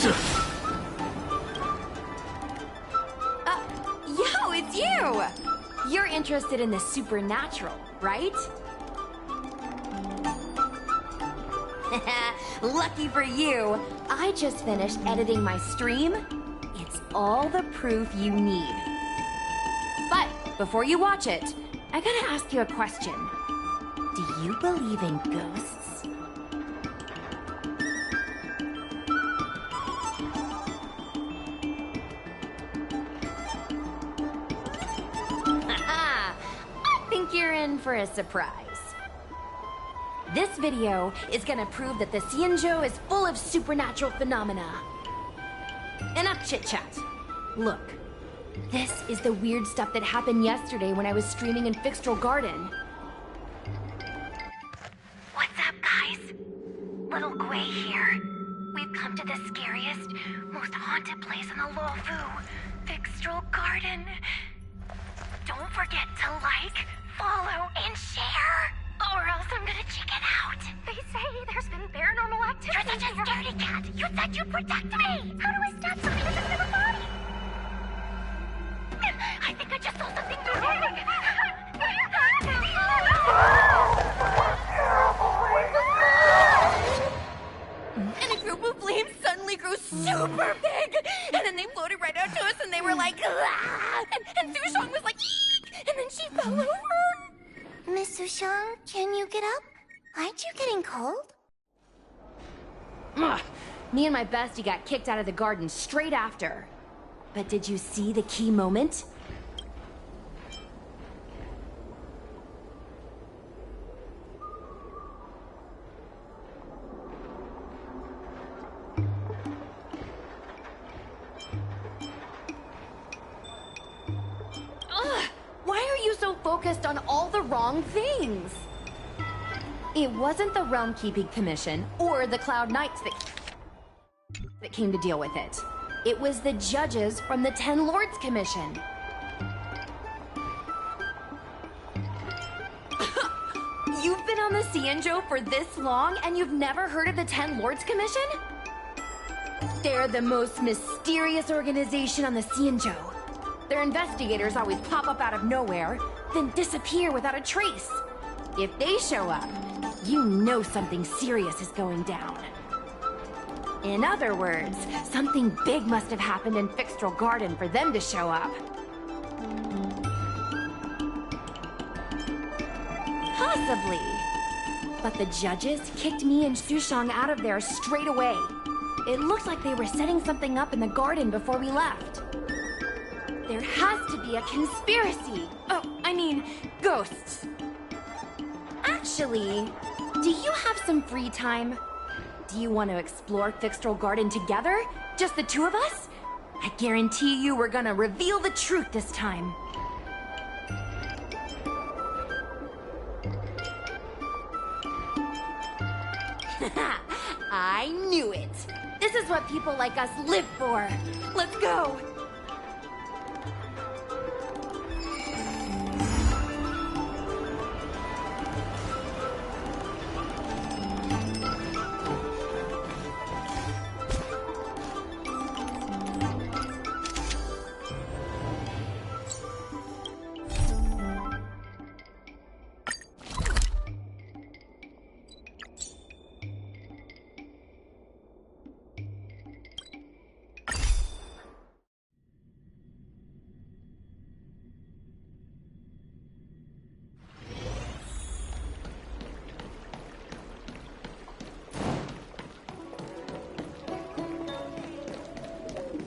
Yo, it's you! You're interested in the supernatural, right? Lucky for you, I just finished editing my stream. It's all the proof you need. But before you watch it, I gotta ask you a question. Do you believe in ghosts? Haha! I think you're in for a surprise. This video is gonna prove that the Xianzhou is full of supernatural phenomena. Enough chit-chat. Look, this is the weird stuff that happened yesterday when I was streaming in Fixtral Garden. What's up, guys? Little Gui here. We've come to the scariest, most haunted place in the Luofu, Fixtral Garden. Don't forget to like, follow, and share, or else I'm gonna check it out. They say there's been paranormal activity. You're such a scaredy cat. You said you'd protect me. How do I stop something that doesn't have a body? I think I just saw something moving. And a group of flames suddenly grew super big, and then they floated right out to us, and they were like, ah! And Sushong was like, eek! And then she fell over. Miss Sushong, can you get up? Aren't you getting cold? Ugh. Me and my bestie got kicked out of the garden straight after. But did you see the key moment? Ugh. Why are you so focused on all the wrong things? It wasn't the Realm Keeping Commission or the Cloud Knights that came to deal with it. It was the judges from the Ten Lords Commission. You've been on the Xianzhou for this long and you've never heard of the Ten Lords Commission? They're the most mysterious organization on the Xianzhou. Their investigators always pop up out of nowhere, then disappear without a trace. If they show up, you know something serious is going down. In other words, something big must have happened in Fixtral Garden for them to show up. Possibly. But the judges kicked me and Sushong out of there straight away. It looked like they were setting something up in the garden before we left. There has to be a conspiracy. Oh, I mean, ghosts. Actually, do you have some free time? Do you want to explore Fixtral Garden together? Just the two of us? I guarantee you we're gonna reveal the truth this time. I knew it! This is what people like us live for! Let's go!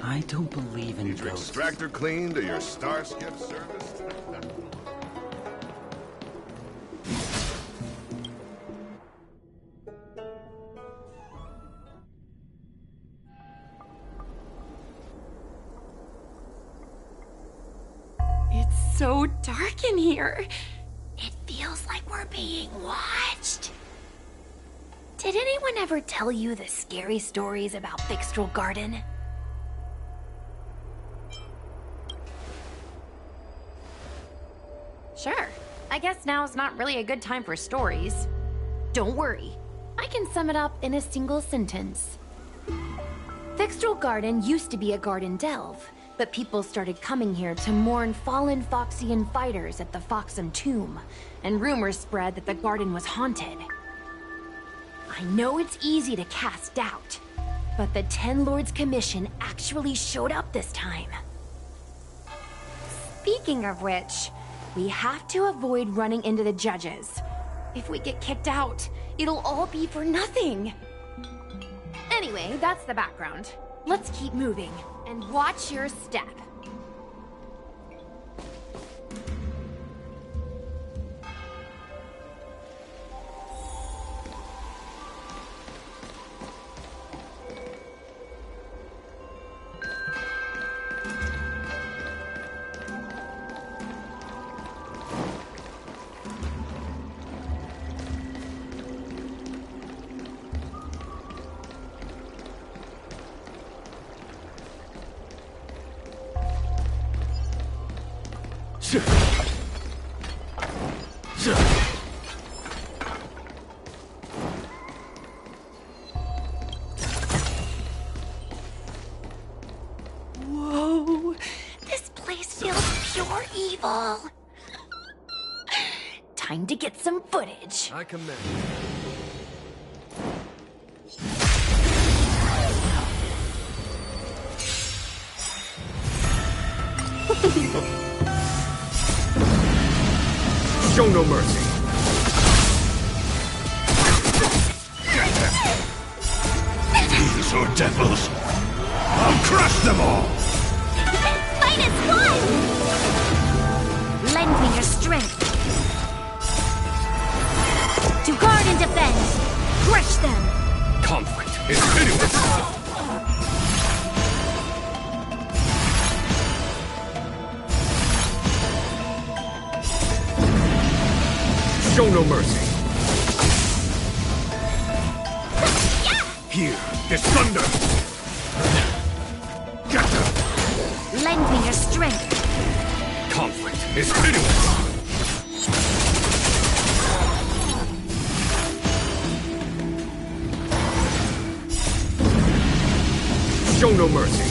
I don't believe in Need your ghosts. extractor cleaned or your star skip serviced? It's so dark in here. It feels like we're being watched. Did anyone ever tell you the scary stories about Fixtral Garden? Sure. I guess now's not really a good time for stories. Don't worry. I can sum it up in a single sentence. Fixtral Fixtral Garden used to be a garden delve, but people started coming here to mourn fallen Foxian fighters at the Foxian tomb, and rumors spread that the garden was haunted. I know it's easy to cast doubt, but the Ten Lords Commission actually showed up this time. Speaking of which, we have to avoid running into the judges. If we get kicked out, it'll all be for nothing. Anyway, that's the background. Let's keep moving, and watch your step. Whoa, this place feels pure evil. Time to get some footage. I commend. Show no mercy. These are devils. I'll crush them all. Fight is one! Lend me your strength. To guard and defend. Crush them. Conflict is pitiless. Show no mercy. Here, this thunder. Get them. Lend me your strength. Conflict is pitiless. Show no mercy.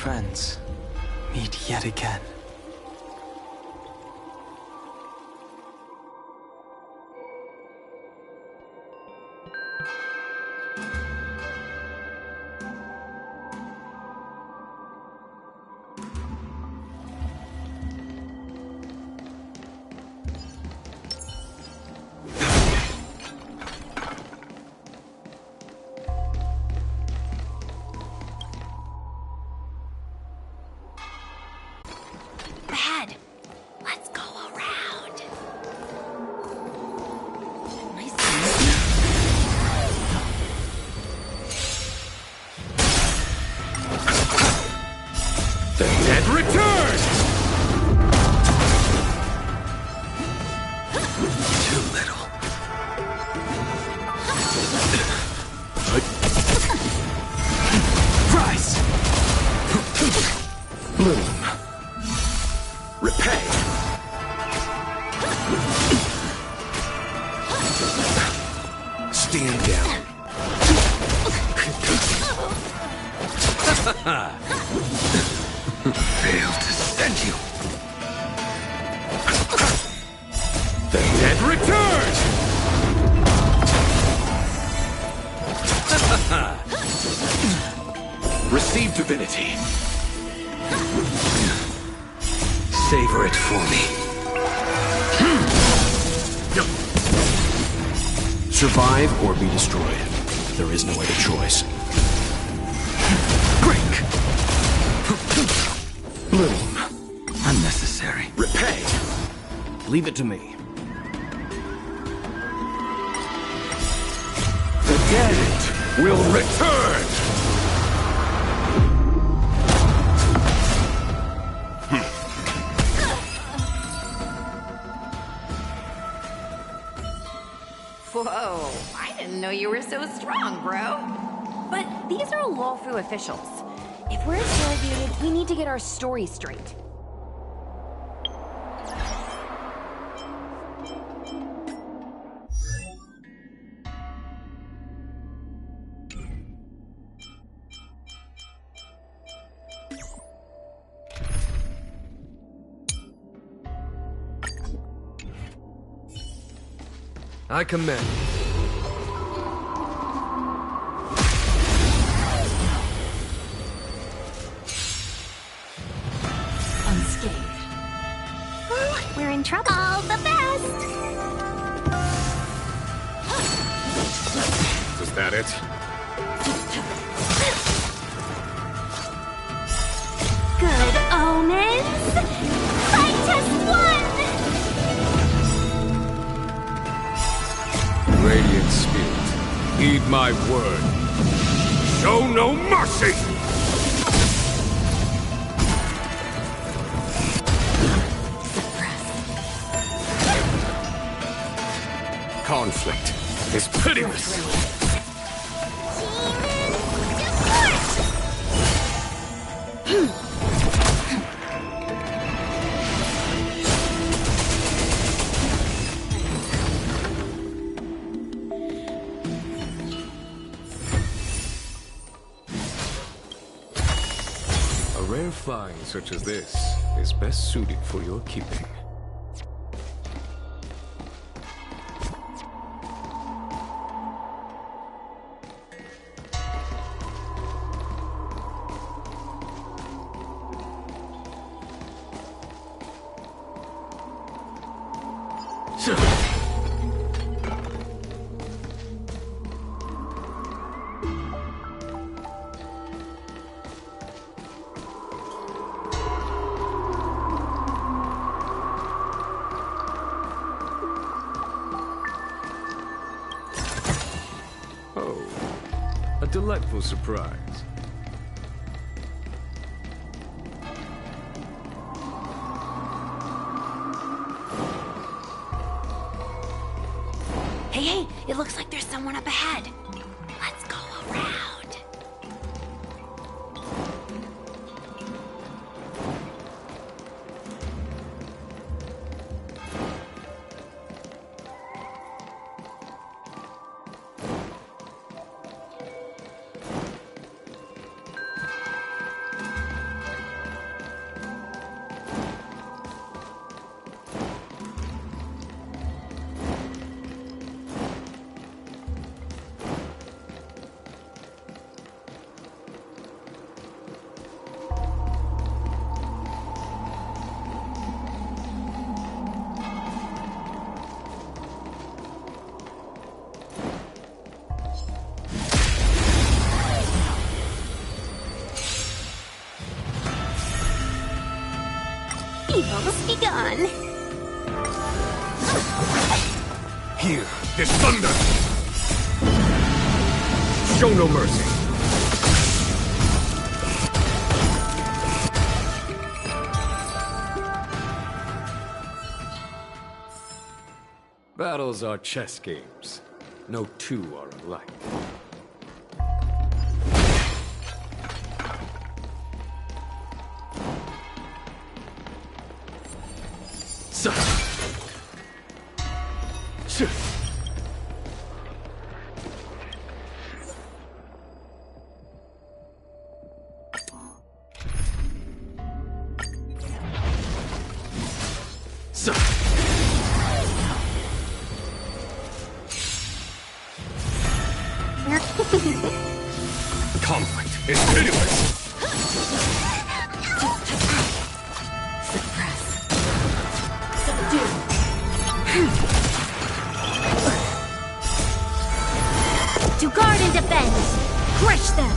friends meet yet again. Bad. Let's go around. The dead return! Too little. Rise! Bloom. Repay. Stand down. Failed to send you. The dead return! Receive divinity. Savor it for me. Survive or be destroyed. There is no other choice. Break. Bloom. Unnecessary. Repay. Leave it to me. The dead will return! Whoa, I didn't know you were so strong, bro. But these are Lawfu officials. If we're interrogated, we need to get our story straight. I commend. Unscathed. We're in trouble. All the best. Is that it? Good omens. Fight us one. Radiant Spirit, heed my word. Show no mercy! Conflict is pitiless. A rare find such as this is best suited for your keeping. Oh, a delightful surprise. Hey, it looks like there's someone up ahead. Let's go around. Be gone. Here, this thunder! Show no mercy. Battles are chess games. No two are alike. Conflict is pitiless. Suppress. Subdue. To guard and defend. Crush them.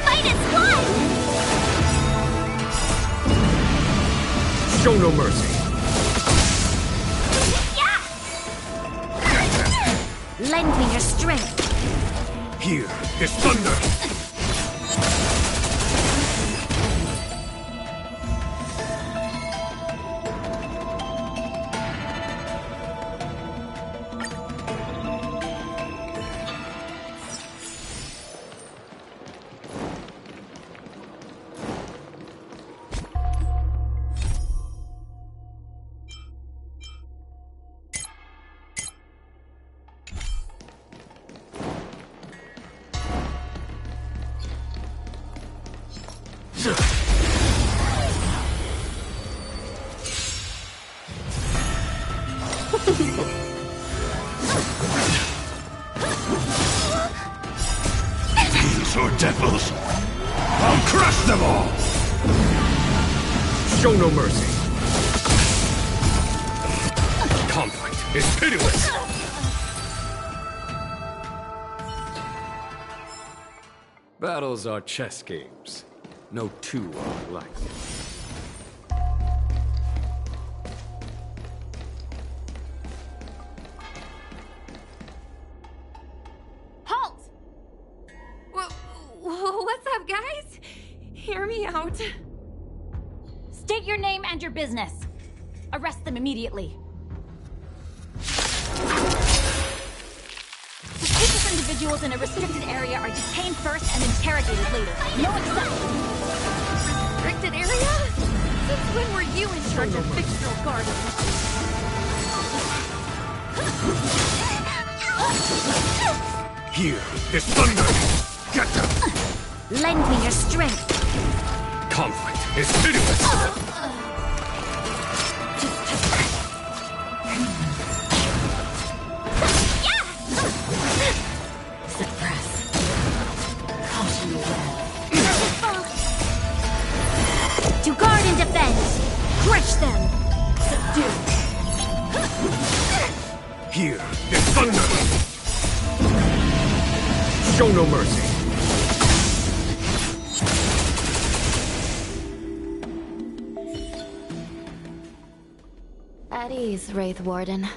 Fight as one! Show no mercy. Lend me your strength. Here, this thunder! These are devils! I'll crush them all! Show no mercy. Conflict is pitiless! Battles are chess games. No two are alike. Halt! What's up, guys? Hear me out. State your name and your business. Arrest them immediately. Suspicious individuals in a restricted area are detained first and interrogated later. No exceptions. Restricted area? Since when were you in charge of fictional gardens? Here, this thunder! Get them! Lend me your strength. Conflict is pitiless! Suppress. Caution the web. To guard and defend. Crush them. Subdue. Here, this thunder! Show no mercy. At ease, Wraith Warden.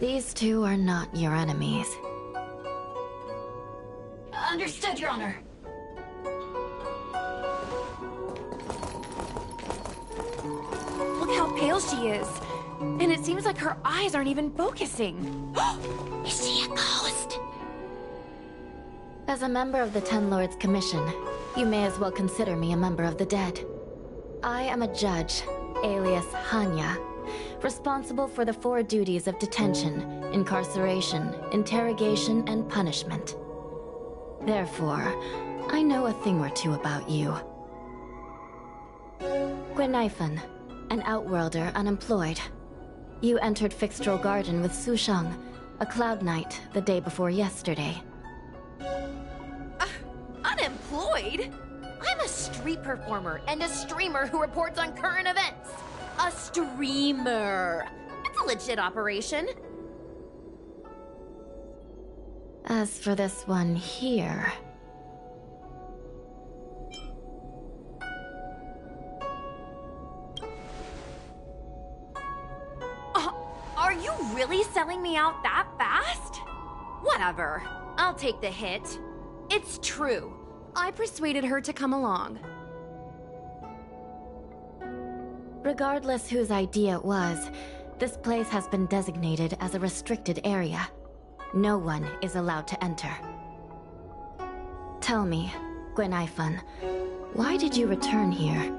These two are not your enemies. Understood, Your Honor. Look how pale she is. And it seems like her eyes aren't even focusing. Is she a ghost? As a member of the Ten Lords Commission, you may as well consider me a member of the dead. I am a judge, alias Hanya, responsible for the 4 duties of detention, incarceration, interrogation, and punishment. Therefore, I know a thing or two about you. Gwenifan, an Outworlder unemployed. You entered Fixtral Garden with Sushang, a Cloud Knight, the day before yesterday. Unemployed? I'm a street performer and a streamer who reports on current events. A streamer. It's a legit operation. As for this one here... you really selling me out that fast? Whatever. I'll take the hit. It's true. I persuaded her to come along. Regardless whose idea it was, this place has been designated as a restricted area. No one is allowed to enter. Tell me, Gwenaifan, why did you return here?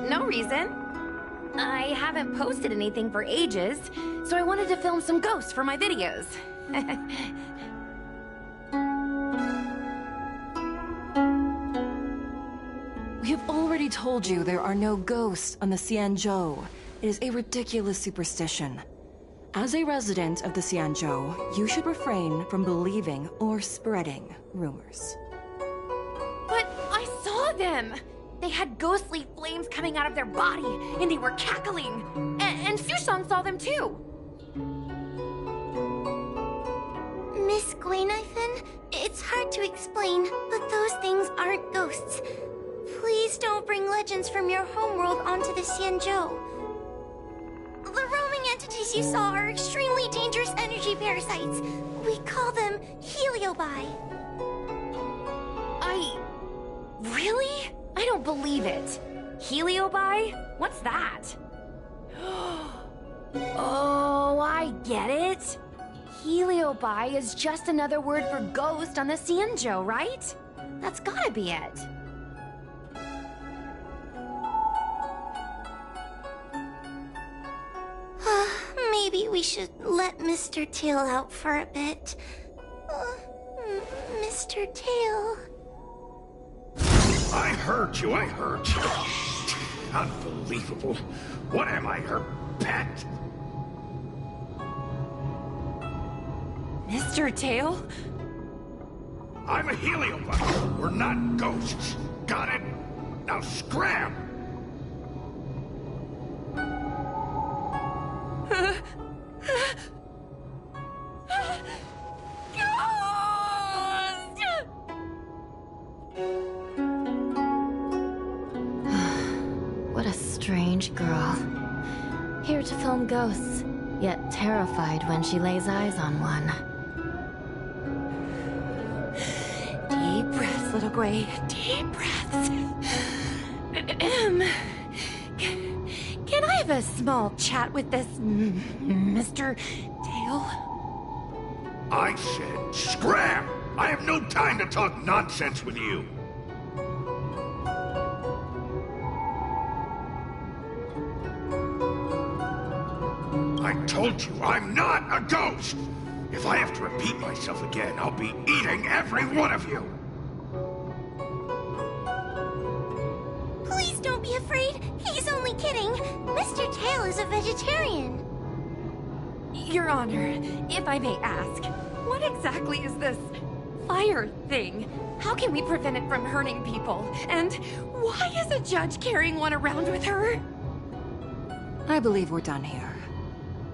No reason. I haven't posted anything for ages, so I wanted to film some ghosts for my videos. We have already told you there are no ghosts on the Xianzhou. It is a ridiculous superstition. As a resident of the Xianzhou, you should refrain from believing or spreading rumors. But I saw them! They had ghostly flames coming out of their body, and they were cackling. And Sushang saw them too. Miss Gwenaifan, it's hard to explain, but those things aren't ghosts. Please don't bring legends from your homeworld onto the Xianzhou. The roaming entities you saw are extremely dangerous energy parasites. We call them heliobi. Really? I don't believe it. Heliobi? What's that? Oh, I get it. Heliobi is just another word for ghost on the Xianzhou, right? That's gotta be it. Maybe we should let Mr. Tail out for a bit. Mr. Tail. I heard you. Unbelievable. What am I, her pet? Mr. Tail? I'm a heliobot. We're not ghosts. Got it? Now scram! What a strange girl. Here to film ghosts, yet terrified when she lays eyes on one. Deep breaths, little Gray. Deep breaths. Can I have a small chat with this Mr. Tail? I said scram! I have no time to talk nonsense with you. I told you, I'm not a ghost! If I have to repeat myself again, I'll be eating every one of you! Please don't be afraid. He's only kidding. Mr. Tail is a vegetarian. Your Honor, if I may ask, what exactly is this fire thing? How can we prevent it from hurting people? And why is a judge carrying one around with her? I believe we're done here.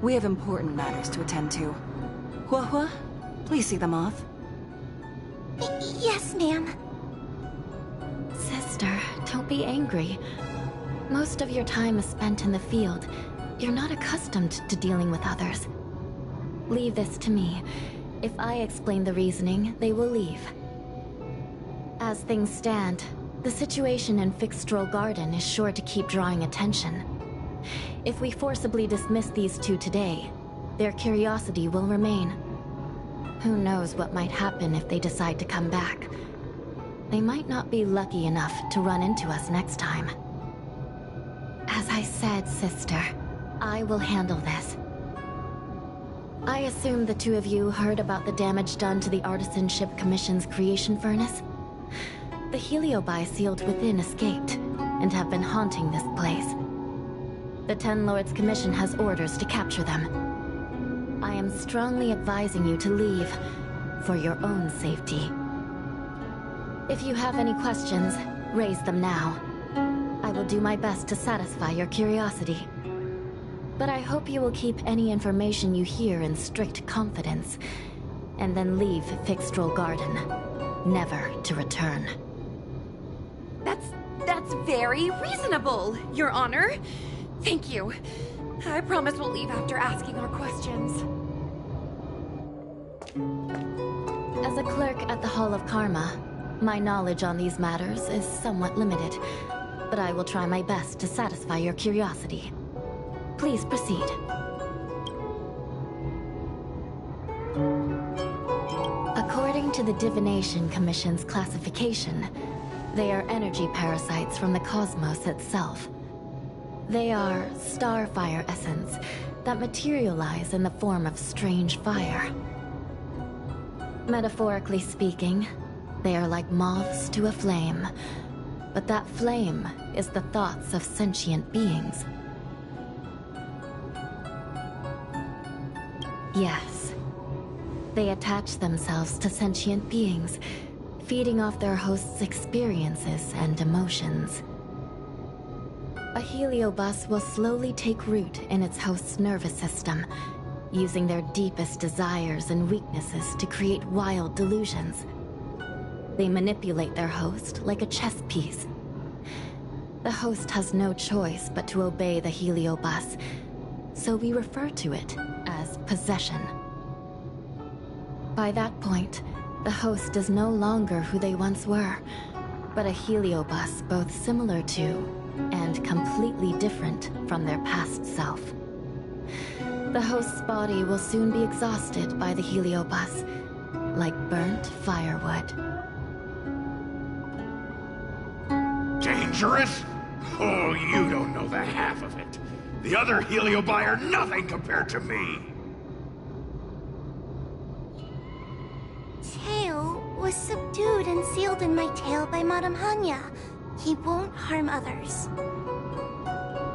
We have important matters to attend to. Hua, please see them off. Yes, ma'am. Sister, don't be angry. Most of your time is spent in the field. You're not accustomed to dealing with others. Leave this to me. If I explain the reasoning, they will leave. As things stand, the situation in Fixstrol Garden is sure to keep drawing attention. If we forcibly dismiss these two today, their curiosity will remain. Who knows what might happen if they decide to come back. They might not be lucky enough to run into us next time. As I said, sister, I will handle this. I assume the two of you heard about the damage done to the Artisanship Commission's creation furnace? The heliobi sealed within escaped, and have been haunting this place. The Ten Lords Commission has orders to capture them. I am strongly advising you to leave, for your own safety. If you have any questions, raise them now. I will do my best to satisfy your curiosity. But I hope you will keep any information you hear in strict confidence, and then leave Fixstrol Garden, never to return. That's very reasonable, Your Honor. Thank you. I promise we'll leave after asking our questions. As a clerk at the Hall of Karma, my knowledge on these matters is somewhat limited, but I will try my best to satisfy your curiosity. Please proceed. According to the Divination Commission's classification, they are energy parasites from the cosmos itself. They are starfire essence that materialize in the form of strange fire. Metaphorically speaking, they are like moths to a flame, but that flame is the thoughts of sentient beings. Yes. They attach themselves to sentient beings, feeding off their host's experiences and emotions. A heliobus will slowly take root in its host's nervous system, using their deepest desires and weaknesses to create wild delusions. They manipulate their host like a chess piece. The host has no choice but to obey the heliobus, so we refer to it as possession. By that point, the host is no longer who they once were, but a heliobus both similar to and completely different from their past self. The host's body will soon be exhausted by the heliobus, like burnt firewood. Dangerous? Oh, you don't know the half of it. The other heliobi are nothing compared to me. Tail was subdued and sealed in my tail by Madame Hanya. He won't harm others.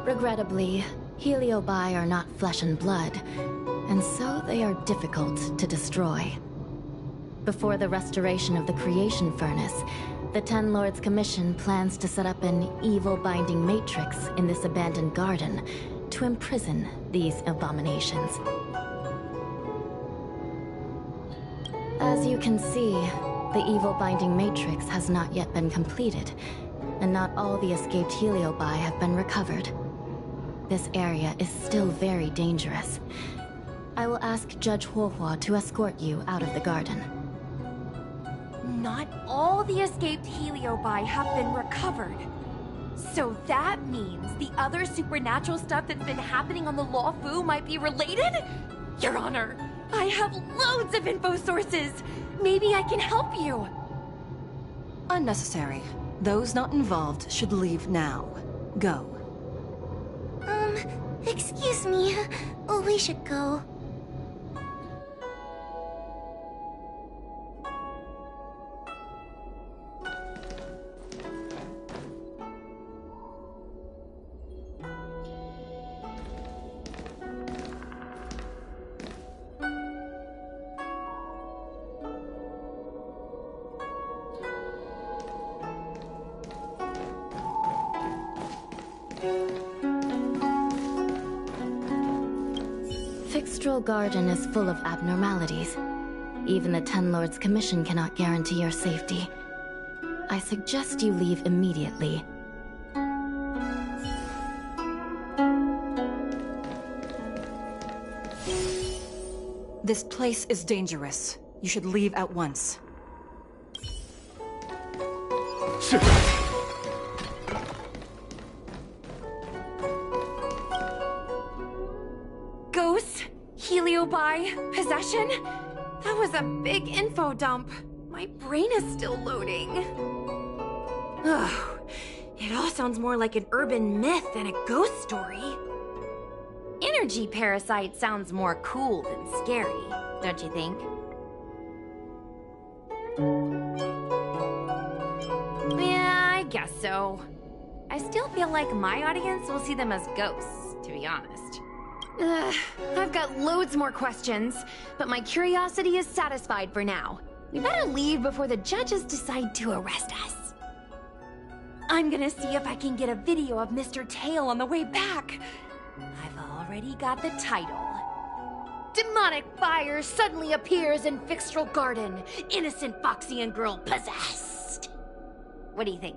Regrettably, heliobi are not flesh and blood, and so they are difficult to destroy. Before the restoration of the creation furnace, the Ten Lords Commission plans to set up an evil binding matrix in this abandoned garden to imprison these abominations. As you can see, the evil binding matrix has not yet been completed, and not all the escaped heliobi have been recovered. This area is still very dangerous. I will ask Judge Huohua to escort you out of the garden. Not all the escaped heliobi have been recovered. So that means the other supernatural stuff that's been happening on the Law Fu might be related? Your Honor, I have loads of info sources. Maybe I can help you. Unnecessary. Those not involved should leave now. Go. Excuse me. Oh, we should go. Fixtral Garden is full of abnormalities. Even the Ten Lords Commission cannot guarantee your safety. I suggest you leave immediately. This place is dangerous. You should leave at once. Ghosts? Heliobi? Possession? That was a big info dump. My brain is still loading. Ugh. It all sounds more like an urban myth than a ghost story. Energy parasite sounds more cool than scary, don't you think? Yeah, I guess so. I still feel like my audience will see them as ghosts, to be honest. I've got loads more questions, but my curiosity is satisfied for now. We better leave before the judges decide to arrest us. I'm gonna see if I can get a video of Mr. Tail on the way back. I've already got the title. Demonic fire suddenly appears in Fixtral Garden. Innocent Foxian girl possessed. What do you think?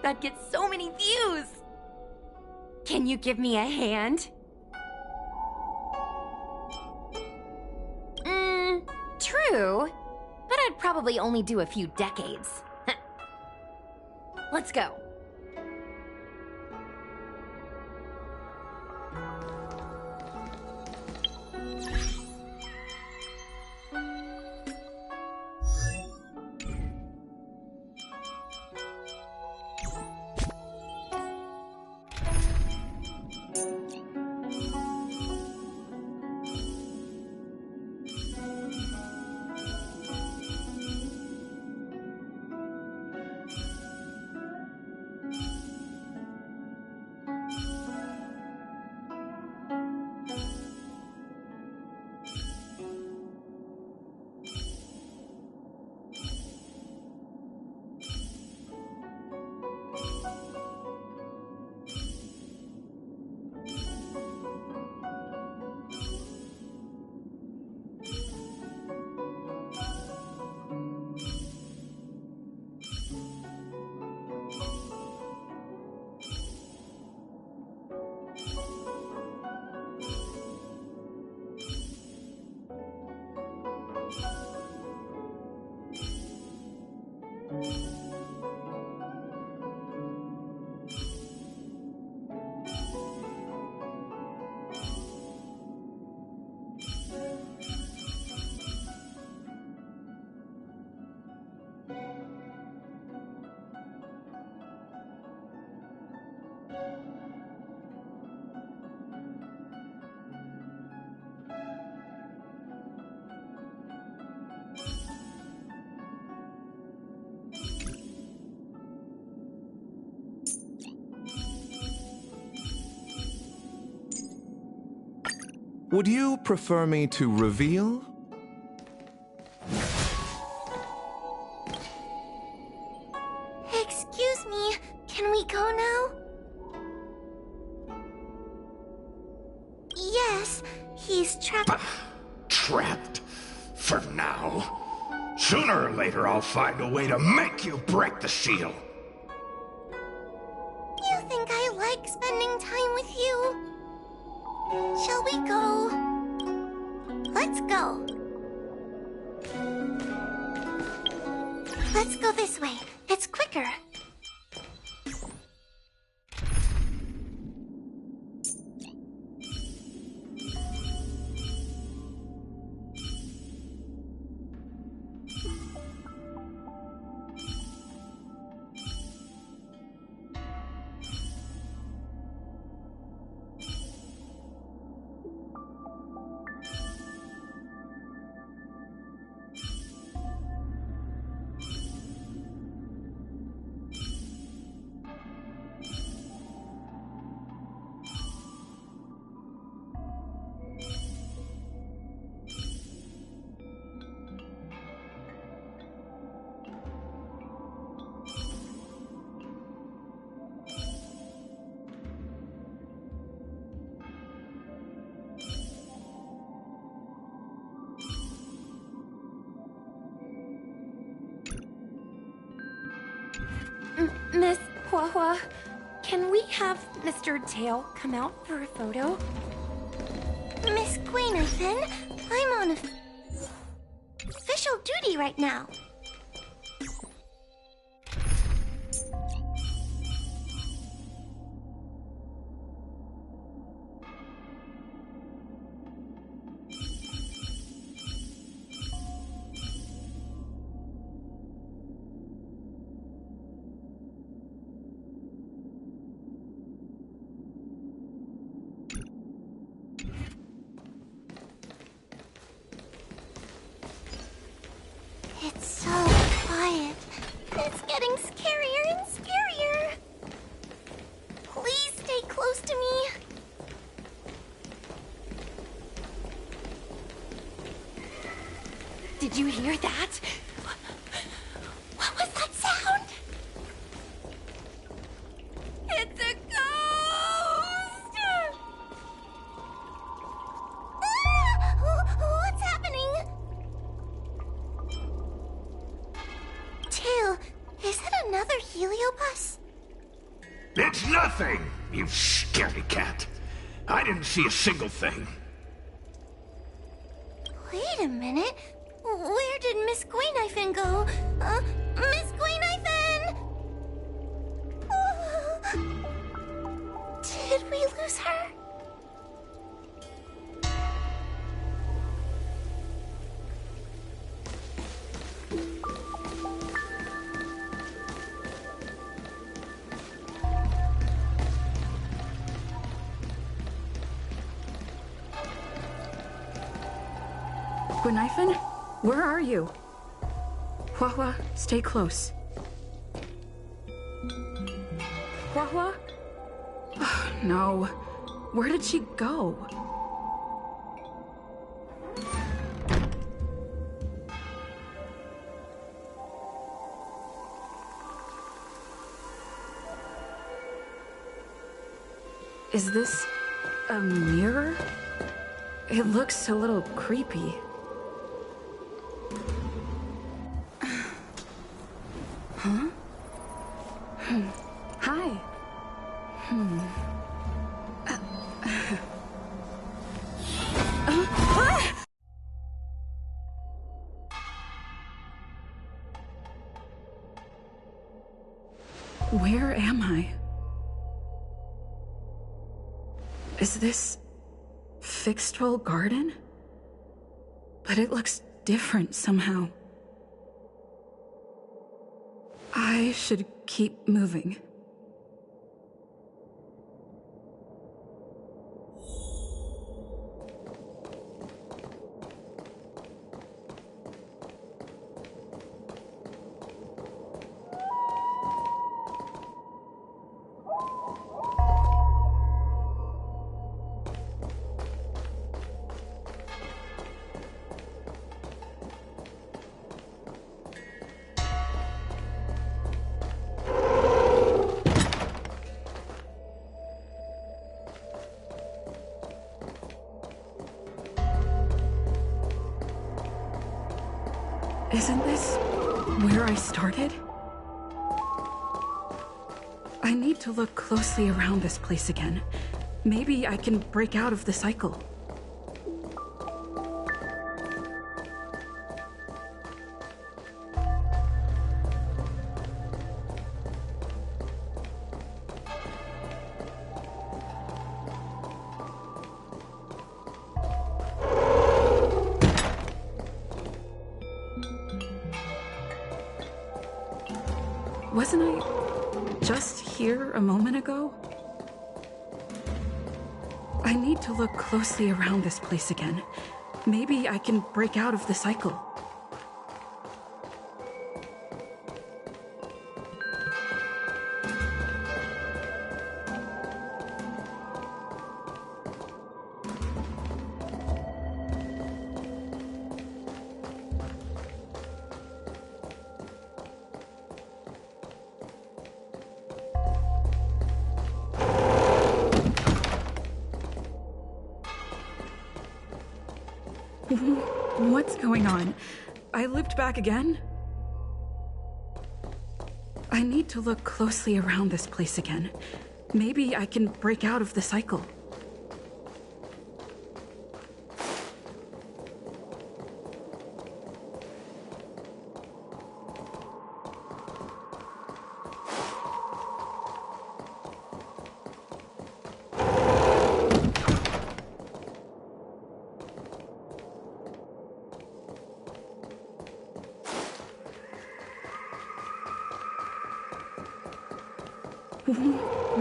That gets so many views. Can you give me a hand? True. But I'd probably only do a few decades. Let's go. Would you prefer me to reveal? Excuse me, can we go now? Yes, he's trapped. Trapped? For now? Sooner or later I'll find a way to make you break the seal. You think I like spending time with you? Shall we go? Let's go. Let's go this way. It's quicker. Miss Huahua, can we have Mr. Tail come out for a photo? Miss Nathan, I'm on official duty right now. It's so quiet. It's getting scarier and scarier. Please stay close to me. Did you hear that? What was that sound? It's a ghost! What's happening? Is that another heliobus? It's nothing, you scaredy cat. I didn't see a single thing. Wait a minute. Where did Miss Gwayniphin go? Miss Gwayniphin! Did we lose her? Gwayniphin? Where are you? Huahua, stay close. Huahua? Oh, no. Where did she go? Is this a mirror? It looks a little creepy. Huh? Hi. Where am I? Is this Fixtrol Garden? But it looks different somehow. I should keep moving. Isn't this where I started? I need to look closely around this place again. Maybe I can break out of the cycle. Wasn't I just here a moment ago? I need to look closely around this place again. Maybe I can break out of the cycle. What's going on? I lived back again? I need to look closely around this place again. Maybe I can break out of the cycle.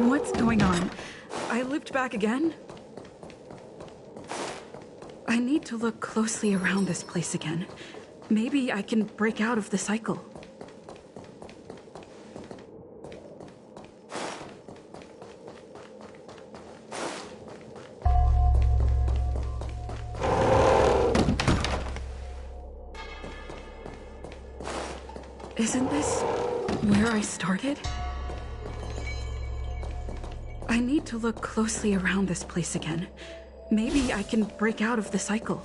What's going on? I lived back again? I need to look closely around this place again. Maybe I can break out of the cycle. Isn't this where I started? I need to look closely around this place again. Maybe I can break out of the cycle.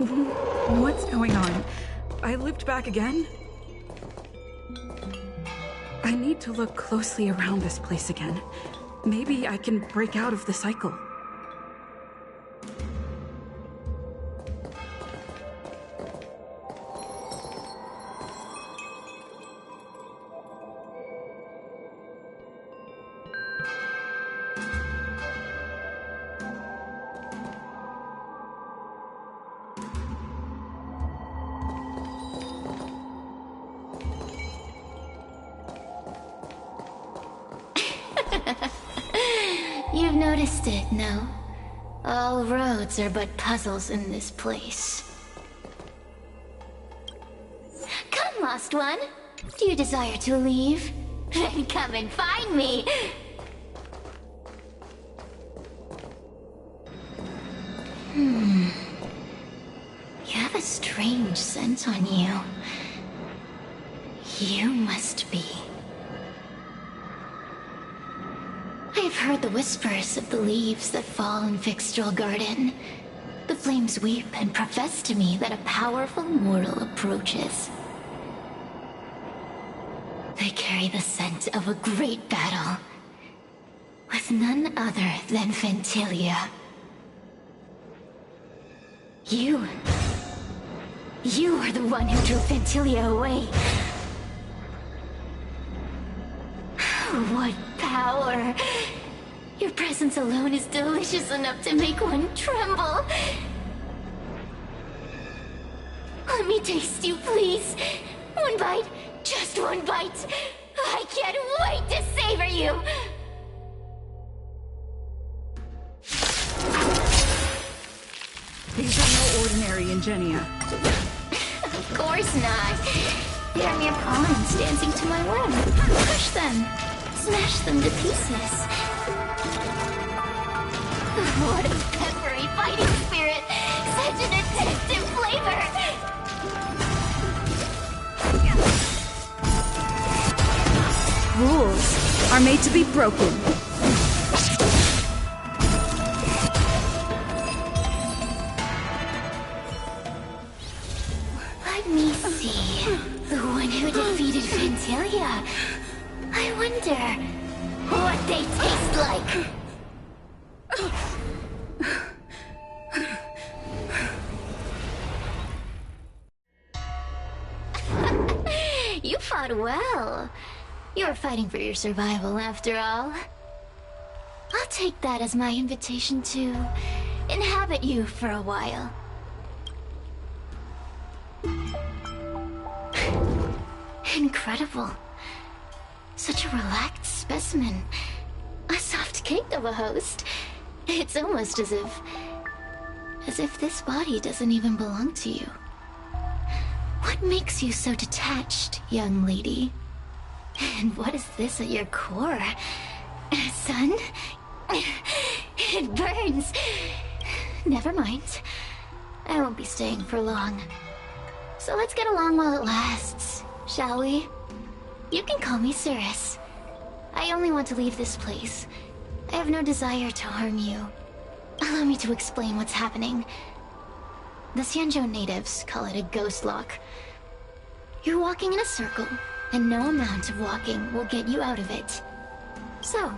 What's going on? I looped back again? I need to look closely around this place again. Maybe I can break out of the cycle. You've noticed it, no? All roads are but puzzles in this place. Come, lost one. Do you desire to leave? Then come and find me! You have a strange scent on you. You must be... I've heard the whispers of the leaves that fall in Fixtral Garden. The flames weep and profess to me that a powerful mortal approaches. They carry the scent of a great battle, with none other than Ventilia. You are the one who drove Ventilia away. What power! Your presence alone is delicious enough to make one tremble. Let me taste you, please. One bite, just one bite. I can't wait to savor you. These are no ordinary Ingenia. Of course not. They are mere pawns dancing to my whim. Crush them. Smash them to pieces. What a peppery fighting spirit! Such an addictive flavor! Rules are made to be broken. Let me see. The one who defeated Ventilia. I wonder what they taste like. You fought well. You're fighting for your survival, after all. I'll take that as my invitation to inhabit you for a while. Incredible. Such a relaxed specimen. A soft cake of a host. It's almost as if this body doesn't even belong to you. What makes you so detached, young lady? And what is this at your core? Sun? It burns. Never mind. I won't be staying for long. So let's get along while it lasts, shall we? You can call me Cirrus. I only want to leave this place. I have no desire to harm you. Allow me to explain what's happening. The Xianzhou natives call it a ghost lock. You're walking in a circle, and no amount of walking will get you out of it. So,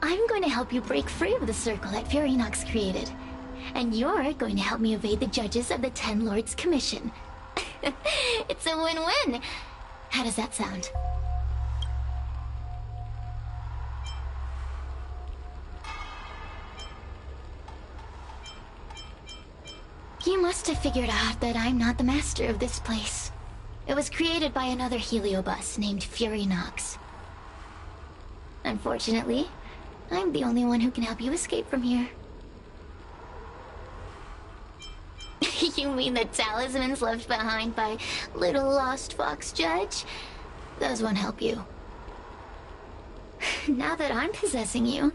I'm going to help you break free of the circle that Furinox created. And you're going to help me evade the judges of the Ten Lords Commission. It's a win-win. How does that sound? You must have figured out that I'm not the master of this place. It was created by another Heliobus named Furinox. Unfortunately, I'm the only one who can help you escape from here. You mean the talismans left behind by little lost fox judge? Those won't help you. Now that I'm possessing you,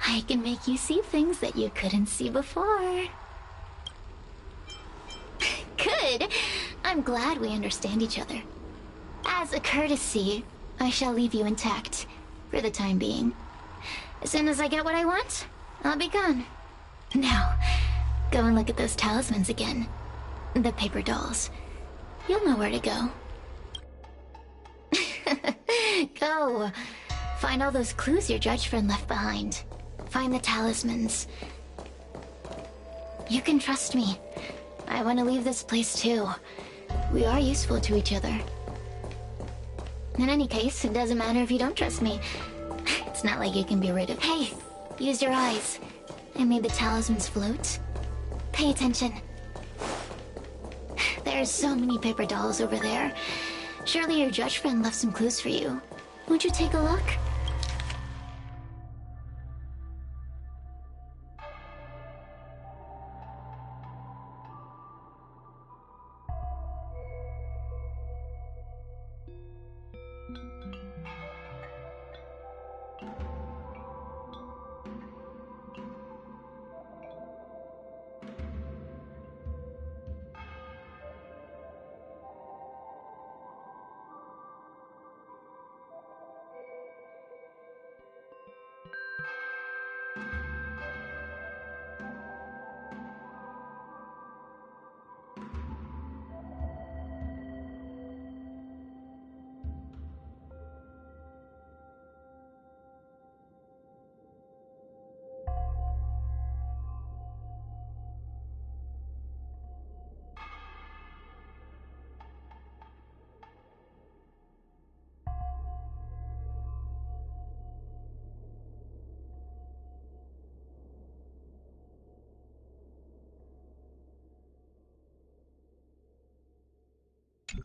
I can make you see things that you couldn't see before. Good. I'm glad we understand each other. As a courtesy, I shall leave you intact, for the time being. As soon as I get what I want, I'll be gone. Now, go and look at those talismans again. The paper dolls. You'll know where to go. Go! Find all those clues your judge friend left behind. Find the talismans. You can trust me. I want to leave this place too. We are useful to each other. In any case, it doesn't matter if you don't trust me. It's not like you can be rid of— Hey! Use your eyes. I made the talismans float. Pay attention. There's so many paper dolls over there. Surely your judge friend left some clues for you. Won't you take a look?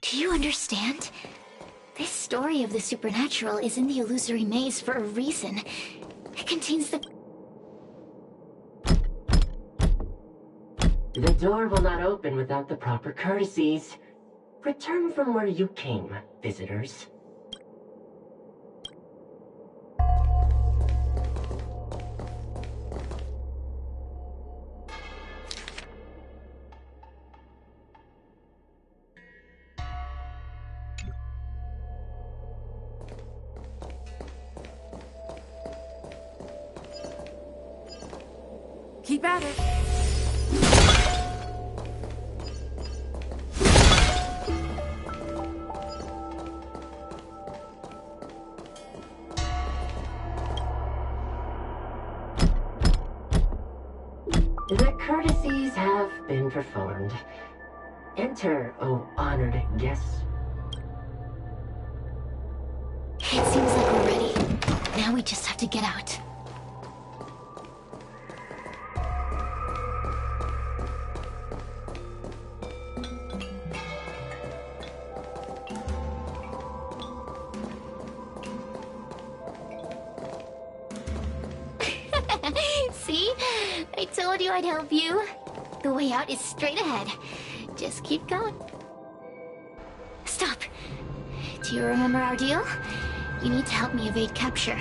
Do you understand? This story of the supernatural is in the illusory maze for a reason. It contains the— The door will not open without the proper courtesies. Return from where you came, visitors. Keep at it. The courtesies have been performed. Enter, O honored guests. It seems like we're ready. Now we just have to get out. See? I told you I'd help you. The way out is straight ahead. Just keep going. Stop. Do you remember our deal? You need to help me evade capture.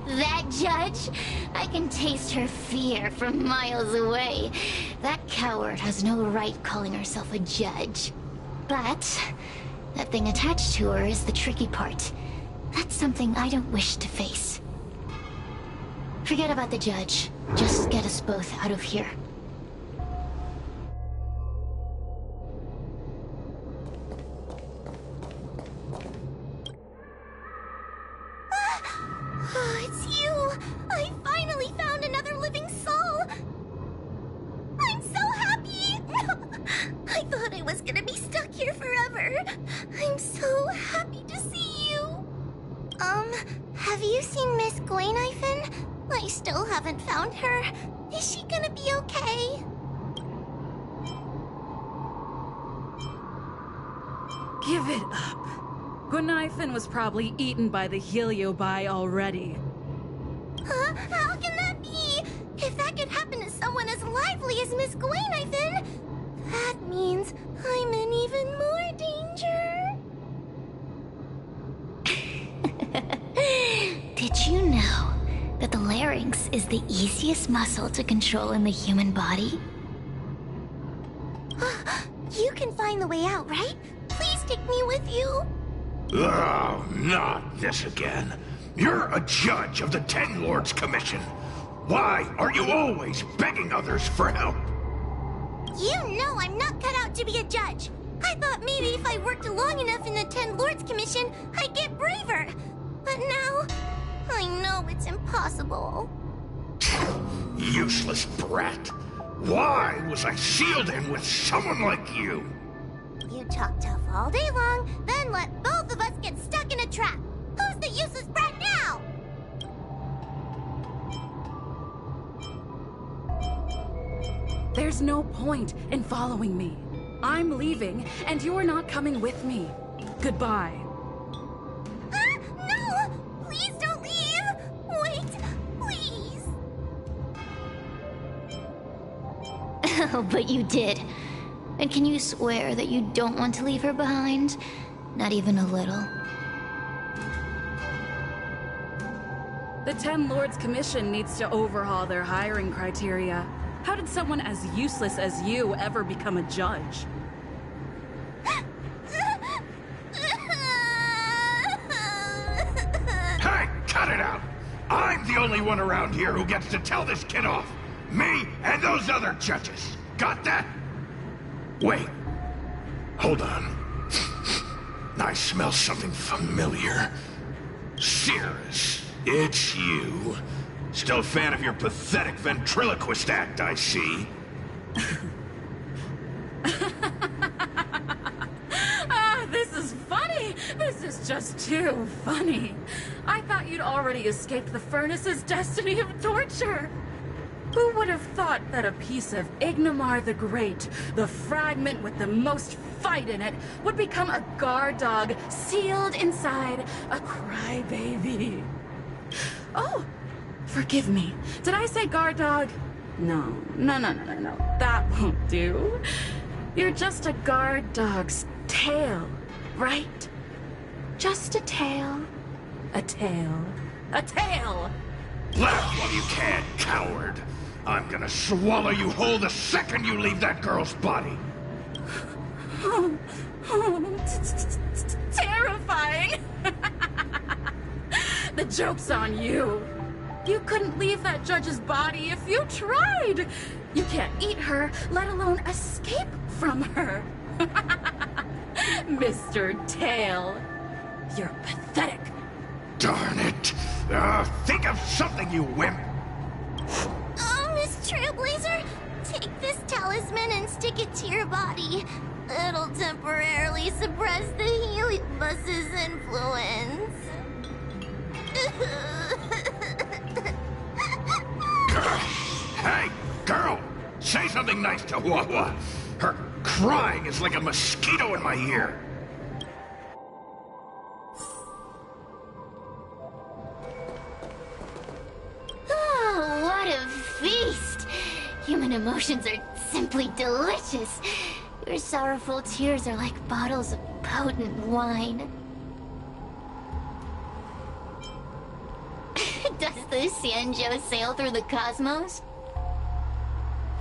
That judge? I can taste her fear from miles away. That coward has no right calling herself a judge. But that thing attached to her is the tricky part. That's something I don't wish to face. Forget about the judge. Just get us both out of here. Oh, it's you! I finally found another living soul! I'm so happy! I thought I was gonna be stuck here forever. I'm so happy to see you. Have you seen Miss Gwaynifin? I still haven't found her. Is she gonna be okay? Give it up. Gwaynifin was probably eaten by the Heliobi already. Huh? How can that be? If that could happen to someone as lively as Miss Gwaynifin, that means I'm in even more danger. Did you know that the larynx is the easiest muscle to control in the human body? You can find the way out, right? Please take me with you. Oh, not this again. You're a judge of the Ten Lords Commission. Why are you always begging others for help? You know I'm not cut out to be a judge. I thought maybe if I worked long enough in the Ten Lords Commission, I'd get braver. But now, I know it's impossible. Useless brat. Why was I sealed in with someone like you? You talk tough all day long, then let both of us get stuck in a trap. Who's the useless brat now? There's no point in following me. I'm leaving, and you're not coming with me. Goodbye. No! Please don't leave! Wait, please! Oh, but you did. And can you swear that you don't want to leave her behind? Not even a little. The Ten Lords Commission needs to overhaul their hiring criteria. How did someone as useless as you ever become a judge? Hey, cut it out! I'm the only one around here who gets to tell this kid off. Me and those other judges. Got that? Wait. Hold on. I smell something familiar. Cirrus, it's you. Still a fan of your pathetic ventriloquist act, I see. This is funny! This is just too funny. I thought you'd already escaped the furnace's destiny of torture. Who would have thought that a piece of Ignomar the Great, the fragment with the most fight in it, would become a guard dog sealed inside a crybaby? Oh, forgive me. Did I say guard dog? No. That won't do. You're just a guard dog's tail, right? Just a tail. A tail. A tail! Laugh while you can, coward. I'm gonna swallow you whole the second you leave that girl's body. Terrifying! The joke's on you. You couldn't leave that judge's body if you tried. You can't eat her, let alone escape from her. Mr. Tail, you're pathetic. Darn it. Think of something, you wimp. Oh, Miss Trailblazer, take this talisman and stick it to your body. It'll temporarily suppress the heliobus's influence. Hey, girl! Say something nice to Wawa. Her crying is like a mosquito in my ear. Oh, what a feast! Human emotions are simply delicious. Your sorrowful tears are like bottles of potent wine. Does the Xianzhou sail through the cosmos?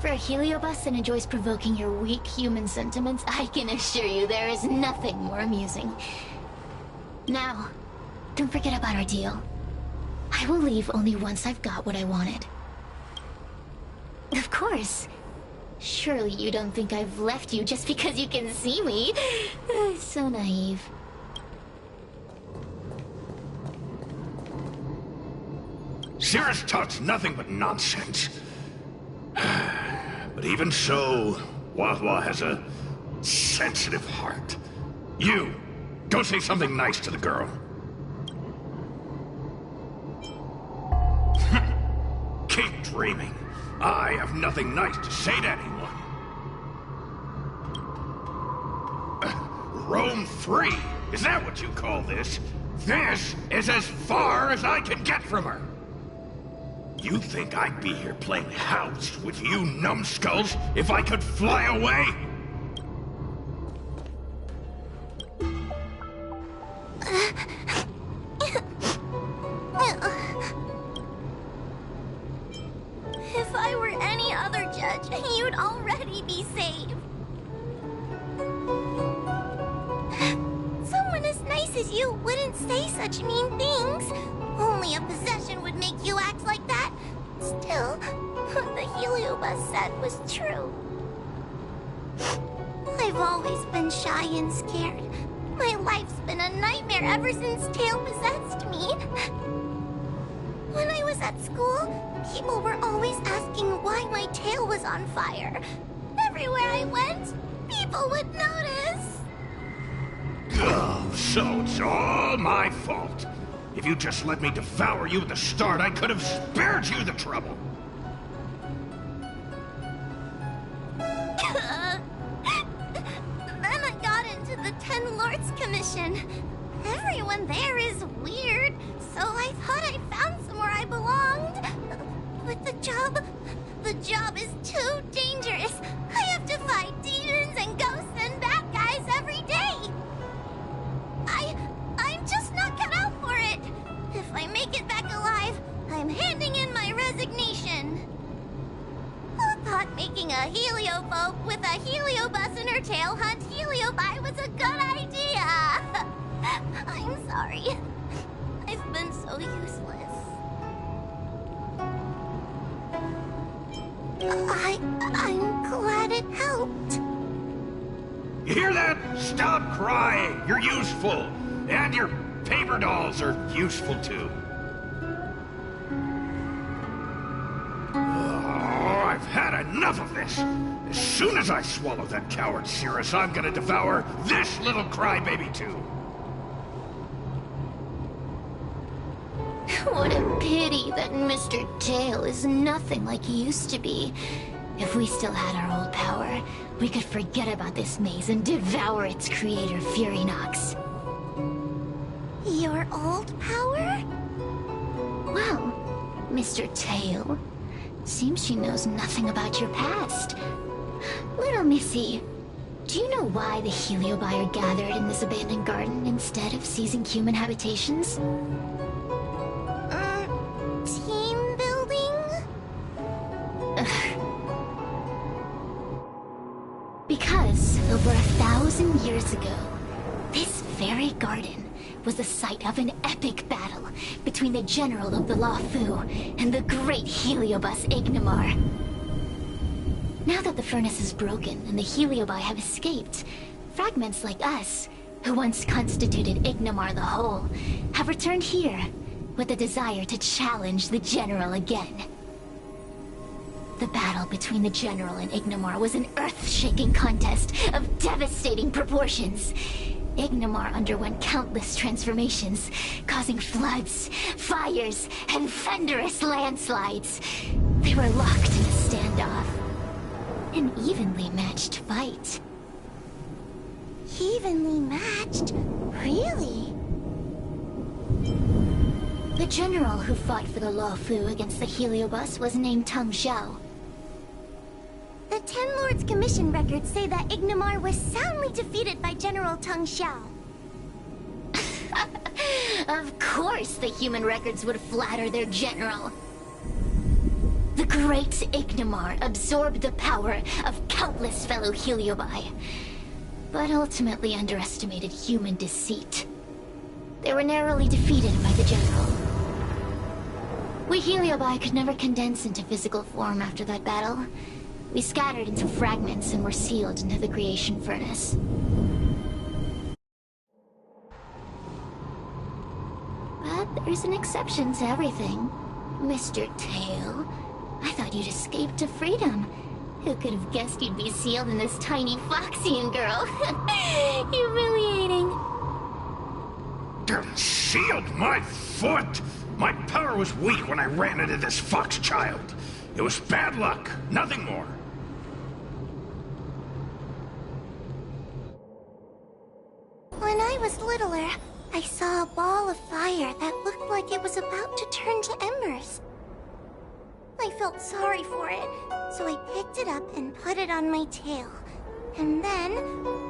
For a heliobus that enjoys provoking your weak human sentiments, I can assure you there is nothing more amusing. Now, don't forget about our deal. I will leave only once I've got what I wanted. Of course. Surely you don't think I've left you just because you can see me. So naive. Cirrus talks nothing but nonsense. But even so, Wawa has a sensitive heart. You, go say something nice to the girl. Keep dreaming. I have nothing nice to say to anyone. Roam free? Is that what you call this? This is as far as I can get from her. You think I'd be here playing house with you numbskulls if I could fly away? If I were any other judge, you'd already be saved. Someone as nice as you wouldn't say such mean things. Only a possession would make you act like that. Still, what the heliobus said was true. always been shy and scared. My life's been a nightmare ever since Tail possessed me. When I was at school, people were always asking why my tail was on fire. Everywhere I went, people would notice. Oh, so it's all my fault. If you just let me devour you at the start, I could have spared you the trouble. Then I got into the Ten Lords Commission. Everyone there is weird, so I thought I found somewhere I belonged. But the job is too dangerous. I have to fight demons and ghosts and bad guys every day. I'm just not cut out for it. If I make it back alive, I'm handing in my resignation. Who thought making a heliophobe with a heliobus in her tail hunt heliobi was a good idea? I'm sorry. I've been so useless. I'm glad it helped. You hear that? Stop crying. You're useful. And your paper dolls are useful too. Oh, I've had enough of this. As soon as I swallow that coward Cirrus, I'm gonna devour this little crybaby too. What a pity that Mr. Tail is nothing like he used to be. If we still had our old power, we could forget about this maze and devour its creator, Furynox. Your old power? Well, Mr. Tail, seems she knows nothing about your past. Little Missy, do you know why the Heliobi are gathered in this abandoned garden instead of seizing human habitations? Team building? Because over 1,000 years ago, this very garden was the site of an epic battle between the general of the Luofu and the great Heliobus Ignimar. Now that the furnace is broken and the Heliobi have escaped, fragments like us, who once constituted Ignimar the Whole, have returned here with a desire to challenge the general again. The battle between the general and Ignimar was an earth-shaking contest of devastating proportions. Ignimar underwent countless transformations, causing floods, fires, and thunderous landslides. They were locked in a standoff. An evenly matched fight. Evenly matched? Really? The general who fought for the Luofu against the Heliobus was named Tang Xiao. The Ten Lords Commission records say that Ignimar was soundly defeated by General Tang Xiao. Of course the human records would flatter their general. The great Ignimar absorbed the power of countless fellow Heliobi, but ultimately underestimated human deceit. They were narrowly defeated by the general. We Heliobi could never condense into physical form after that battle. We scattered into fragments and were sealed into the creation furnace. But there's an exception to everything. Mr. Tail, I thought you'd escaped to freedom. Who could have guessed you'd be sealed in this tiny Foxian girl? Humiliating. Sealed my foot! My power was weak when I ran into this fox child. It was bad luck, nothing more. When I was littler, I saw a ball of fire that looked like it was about to turn to embers. I felt sorry for it, so I picked it up and put it on my tail. And then,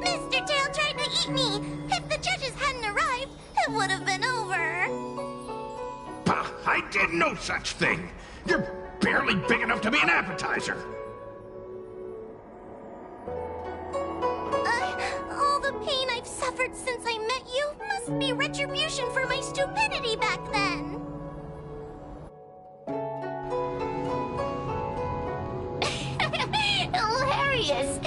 Mr. Tail tried to eat me! If the judges hadn't arrived, it would have been over! Bah, I did no such thing! You're barely big enough to be an appetizer! All the pain I've suffered since I met you must be retribution for my stupidity back then! Hilarious!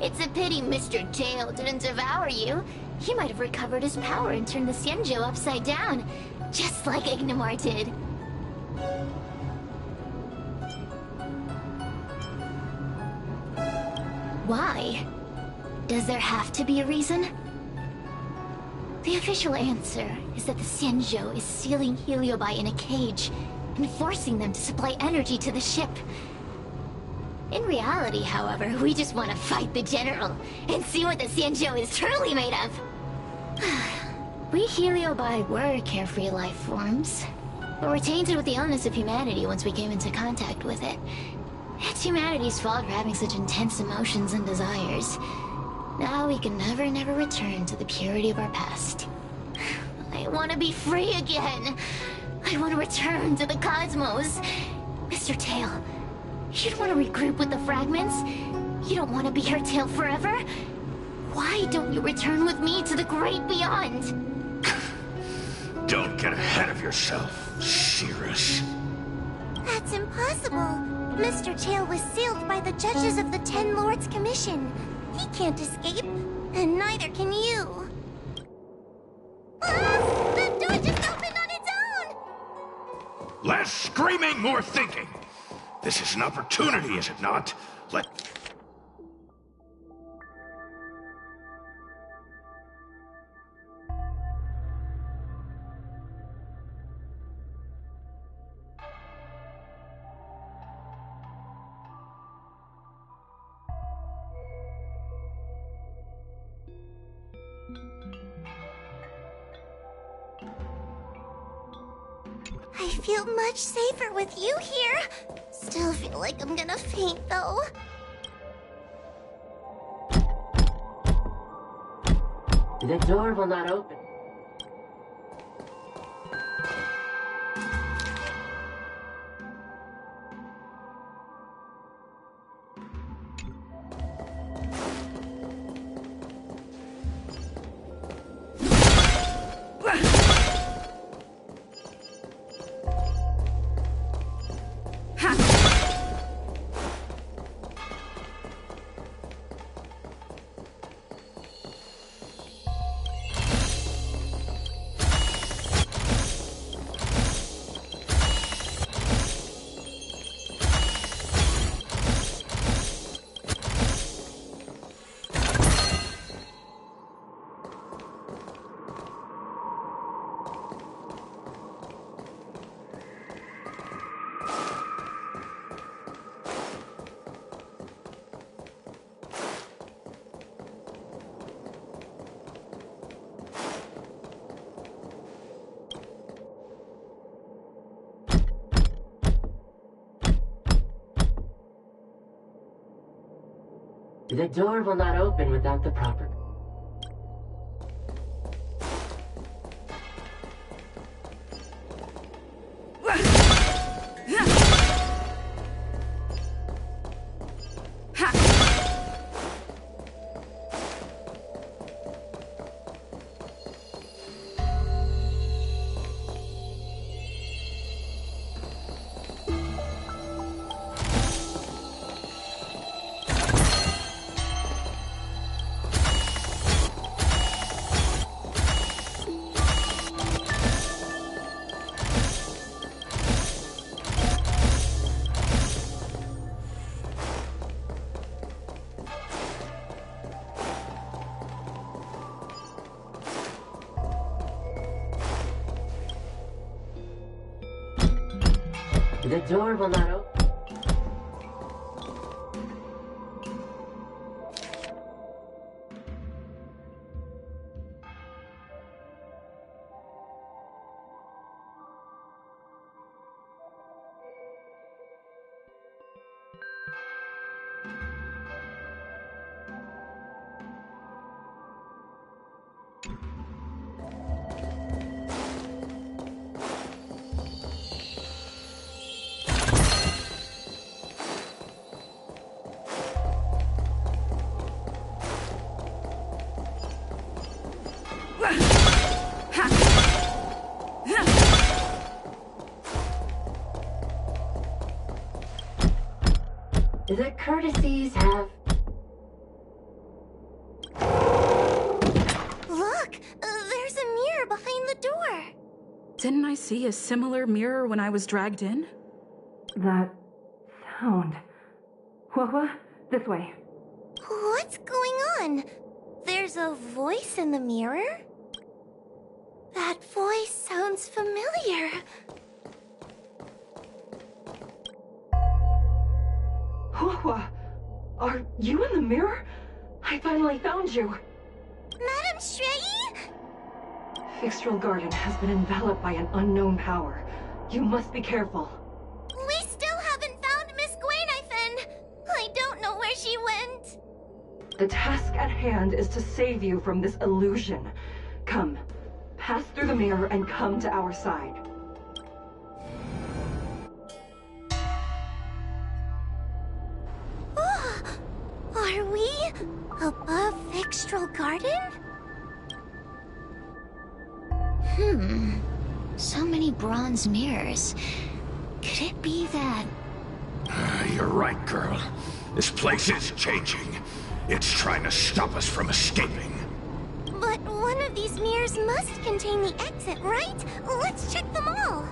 It's a pity Mr. Tail didn't devour you. He might have recovered his power and turned the Xianzhou upside down, just like Ignimar did. Why? Does there have to be a reason? The official answer is that the Xianzhou is sealing Heliobi in a cage and forcing them to supply energy to the ship. In reality, however, we just want to fight the General and see what the Xianzhou is truly made of. We Heliobi were carefree life forms, but were tainted with the illness of humanity once we came into contact with it. It's humanity's fault for having such intense emotions and desires. Now we can never return to the purity of our past. I want to be free again. I want to return to the cosmos. Mr. Tail, you'd want to regroup with the fragments? You don't want to be here, Tail, forever? Why don't you return with me to the great beyond? Don't get ahead of yourself, Cirrus. That's impossible. Mr. Tail was sealed by the judges of the Ten Lords Commission. He can't escape, and neither can you. Ah! The door just opened on its own! Less screaming, more thinking. This is an opportunity, is it not? I feel much safer with you here. Still feel like I'm gonna faint, though. The door will not open. The door will not open without the proper... The door will not open. The courtesies have... Look! There's a mirror behind the door! Didn't I see a similar mirror when I was dragged in? That sound. Huahua, this way. What's going on? There's a voice in the mirror? That voice sounds familiar. Huahua, are you in the mirror? I finally found you. Madame Shrei? Fixtral Garden has been enveloped by an unknown power. You must be careful. We still haven't found Miss Gwainifin. I don't know where she went. The task at hand is to save you from this illusion. Come, pass through the mirror and come to our side. Oh, are we above Fixtral Garden? So many bronze mirrors. Could it be that... You're right, girl. This place is changing. It's trying to stop us from escaping. But one of these mirrors must contain the exit, right? Let's check them all.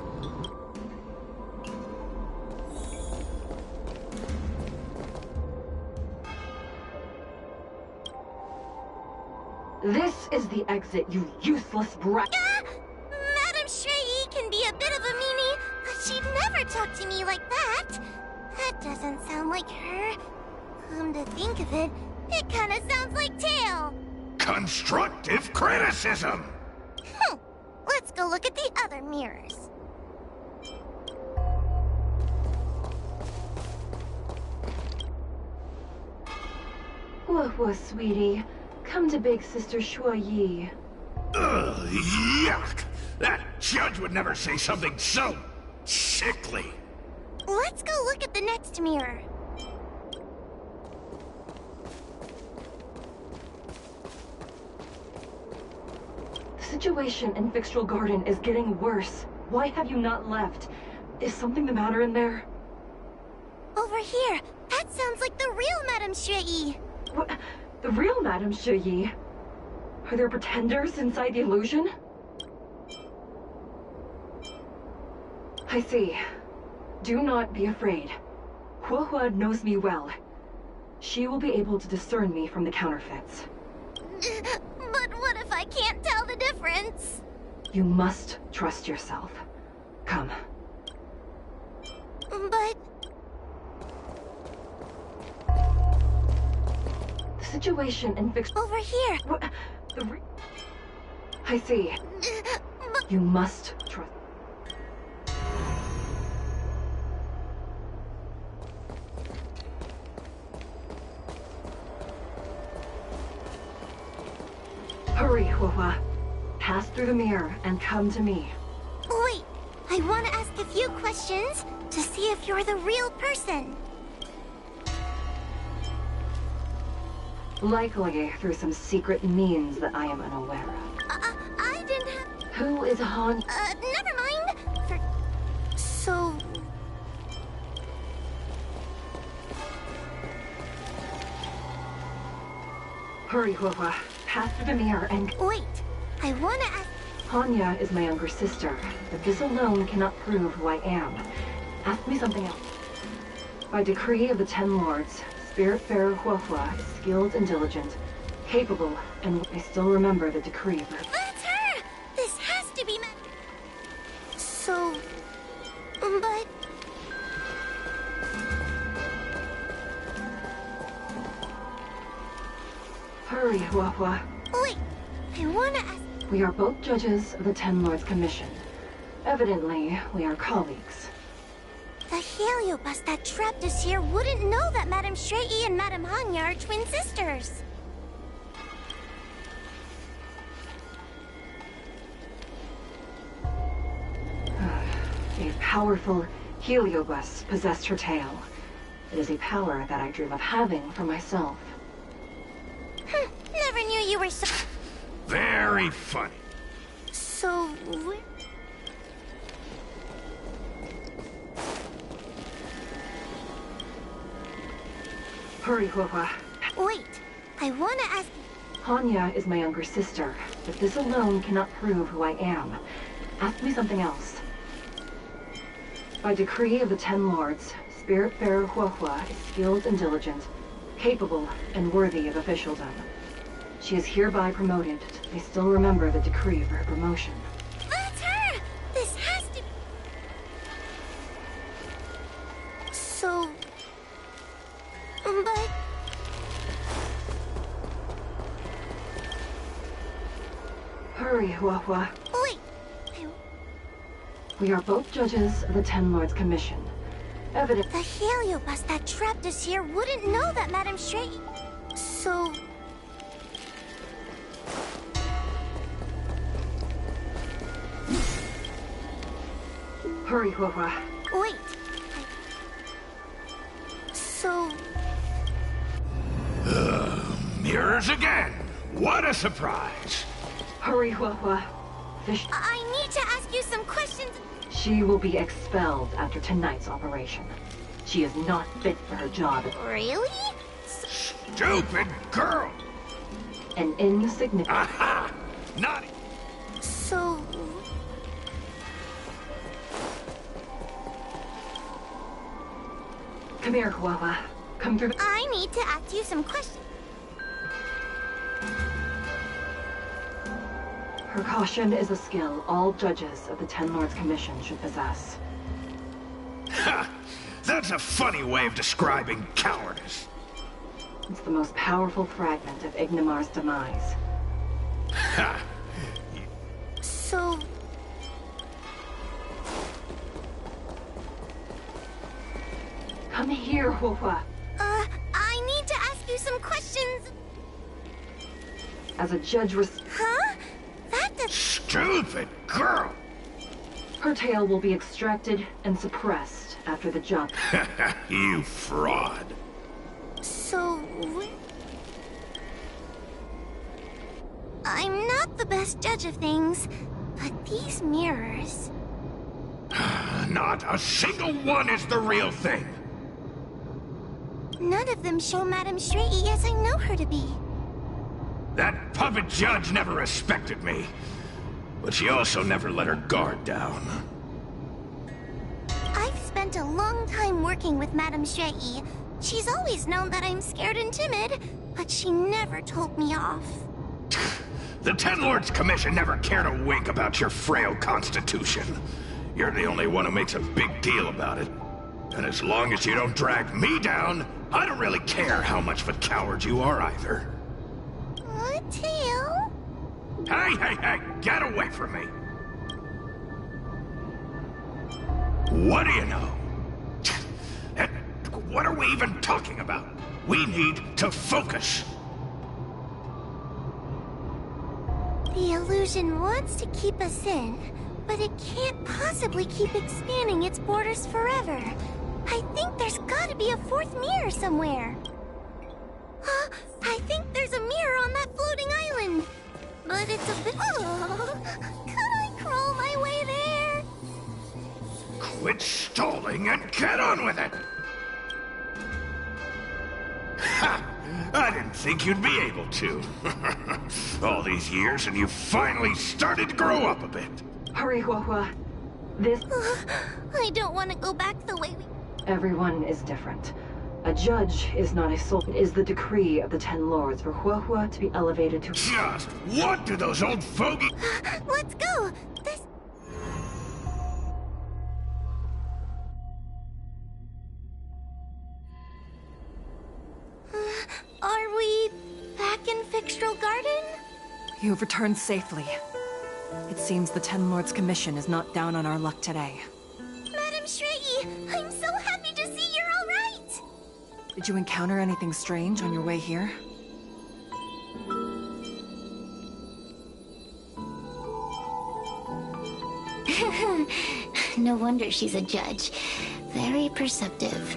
This is the exit, you useless brat. Madame Shrei can be a bit of a meanie, but she'd never talk to me like that. That doesn't sound like her. Come to think of it, it kind of sounds like Tail. Constructive criticism! Let's go look at the other mirrors. Huahua, sweetie. Come to Big Sister Shuai. Ugh, yuck! That judge would never say something so sickly. Let's go look at the next mirror. The situation in Fixtral Garden is getting worse. Why have you not left? Is something the matter in there? Over here. That sounds like the real Madame Shrei. What? The real Madame Shuai? Are there pretenders inside the illusion? I see. Do not be afraid. Huahua knows me well. She will be able to discern me from the counterfeits. But what if I can't tell the difference? You must trust yourself. Come. But... The situation in Over here! What? I see. You must trust... Hurry, Huahua. Pass through the mirror and come to me. Wait, I want to ask a few questions to see if you're the real person. Likely through some secret means that I am unaware of. I didn't have... Who is Han? Never mind. So... Hurry, Huahua. Pass through the mirror and... Wait, I want to ask... Hanya is my younger sister, but this alone cannot prove who I am. Ask me something else. By decree of the Ten Lords, Spiritfarer Huahua is skilled and diligent, capable, and I still remember the decree. That's her! This has to be So... but... Hurry, Huahua. Wait, I want to ask... We are both judges of the Ten Lords Commission. Evidently, we are colleagues. The heliobus that trapped us here wouldn't know that Madame Shrei and Madame Hanya are twin sisters. A powerful heliobus possessed her tail. It is a power that I dream of having for myself. Never knew you were so... Very funny. So... Hurry, Huahua. Wait, I want to ask... Hanya is my younger sister, but this alone cannot prove who I am. Ask me something else. By decree of the Ten Lords, Spiritfarer Huohua is skilled and diligent, capable and worthy of officialdom. She is hereby promoted. I still remember the decree for her promotion. That's her! This has to... So... But... Hurry, Huohua. Wait! We are both judges of the Ten Lords Commission. Evidence... The heliobus that trapped us here wouldn't know that Madame Shrey... So... Hurry, Huohua. Wait. So... Mirrors again! What a surprise! Hurry, Huohua. I need to ask you some questions. She will be expelled after tonight's operation. She is not fit for her job. Really? Stupid girl! An insignificant... Aha! Naughty! So... Come here, Huohua. Come through... I need to ask you some questions. Her caution is a skill all judges of the Ten Lords Commission should possess. Ha! That's a funny way of describing cowardice. It's the most powerful fragment of Ignimar's demise. Ha! So... Come here, Huohua. I need to ask you some questions. As a judge Huh? Stupid girl! Her tail will be extracted and suppressed after the jump. You fraud. So... I'm not the best judge of things, but these mirrors... Not a single one is the real thing. None of them show Madame Shrey as I know her to be. That puppet judge never respected me. But she also never let her guard down. I've spent a long time working with Madame Shrey. She's always known that I'm scared and timid, but she never told me off. The Ten Lords Commission never cared a wink about your frail constitution. You're the only one who makes a big deal about it. And as long as you don't drag me down, I don't really care how much of a coward you are either. Tail? Hey, get away from me! What do you know? And what are we even talking about? We need to focus. The illusion wants to keep us in, but it can't possibly keep expanding its borders forever. I think there's gotta be a fourth mirror somewhere. I think there's a mirror on that floating island. But it's a bit... Oh, could I crawl my way there? Quit stalling and get on with it! Ha! I didn't think you'd be able to. All these years and you finally started to grow up a bit. Hurry, Huohua. This... I don't want to go back the way we... Everyone is different. A judge is not a soul. It is the decree of the Ten Lords for Huohua to be elevated to... Just what do those old fogies... Let's go! This... Are we back in Fixtral Garden? You have returned safely. It seems the Ten Lords Commission is not down on our luck today. Madame Shrey, I'm so happy to see you're all right! Did you encounter anything strange on your way here? No wonder she's a judge. Very perceptive.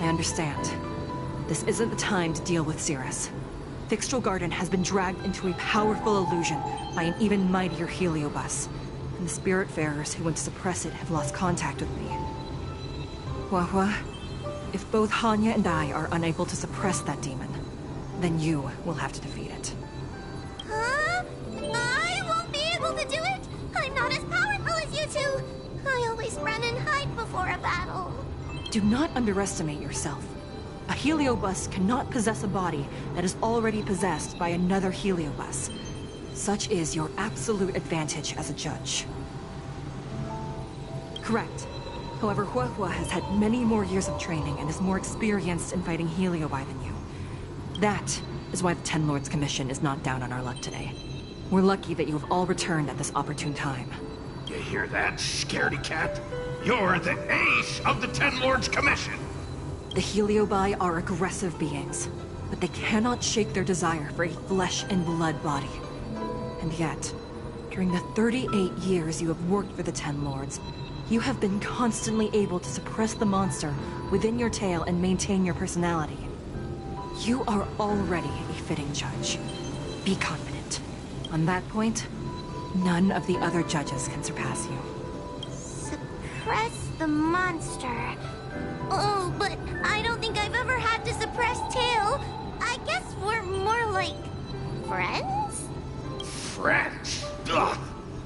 I understand. This isn't the time to deal with Cirrus. Fixtral Garden has been dragged into a powerful illusion by an even mightier heliobus, and the Spiritfarers who went to suppress it have lost contact with me. Huohua, If both Hanya and I are unable to suppress that demon, then you will have to defeat it. Huh? I won't be able to do it! I'm not as powerful as you two! I always run and hide before a battle. Do not underestimate yourself. A Heliobus cannot possess a body that is already possessed by another Heliobus. Such is your absolute advantage as a judge. Correct. However, Huehua has had many more years of training and is more experienced in fighting Heliobi than you. That is why the Ten Lords Commission is not down on our luck today. We're lucky that you have all returned at this opportune time. You hear that, scaredy cat? You're the ace of the Ten Lords Commission! The Heliobi are aggressive beings, but they cannot shake their desire for a flesh and blood body. And yet, during the 38 years you have worked for the Ten Lords, you have been constantly able to suppress the monster within your tail and maintain your personality. You are already a fitting judge. Be confident. On that point, none of the other judges can surpass you. Suppress the monster. Oh, but I don't think I've ever had to suppress Tail. I guess we're more like... friends? Friends? Ugh!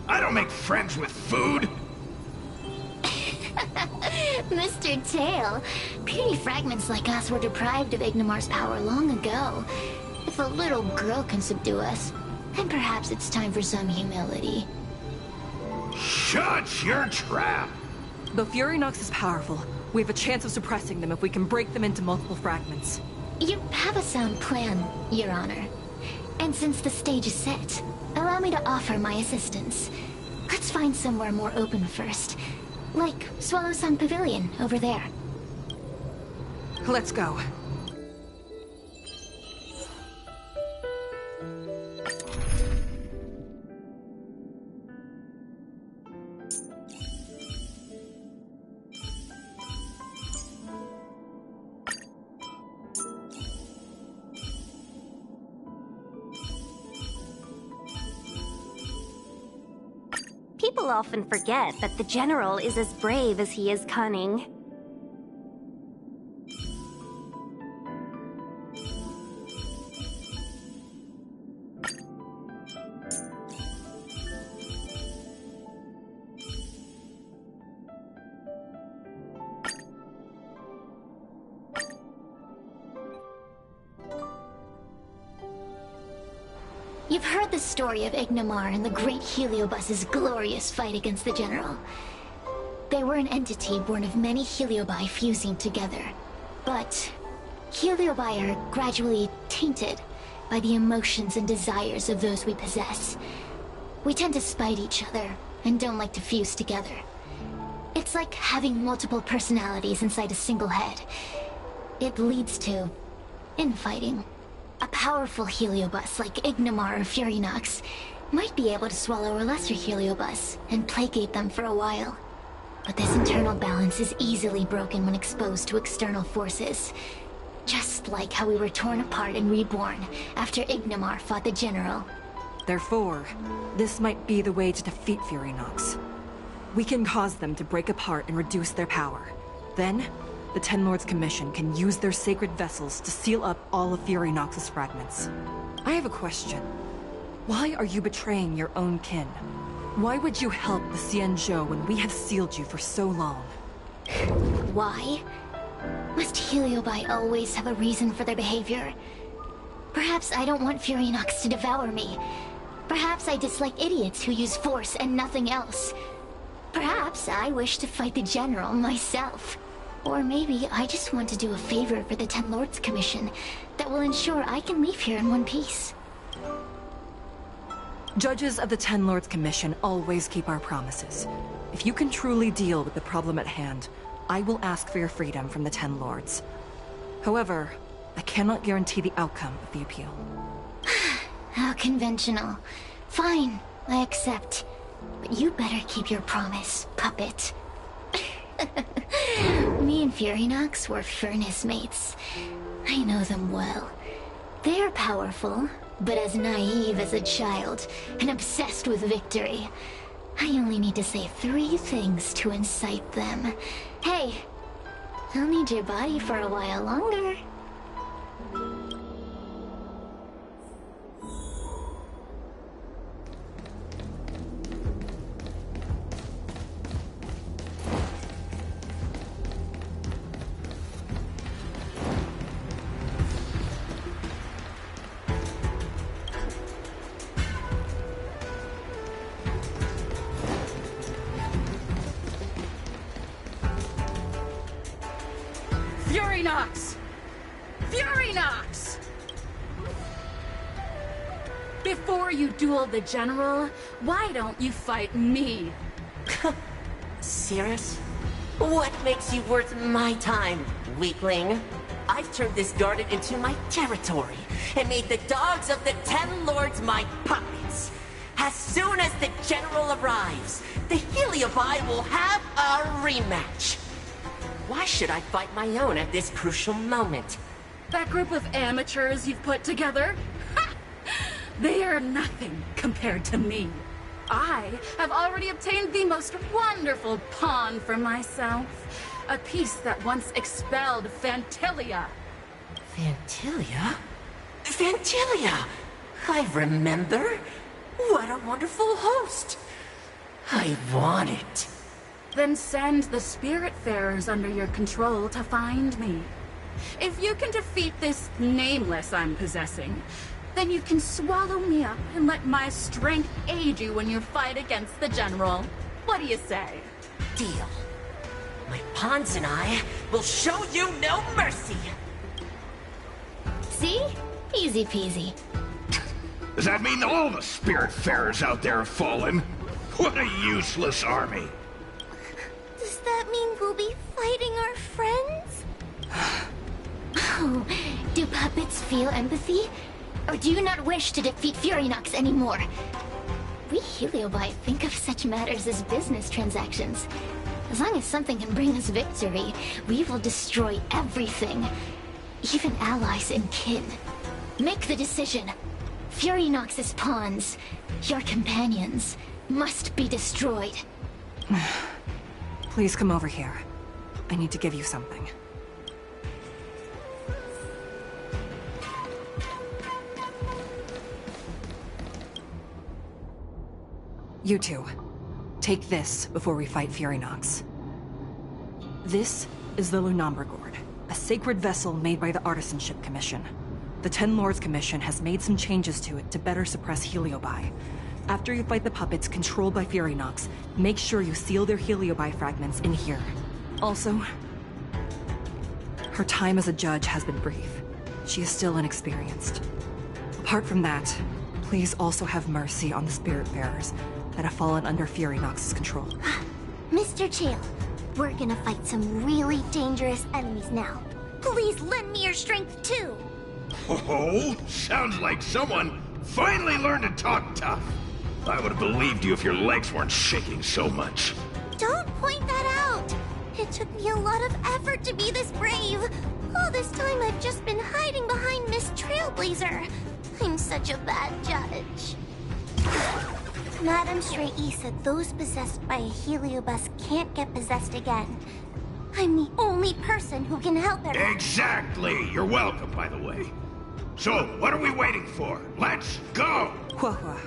I don't make friends with food! Mr. Tail, puny fragments like us were deprived of Ignimar's power long ago. If a little girl can subdue us, then perhaps it's time for some humility. Shut your trap! Though Fury Nox is powerful, we have a chance of suppressing them if we can break them into multiple fragments. You have a sound plan, Your Honor. And since the stage is set, allow me to offer my assistance. Let's find somewhere more open first. Like Swallow Sun Pavilion, over there. Let's go. People often forget that the General is as brave as he is cunning. You've heard the story of Ignimar and the great Heliobus's glorious fight against the General. They were an entity born of many Heliobi fusing together. But Heliobi are gradually tainted by the emotions and desires of those we possess. We tend to spite each other and don't like to fuse together. It's like having multiple personalities inside a single head. It leads to infighting. A powerful Heliobus like Ignimar or Fury Nox might be able to swallow a lesser Heliobus and placate them for a while. But this internal balance is easily broken when exposed to external forces. Just like how we were torn apart and reborn after Ignimar fought the General. Therefore, this might be the way to defeat Fury Nox. We can cause them to break apart and reduce their power. Then, the Ten Lords Commission can use their sacred vessels to seal up all of Fury Nox's fragments. I have a question. Why are you betraying your own kin? Why would you help the Xianzhou when we have sealed you for so long? Why? Must Heliobi always have a reason for their behavior? Perhaps I don't want Fury Nox to devour me. Perhaps I dislike idiots who use force and nothing else. Perhaps I wish to fight the General myself. Or maybe I just want to do a favor for the Ten Lords Commission that will ensure I can leave here in one piece. Judges of the Ten Lords Commission always keep our promises. If you can truly deal with the problem at hand, I will ask for your freedom from the Ten Lords. However, I cannot guarantee the outcome of the appeal. How conventional. Fine, I accept. But you better keep your promise, puppet. Me and Fury Nox were furnace mates. I know them well. They're powerful, but as naive as a child, and obsessed with victory. I only need to say 3 things to incite them. Hey, I'll need your body for a while longer. Furynox! Furynox! Before you duel the General, why don't you fight me? Serious? What makes you worth my time, weakling? I've turned this garden into my territory and made the dogs of the 10 Lords my puppets. As soon as the General arrives, the Heliobi will have a rematch. Why should I fight my own at this crucial moment? That group of amateurs you've put together? Ha! They are nothing compared to me. I have already obtained the most wonderful pawn for myself. A piece that once expelled Phantilia. Phantilia? Phantilia! I remember. What a wonderful host. I want it. Then send the Spiritfarers under your control to find me. If you can defeat this nameless I'm possessing, then you can swallow me up and let my strength aid you when you fight against the General. What do you say? Deal. My pawns and I will show you no mercy. See? Easy peasy. Does that mean all the Spiritfarers out there have fallen? What a useless army. Does that mean we'll be fighting our friends? Oh, do puppets feel empathy? Or do you not wish to defeat Furynox anymore? We Heliobi think of such matters as business transactions. As long as something can bring us victory, we will destroy everything. Even allies and kin. Make the decision. Furynox's pawns, your companions, must be destroyed. Please come over here. I need to give you something. You two, take this before we fight Furynox. This is the Lunambra Gourd, a sacred vessel made by the Artisanship Commission. The 10 Lords Commission has made some changes to it to better suppress Heliobi. After you fight the puppets controlled by Furynox, make sure you seal their Heliobi fragments in here. Also, her time as a judge has been brief. She is still inexperienced. Apart from that, please also have mercy on the Spiritfarers that have fallen under Furynox's control. Mr. Chill, we're gonna fight some really dangerous enemies now. Please lend me your strength too! Oh, sounds like someone finally learned to talk tough. I would have believed you if your legs weren't shaking so much. Don't point that out! It took me a lot of effort to be this brave. All this time I've just been hiding behind Miss Trailblazer. I'm such a bad judge. Madame Straight-E said those possessed by a Heliobus can't get possessed again. I'm the only person who can help her. Exactly! You're welcome, by the way. So, what are we waiting for? Let's go! Huahua,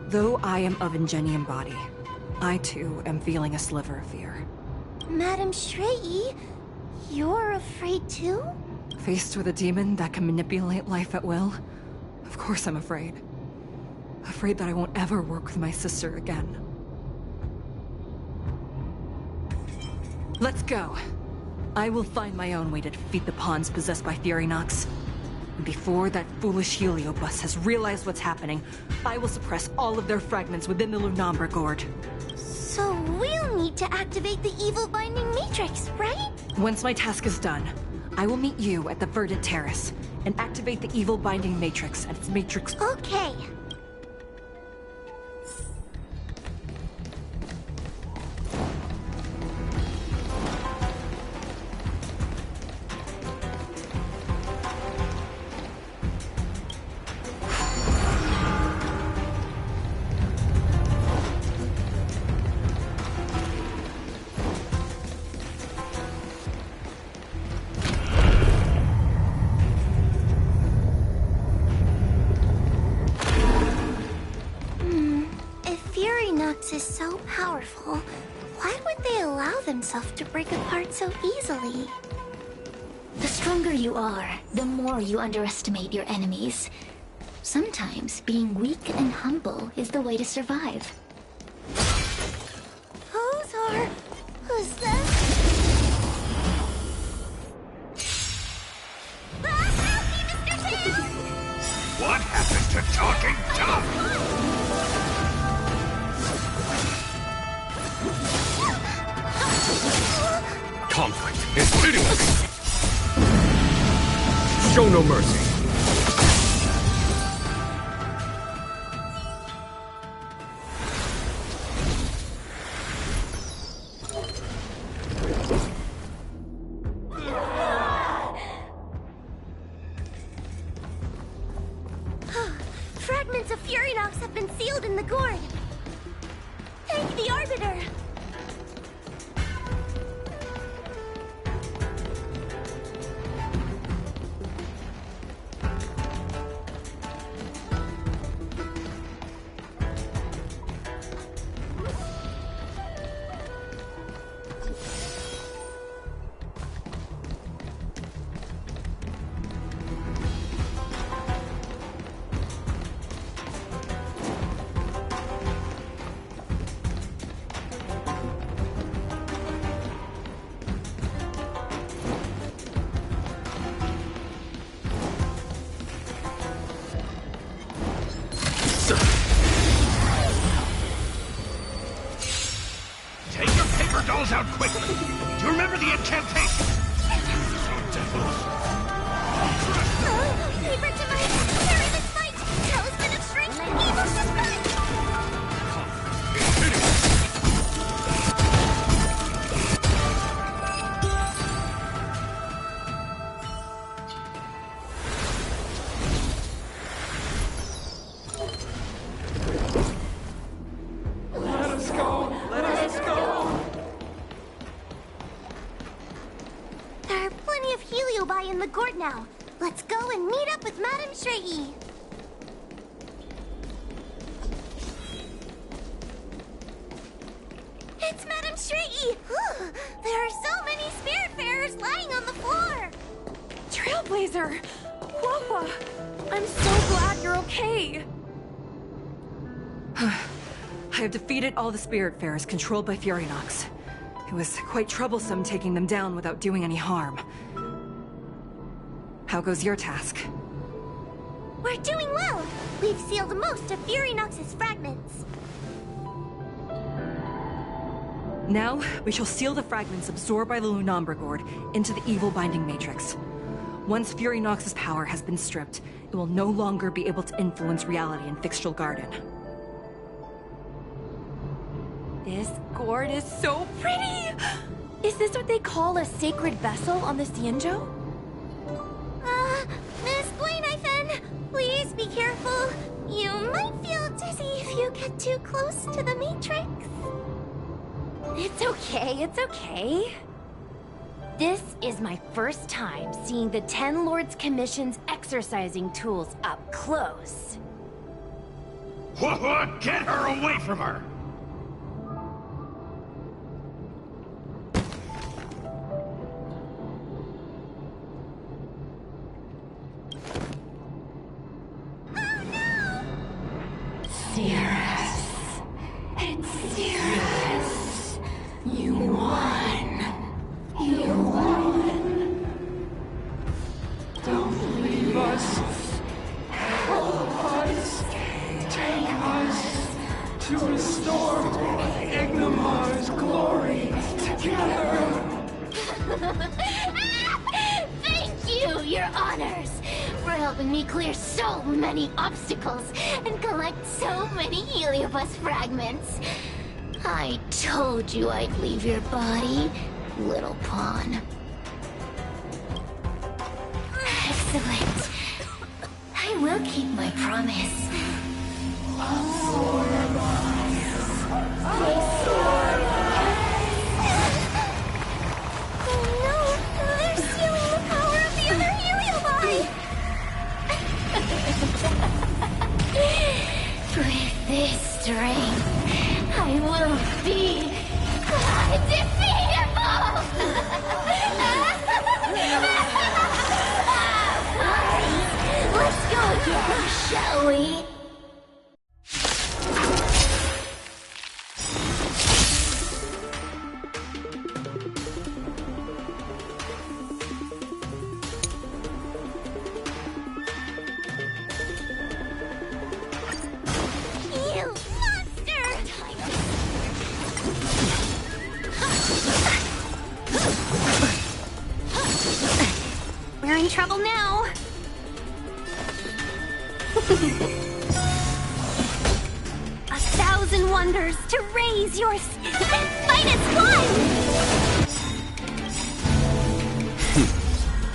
though I am of Ingenium body, I too am feeling a sliver of fear. Madame Straight-E, you're afraid too? Faced with a demon that can manipulate life at will, of course I'm afraid. Afraid that I won't ever work with my sister again. Let's go. I will find my own way to defeat the pawns possessed by Furynox. And before that foolish Heliobus has realized what's happening, I will suppress all of their fragments within the Lunambra Gourd. So we'll need to activate the evil binding matrix, right? Once my task is done, I will meet you at the Verdant Terrace and activate the evil binding matrix and its matrix. Okay. themselves to break apart so easily. The stronger you are, the more you underestimate your enemies. Sometimes being weak and humble is the way to survive. Who's that? What happened to talking tough? Conflict is pitiless! Show no mercy! Fragments of Furynox have been sealed in the gourd. Thank the Arbiter. Take your paper dolls out quickly! Do you remember the incantation? Paper device! Carry this fight! Talisman of strength! Evil suspense! There are plenty of heliobi in the gourd now. Let's go and meet up with Madame Shrey. It's Madame Shrey! There are so many spiritfarers lying on the floor. Trailblazer! Whoa! I'm so glad you're okay. I have defeated all the Spiritfarers controlled by Furynox. It was quite troublesome taking them down without doing any harm. How goes your task? We're doing well. We've sealed most of Furynox's fragments. Now, we shall seal the fragments absorbed by the Lunombra Gourd into the evil binding matrix. Once Furynox's power has been stripped, it will no longer be able to influence reality in Fixtral Garden. This gourd is so pretty! Is this what they call a sacred vessel on the Xianzhou? Miss Blainithen, please be careful. You might feel dizzy if you get too close to the Matrix. It's okay, it's okay. This is my first time seeing the Ten Lords Commission's exercising tools up close. What? Get her away from her! Cirrus. It's Cirrus. You won. You won. Don't leave us. Help us. Take us to restore Ignimar's glory together. Thank you, your honors, for helping me clear so many obstacles and collect so many Heliobus fragments. I told you I'd leave your body, little pawn. Excellent. I will keep my promise. With this strength, I will be undefeated! in trouble now. 1,000 wonders to raise your finest climb!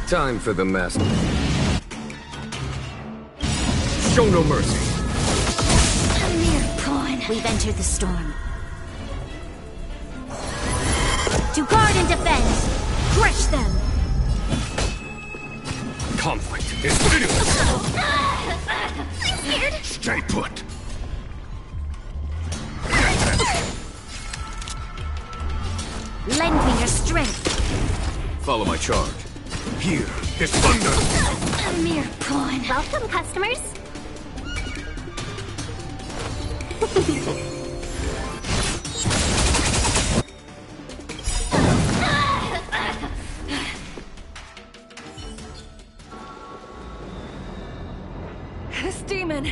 Time for the master. Show no mercy. A mere pawn. We've entered the storm. To guard and defend! Crush them! Conflict is pitiless. I'm scared. Stay put. Lend me your strength. Follow my charge. Here is thunder. A mere pawn. Welcome, customers. This demon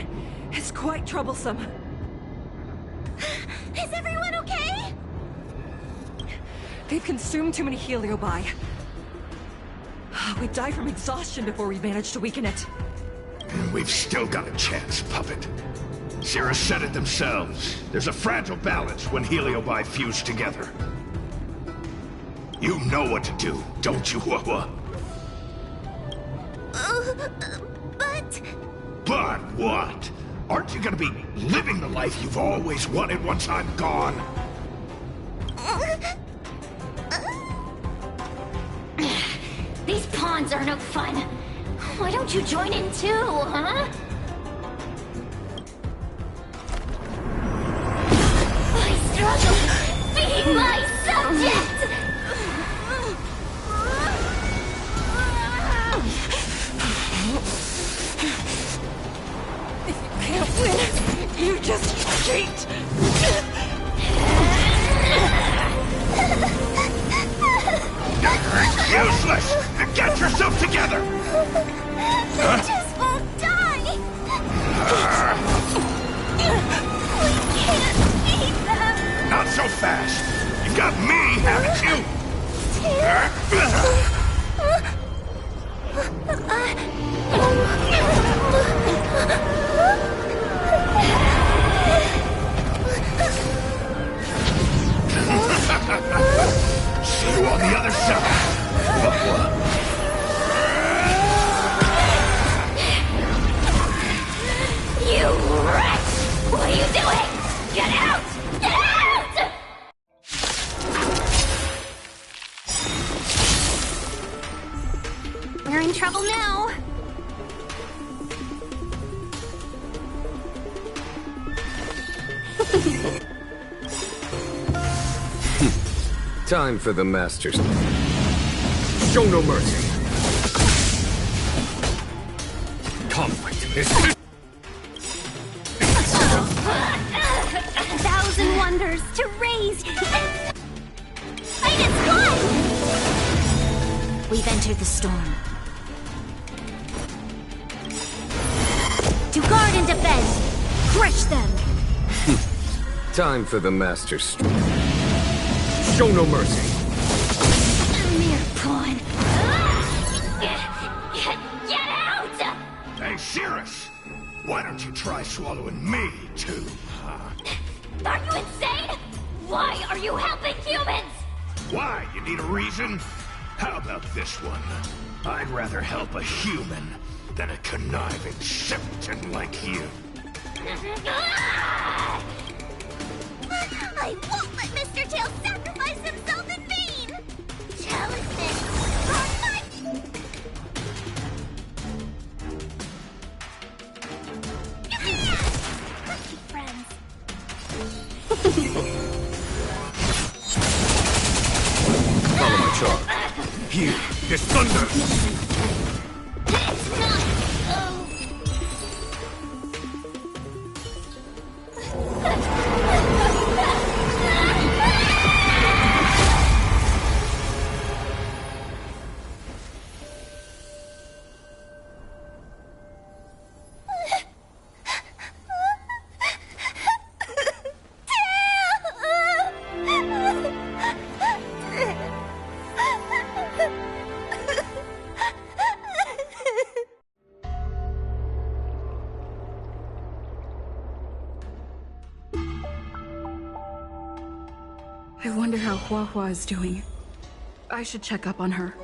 is quite troublesome. Is everyone okay? They've consumed too many heliobi. We'd die from exhaustion before we managed to weaken it. And we've still got a chance, Puppet. Cirrus said it themselves. There's a fragile balance when heliobi fuse together. You know what to do, don't you, Wawa? But... But what? Aren't you gonna be living the life you've always wanted once I'm gone? These pawns are no fun. Why don't you join in too, huh? I struggle being my subject! If you can't win, you just cheat! Useless! Get yourself together! They just won't die! We can't beat them! Not so fast! You've got me, haven't you? See you on the other side! You wretch! What are you doing? Get out! Get out! We're in trouble now. Time for the masters. Show no mercy. Conflict is 1,000 wonders to raise finest climb! We've entered the storm. To guard and defend! Crush them! time for the masters. Show no mercy. A mere pawn. Get out! Hey, Cirrus! Why don't you try swallowing me, too, huh? Are you insane? Why are you helping humans? Why? You need a reason? How about this one? I'd rather help a human than a conniving simpleton like you. I won't let Mr. Tail sacrifice himself in vain! Jealousness! Friends. Follow my charge. Here, this thunder! It's not... Huahua is doing. I should check up on her.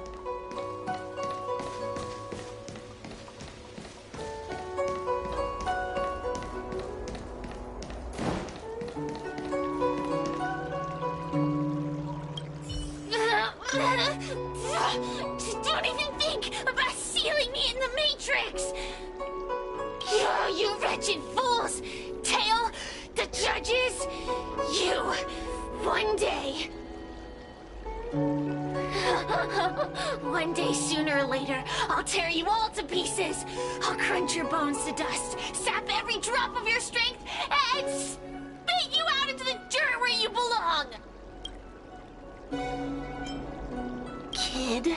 Don't even think about sealing me in the Matrix! You wretched fools! Tail, the judges, you, one day... One day, sooner or later, I'll tear you all to pieces. I'll crunch your bones to dust, sap every drop of your strength, and spit you out into the dirt where you belong! Kid,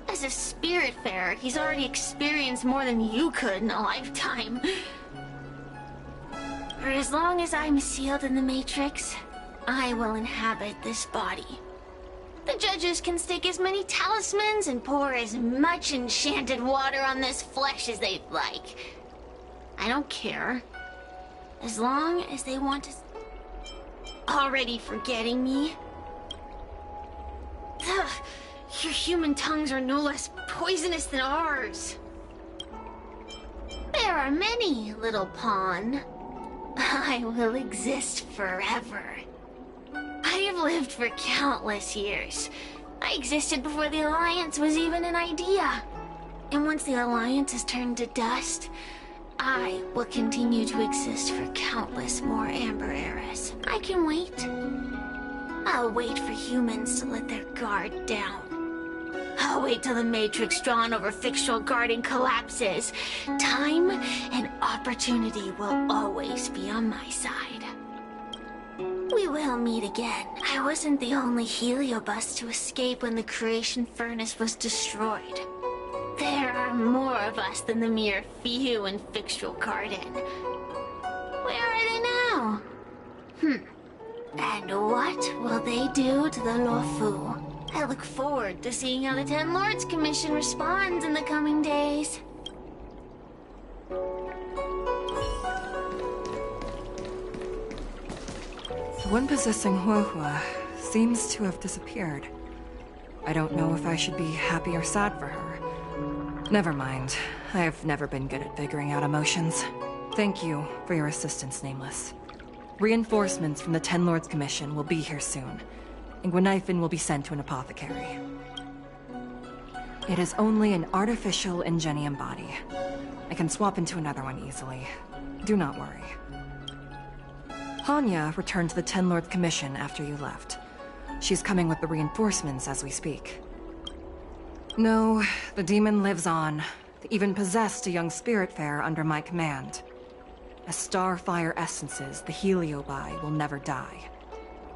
as a spiritfarer, he's already experienced more than you could in a lifetime. For as long as I'm sealed in the Matrix, I will inhabit this body. The judges can stake as many talismans and pour as much enchanted water on this flesh as they'd like. I don't care. As long as they want to... Already forgetting me? Ugh, your human tongues are no less poisonous than ours. There are many, little pawn. I will exist forever. I have lived for countless years. I existed before the Alliance was even an idea. And once the Alliance is turned to dust, I will continue to exist for countless more Amber eras. I can wait. I'll wait for humans to let their guard down. I'll wait till the Matrix drawn over Fixtural Garden collapses. Time and opportunity will always be on my side. We will meet again. I wasn't the only heliobus to escape when the creation furnace was destroyed. There are more of us than the mere few in Fixtural Garden. Where are they now? And what will they do to the Luofu? I look forward to seeing how the Ten Lords Commission responds in the coming days. The one possessing Huahua seems to have disappeared. I don't know if I should be happy or sad for her. Never mind. I have never been good at figuring out emotions. Thank you for your assistance, Nameless. Reinforcements from the Ten Lords Commission will be here soon, and Gweniphin will be sent to an apothecary. It is only an artificial Ingenium body. I can swap into another one easily. Do not worry. Hanya returned to the Ten Lords Commission after you left. She's coming with the reinforcements as we speak. No, the demon lives on. They even possessed a young spiritfarer under my command. As starfire essences, the Heliobi will never die.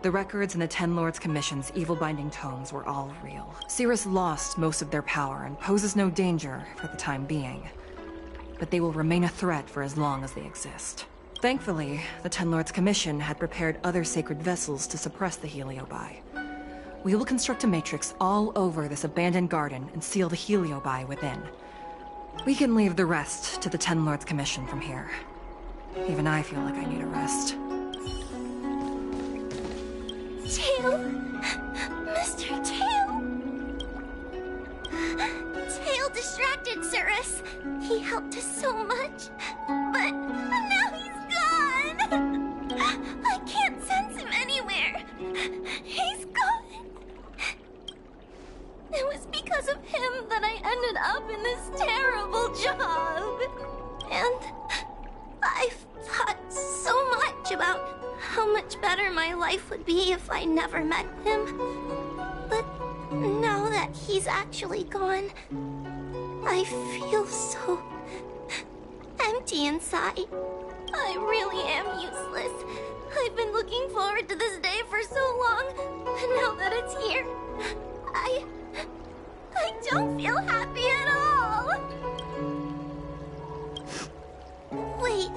The records in the Ten Lords Commission's evil-binding tomes were all real. Cirrus lost most of their power and poses no danger for the time being. But they will remain a threat for as long as they exist. Thankfully, the Ten Lords Commission had prepared other sacred vessels to suppress the Heliobi. We will construct a matrix all over this abandoned garden and seal the Heliobi within. We can leave the rest to the Ten Lords Commission from here. Even I feel like I need a rest. Tail! Mr. Tail! Tail distracted Cirrus. He helped us so much, but now he's gone! I can't sense him anywhere. He's gone. It was because of him that I ended up in this terrible job. And I've thought so much about how much better my life would be if I never met him. But now that he's actually gone, I feel so empty inside. I really am useless. I've been looking forward to this day for so long, and now that it's here, I don't feel happy at all. Wait,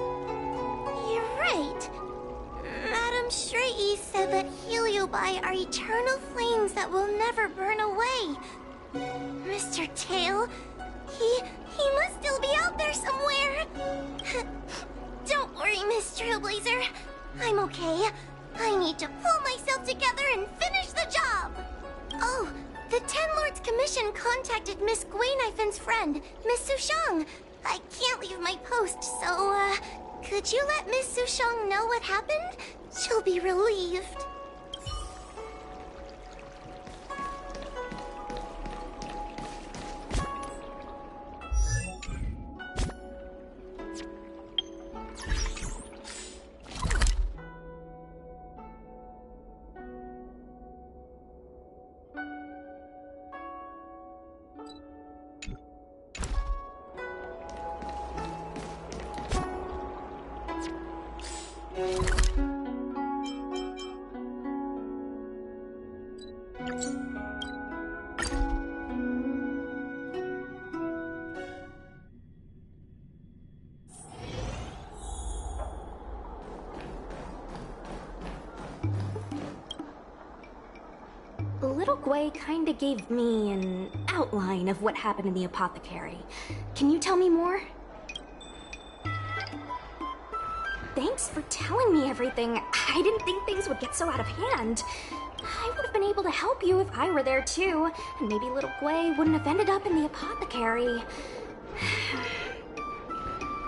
you're right. Madame Shrey said that Heliobi are eternal flames that will never burn away. Mr. Tail, he must still be out there somewhere. Don't worry, Miss Trailblazer. I'm okay. I need to pull myself together and finish the commission contacted Miss Guinaifin's friend, Miss Sushang. I can't leave my post, so, could you let Miss Sushang know what happened? She'll be relieved. Little Gwei kinda gave me an outline of what happened in the apothecary. Can you tell me more? Thanks for telling me everything. I didn't think things would get so out of hand. I would have been able to help you if I were there too, and maybe little Gwei wouldn't have ended up in the apothecary.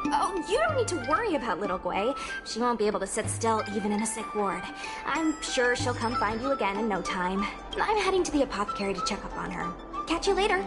Oh, you don't need to worry about little Gwei. She won't be able to sit still even in a sick ward. I'm sure she'll come find you again in no time. I'm heading to the apothecary to check up on her. Catch you later.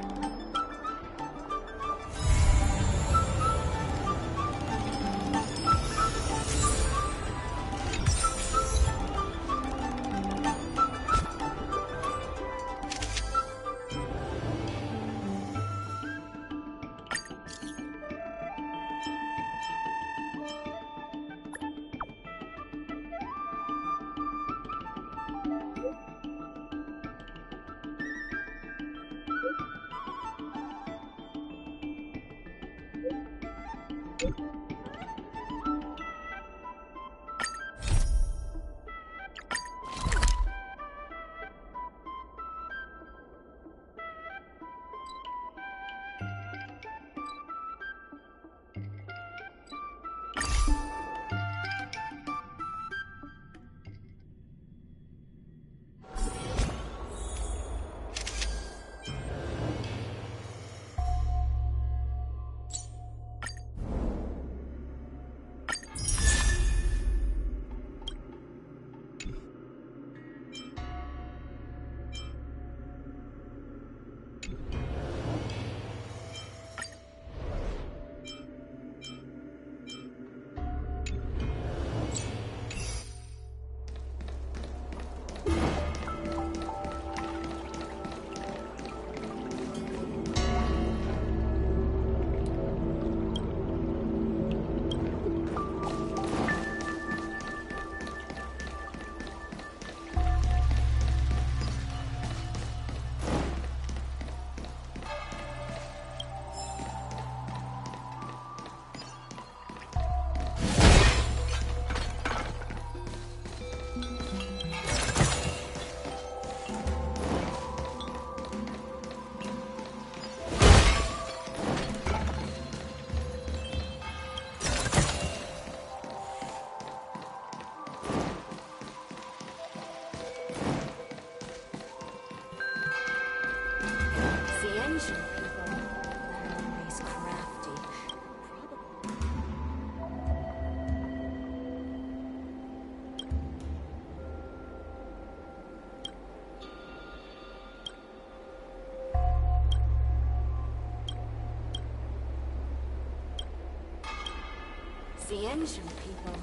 The engine people.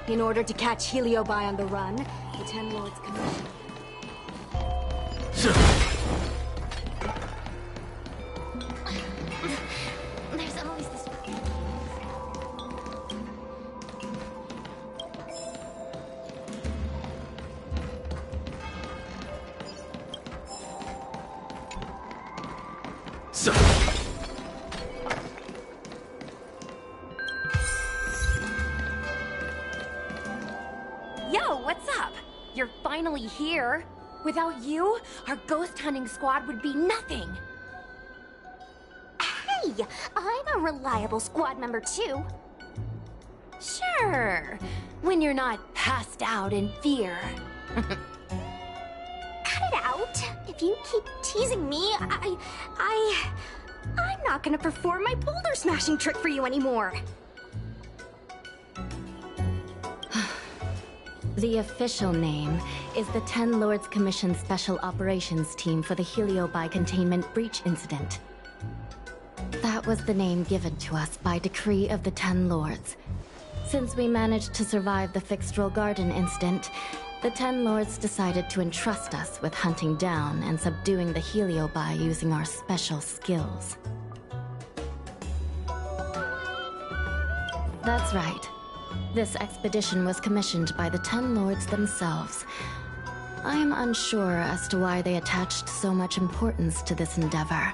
In order to catch Heliobi on the run, the Ten Lords Commission. There's always this... Yo, what's up? You're finally here. Without you, our ghost hunting squad would be nothing. Hey, I'm a reliable squad member too. Sure, when you're not passed out in fear. Cut it out. If you keep teasing me, I'm not gonna perform my boulder smashing trick for you anymore. The official name is the Ten Lords Commission Special Operations Team for the Heliobi Containment Breach Incident. That was the name given to us by decree of the Ten Lords. Since we managed to survive the Fixtral Garden incident, the Ten Lords decided to entrust us with hunting down and subduing the Heliobi using our special skills. That's right. This expedition was commissioned by the Ten Lords themselves. I am unsure as to why they attached so much importance to this endeavor,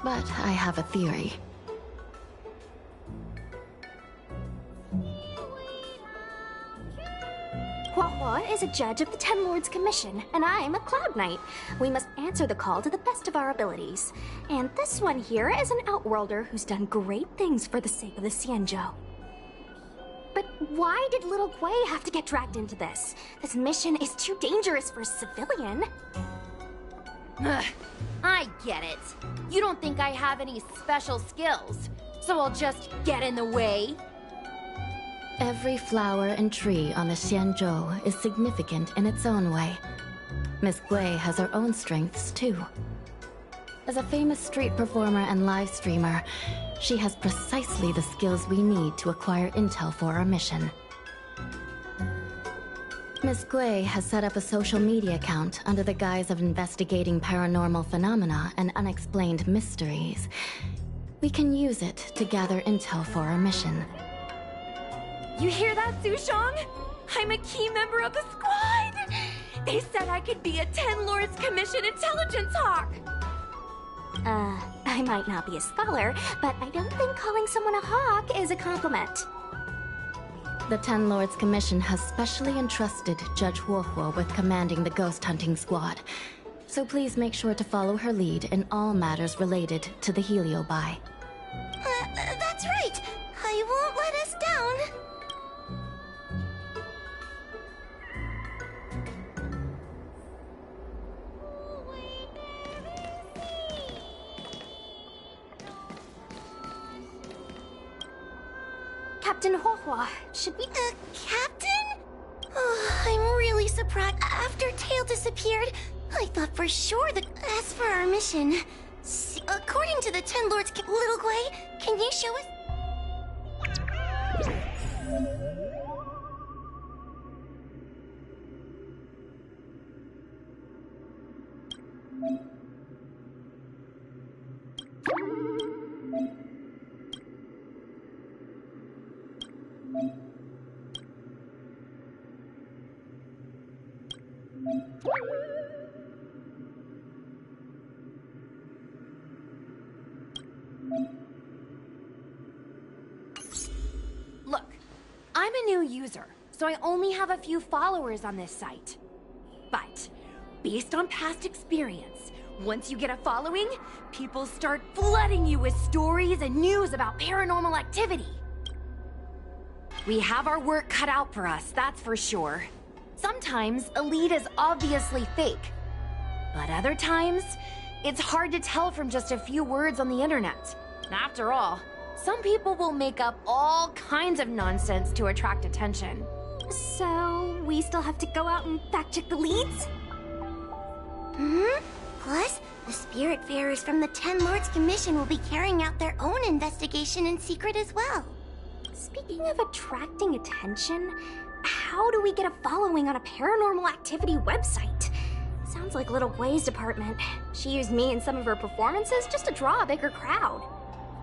but I have a theory. Huahua is a judge of the Ten Lords Commission, and I'm a Cloud Knight. We must answer the call to the best of our abilities. And this one here is an Outworlder who's done great things for the sake of the Xianzhou. But why did little Gui have to get dragged into this? This mission is too dangerous for a civilian. Ugh, I get it. You don't think I have any special skills, so I'll just get in the way? Every flower and tree on the Xianzhou is significant in its own way. Miss Gui has her own strengths, too. As a famous street performer and live streamer, she has precisely the skills we need to acquire intel for our mission. Miss Gui has set up a social media account under the guise of investigating paranormal phenomena and unexplained mysteries. We can use it to gather intel for our mission. You hear that, Sushong? I'm a key member of the squad! They said I could be a Ten Lords Commission intelligence hawk! I might not be a scholar, but I don't think calling someone a hawk is a compliment. The Ten Lords Commission has specially entrusted Judge Huohuo with commanding the ghost hunting squad, so please make sure to follow her lead in all matters related to the Heliobi. That's right! I won't let us down! Captain Huohua, should we... Captain? Oh, I'm really surprised. After Tail disappeared, I thought for sure that... As for our mission, according to the Ten Lords... Little Gui, can you show us... Look, I'm a new user, so I only have a few followers on this site. But, based on past experience, once you get a following, people start flooding you with stories and news about paranormal activity. We have our work cut out for us, that's for sure. Sometimes a lead is obviously fake, but other times, it's hard to tell from just a few words on the internet. After all, some people will make up all kinds of nonsense to attract attention. So, we still have to go out and fact-check the leads? Plus, the Spiritfarers from the Ten Lords Commission will be carrying out their own investigation in secret as well. Speaking of attracting attention, how do we get a following on a paranormal activity website? Sounds like Little Gwei's department. She used me in some of her performances just to draw a bigger crowd.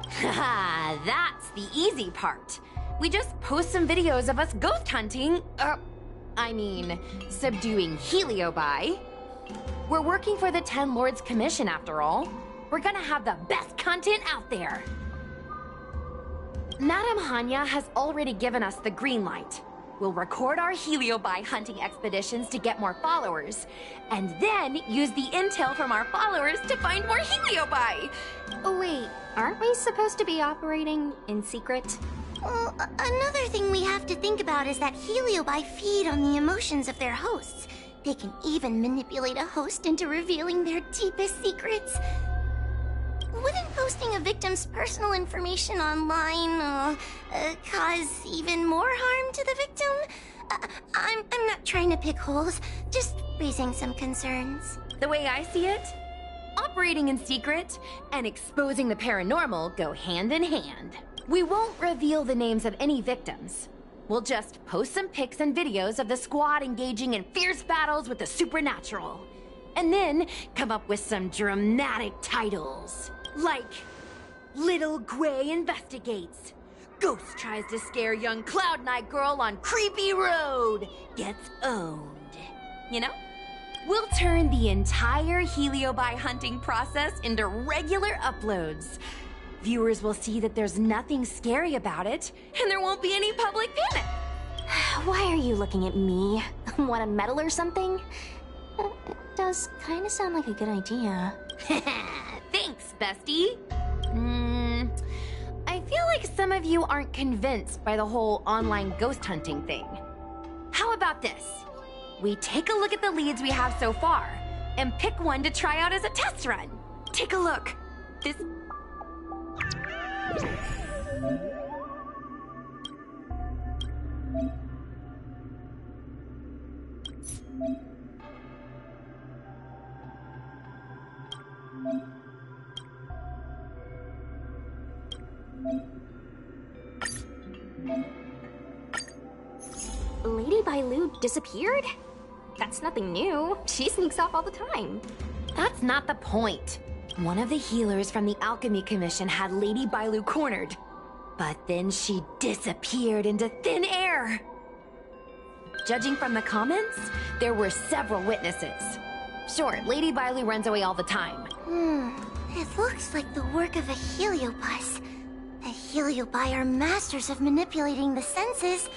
Haha, that's the easy part. We just post some videos of us ghost hunting, subduing Heliobi. We're working for the Ten Lords Commission after all. We're gonna have the best content out there. Madame Hanya has already given us the green light. We'll record our Heliobi hunting expeditions to get more followers, and then use the intel from our followers to find more Heliobi! Oh wait, aren't we supposed to be operating in secret? Well, another thing we have to think about is that Heliobi feed on the emotions of their hosts. They can even manipulate a host into revealing their deepest secrets. Wouldn't posting a victim's personal information online cause even more harm to the victim? I'm not trying to pick holes, just raising some concerns. The way I see it, operating in secret and exposing the paranormal go hand in hand. We won't reveal the names of any victims. We'll just post some pics and videos of the squad engaging in fierce battles with the supernatural. And then come up with some dramatic titles. Like, Little Gwei Investigates. Ghost tries to scare young Cloud Knight girl on creepy road. Gets owned. You know? We'll turn the entire Heliobi hunting process into regular uploads. Viewers will see that there's nothing scary about it, and there won't be any public panic. Why are you looking at me? Want a medal or something? It does kind of sound like a good idea. Thanks, bestie. I feel like some of you aren't convinced by the whole online ghost hunting thing. How about this? We take a look at the leads we have so far, and pick one to try out as a test run. Take a look. This... Lady Bailu disappeared? That's nothing new. She sneaks off all the time. That's not the point. One of the healers from the Alchemy Commission had Lady Bailu cornered. But then she disappeared into thin air. Judging from the comments, there were several witnesses. Sure, Lady Bailu runs away all the time. It looks like the work of a heliobus. The heliobi are masters of manipulating the senses.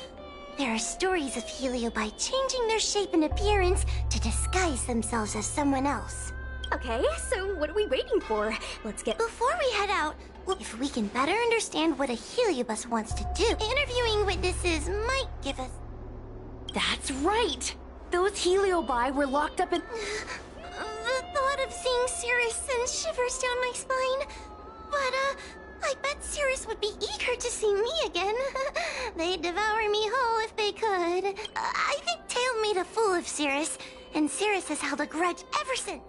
There are stories of heliobi changing their shape and appearance to disguise themselves as someone else. Okay, so what are we waiting for? Let's get... Before we head out, if we can better understand what a heliobus wants to do, interviewing witnesses might give us... That's right! Those heliobi were locked up in... The thought of seeing Cirrus sends shivers down my spine. But, I bet Cirrus would be eager to see me again. They'd devour me whole if they could. I think Tail made a fool of Cirrus, and Cirrus has held a grudge ever since.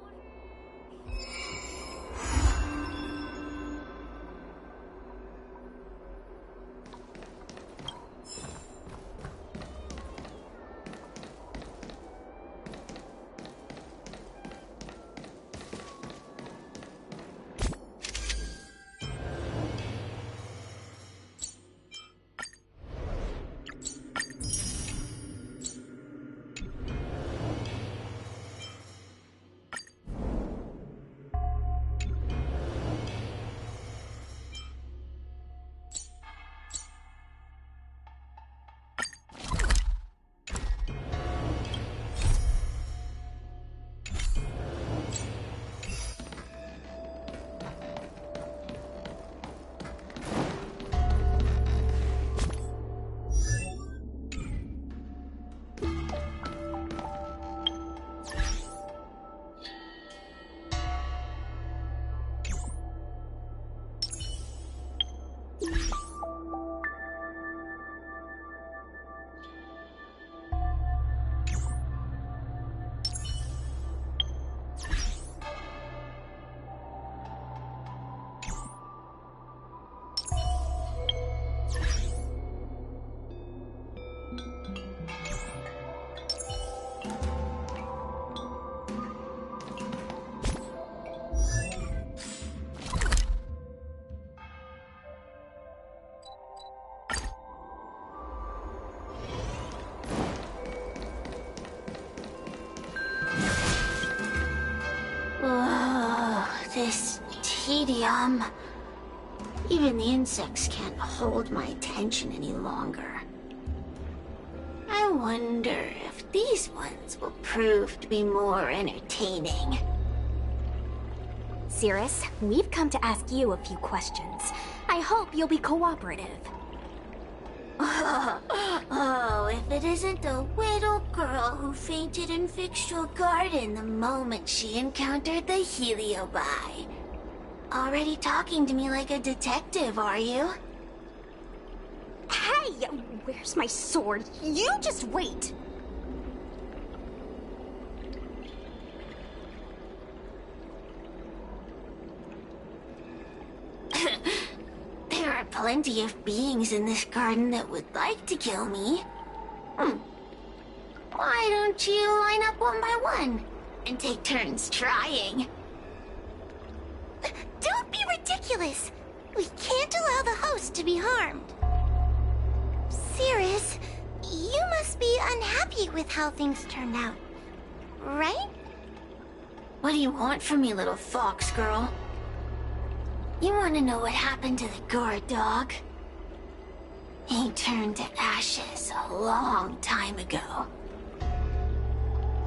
this tedium. Even the insects can't hold my attention any longer. I wonder if these ones will prove to be more entertaining. Cirrus, we've come to ask you a few questions. I hope you'll be cooperative. Oh, if it isn't the little girl who fainted in Fixtral Garden the moment she encountered the Heliobi. Already talking to me like a detective, are you? Hey, where's my sword? You just wait. There are plenty of beings in this garden that would like to kill me. Why don't you line up one by one and take turns trying? Don't be ridiculous! We can't allow the host to be harmed. Cirrus, you must be unhappy with how things turned out, right? What do you want from me, little fox girl? You want to know what happened to the guard dog? He turned to ashes a long time ago.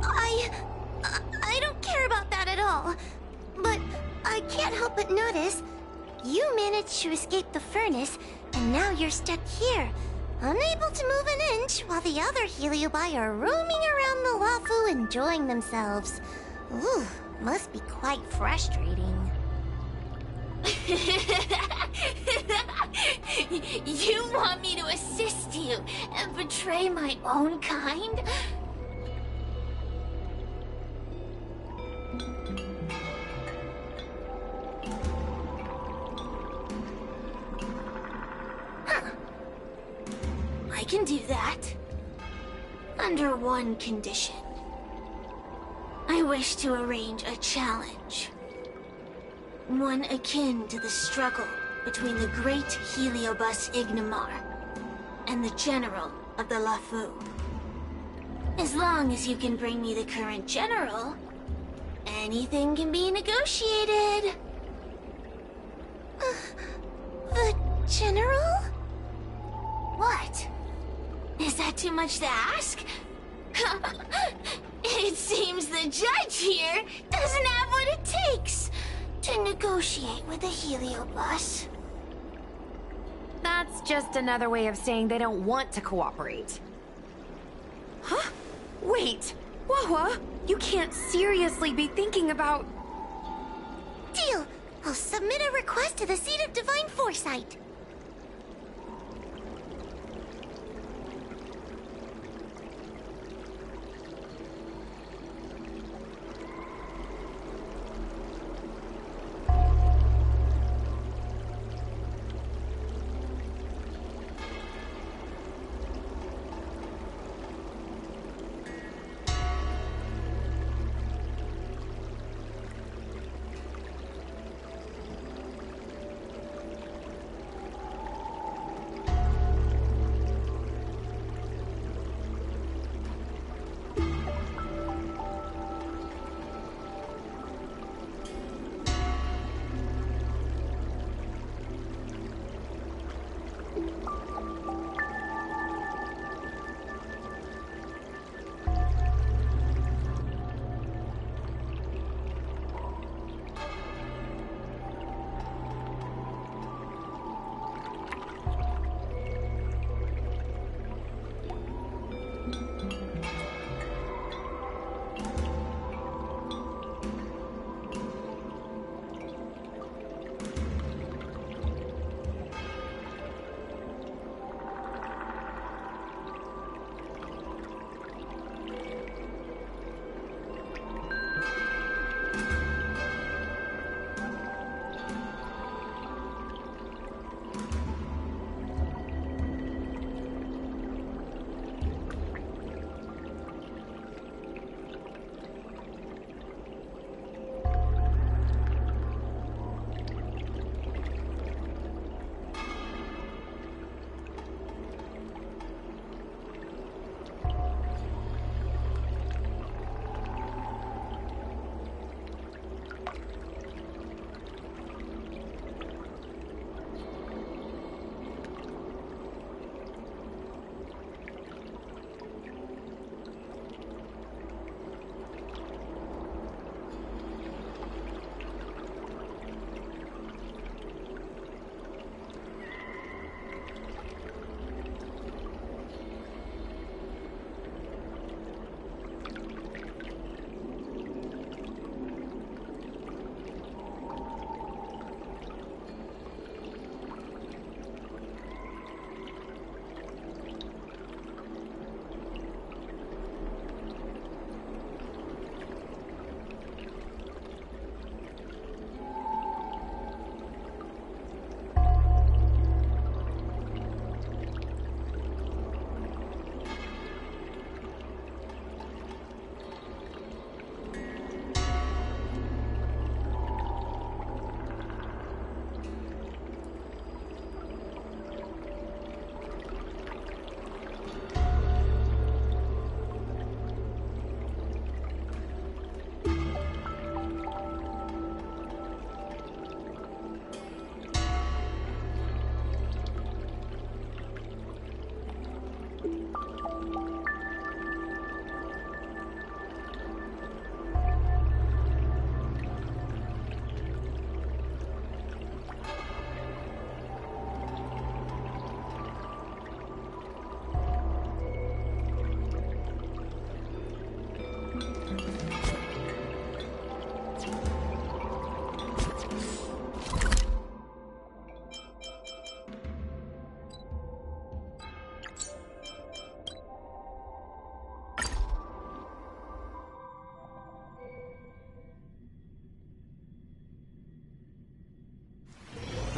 I don't care about that at all. But I can't help but notice you managed to escape the furnace, and now you're stuck here, unable to move an inch while the other Heliobi are roaming around the Lafu enjoying themselves. Ooh, must be quite frustrating. You want me to assist you and betray my own kind? I can do that. Under one condition. I wish to arrange a challenge. One akin to the struggle between the great Heliobus Ignimar and the general of the Lafu. As long as you can bring me the current general, anything can be negotiated. The general? What? Is that too much to ask? It seems the judge here doesn't have what it takes to negotiate with the Heliobus. That's just another way of saying they don't want to cooperate. Huh? Wait, Wawa, you can't seriously be thinking about... Deal! I'll submit a request to the Seat of Divine Foresight.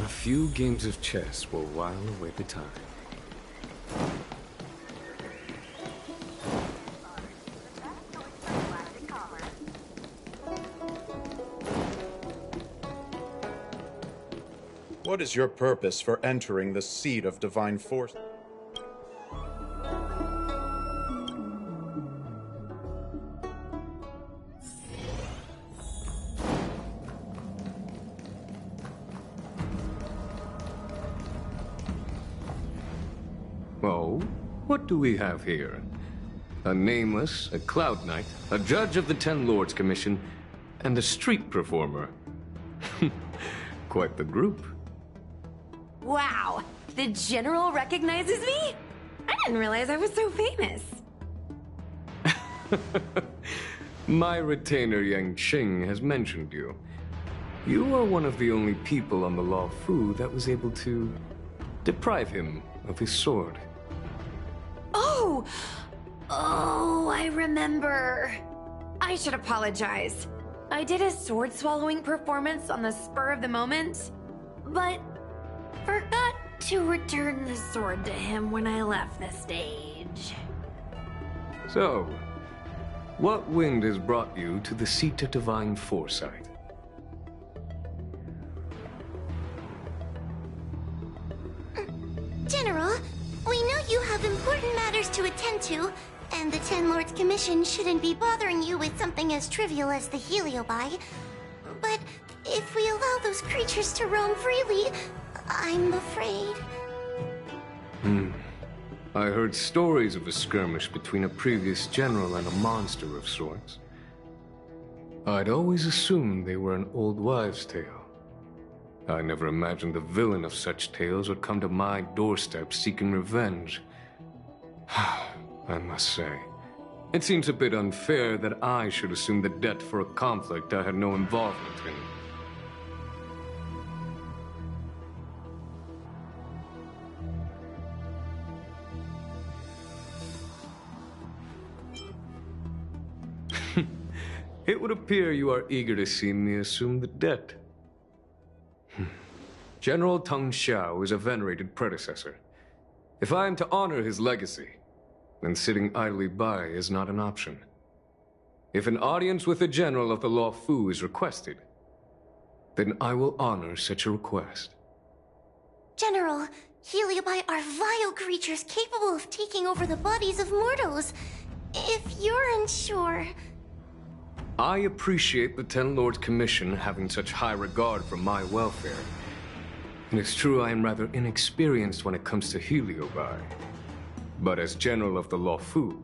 few games of chess will while away the time. What is your purpose for entering the seat of divine force? Oh, what do we have here? A nameless, a cloud knight, a judge of the Ten Lords Commission, and a street performer. Quite the group. Wow, the General recognizes me? I didn't realize I was so famous. My retainer Yang Qing has mentioned you. You are one of the only people on the Law Fu that was able to deprive him of his sword. Oh! Oh, I remember. I should apologize. I did a sword-swallowing performance on the spur of the moment, but forgot to return the sword to him when I left the stage. So, what wind has brought you to the seat of divine foresight? General, we know you have important matters to attend to, and the Ten Lords Commission shouldn't be bothering you with something as trivial as the Heliobi. But if we allow those creatures to roam freely, I'm afraid... I heard stories of a skirmish between a previous general and a monster of sorts. I'd always assumed they were an old wives' tale. I never imagined the villain of such tales would come to my doorstep seeking revenge. I must say, it seems a bit unfair that I should assume the debt for a conflict I had no involvement in. It would appear you are eager to see me assume the debt. General Teng Xiao is a venerated predecessor. If I am to honor his legacy, then sitting idly by is not an option. If an audience with a general of the Law Fu is requested, then I will honor such a request. General, Heliobi are vile creatures capable of taking over the bodies of mortals. If you're unsure... I appreciate the Ten Lords Commission having such high regard for my welfare. And it's true I am rather inexperienced when it comes to Heliobi. But as General of the Law Fu,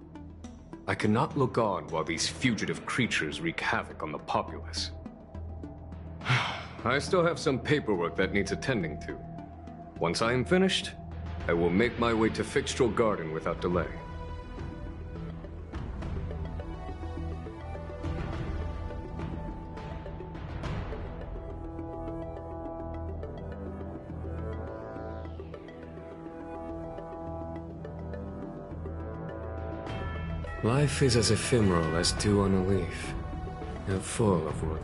I cannot look on while these fugitive creatures wreak havoc on the populace. I still have some paperwork that needs attending to. Once I am finished, I will make my way to Fixtral Garden without delay. Life is as ephemeral as dew on a leaf, and full of work.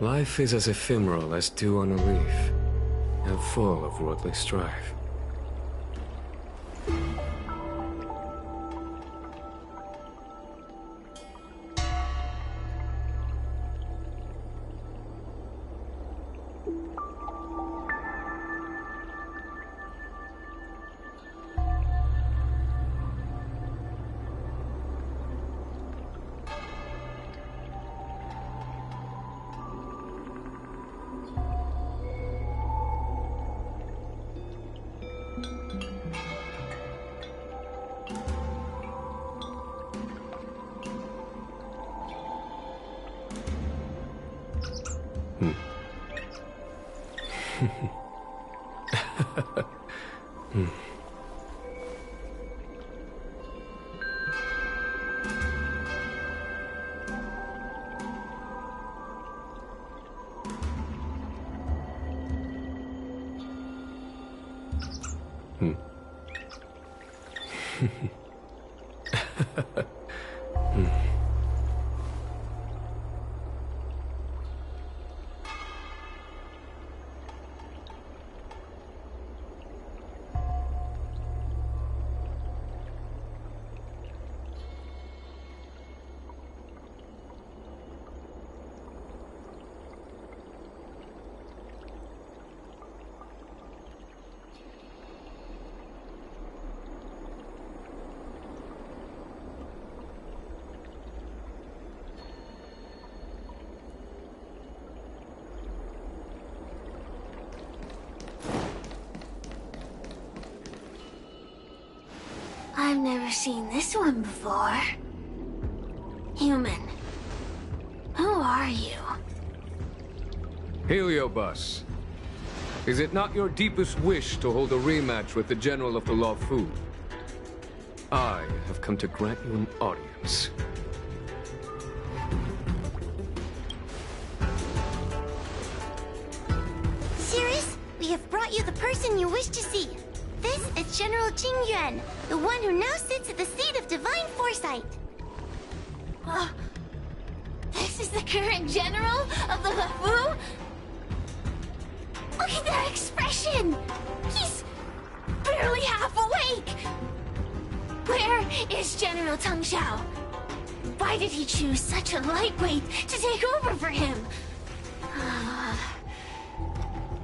Life is as ephemeral as dew on a leaf, and full of worldly strife. I've never seen this one before. Human. Who are you? Heliobus. Is it not your deepest wish to hold a rematch with the General of the Lawfu? I have come to grant you an audience. Sirius, we have brought you the person you wish to see. This is General Jingyuan, the one who now sits at the seat of divine foresight. This is the current general of the Lawfu? Look at that expression! He's barely half awake! Where is General Teng Xiao? Why did he choose such a lightweight to take over for him?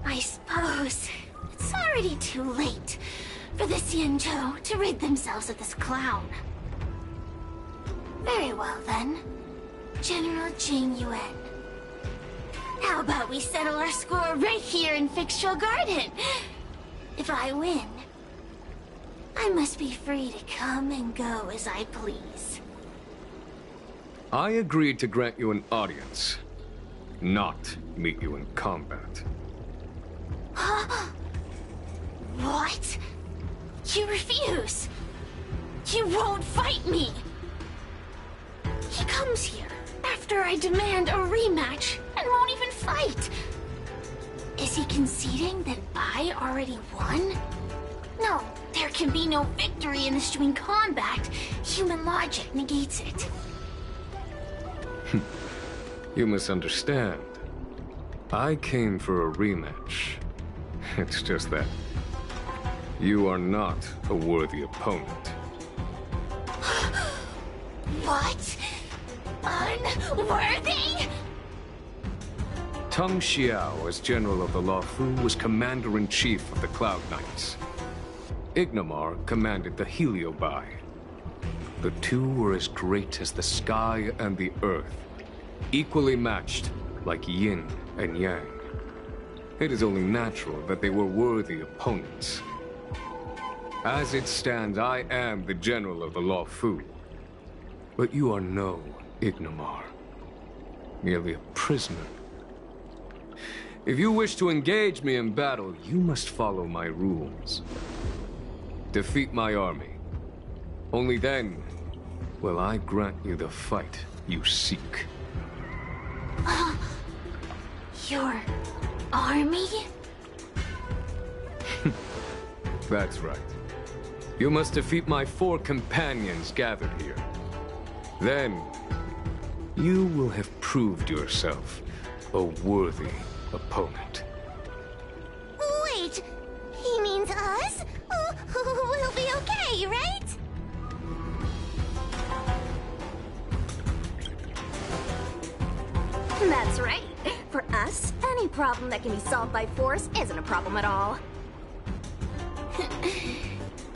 I suppose it's already too late for the Xianzhou to rid themselves of this clown. Very well then, General Jingyuan. How about we settle our score right here in Fixtral Garden? If I win, I must be free to come and go as I please. I agreed to grant you an audience, not meet you in combat. What? You refuse? You won't fight me? He comes here after I demand a rematch and won't even fight. Is he conceding that I already won? No, there can be no victory in ensuing combat. Human logic negates it. You misunderstand. I came for a rematch. It's just that you are not a worthy opponent. What? Unworthy? Teng Xiao, as General of the Lawfu, was Commander-in-Chief of the Cloud Knights. Ignamar commanded the Heliobi. The two were as great as the sky and the earth, equally matched like yin and yang. It is only natural that they were worthy opponents. As it stands, I am the General of the Lawfu. But you are no Ignamar. Merely a prisoner. If you wish to engage me in battle, you must follow my rules. Defeat my army. Only then will I grant you the fight you seek. Your army? That's right. You must defeat my 4 companions gathered here. Then, you will have proved yourself a worthy opponent. Wait, he means us? We'll be okay, right? That's right. For us, any problem that can be solved by force isn't a problem at all.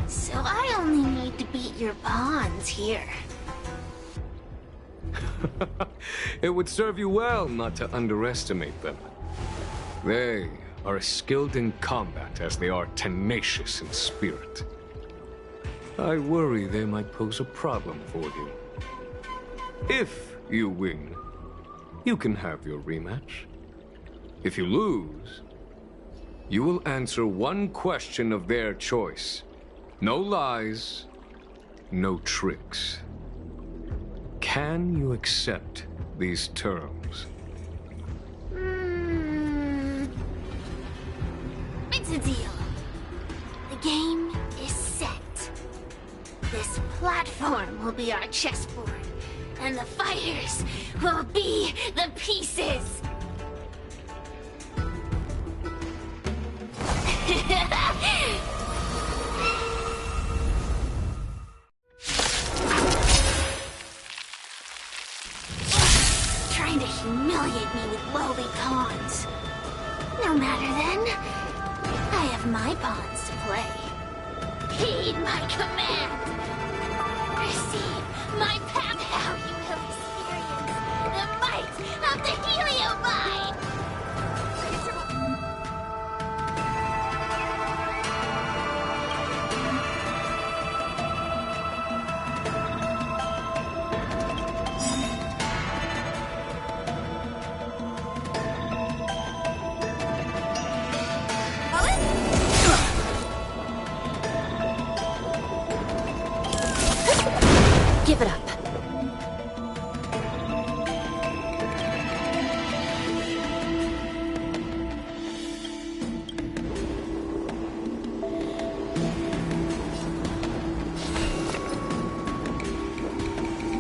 So I only need to beat your pawns here. It would serve you well not to underestimate them. They are as skilled in combat as they are tenacious in spirit. I worry they might pose a problem for you. If you win, you can have your rematch. If you lose, you will answer one question of their choice. No lies, no tricks. Can you accept these terms? It's a deal. The game is set. platform will be our chessboard, and the fighters will be the pieces. Trying to humiliate me with lowly pawns. No matter then, I have my pawns to play. Heed my command. Receive my path. How you will experience the might of the Heliobite. Give it up.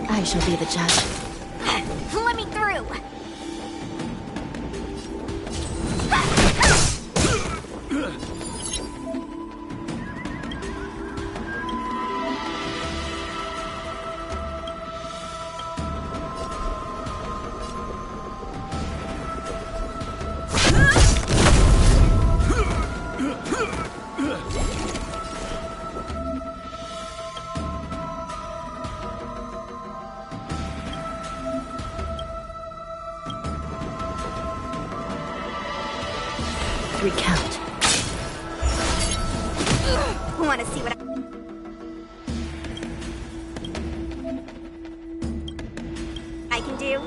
I shall be the judge. Let me through! Recount. Want to see what I can do?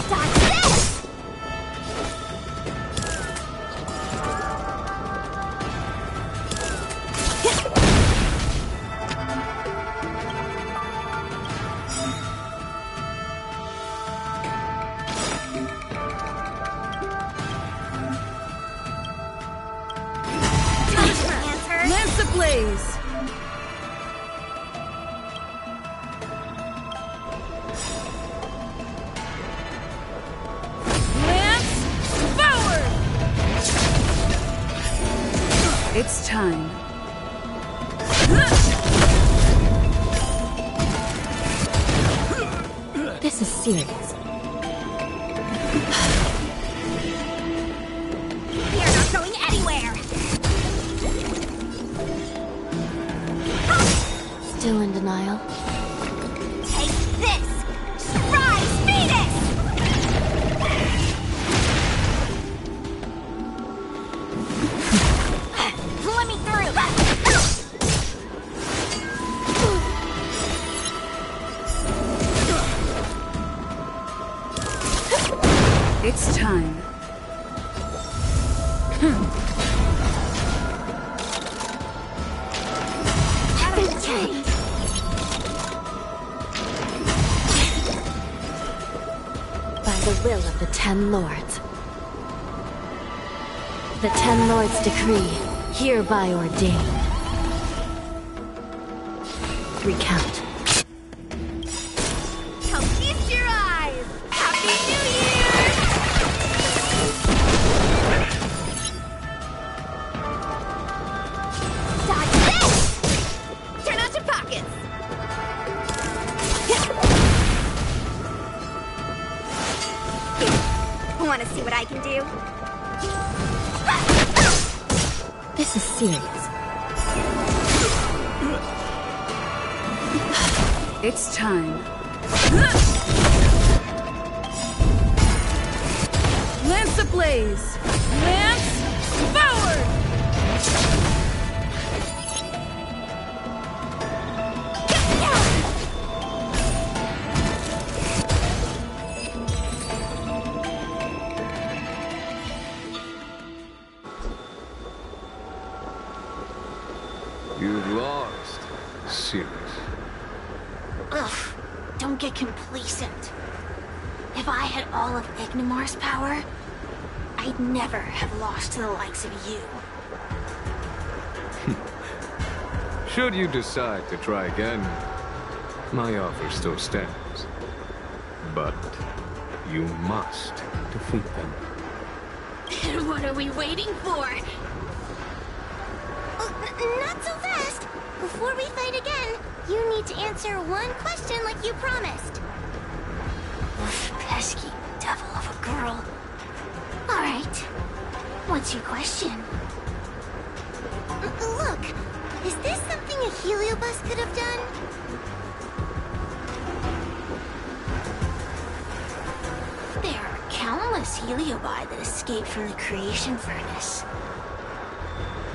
Dodge this! Lance ablaze! Lance forward! It's time. This is serious. You're not going anywhere! Still in denial? Take this! Surprise Venus! Let me through! It's time. By the will of the 10 Lords. The 10 Lords' decree, hereby ordained. Recount. Come feast your eyes! Happy New Year! Dodge this! Turn out your pockets! Want to see what I can do? This is serious. It's time. Lance ablaze! Lance forward! You've lost. Serious. Ugh, don't get complacent. If I had all of Ignimar's power, I'd never have lost to the likes of you. Should you decide to try again, my offer still stands. But you must defeat them. What are we waiting for? Not so fast! Before we fight again, you need to answer one question like you promised. Pesky devil of a girl. Alright. What's your question? Look, is this something a heliobus could have done? There are countless heliobi that escaped from the creation furnace.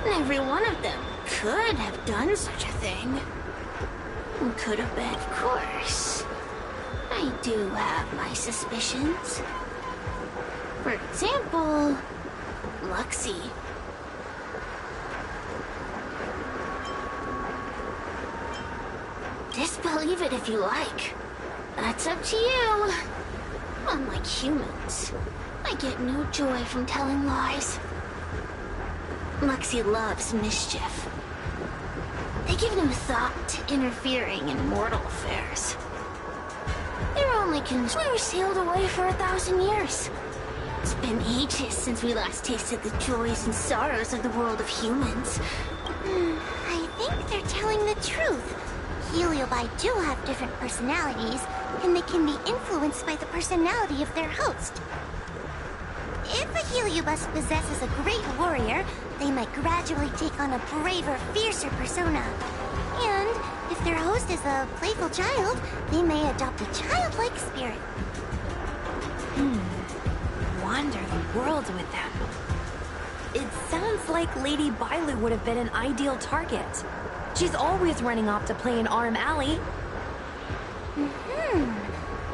Every one of them could have done such a thing. Could have been, of course. I do have my suspicions. For example, Luxie. Disbelieve it if you like. That's up to you. Unlike humans, I get no joy from telling lies. Luxie loves mischief. They give no thought to interfering in mortal affairs. Their only concern were sailed away for 1,000 years. It's been ages since we last tasted the joys and sorrows of the world of humans. I think they're telling the truth. Heliobi do have different personalities, and they can be influenced by the personality of their host. If a heliobus possesses a great warrior, they might gradually take on a braver, fiercer persona. And if their host is a playful child, they may adopt a childlike spirit. Wander the world with them. It sounds like Lady Bailu would have been an ideal target. She's always running off to play in Arm Alley.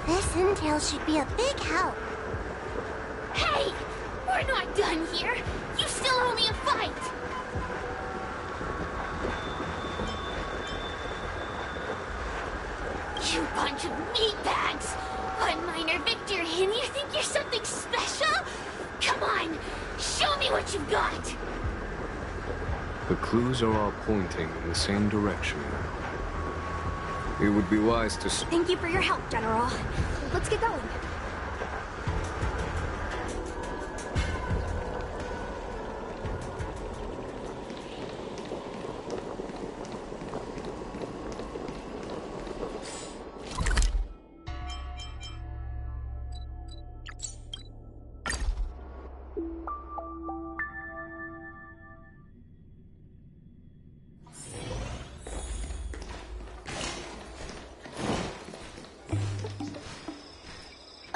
This intel should be a big help. Hey! We're not done here! You still owe me a fight! You bunch of meatbags! One minor victor and you think you're something special? Come on! Show me what you've got! The clues are all pointing in the same direction. It would be wise to... Thank you for your help, General. Let's get going.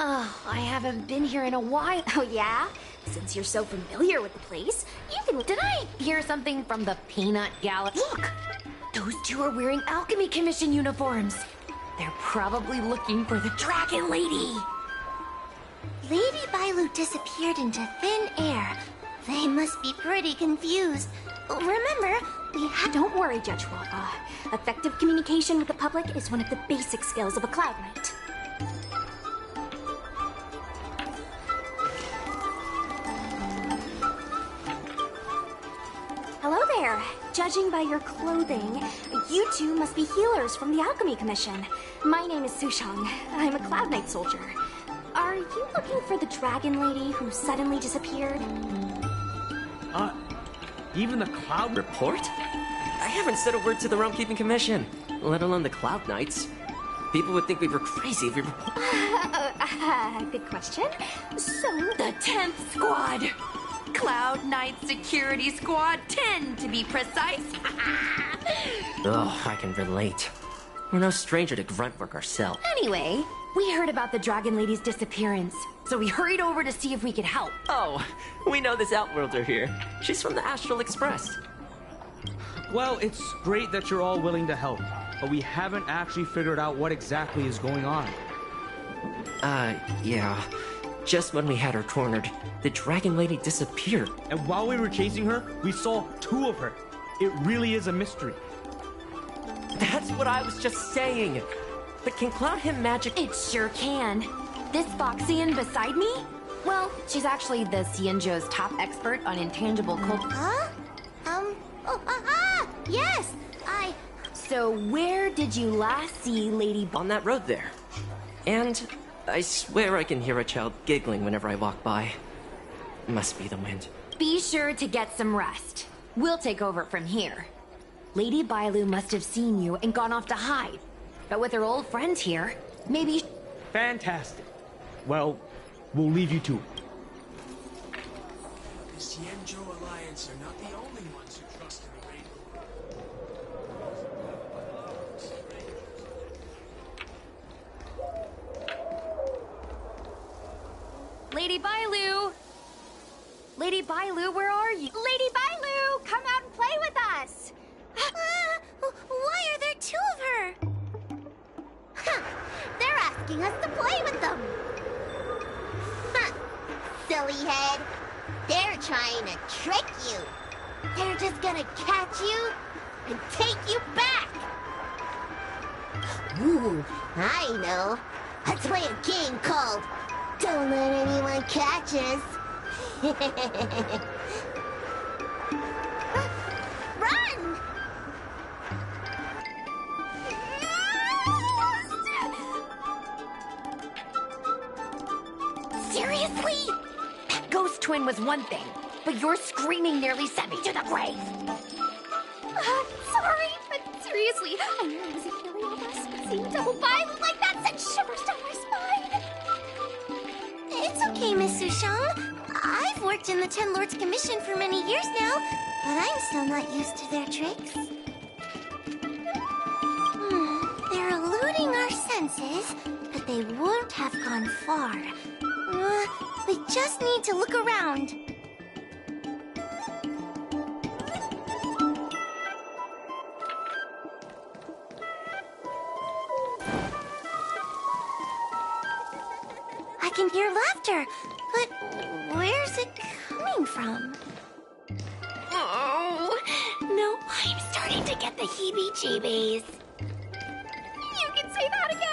Oh, I haven't been here in a while. Oh, yeah? Since you're so familiar with the place, you can... Did I hear something from the Peanut Gala? Look! Those two are wearing Alchemy Commission uniforms. They're probably looking for the Dragon Lady. Lady Bailu disappeared into thin air. They must be pretty confused. Remember, we have... Don't worry, Judge Wappa. Effective communication with the public is one of the basic skills of a Cloud Knight. Hello there. Judging by your clothing, you two must be healers from the Alchemy Commission. My name is Sushang. I'm a Cloud Knight soldier. Are you looking for the Dragon Lady who suddenly disappeared? Even the Cloud Report? I haven't said a word to the Realm Keeping Commission, let alone the Cloud Knights. People would think we were crazy if we were... Good question. So... The 10th Squad! Cloud Knight Security Squad 10, to be precise. Oh, I can relate. We're no stranger to grunt work ourselves. Anyway, we heard about the Dragon Lady's disappearance, so we hurried over to see if we could help. Oh, we know this Outworlder here. She's from the Astral Express. Well, it's great that you're all willing to help, but we haven't actually figured out what exactly is going on. Yeah. Just when we had her cornered, the Dragon Lady disappeared. And while we were chasing her, we saw two of her. It really is a mystery. That's what I was just saying. But can Cloud Him Magic... It sure can. This Foxian beside me? Well, she's actually the Xianzhou's top expert on intangible cult... Huh? Yes! So where did you last see Lady On that road there. And I swear I can hear a child giggling whenever I walk by. Must be the wind. Be sure to get some rest. We'll take over from here. Lady Bailu must have seen you and gone off to hide. But with her old friend here, maybe... Fantastic. Well, we'll leave you to it. The Xianzhou Alliance are not the only ones who trust in the raid. Lady Bailu! Lady Bailu, where are you? Lady Bailu, come out and play with us! Why are there two of her? They're asking us to play with them. Silly head. They're trying to trick you. They're just gonna catch you and take you back. Ooh, I know. Let's play a game called Don't Let Anyone Catch Us. Run! Seriously? That ghost twin was one thing, but your screaming nearly sent me to the grave. Sorry, but seriously, I knew it was a Heliobus, but seeing double Bailu like that sent shivers down my spine. It's okay, Miss Sushang. I've worked in the Ten Lords Commission for many years now, but I'm still not used to their tricks. They're eluding our senses, but they won't have gone far. We just need to look around. I can hear laughter, but where's it coming from? Oh, no, I'm starting to get the heebie-jeebies. You can say that again!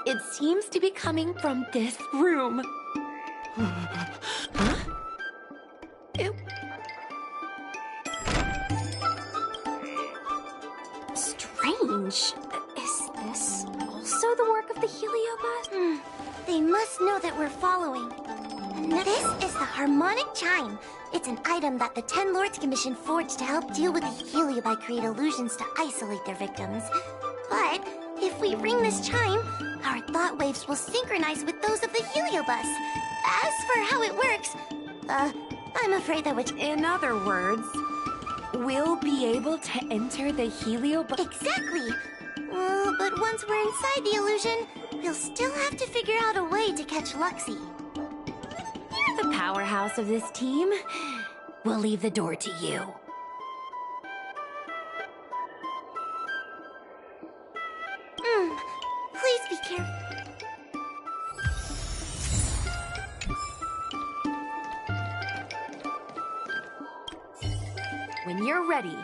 It seems to be coming from this room. Huh? Strange. Is this also the work of the Heliobus? They must know that we're following. This is the harmonic chime. It's an item that the Ten Lords Commission forged to help deal with the Heliobi create illusions to isolate their victims. But if we ring this chime, our thought waves will synchronize with those of the Heliobus. As for how it works, I'm afraid that In other words, we'll be able to enter the Heliobus. Exactly! But once we're inside the illusion, we'll still have to figure out a way to catch Luxie. You're the powerhouse of this team. We'll leave the door to you. Please be careful. When you're ready.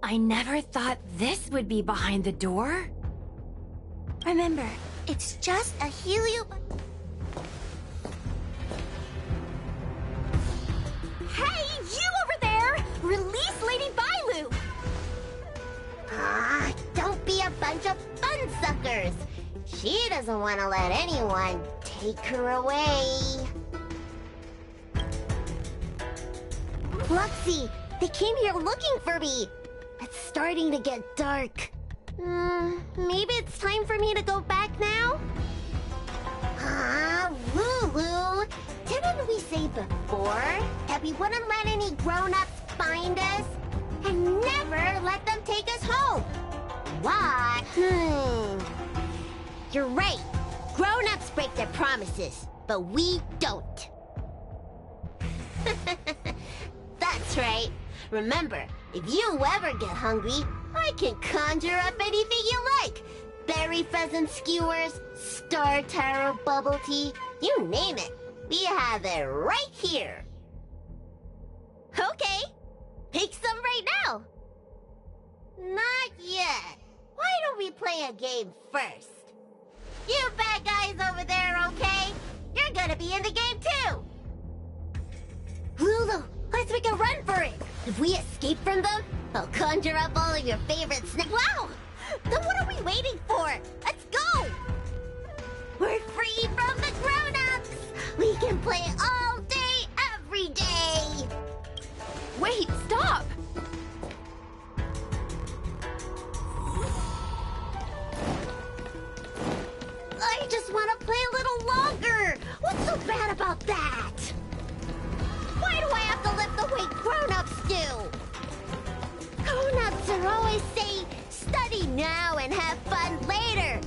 I never thought this would be behind the door. Remember, it's just a Heliobus. She doesn't want to let anyone take her away. Luxie, they came here looking for me. It's starting to get dark. Maybe it's time for me to go back now? Lulu, didn't we say before that we wouldn't let any grown-ups find us? And never let them take us home? Why? You're right. Grown-ups break their promises, but we don't. That's right. Remember, if you ever get hungry, I can conjure up anything you like. Berry pheasant skewers, star taro bubble tea, you name it. We have it right here. Okay, take some right now. Not yet. Why don't we play a game first? You bad guys over there, okay? You're gonna be in the game too. Lulu, let's make a run for it. If we escape from them, I'll conjure up all of your favorite snacks. Wow! Then what are we waiting for? Let's go! We're free from the grown-ups! We can play all day, every day! Wait, stop! I just want to play a little longer! What's so bad about that? Why do I have to live the way grown-ups do? Grown-ups are always saying, study now and have fun later.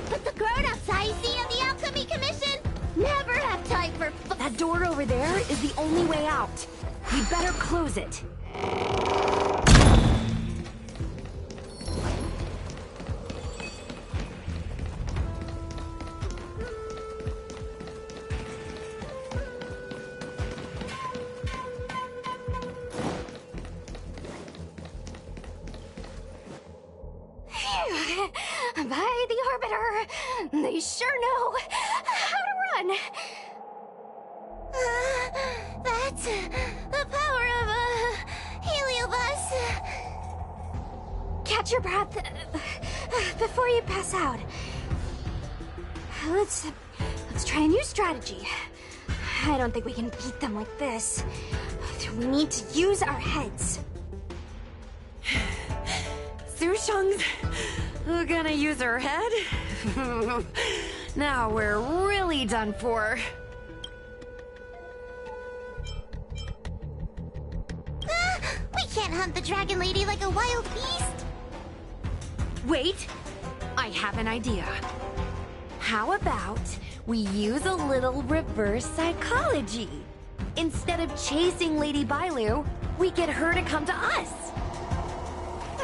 But the grown-ups I see in the Alchemy Commission never have time for fun. That door over there is the only way out. We better close it. By the Arbiter, they sure know how to run. That's the power of a heliobus. Catch your breath before you pass out. Let's try a new strategy. I don't think we can beat them like this. We need to use our heads. Sushung's gonna use her head? Now we're really done for. We can't hunt the dragon lady like a wild beast. Wait, I have an idea. How about we use a little reverse psychology? Instead of chasing Lady Bailu, we get her to come to us.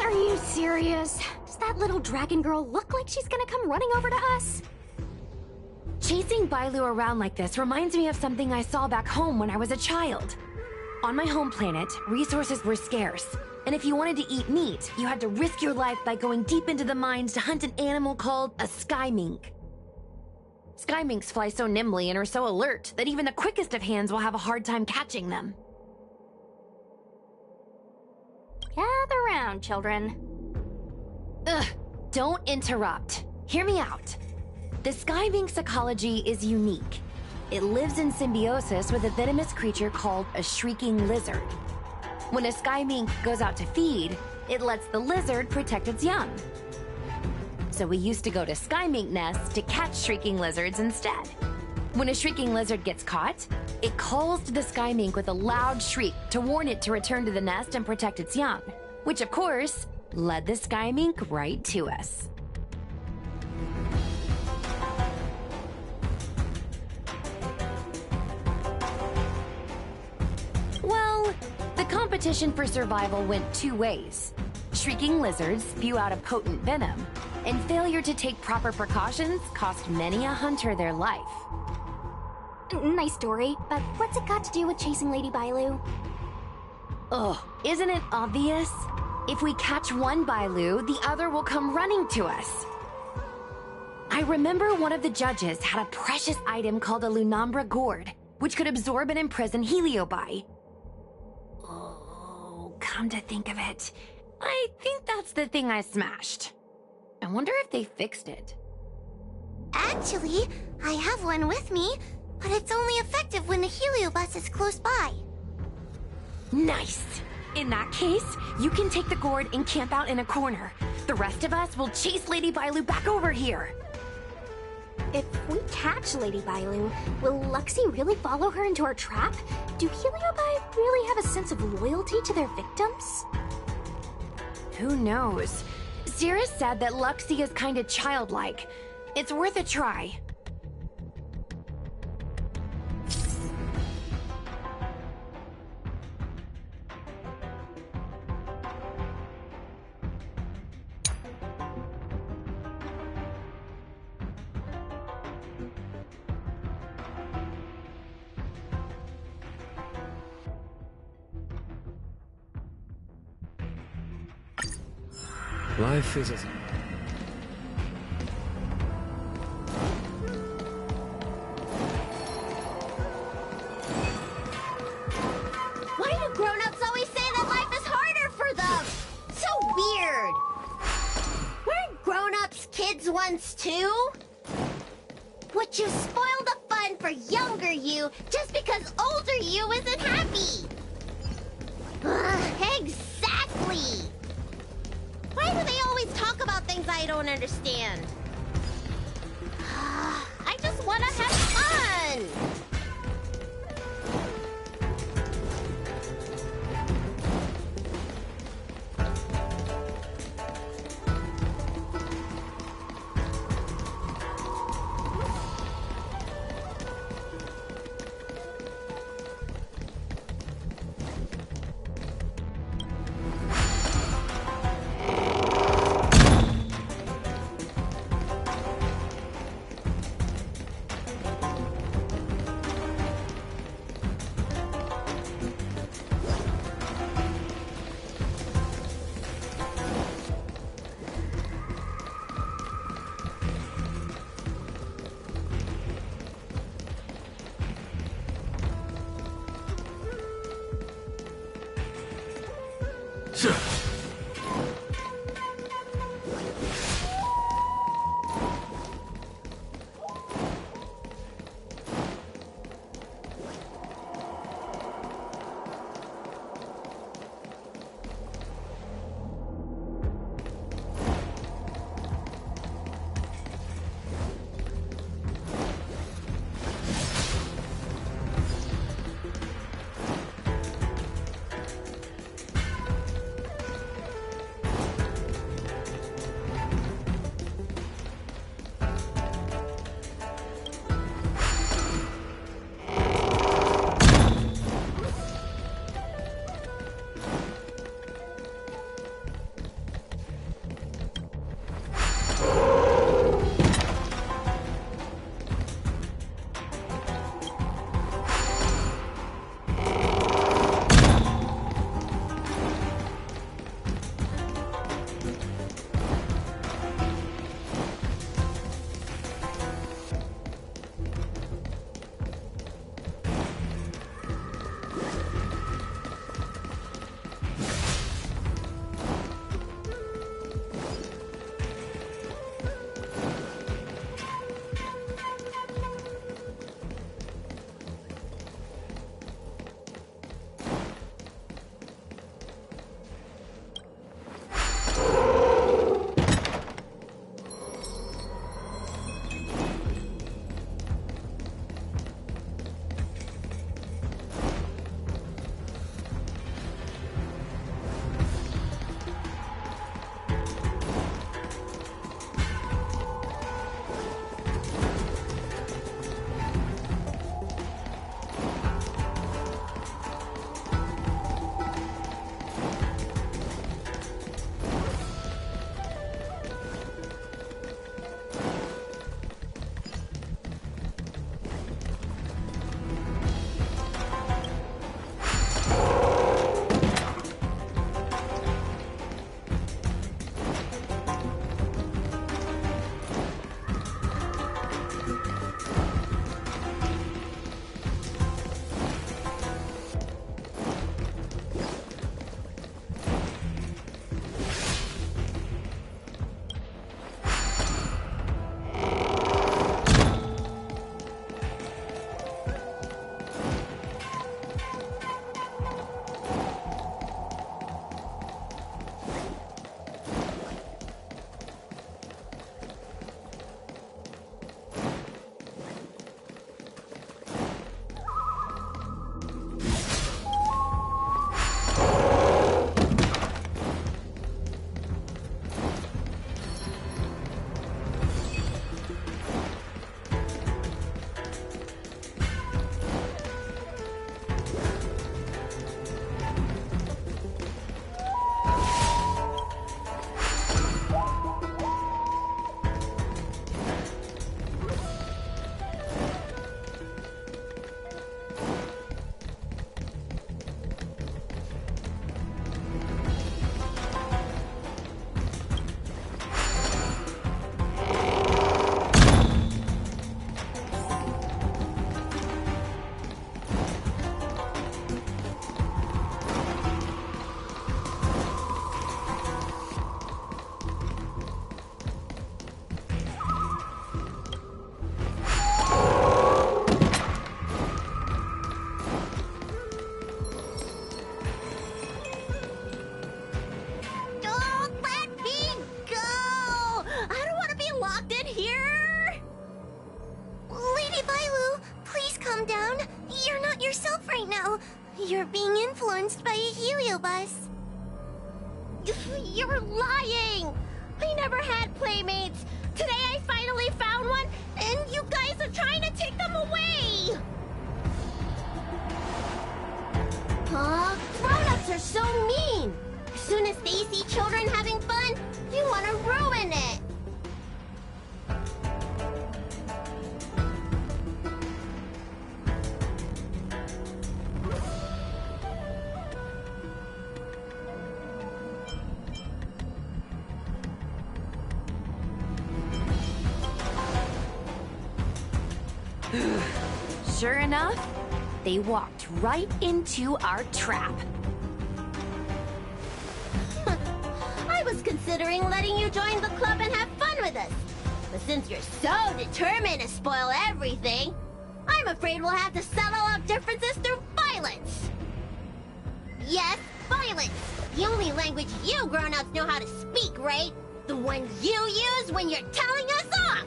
Are you serious? Does that little dragon girl look like she's gonna come running over to us? Chasing Bailu around like this reminds me of something I saw back home when I was a child. On my home planet, resources were scarce, and if you wanted to eat meat, you had to risk your life by going deep into the mines to hunt an animal called a sky mink. Sky minks fly so nimbly and are so alert that even the quickest of hands will have a hard time catching them. Gather round, children. Ugh, don't interrupt. Hear me out. The sky mink's ecology is unique. It lives in symbiosis with a venomous creature called a shrieking lizard. When a sky mink goes out to feed, it lets the lizard protect its young. So we used to go to sky mink nests to catch shrieking lizards instead. When a shrieking lizard gets caught, it calls to the sky mink with a loud shriek to warn it to return to the nest and protect its young, which of course led the sky mink right to us. Well, the competition for survival went two ways. Shrieking lizards spew out a potent venom, and failure to take proper precautions cost many a hunter their life. Nice story, but what's it got to do with chasing Lady Bailu? Ugh, isn't it obvious? If we catch one Bailu, the other will come running to us. I remember one of the judges had a precious item called a Lunambra gourd, which could absorb and imprison Heliobi. Oh, come to think of it, I think that's the thing I smashed. I wonder if they fixed it. Actually, I have one with me, but it's only effective when the heliobus is close by. Nice! In that case, you can take the gourd and camp out in a corner. The rest of us will chase Lady Bailu back over here. If we catch Lady Bailu, will Luxie really follow her into our trap? Do Heliobi really have a sense of loyalty to their victims? Who knows? Zira said that Luxie is kinda childlike. It's worth a try. Life is as... Why do grown-ups always say that life is harder for them? So weird. Weren't grown-ups kids once too? Would you spoil the fun for younger you just because older you isn't happy? Ugh, exactly. Why do they always talk about things I don't understand? I just want to have fun! yourself right now. You're being influenced by a heliobus. You're lying! I never had playmates. Today I finally found one, and you guys are trying to take them away! Huh? Grown-ups are so mean! As soon as they see children having fun, you want to ruin it! Sure enough, they walked right into our trap. I was considering letting you join the club and have fun with us. But since you're so determined to spoil everything, I'm afraid we'll have to settle our differences through violence. Yes, violence. The only language you grown-ups know how to speak, right? The one you use when you're telling us off.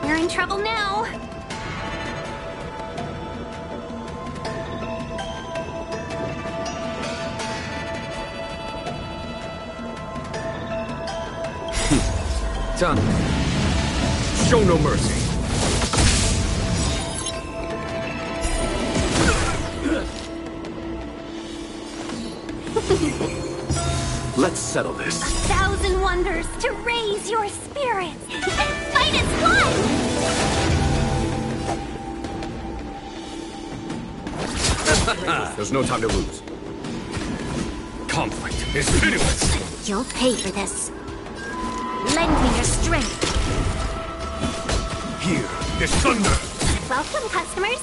We're in trouble now. Done. Show no mercy. Let's settle this. 1,000 wonders to raise your spirits. Fight is one! There's no time to lose. Conflict is pitiless. You'll pay for this. Lend me your strength. Here is thunder. Welcome, customers.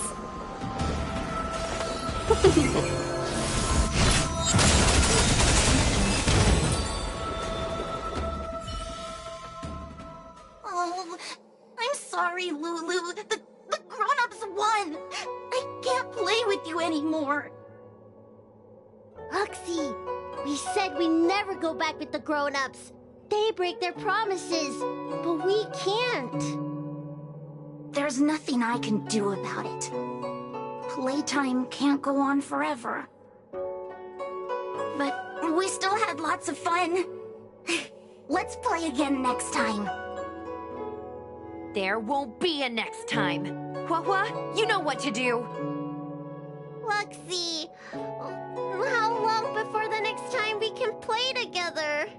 Oh, I'm sorry, Lulu. The grown-ups won. I can't play with you anymore. Oxy, we said we never go back with the grown-ups. They break their promises, but we can't. There's nothing I can do about it. Playtime can't go on forever. But we still had lots of fun. Let's play again next time. There won't be a next time. Hua, you know what to do. Luxie, how long before the next time we can play together?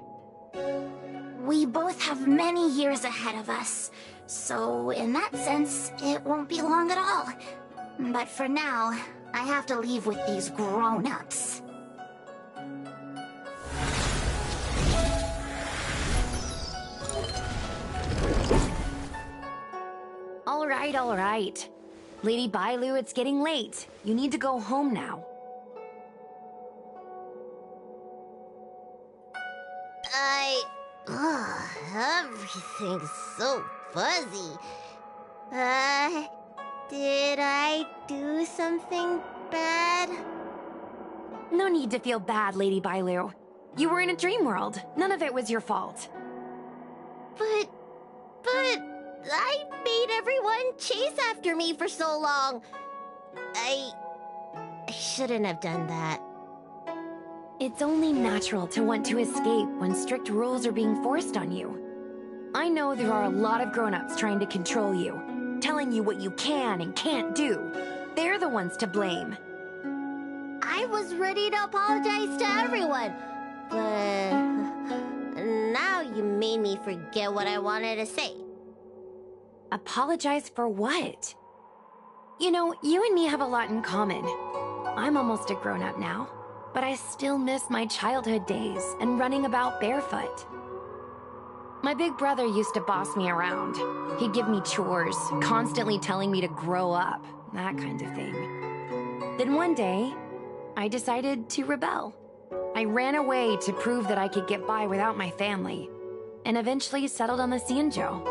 We both have many years ahead of us, so in that sense, it won't be long at all. But for now, I have to leave with these grown-ups. All right. Lady Bailu, it's getting late. You need to go home now. Everything's so fuzzy. Did I do something bad? No need to feel bad, Lady Bailu. You were in a dream world. None of it was your fault. But I made everyone chase after me for so long. I shouldn't have done that. It's only natural to want to escape when strict rules are being forced on you. I know there are a lot of grown-ups trying to control you, telling you what you can and can't do. They're the ones to blame. I was ready to apologize to everyone, but now you made me forget what I wanted to say. Apologize for what? You know, you and me have a lot in common. I'm almost a grown-up now, but I still miss my childhood days and running about barefoot. My big brother used to boss me around. He'd give me chores, constantly telling me to grow up, that kind of thing. Then one day, I decided to rebel. I ran away to prove that I could get by without my family, and eventually settled on the Xianzhou.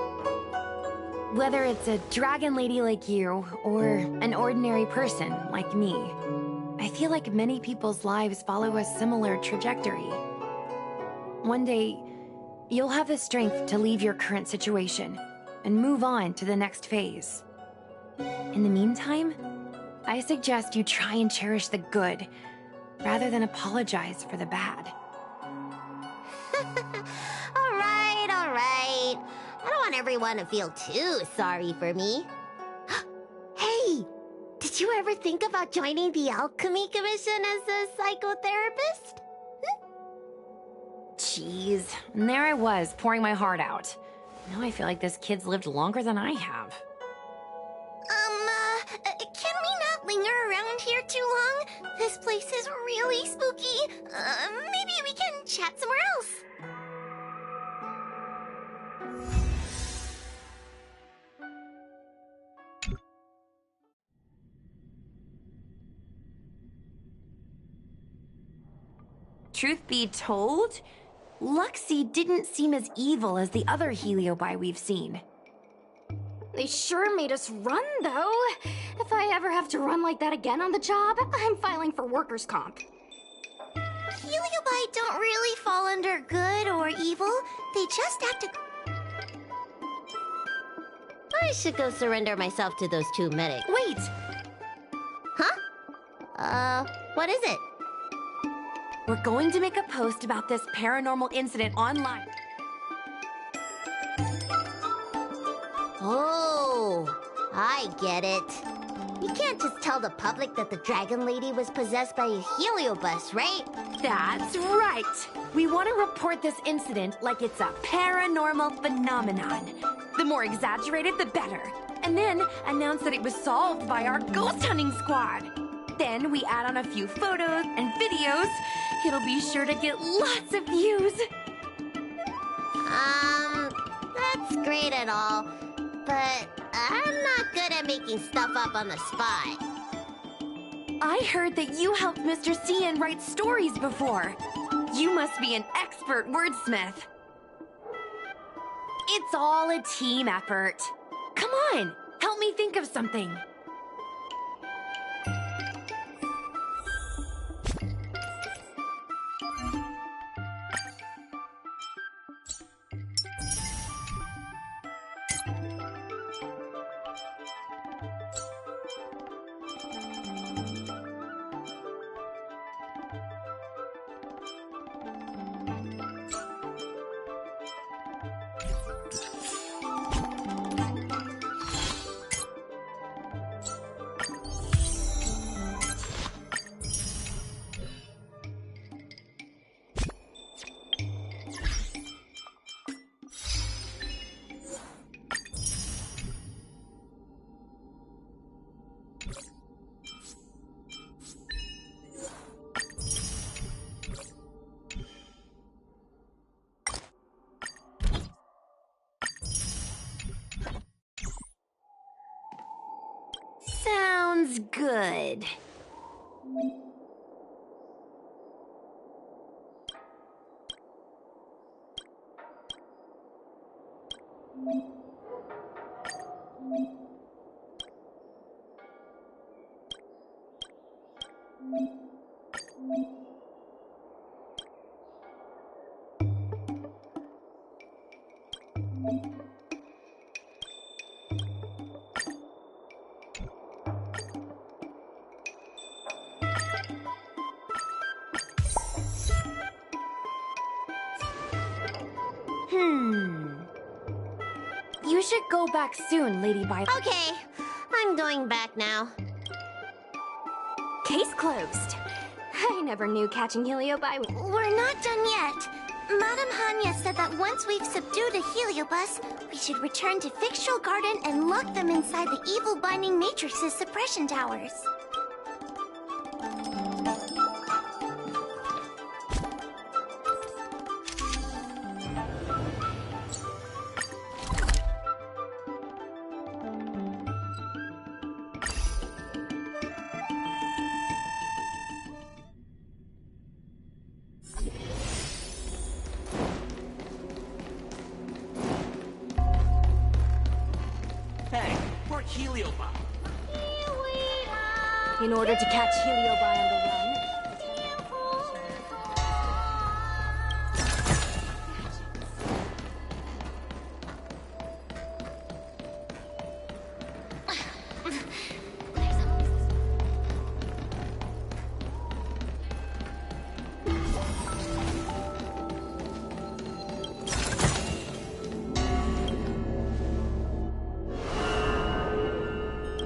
Whether it's a dragon lady like you, or an ordinary person like me, I feel like many people's lives follow a similar trajectory. One day, you'll have the strength to leave your current situation and move on to the next phase. In the meantime, I suggest you try and cherish the good, rather than apologize for the bad. All right. I don't want everyone to feel too sorry for me. Hey, did you ever think about joining the Alchemy Commission as a psychotherapist? Jeez, and there I was, pouring my heart out. Now I feel like this kid's lived longer than I have. Can we not linger around here too long? This place is really spooky. Maybe we can chat somewhere else. Truth be told, Luxie didn't seem as evil as the other Heliobi we've seen. They sure made us run, though. If I ever have to run like that again on the job, I'm filing for workers' comp. Heliobi don't really fall under good or evil. They just have to... I should go surrender myself to those two medics. Wait! Huh? What is it? We're going to make a post about this paranormal incident online. Oh, I get it. You can't just tell the public that the Dragon Lady was possessed by a heliobus, right? That's right! We want to report this incident like it's a paranormal phenomenon. The more exaggerated, the better. And then announce that it was solved by our ghost hunting squad. Then we add on a few photos and videos. It'll be sure to get lots of views. That's great and all, but I'm not good at making stuff up on the spot. I heard that you helped Mr. Cian write stories before. You must be an expert wordsmith. It's all a team effort. Come on, help me think of something. Sounds good. You should go back soon, Lady Bi. Okay, I'm going back now. Case closed. I never knew catching Heliobi would... We're not done yet. Madame Hanya said that once we've subdued a heliobus, we should return to Fixtral Garden and lock them inside the evil binding matrix's suppression towers. In order to catch Heliobi on the run,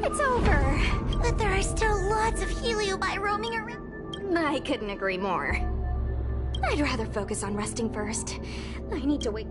It's over. But there are still lots of Heliobi roaming around. I couldn't agree more. I'd rather focus on resting first. I need to wait.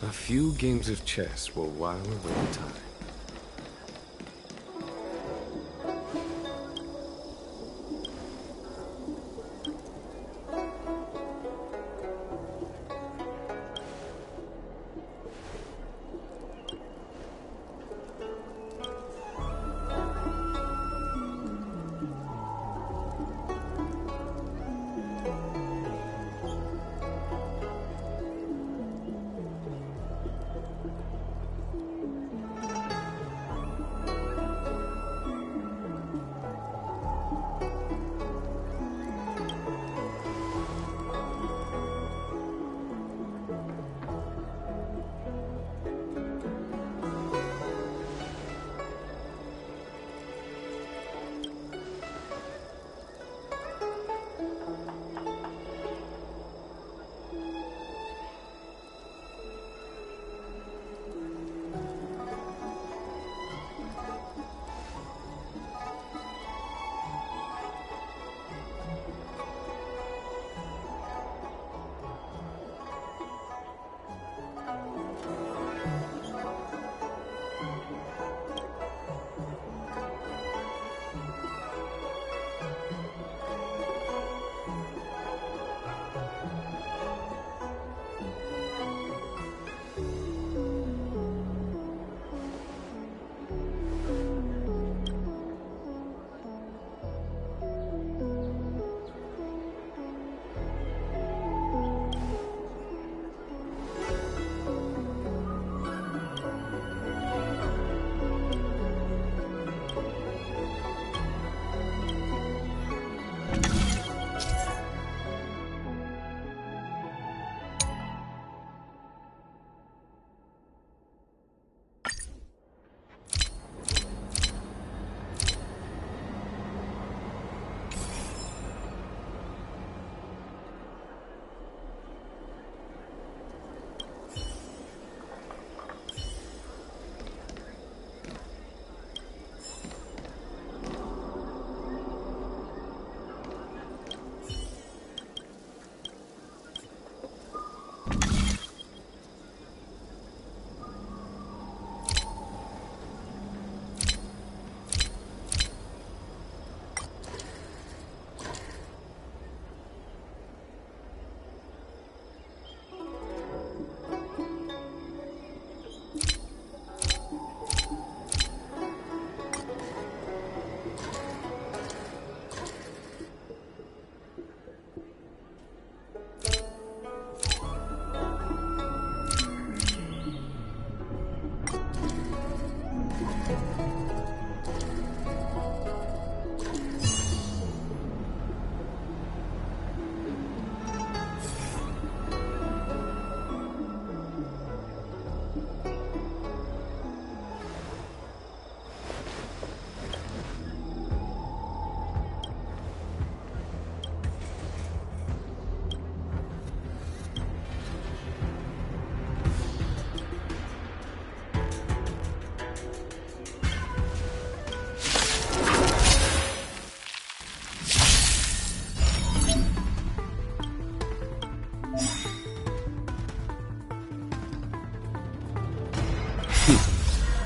A few games of chess will while away time.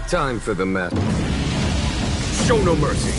Time for the map. Show no mercy.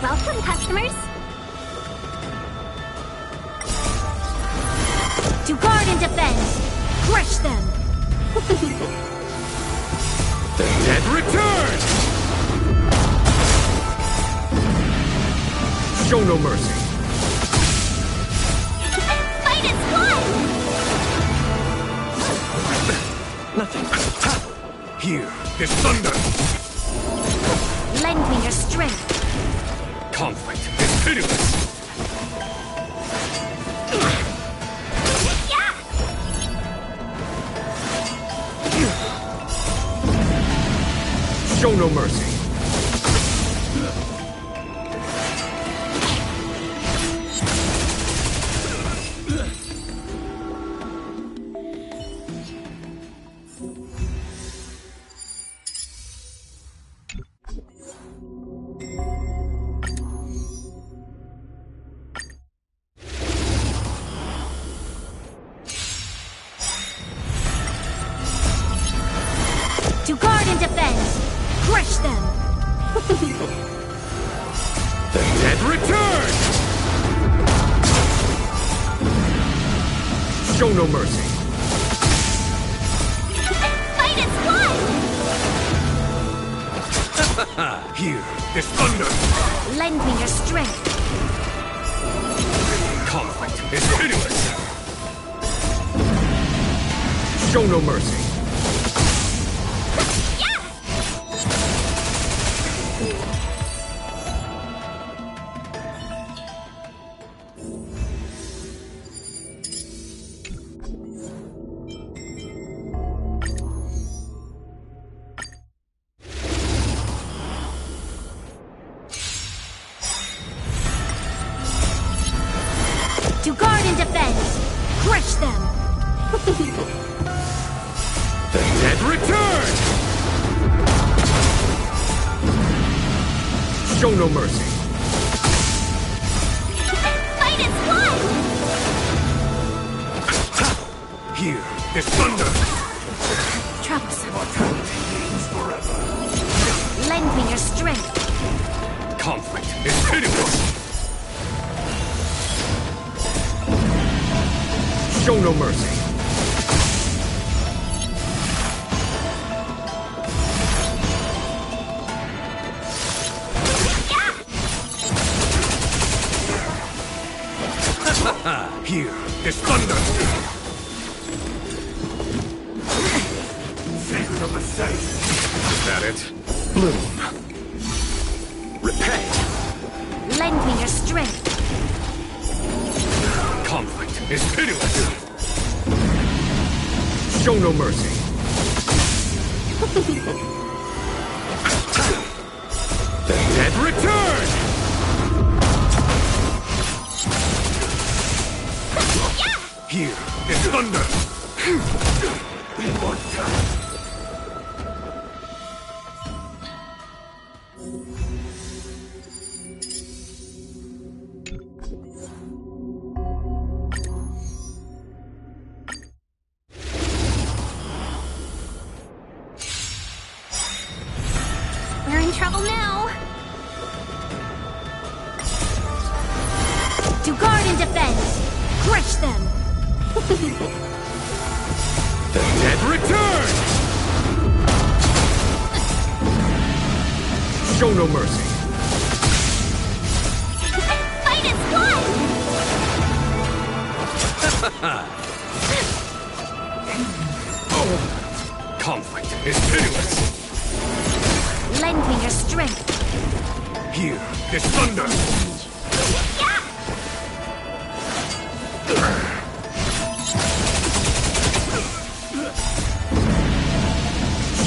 Welcome, customers. To guard and defend. Crush them. The dead return! Show no mercy. Fight is one! Nothing. Here, this thunder. Lend me your strength. Conflict is pitiless. Show no mercy. Show no mercy. Fight is blood! Here, this thunder! Lend me your strength. Conflict is pitiless. Show no mercy. To guard and defend. Crush them. The dead return! Show no mercy. Fight is blood! Here, this thunder! Troublesome. Lend me your strength. Conflict is pitiless. Show no mercy. Here, this thunder! Secret of the safe! Is that it? Bloom. Repay. Lend me your strength. Conflict is pitiless. Show no mercy. The dead return! Here, this thunder! One time. We're in trouble now. To guard and defend. Crush them. The dead return! Show no mercy. Fight is blood! Conflict is pitiless. Lend me your strength. Here, this thunder!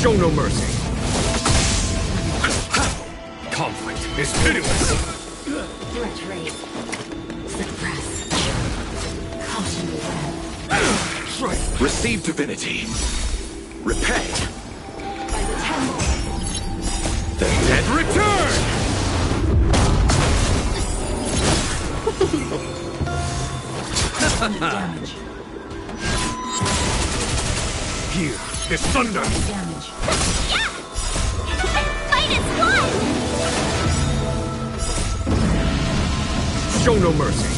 Show no mercy. Conflict is pitiless. Threat rate. Suppress. Caution web. Receive divinity. Repay. By the temple. The dead return! Damage. Here, this thunder! Damage. Fight is blood! Show no mercy.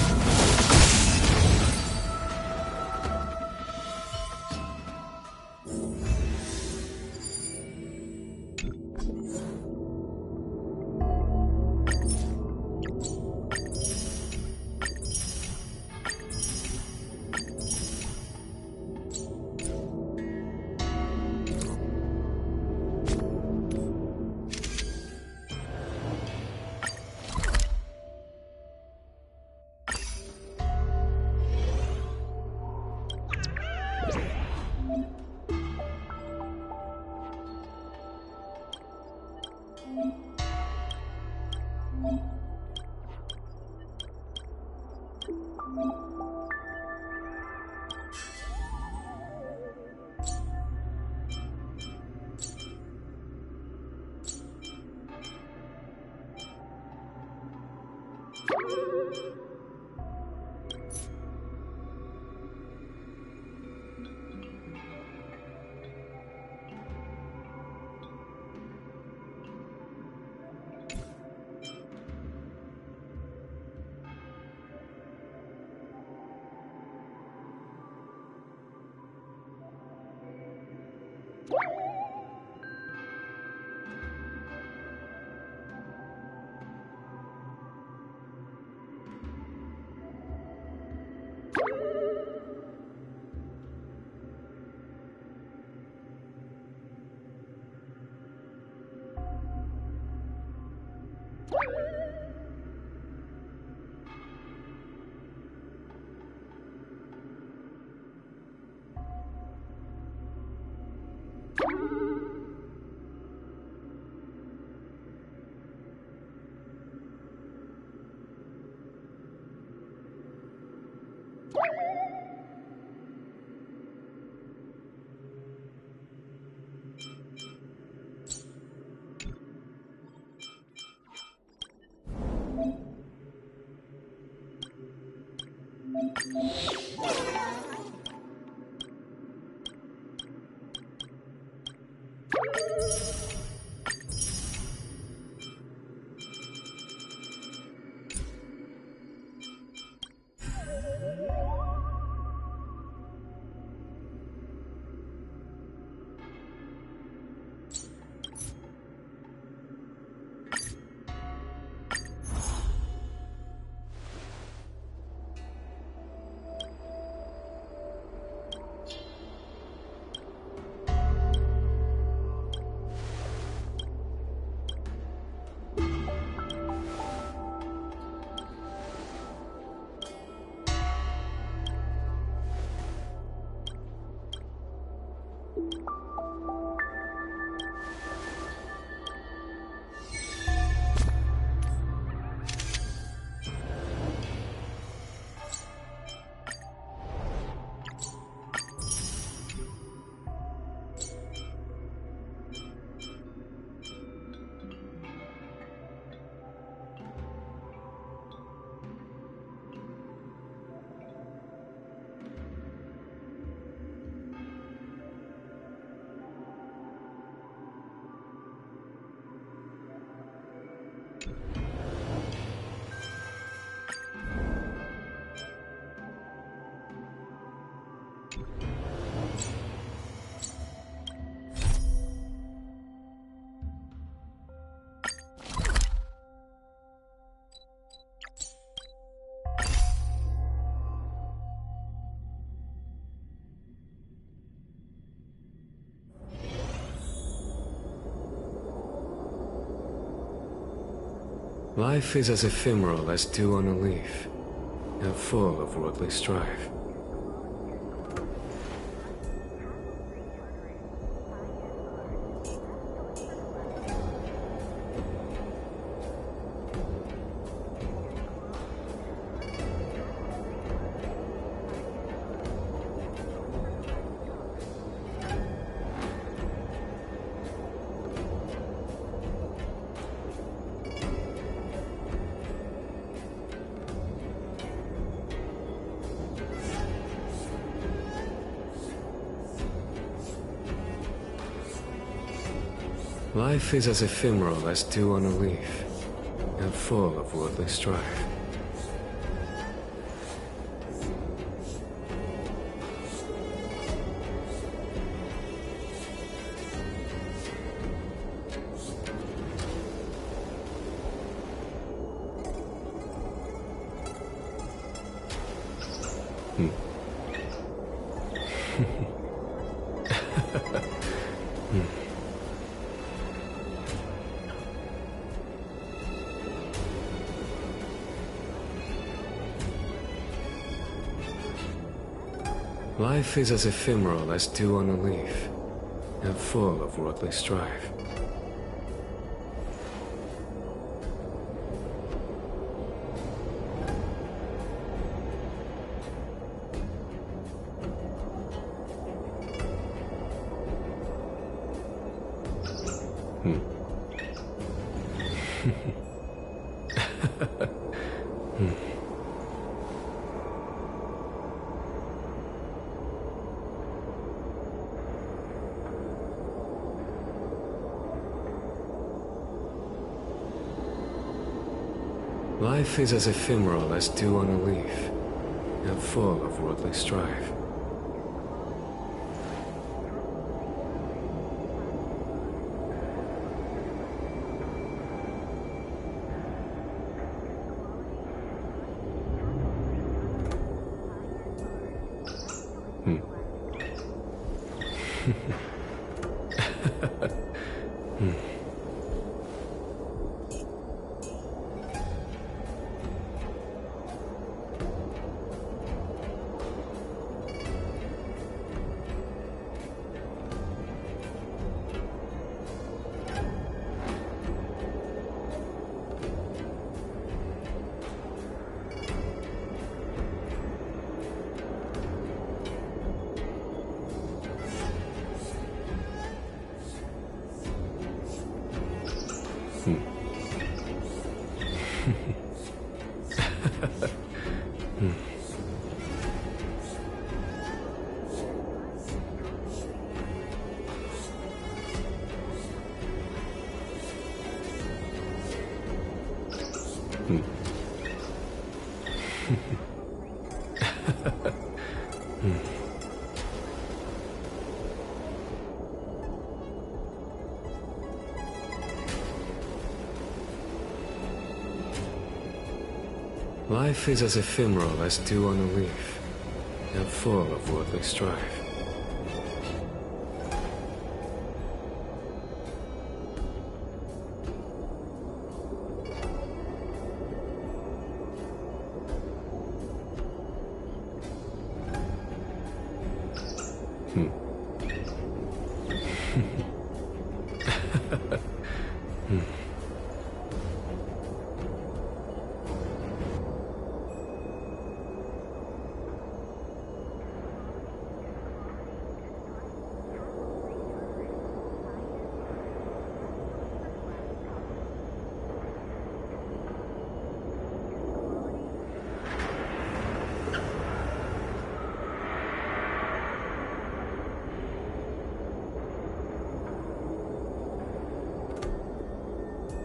Life is as ephemeral as dew on a leaf, and full of worldly strife. Life is as ephemeral as dew on a leaf, and full of worldly strife. Life is as ephemeral as dew on a leaf, and full of worldly strife. Life is as ephemeral as dew on a leaf, and full of worldly strife. Life is as ephemeral as dew on a leaf, and full of worldly strife.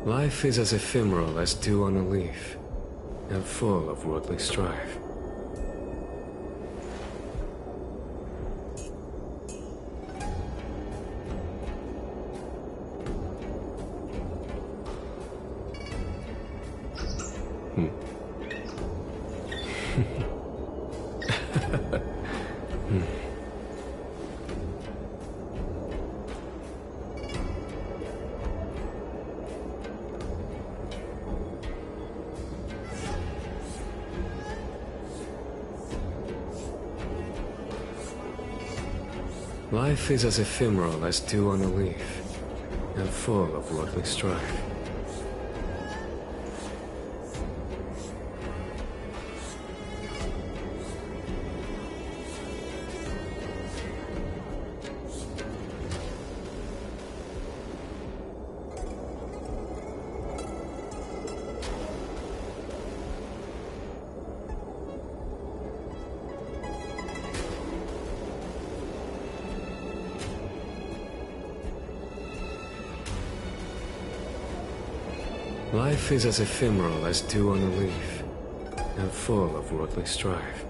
Life is as ephemeral as dew on a leaf, and full of worldly strife. Life is as ephemeral as dew on a leaf, and full of worldly strife. Life is as ephemeral as dew on a leaf, and full of worldly strife.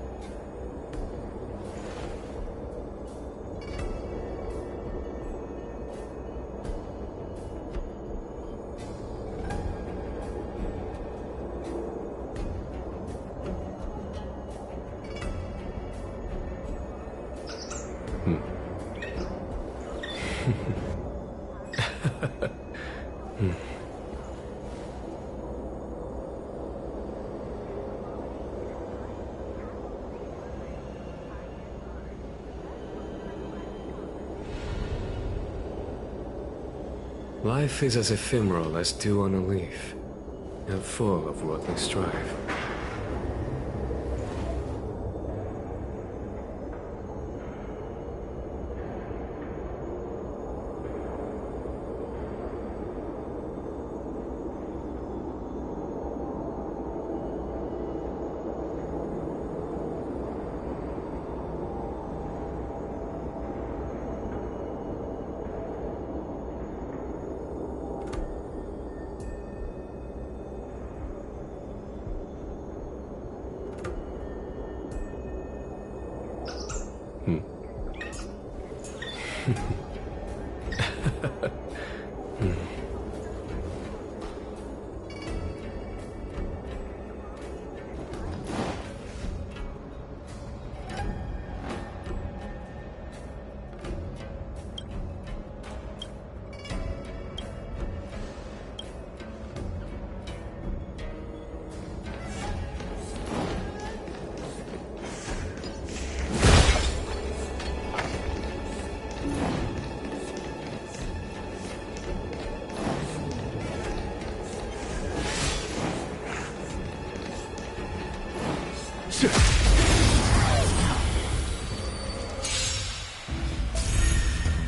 Life is as ephemeral as dew on a leaf, and full of worldly strife.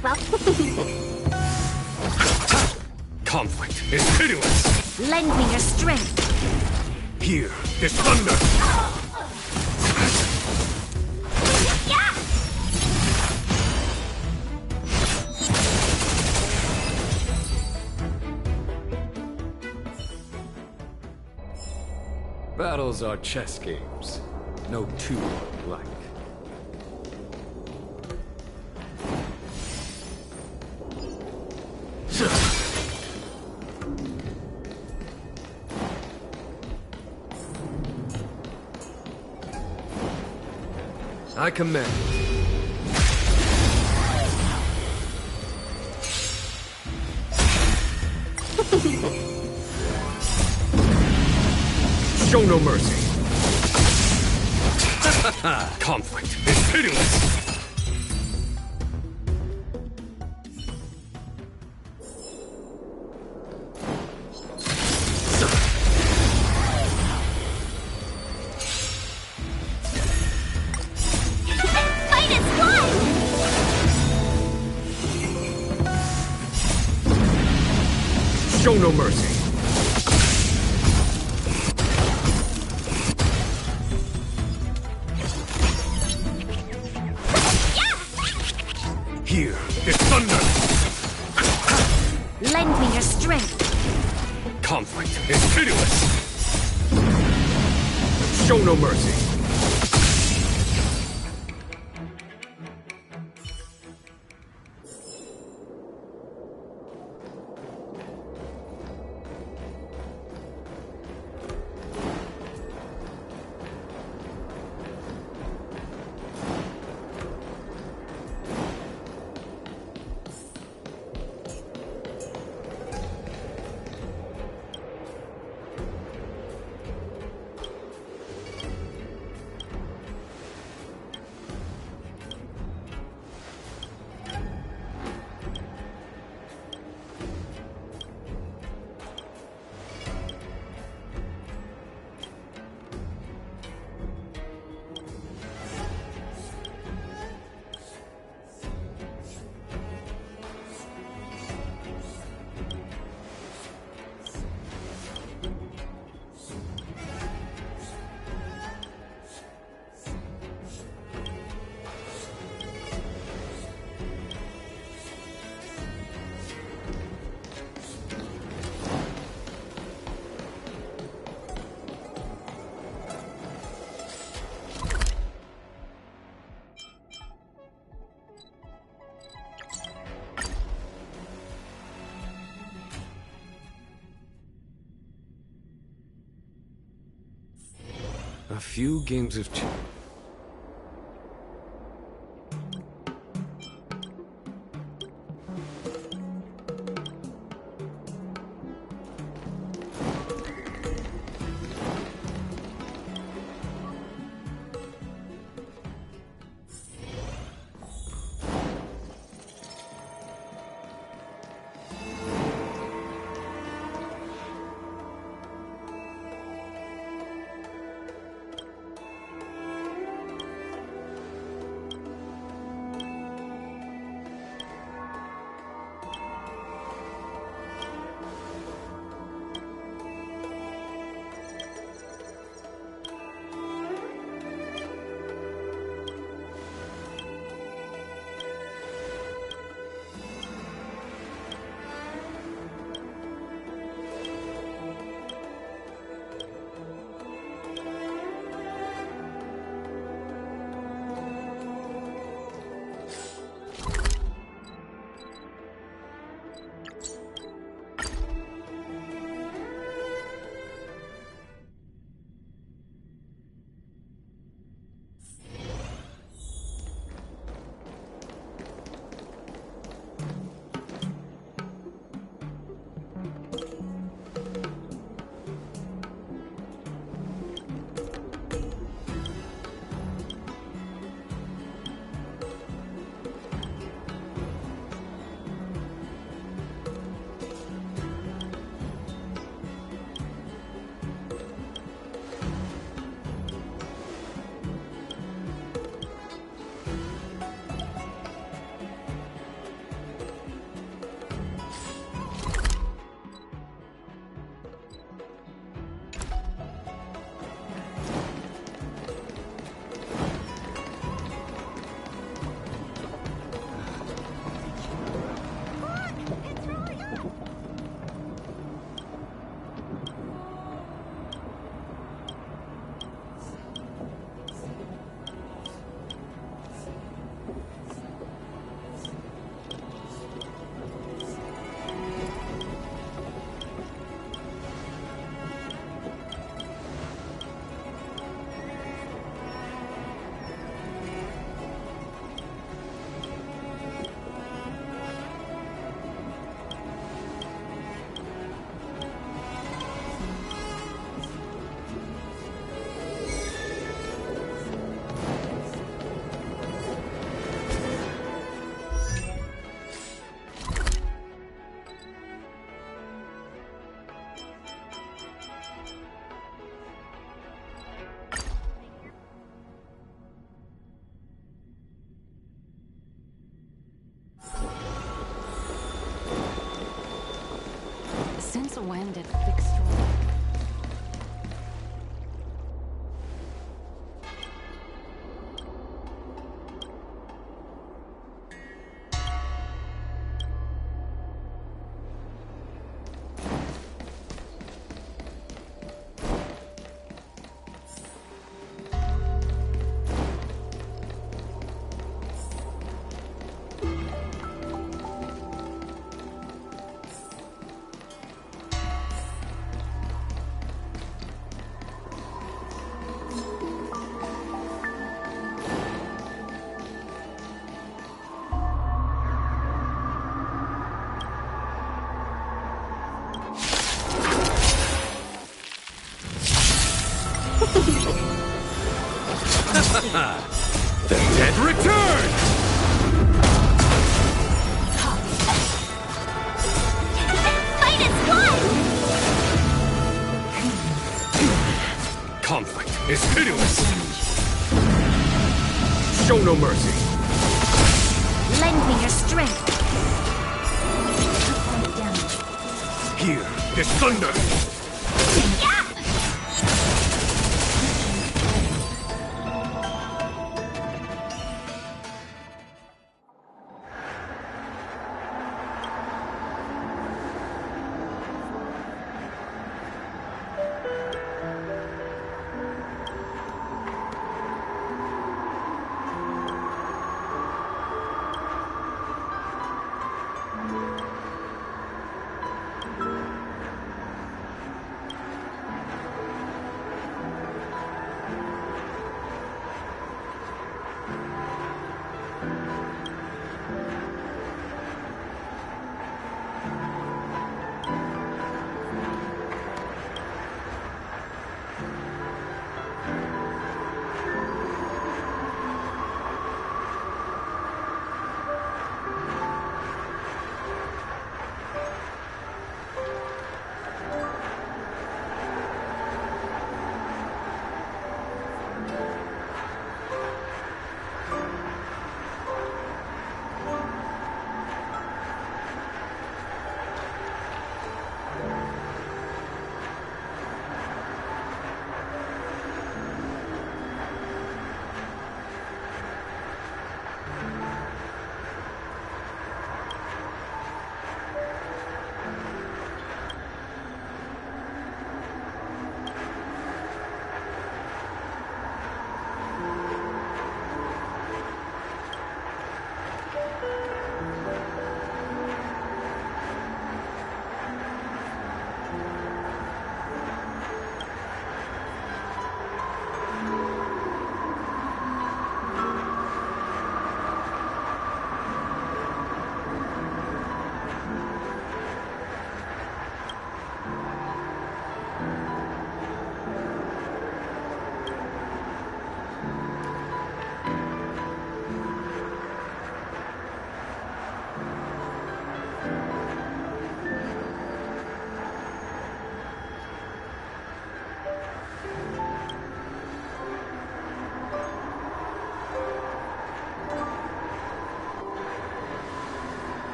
Well, Conflict. is pitiless! Lend me your strength! Hear this thunder! Battles are chess games. No two are alike. I command. Show no mercy. Conflict is pitiless. Show no mercy. Hear this thunder. Lend me your strength. Conflict is pitiless. Show no mercy. A few games of chess. also ended Fixstral. The dead return! Fight is won! Conflict is pitiless! Show no mercy! Lend me your strength. Hear this thunder!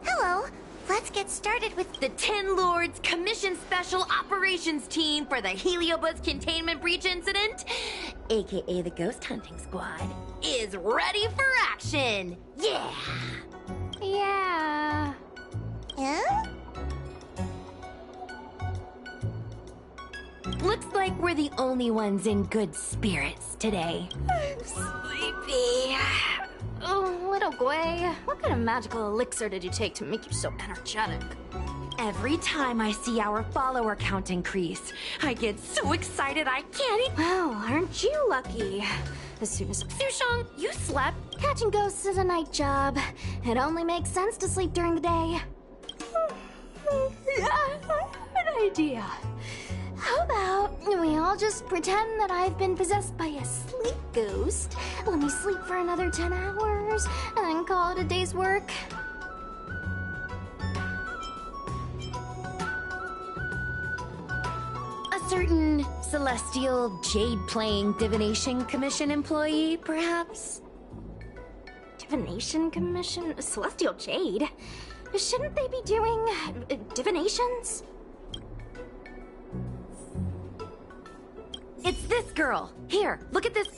Hello. Let's get started with The Ten Lords Commission Special Operations Team for the Heliobuzz Containment Breach Incident, aka the Ghost Hunting Squad, is ready for action! Yeah! Yeah. Yeah? Looks like we're the only ones in good spirits today. Sleepy. Oh, little Gwei, what kind of magical elixir did you take to make you so energetic? Every time I see our follower count increase, I get so excited I can't even— Well, aren't you lucky? As soon as— Sushong, you slept? Catching ghosts is a night job. It only makes sense to sleep during the day. Good idea. How about we all just pretend that I've been possessed by a sleep ghost, let me sleep for another 10 hours, and then call it a day's work? A certain celestial jade-playing divination commission employee, perhaps? Divination Commission? Celestial Jade? Shouldn't they be doing divinations? It's this girl. Here, look at this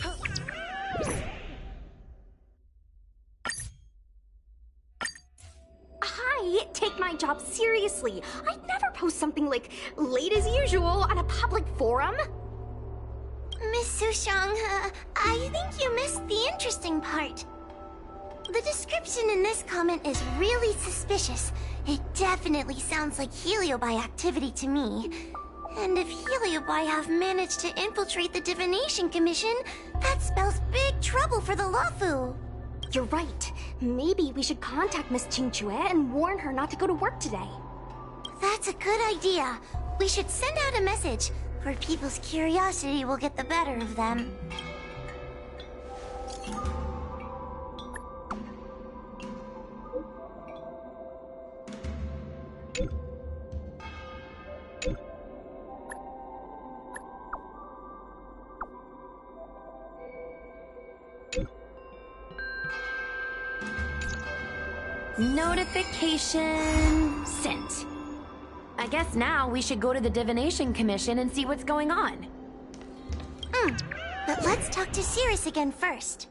Hi, take my job seriously. I'd never post something like late as usual on a public forum. Miss Sushang, I think you missed the interesting part. The description in this comment is really suspicious. It definitely sounds like Heliobi activity to me. And if Heliobi have managed to infiltrate the Divination Commission, that spells big trouble for the Luofu. You're right. Maybe we should contact Miss Qingchue and warn her not to go to work today. That's a good idea. We should send out a message, or people's curiosity will get the better of them. notification sent. I guess now we should go to the Divination Commission and see what's going on. But let's talk to Cirrus again first.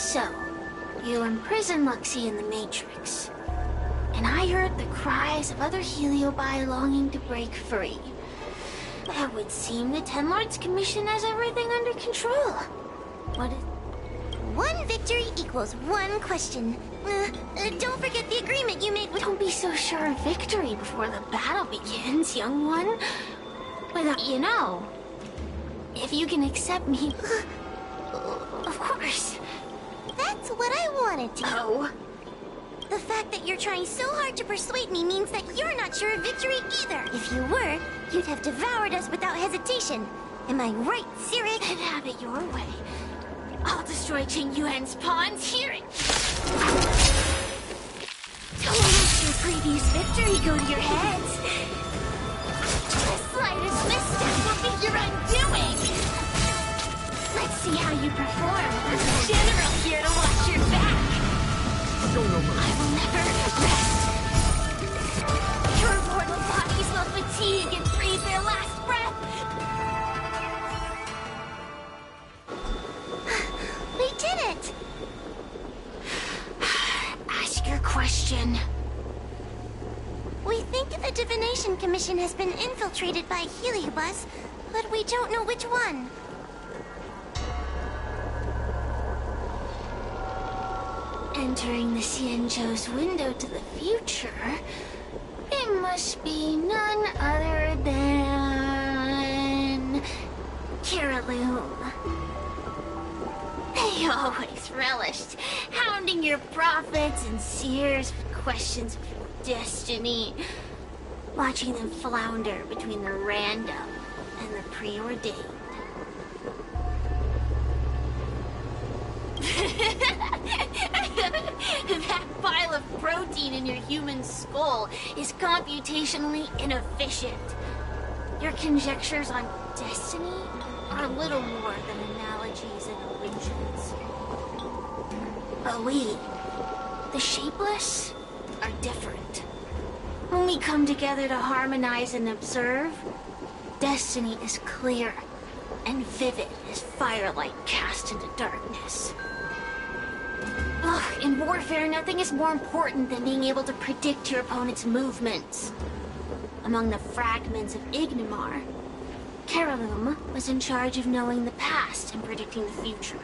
So, you imprisoned Luxie in the Matrix. And I heard the cries of other Heliobi longing to break free. It would seem the Ten Lords Commission has everything under control. What is... One victory equals one question. Don't forget the agreement you made with... Don't be so sure of victory before the battle begins, young one. Without you know. If you can accept me... Of course. That's what I wanted to. Oh. The fact that you're trying so hard to persuade me means that you're not sure of victory either. If you were, you'd have devoured us without hesitation. Am I right, Sirik? Then have it your way. I'll destroy Qing Yuan's pawns. Hear it! Don't let your previous victory go to your heads. The slightest misstep will be your undoing. Let's see how you perform. There's a general here to watch your back. Show no mercy. I will never rest. Your mortal bodies will fatigue and breathe their last breath. We did it! Ask your question. We think the Divination Commission has been infiltrated by Heliobus, but we don't know which one. Entering the Xianzhou's window to the future, it must be none other than... Caraloom. They always relished hounding your prophets and seers with questions of destiny, watching them flounder between the random and the preordained. That pile of protein in your human skull is computationally inefficient. Your conjectures on destiny are little more than analogies and illusions. But we, the Shapeless, are different. When we come together to harmonize and observe, destiny is clear and vivid as firelight cast into darkness. Ugh, in warfare, nothing is more important than being able to predict your opponent's movements. Among the fragments of Ignimar, Caraloom was in charge of knowing the past and predicting the future.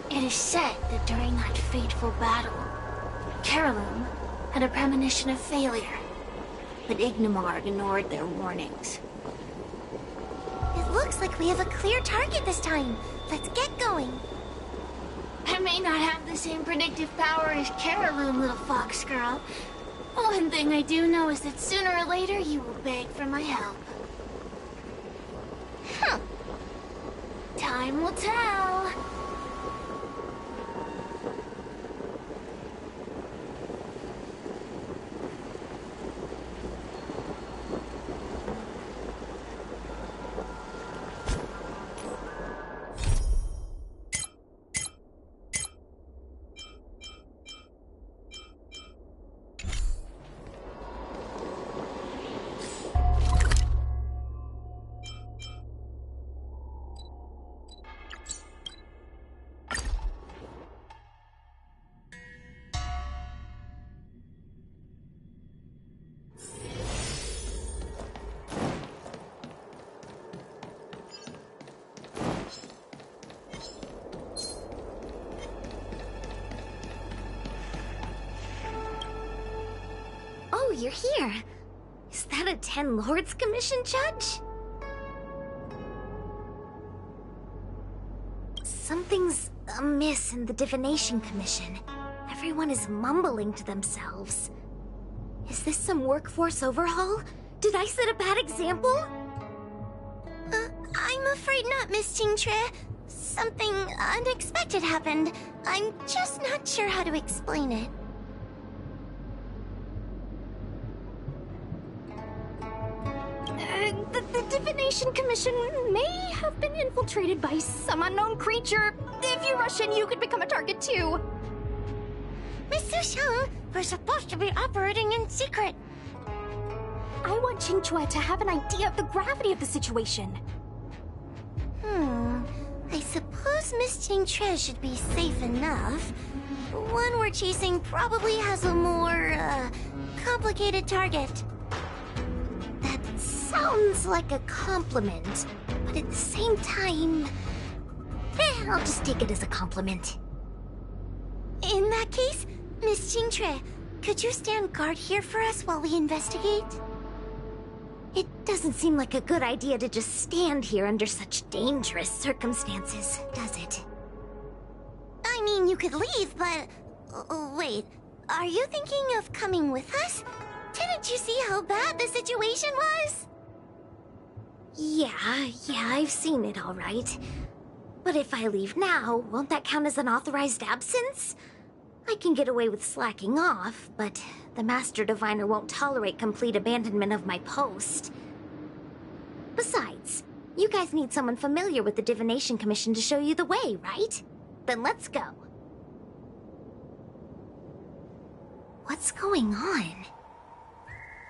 It is said that during that fateful battle, Caraloom had a premonition of failure, but Ignimar ignored their warnings. It looks like we have a clear target this time. Let's get going. I may not have the same predictive power as Caraloom, little fox girl. One thing I do know is that sooner or later you will beg for my help. Huh. Time will tell. Oh, you're here. Is that a Ten Lords Commission judge? Something's amiss in the Divination Commission. Everyone is mumbling to themselves. Is this some workforce overhaul? Did I set a bad example? I'm afraid not, Miss Qingtre. Something unexpected happened. I'm just not sure how to explain it. The Divination Commission may have been infiltrated by some unknown creature. If you rush in, you could become a target too. Miss Sushang, we're supposed to be operating in secret. I want Qingque to have an idea of the gravity of the situation. I suppose Miss Ting-Tre should be safe enough. The one we're chasing probably has a more, complicated target. That sounds like a compliment, but at the same time... I'll just take it as a compliment. In that case, Miss Ting-Tre, could you stand guard here for us while we investigate? It doesn't seem like a good idea to just stand here under such dangerous circumstances, does it? I mean, you could leave, but... wait, are you thinking of coming with us? Didn't you see how bad the situation was? Yeah, I've seen it all right. But if I leave now, won't that count as an authorized absence? I can get away with slacking off, but the Master Diviner won't tolerate complete abandonment of my post. Besides, you guys need someone familiar with the Divination Commission to show you the way, right? Then let's go. What's going on?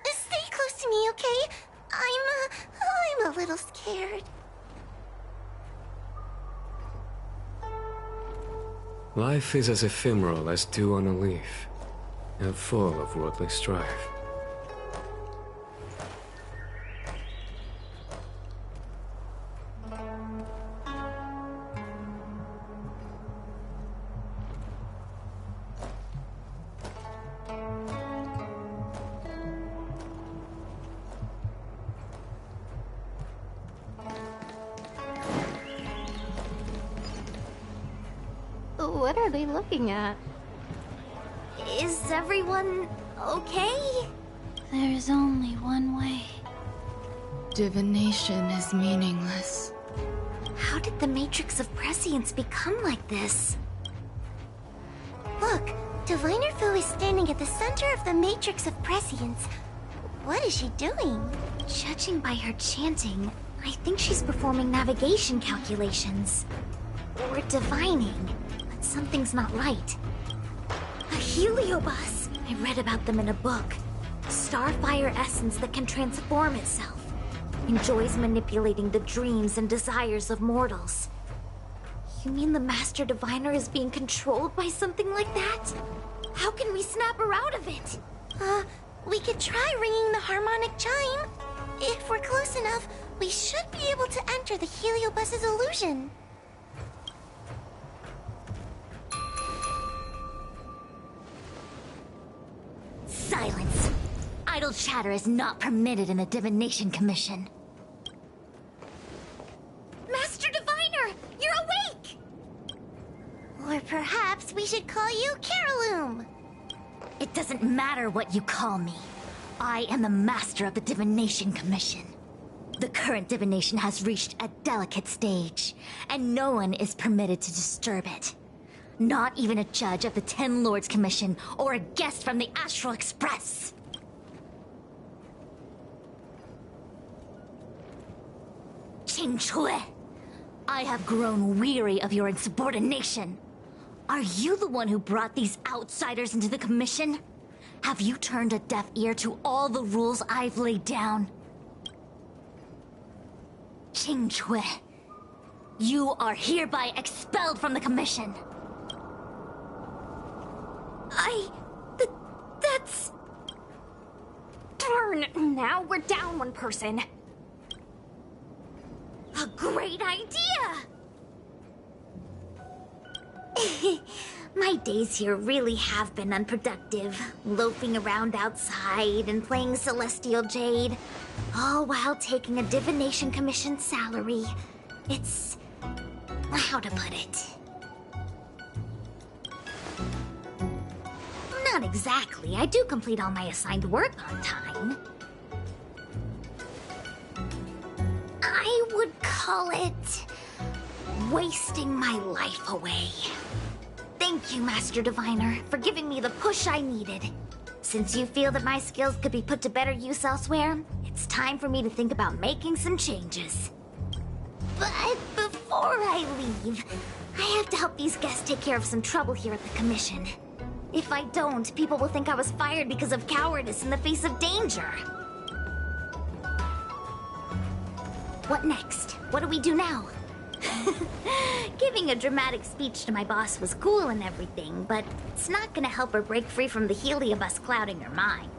Stay close to me, okay? I'm a little scared. Life is as ephemeral as dew on a leaf, and full of worldly strife. What are they looking at? Is everyone okay? There's only one way. Divination is meaningless. How did the Matrix of Prescience become like this? Look, Diviner Fu is standing at the center of the Matrix of Prescience. What is she doing? Judging by her chanting, I think she's performing navigation calculations. Or divining. But something's not right. A heliobus! I read about them in a book. Starfire essence that can transform itself. Enjoys manipulating the dreams and desires of mortals. You mean the Master Diviner is being controlled by something like that? How can we snap her out of it? We could try ringing the harmonic chime. If we're close enough, we should be able to enter the heliobus's illusion. Silence! Idle chatter is not permitted in the Divination Commission. Master Diviner, you're awake! Or perhaps we should call you Caroloom. It doesn't matter what you call me. I am the master of the Divination Commission. The current divination has reached a delicate stage, and no one is permitted to disturb it. Not even a judge of the 10 Lords Commission or a guest from the Astral Express. Qingchui, I have grown weary of your insubordination. Are you the one who brought these outsiders into the Commission? Have you turned a deaf ear to all the rules I've laid down? Qingchui, you are hereby expelled from the Commission. That's... Darn, now we're down one person. A great idea! My days here really have been unproductive. Loafing around outside and playing Celestial Jade. All while taking a Divination Commission salary. It's... how to put it? Not exactly. I do complete all my assigned work on time. I would call it... wasting my life away. Thank you, Master Diviner, for giving me the push I needed. Since you feel that my skills could be put to better use elsewhere, it's time for me to think about making some changes. But before I leave, I have to help these guests take care of some trouble here at the Commission. If I don't, people will think I was fired because of cowardice in the face of danger. What next? What do we do now? Giving a dramatic speech to my boss was cool and everything, but it's not gonna help her break free from the heliobus clouding her mind.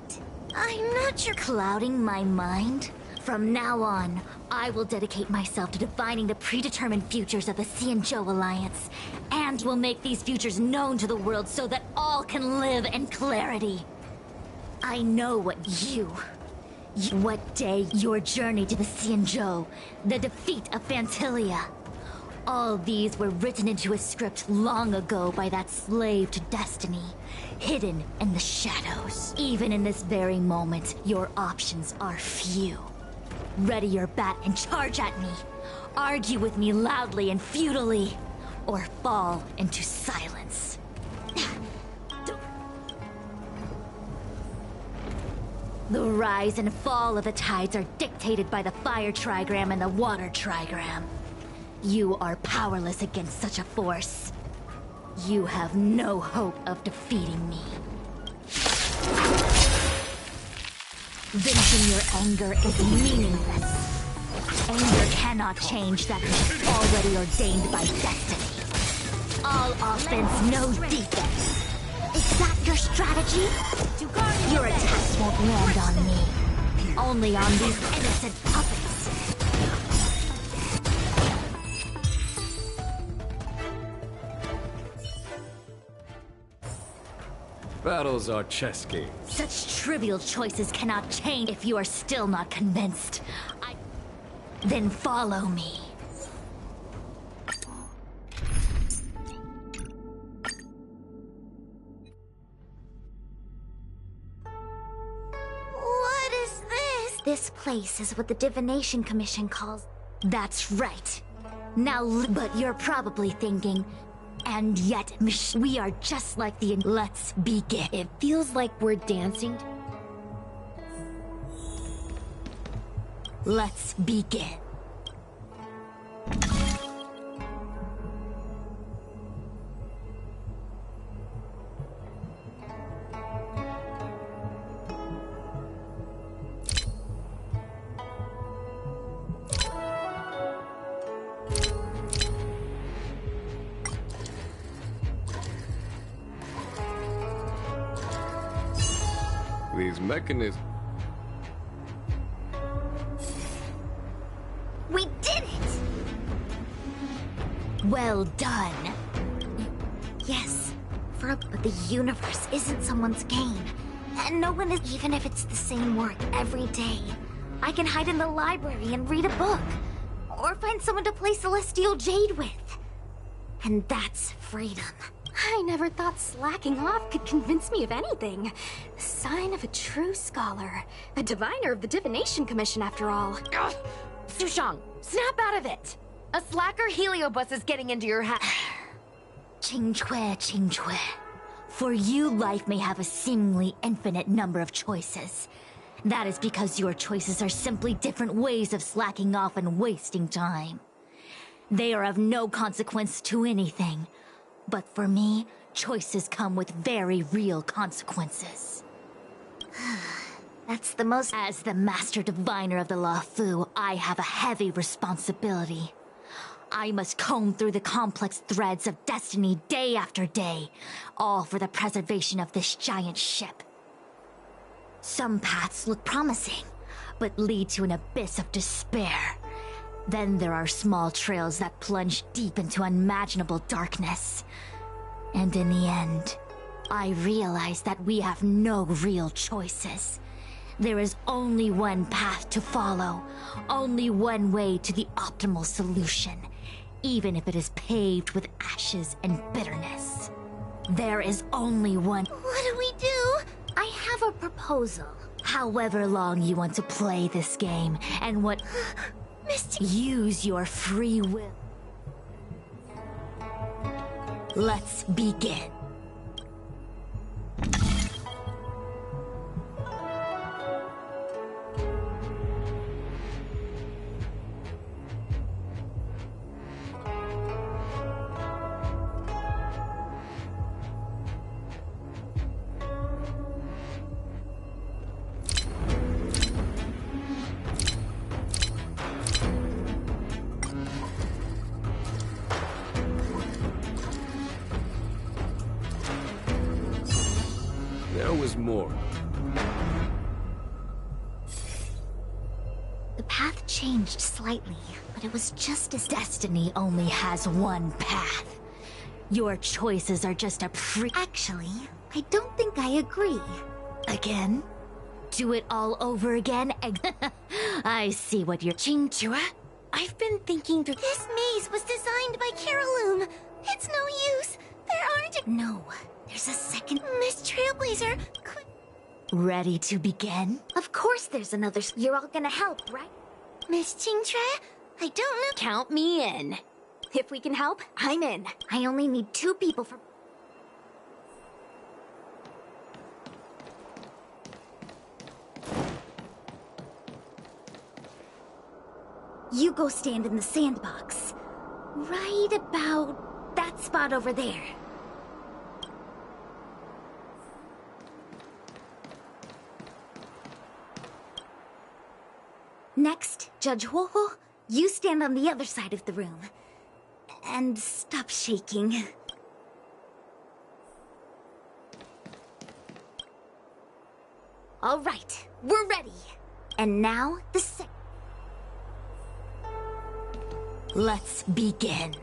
I'm not sure clouding my mind. From now on, I will dedicate myself to defining the predetermined futures of the Xianzhou Alliance, and will make these futures known to the world so that all can live in clarity. I know what day your journey to the Xianzhou, the defeat of Phantilia. All these were written into a script long ago by that slave to destiny, hidden in the shadows. Even in this very moment, your options are few. Ready your bat and charge at me. Argue with me loudly and futilely, or fall into silence. The rise and fall of the tides are dictated by the fire trigram and the water trigram. You are powerless against such a force. You have no hope of defeating me. Venting your anger is meaningless. Anger cannot change that which is already ordained by destiny. All offense, no defense. Is that your strategy? Your attacks won't land on me. Only on these innocent puppets. Battles are chess games. Such trivial choices cannot change if you are still not convinced. Then follow me. What is this? This place is what the Divination Commission calls... That's right. Now, but you're probably thinking... And yet, we are just like the... Let's begin. It feels like we're dancing. Let's begin. These mechanisms... We did it! Well done. Yes, but the universe isn't someone's game. And no one is, even if it's the same work every day. I can hide in the library and read a book. Or find someone to play Celestial Jade with. And that's freedom. I never thought slacking off could convince me of anything. The sign of a true scholar. A diviner of the Divination Commission, after all. Ugh. Sushang, snap out of it! A slacker heliobus is getting into your head. Qingque. For you, life may have a seemingly infinite number of choices. That is because your choices are simply different ways of slacking off and wasting time. They are of no consequence to anything. But for me, choices come with very real consequences. That's the most... As the Master Diviner of the Luofu, I have a heavy responsibility. I must comb through the complex threads of destiny day after day, all for the preservation of this giant ship. Some paths look promising, but lead to an abyss of despair. Then there are small trails that plunge deep into unimaginable darkness. And in the end, I realize that we have no real choices. There is only one path to follow, only one way to the optimal solution, even if it is paved with ashes and bitterness. There is only one... What do we do? I have a proposal. However long you want to play this game, and what... Misty... Use your free will. Let's begin. more. The path changed slightly, but it was just as destiny only has one path. Your choices are just a Actually, I don't think I agree. Again? Do it all over again? I see what you're... Chingchua, I've been thinking through... This maze was designed by Caroloom. It's no use. There aren't... No, there's a second... Miss Trailblazer, Ready to begin? Of course there's another... You're all gonna help, right? Miss Chingtra, I don't know... Count me in. If we can help, I'm in. I only need 2 people for... You go stand in the sandbox. Right about that spot over there. Next, Judge Huohuo, you stand on the other side of the room. And stop shaking. All right, we're ready. And now, let's begin.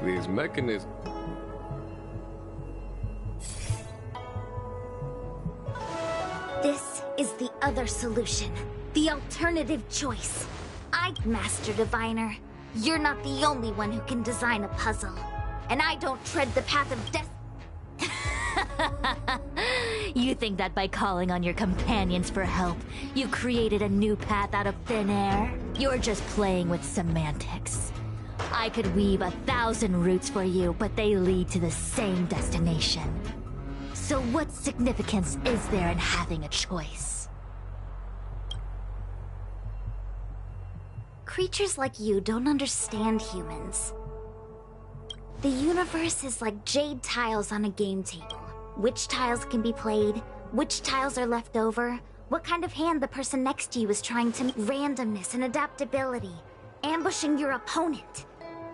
These mechanisms... This is the other solution. The alternative choice. Master Diviner, you're not the only one who can design a puzzle. And I don't tread the path of death. You think that by calling on your companions for help, you created a new path out of thin air? You're just playing with semantics. I could weave 1,000 routes for you, but they lead to the same destination. So what significance is there in having a choice? Creatures like you don't understand humans. The universe is like jade tiles on a game table. Which tiles can be played, which tiles are left over, what kind of hand the person next to you is trying to... Randomness and adaptability, ambushing your opponent,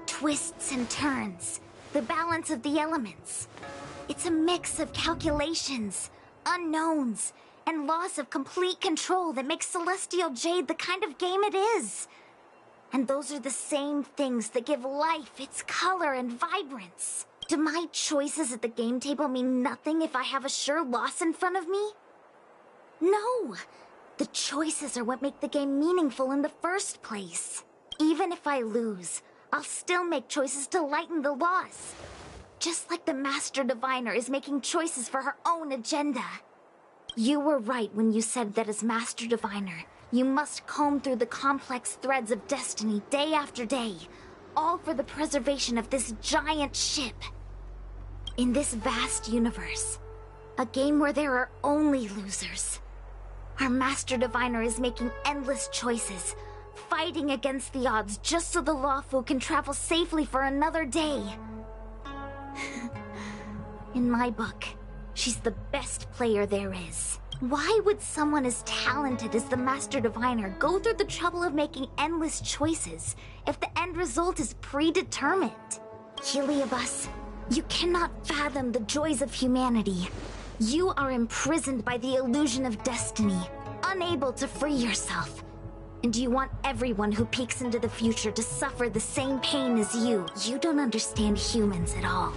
twists and turns, the balance of the elements. It's a mix of calculations, unknowns, and loss of complete control that makes Celestial Jade the kind of game it is. And those are the same things that give life its color and vibrance. Do my choices at the game table mean nothing if I have a sure loss in front of me? No! The choices are what make the game meaningful in the first place. Even if I lose, I'll still make choices to lighten the loss. Just like the Master Diviner is making choices for her own agenda. You were right when you said that as Master Diviner, you must comb through the complex threads of destiny day after day, all for the preservation of this giant ship. In this vast universe, a game where there are only losers, our Master Diviner is making endless choices, fighting against the odds just so the Lawfu can travel safely for another day. In my book, she's the best player there is. Why would someone as talented as the Master Diviner go through the trouble of making endless choices if the end result is predetermined? Heliobus, you cannot fathom the joys of humanity. You are imprisoned by the illusion of destiny, unable to free yourself. And you want everyone who peeks into the future to suffer the same pain as you. You don't understand humans at all.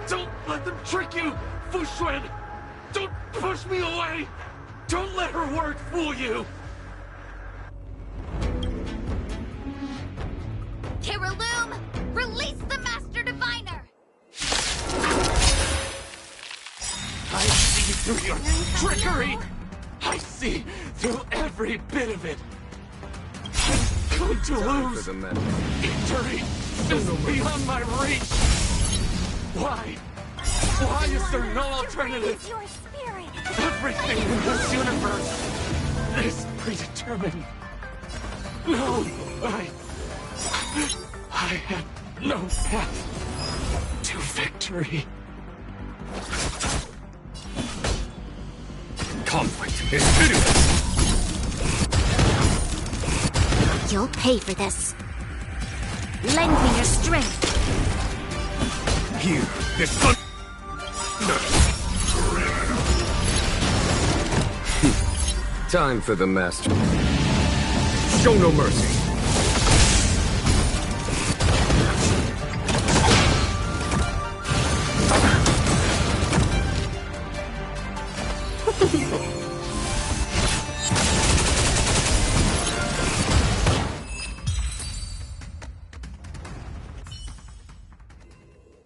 Don't let them trick you, Fuxuan! Don't push me away! Don't let her word fool you! Caroloom, release the Master Diviner! I see through your trickery! I see through every bit of it! I'm going to lose! Victory is beyond my reach! Why? Why is there no alternative? Your spirit. Everything in this universe is predetermined. No, I had no path to victory. Conflict is pitiless. You'll pay for this. Lend me your strength. Here, this sun. Time for the master. Show no mercy.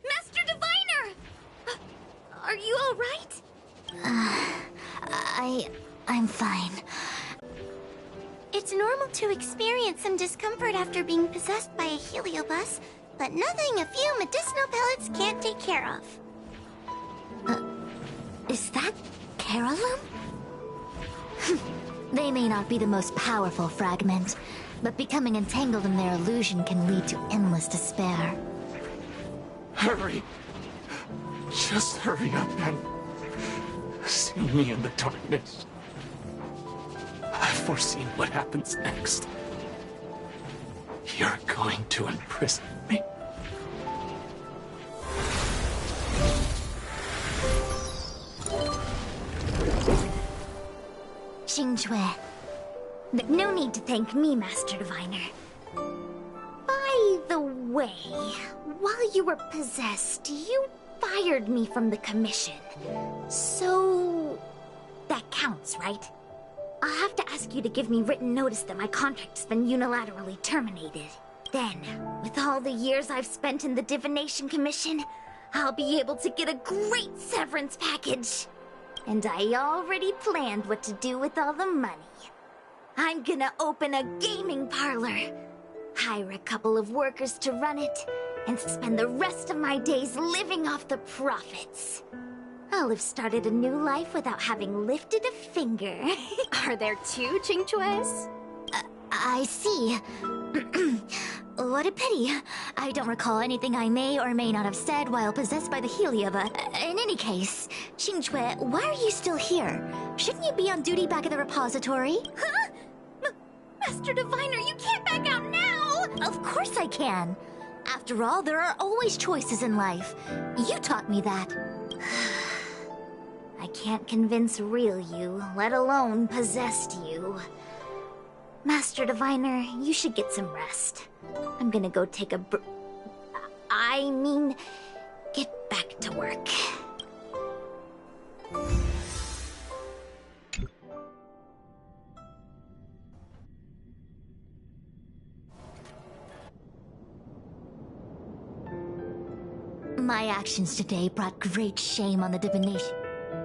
Master Diviner! Are you all right? I'm fine. It's normal to experience some discomfort after being possessed by a heliobus, but nothing a few medicinal pellets can't take care of. Is that Carolum? They may not be the most powerful fragment, but becoming entangled in their illusion can lead to endless despair. Hurry. Just hurry up and see me in the darkness. I've foreseen what happens next. You're going to imprison me. Xingque. No need to thank me, Master Diviner. By the way, while you were possessed, you fired me from the commission. So... that counts, right? I'll have to ask you to give me written notice that my contract's been unilaterally terminated. Then, with all the years I've spent in the Divination Commission, I'll be able to get a great severance package. And I already planned what to do with all the money. I'm gonna open a gaming parlor, hire a couple of workers to run it, and spend the rest of my days living off the profits. I'll have started a new life without having lifted a finger. Are there two Qingques? I see. What a pity. I don't recall anything I may or may not have said while possessed by the Heliobus. In any case, Xingque, why are you still here? Shouldn't you be on duty back at the repository? Huh? Master Diviner, you can't back out now! Of course I can. After all, there are always choices in life. You taught me that. I can't convince real you, let alone possessed you. Master Diviner, you should get some rest. I'm gonna go take a get back to work. My actions today brought great shame on the divination.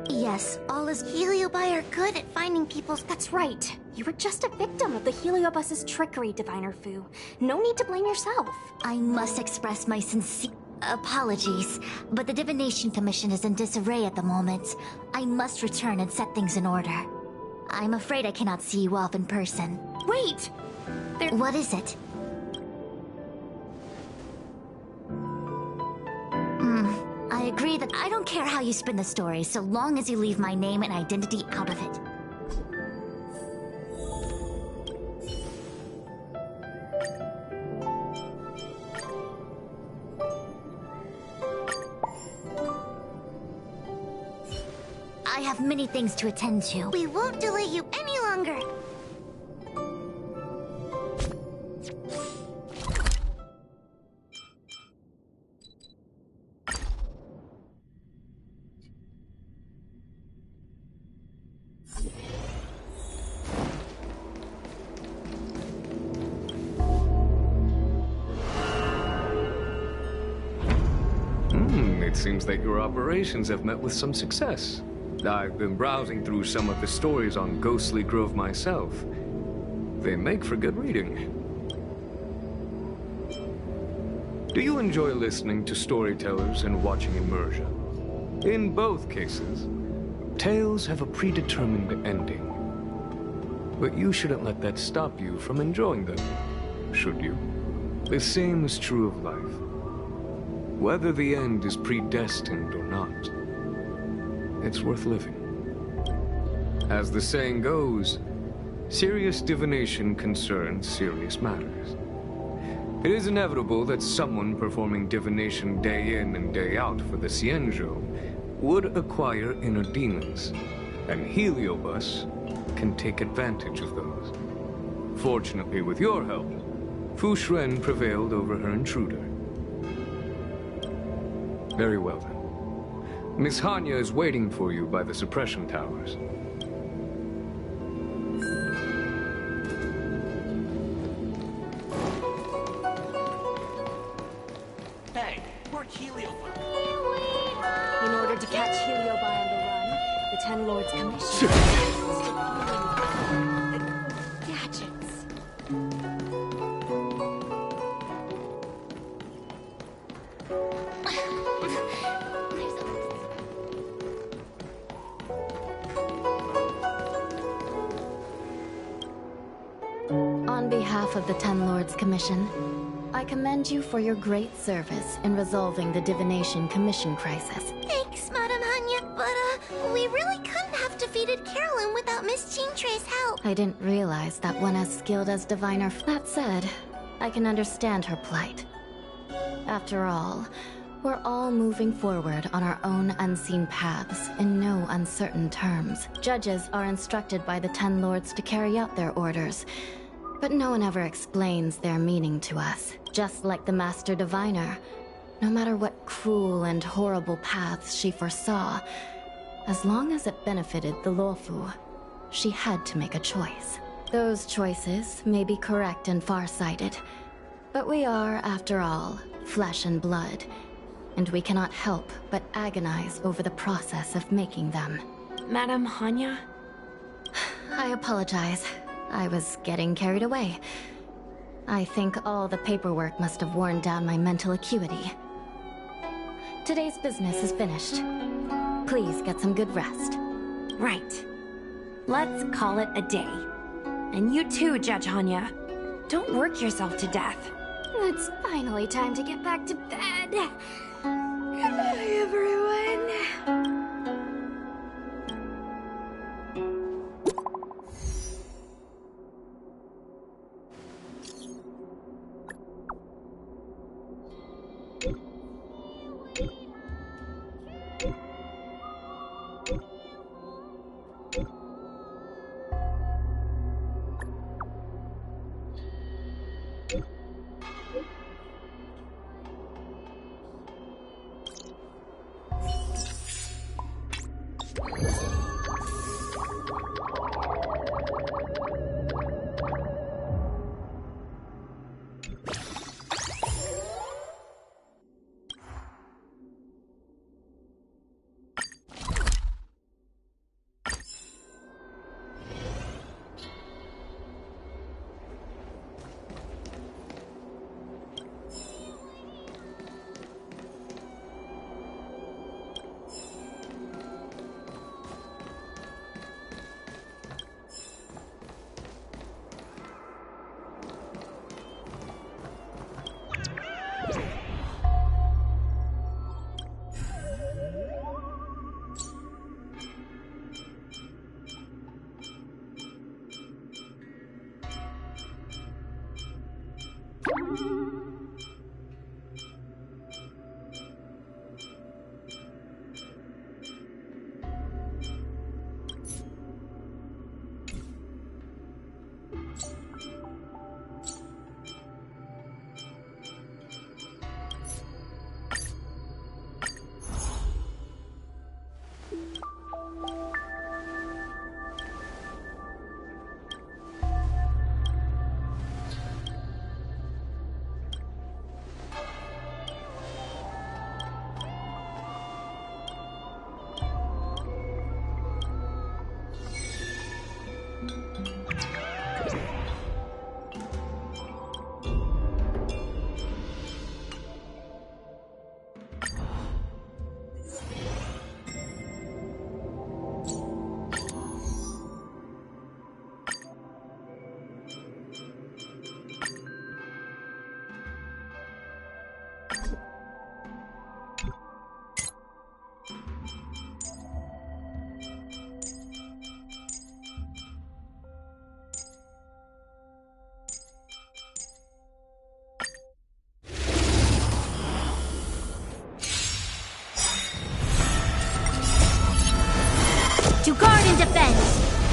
Yes, all is Heliobi are good at finding people's... That's right. You were just a victim of the Heliobus's trickery, Diviner Fu. No need to blame yourself. I must express my sincere apologies, but the Divination Commission is in disarray at the moment. I must return and set things in order. I'm afraid I cannot see you off in person. Wait! What is it? I agree that I don't care how you spin the story, so long as you leave my name and identity out of it. I have many things to attend to. We won't delay you any longer. It seems that your operations have met with some success. I've been browsing through some of the stories on Ghostly Grove myself. They make for good reading. Do you enjoy listening to storytellers and watching immersion? In both cases, tales have a predetermined ending. But you shouldn't let that stop you from enjoying them, should you? The same is true of life. Whether the end is predestined or not, it's worth living. As the saying goes, serious divination concerns serious matters. It is inevitable that someone performing divination day in and day out for the Xianzhou would acquire inner demons, and Heliobus can take advantage of those. Fortunately, with your help, Foxian prevailed over her intruder. Very well then. Miss Hanya is waiting for you by the suppression towers. Hey, we're Heliobi. In order to catch Heliobi on the run, the Ten Lords Commission gadgets. On behalf of the Ten Lords Commission, I commend you for your great service in resolving the Divination Commission crisis. Thanks, Madame Hanya, but, we really couldn't have defeated Carolyn without Miss Jean-Trey's help. I didn't realize that one as skilled as Diviner. That said, I can understand her plight. After all, we're all moving forward on our own unseen paths in no uncertain terms. Judges are instructed by the Ten Lords to carry out their orders, but no one ever explains their meaning to us. Just like the Master Diviner, no matter what cruel and horrible paths she foresaw, as long as it benefited the Luofu, she had to make a choice. Those choices may be correct and far-sighted, but we are, after all, flesh and blood, and we cannot help but agonize over the process of making them. Madame Hanya? I apologize. I was getting carried away. I think all the paperwork must have worn down my mental acuity. Today's business is finished. Please get some good rest. Right. Let's call it a day. And you too, Judge Hanya. Don't work yourself to death. It's finally time to get back to bed. Goodbye, everyone.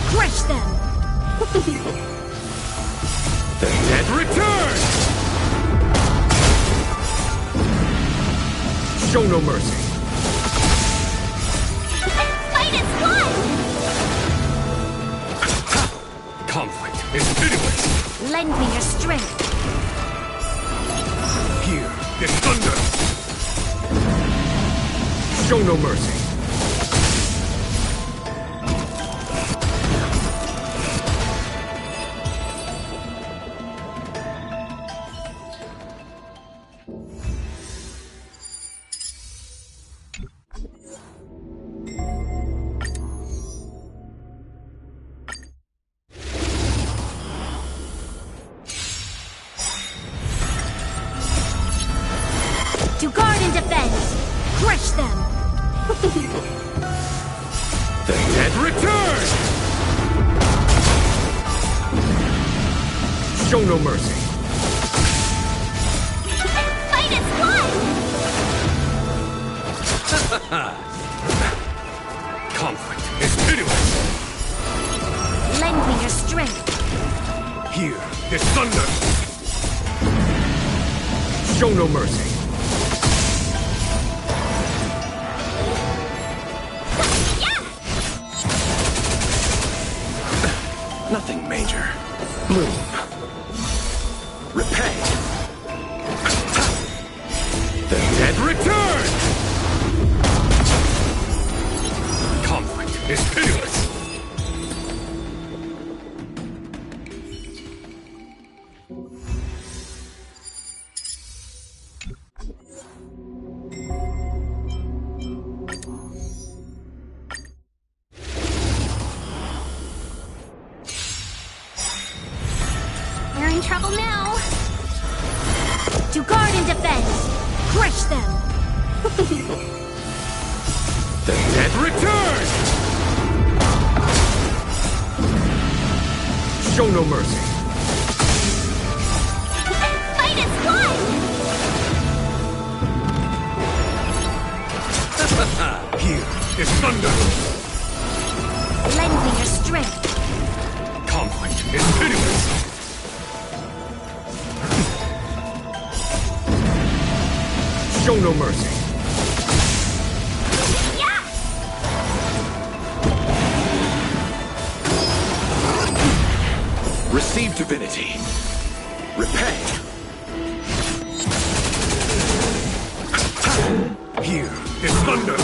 Crush them! The dead return! Show no mercy. Fight is one! Conflict is pitiless. Lend me your strength. Here is thunder. Show no mercy. To guard and defend! Crush them! The dead return! Show no mercy. Fight is one! Conflict is pitiless. Lend me your strength. Here is thunder. Show no mercy. Nothing major. Bloom. Repay. The dead return! Conflict is pitiless. We're in trouble now. To guard and defend! Crush them! The dead return! Show no mercy. Fight is one! Here is thunder. Lend me your strength. Conflict is pitiless. Show no mercy. Receive divinity. Repay. Here is thunder.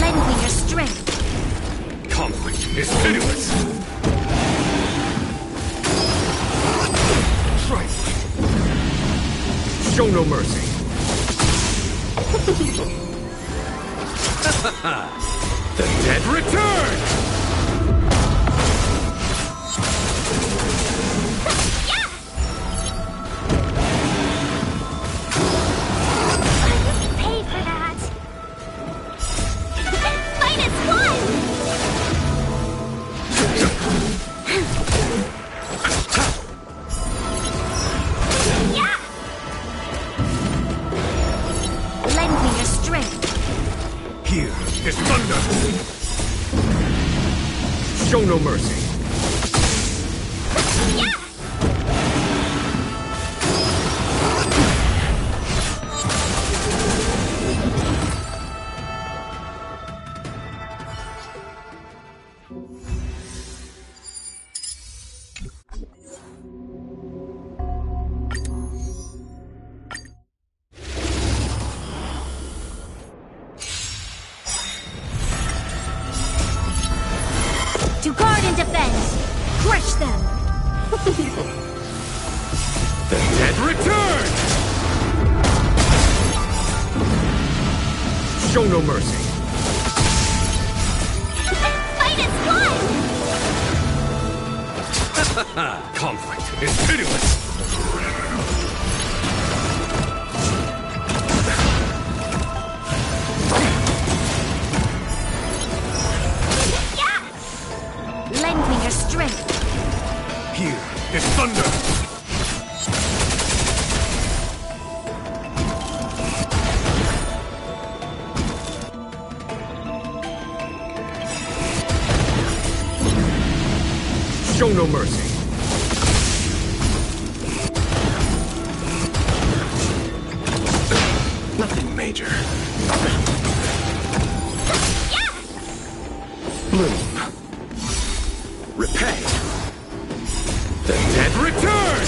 Lend me your strength. Conflict is pitiless. Trifling. Show no mercy. The dead return! Pay for that! Fight is one! Lend me your strength. Here is thunder. Show no mercy. To guard and defend! Crush them! The dead return! Show no mercy. Fight is one! Conflict is pitiless. Lend me your strength. Here is thunder. Show no mercy. Nothing major. Bloom. Repay. The dead return!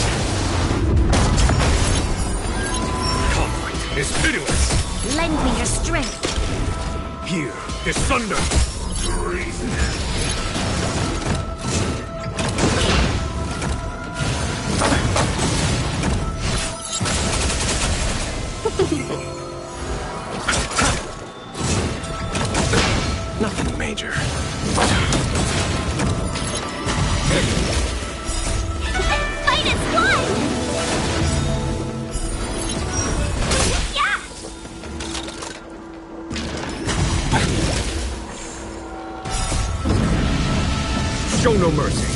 Conflict is pitiless. Lend me your strength. Here is thunder. Nothing major. Fight is one! Yeah! Show no mercy.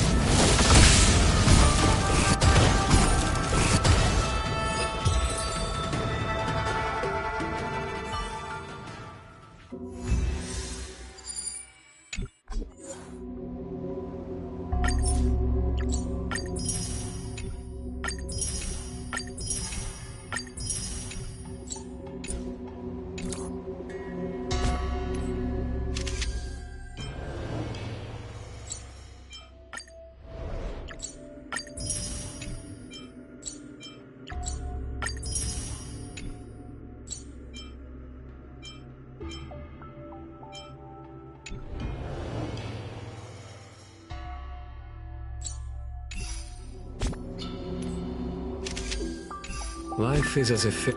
Life is as if it...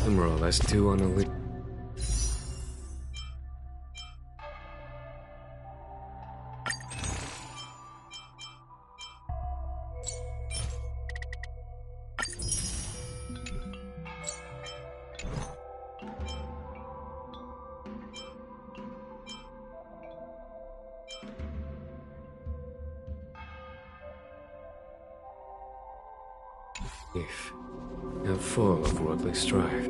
Emerald as two on a lid. And full of worldly strife.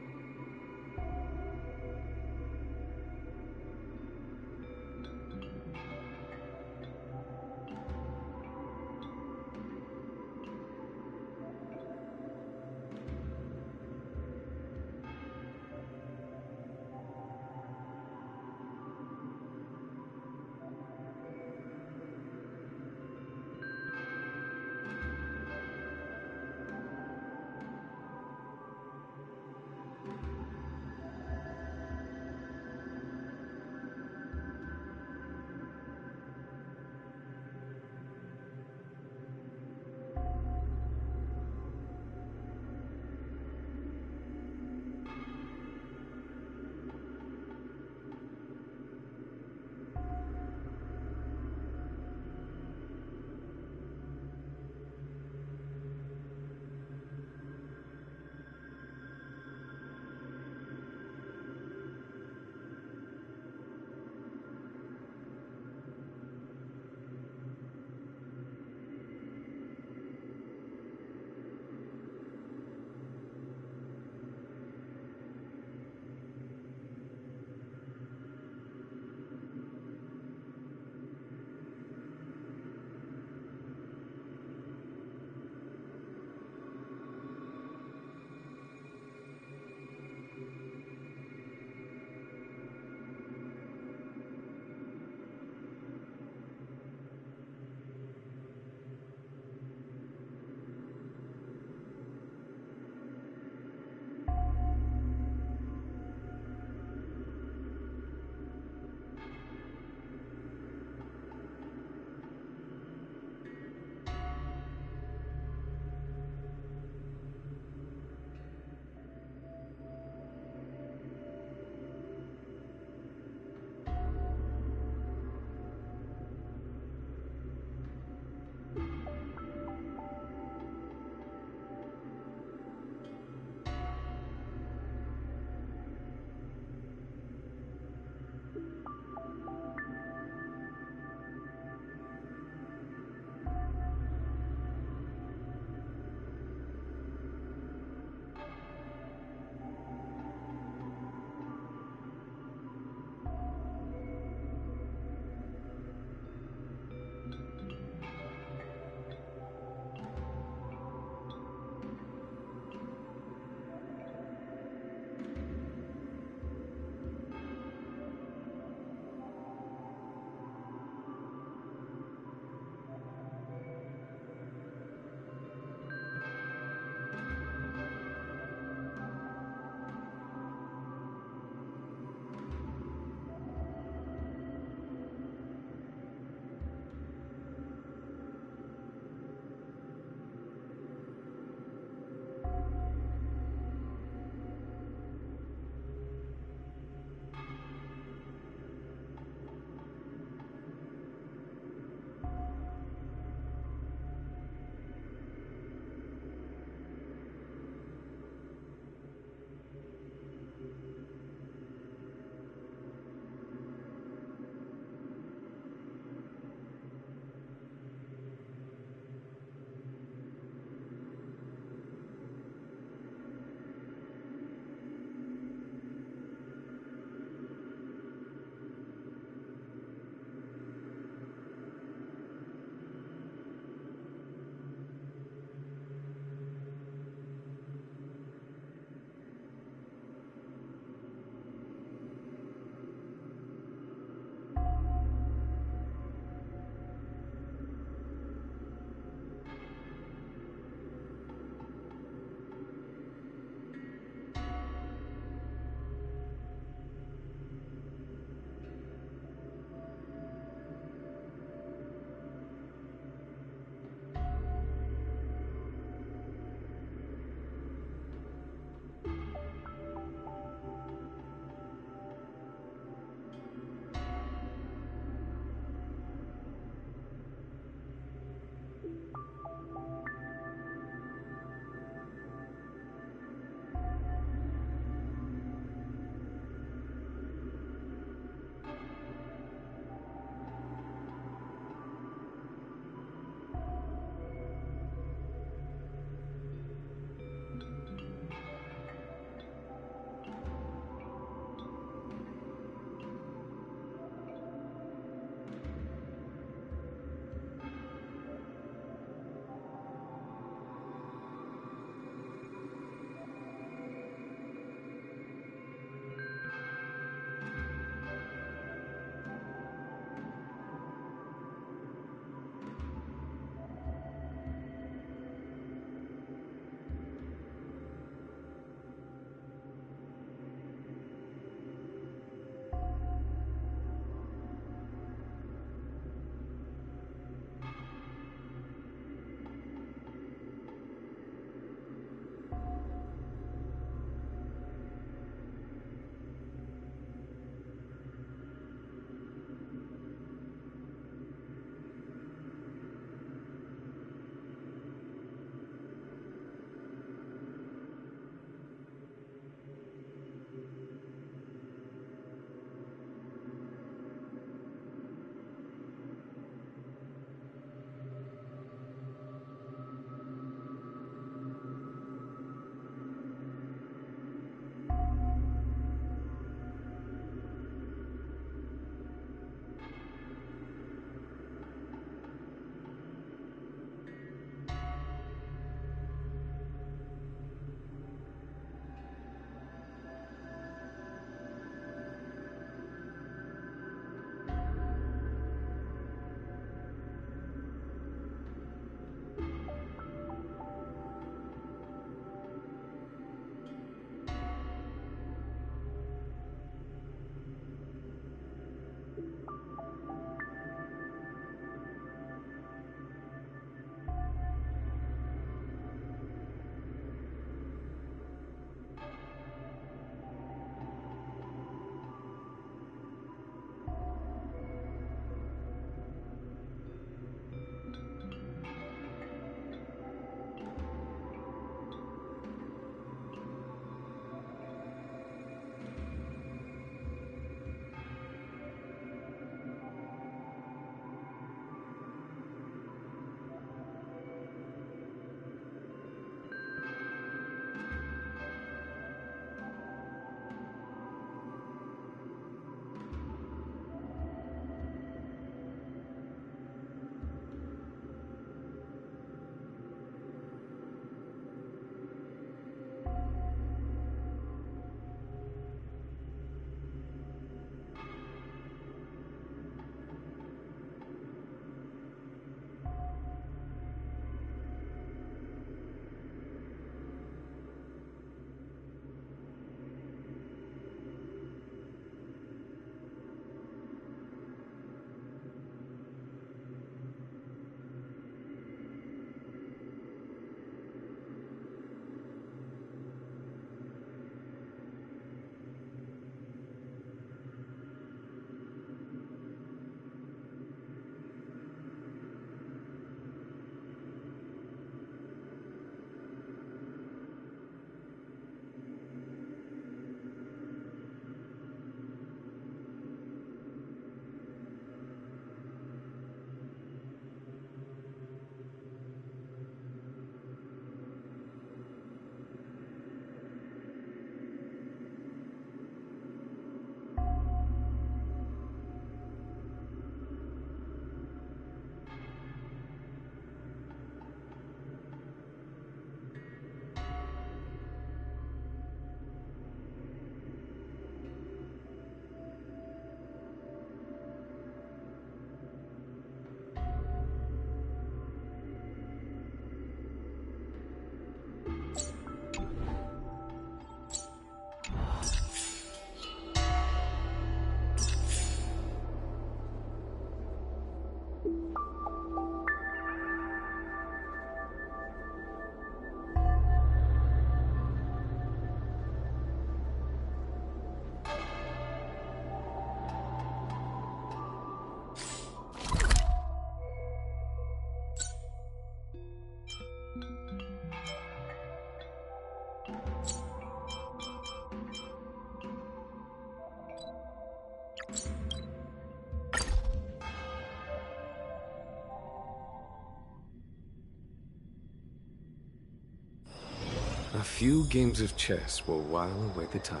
A few games of chess will while away the time.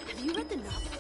Have you read the novel?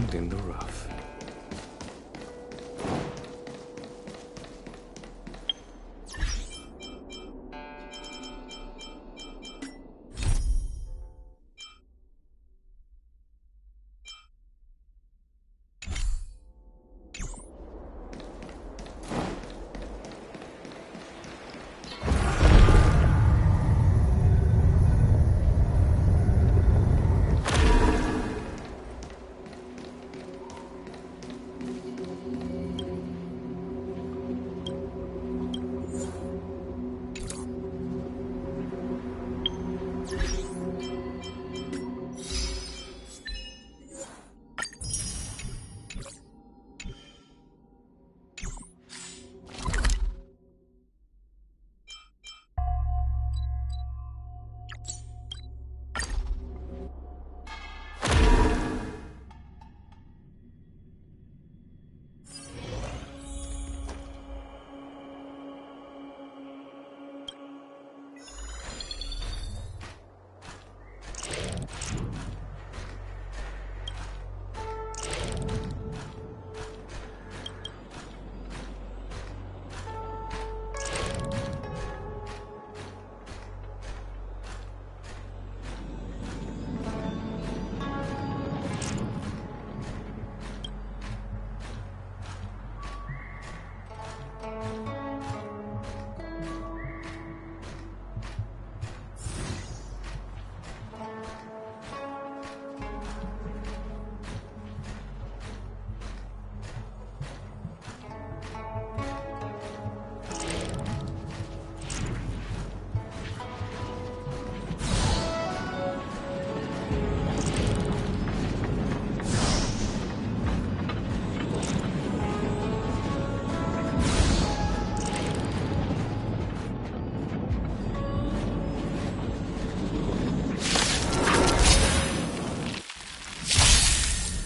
diamond in the rough.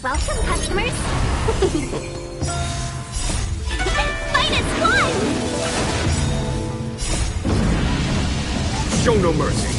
Welcome, customers! Finest one! Show no mercy.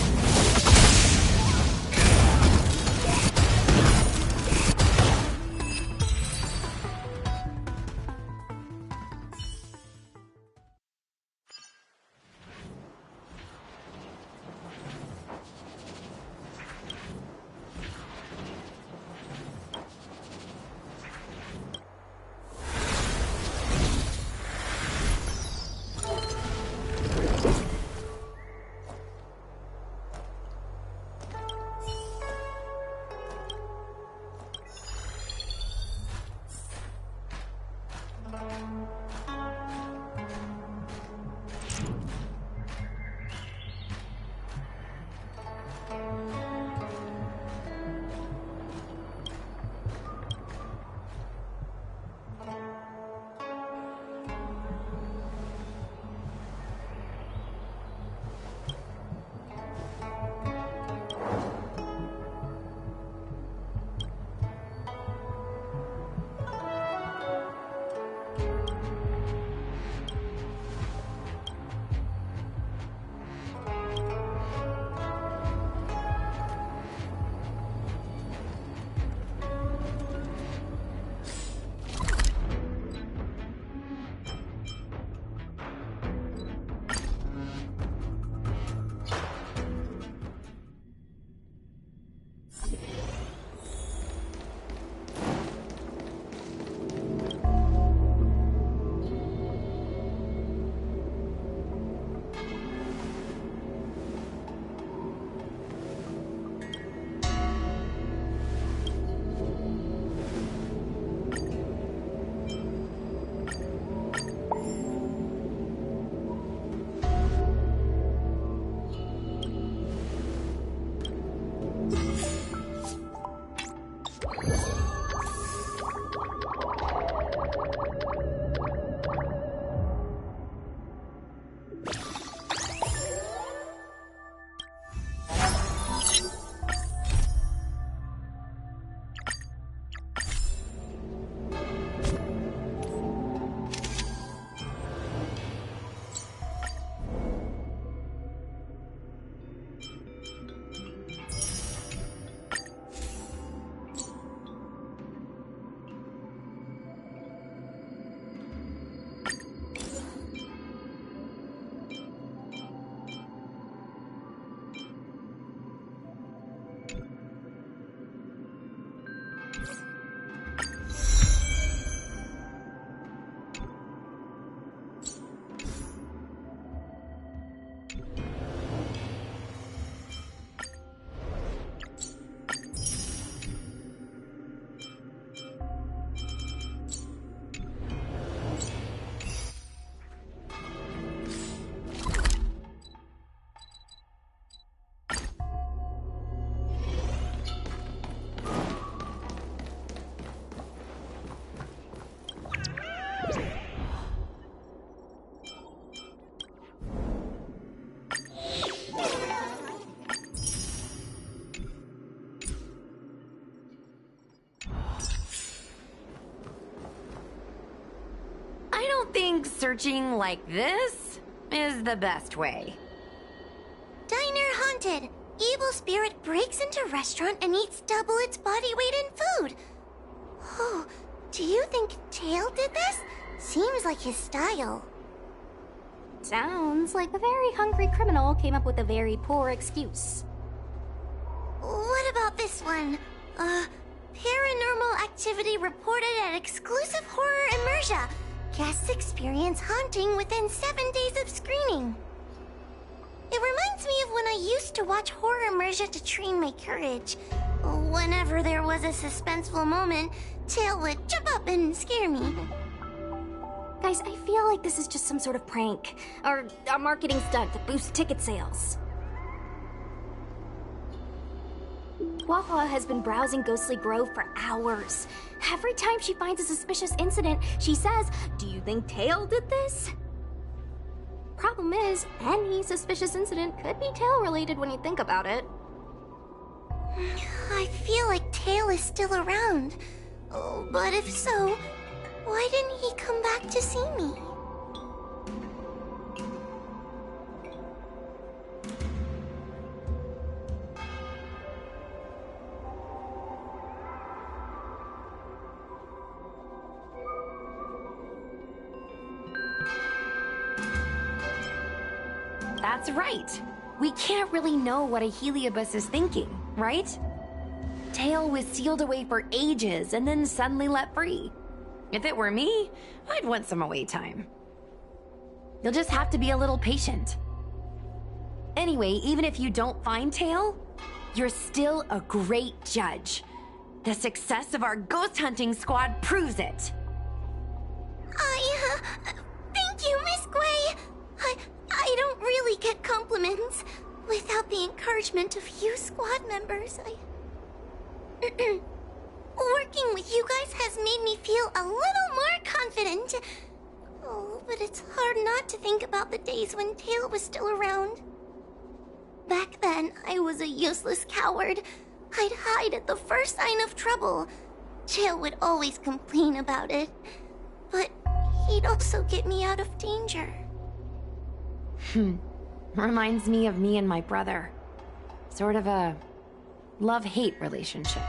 think searching like this is the best way. Diner haunted. Evil spirit breaks into restaurant and eats double its body weight in food. Oh, do you think Tail did this? Seems like his style. Sounds like a very hungry criminal came up with a very poor excuse. What about this one? Paranormal activity reported at exclusive horror immersia. Guests experience haunting within 7 days of screening. It reminds me of when I used to watch horror immersia to train my courage. Whenever there was a suspenseful moment, Tail would jump up and scare me. Guys, I feel like this is just some sort of prank, or a marketing stunt to boost ticket sales. Huahua has been browsing Ghostly Grove for hours. Every time she finds a suspicious incident, she says, "Do you think Tail did this?" Problem is, any suspicious incident could be Tail-related when you think about it. I feel like Tail is still around. Oh, but if so, why didn't he come back to see me? That's right. We can't really know what a heliobus is thinking, right? Tail was sealed away for ages and then suddenly let free. If it were me, I'd want some away time. You'll just have to be a little patient. Anyway, even if you don't find Tail, you're still a great judge. The success of our ghost hunting squad proves it. Thank you, Miss Gwei. I don't really get compliments. Without the encouragement of you squad members, working with you guys has made me feel a little more confident. Oh, but it's hard not to think about the days when Tail was still around. Back then, I was a useless coward. I'd hide at the first sign of trouble. Tail would always complain about it. But he'd also get me out of danger. Reminds me of me and my brother. Sort of a love-hate relationship.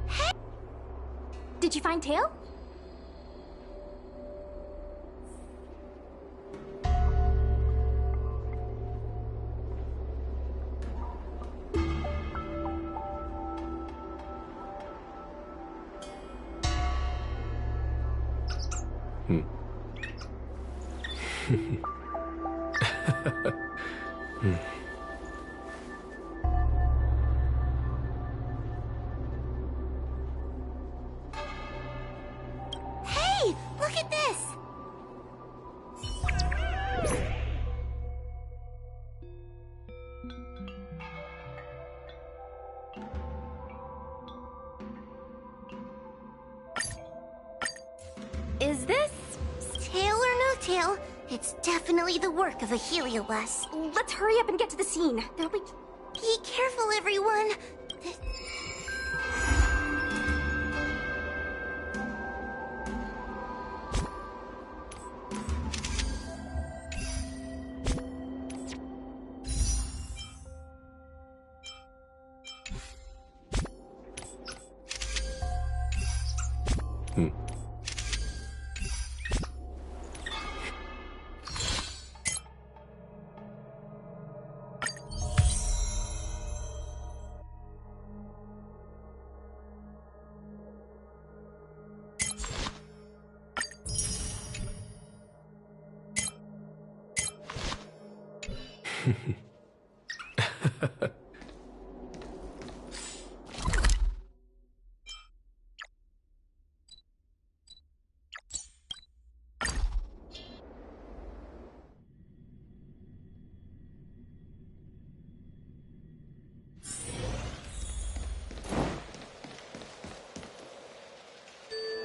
Hey! Did you find Tail? Hey, look at this! Is this? Tail or no tail, it's definitely the work of a heliobus. Let's hurry up and get to the scene. There'll be... Be careful, everyone.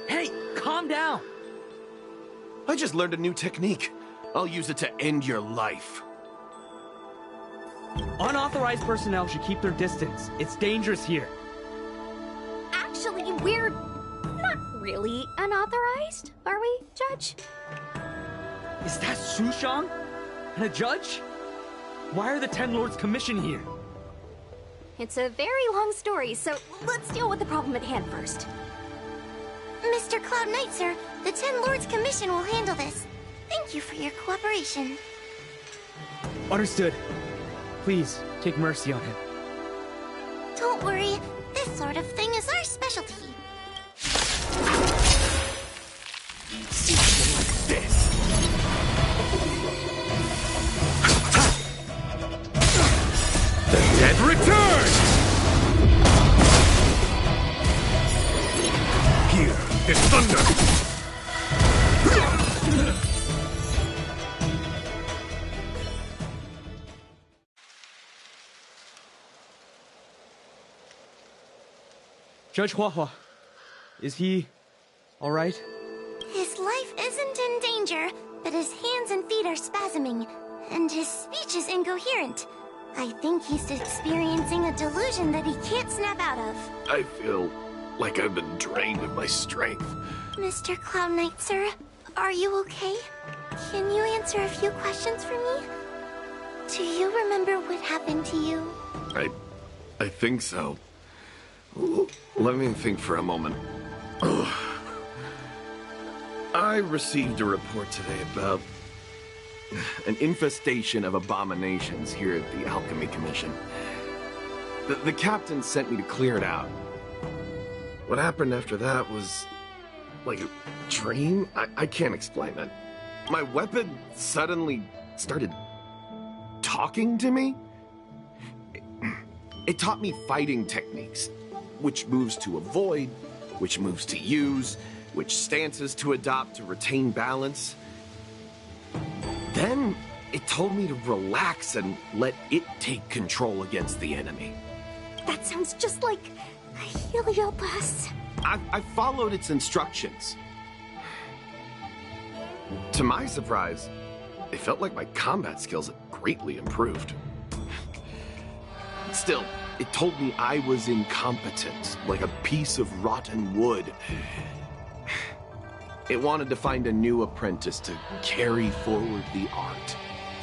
Hey, calm down! I just learned a new technique. I'll use it to end your life. Unauthorized personnel should keep their distance. It's dangerous here. Actually, we're not really unauthorized, are we, Judge? Is that Shushan? And a judge? Why are the Ten Lords Commission here? It's a very long story, so let's deal with the problem at hand first. Mr. Cloud Knight, sir, the Ten Lords Commission will handle this. Thank you for your cooperation. Understood. Please, take mercy on him. Don't worry, this sort of thing is our specialty. This. The dead return! Here is thunder! Judge Huahua, is he all right? His life isn't in danger, but his hands and feet are spasming, and his speech is incoherent. I think he's experiencing a delusion that he can't snap out of. I feel like I've been drained of my strength. Mr. Cloud Knight, sir, are you okay? Can you answer a few questions for me? Do you remember what happened to you? I think so. Let me think for a moment. I received a report today about an infestation of abominations here at the Alchemy Commission. The captain sent me to clear it out. What happened after that was like a dream? I can't explain it. My weapon suddenly started talking to me. It taught me fighting techniques, which moves to avoid, which moves to use, which stances to adopt to retain balance. Then it told me to relax and let it take control against the enemy. That sounds just like a Heliobus. I followed its instructions. To my surprise, it felt like my combat skills had greatly improved. Still, it told me I was incompetent, like a piece of rotten wood. It wanted to find a new apprentice to carry forward the art.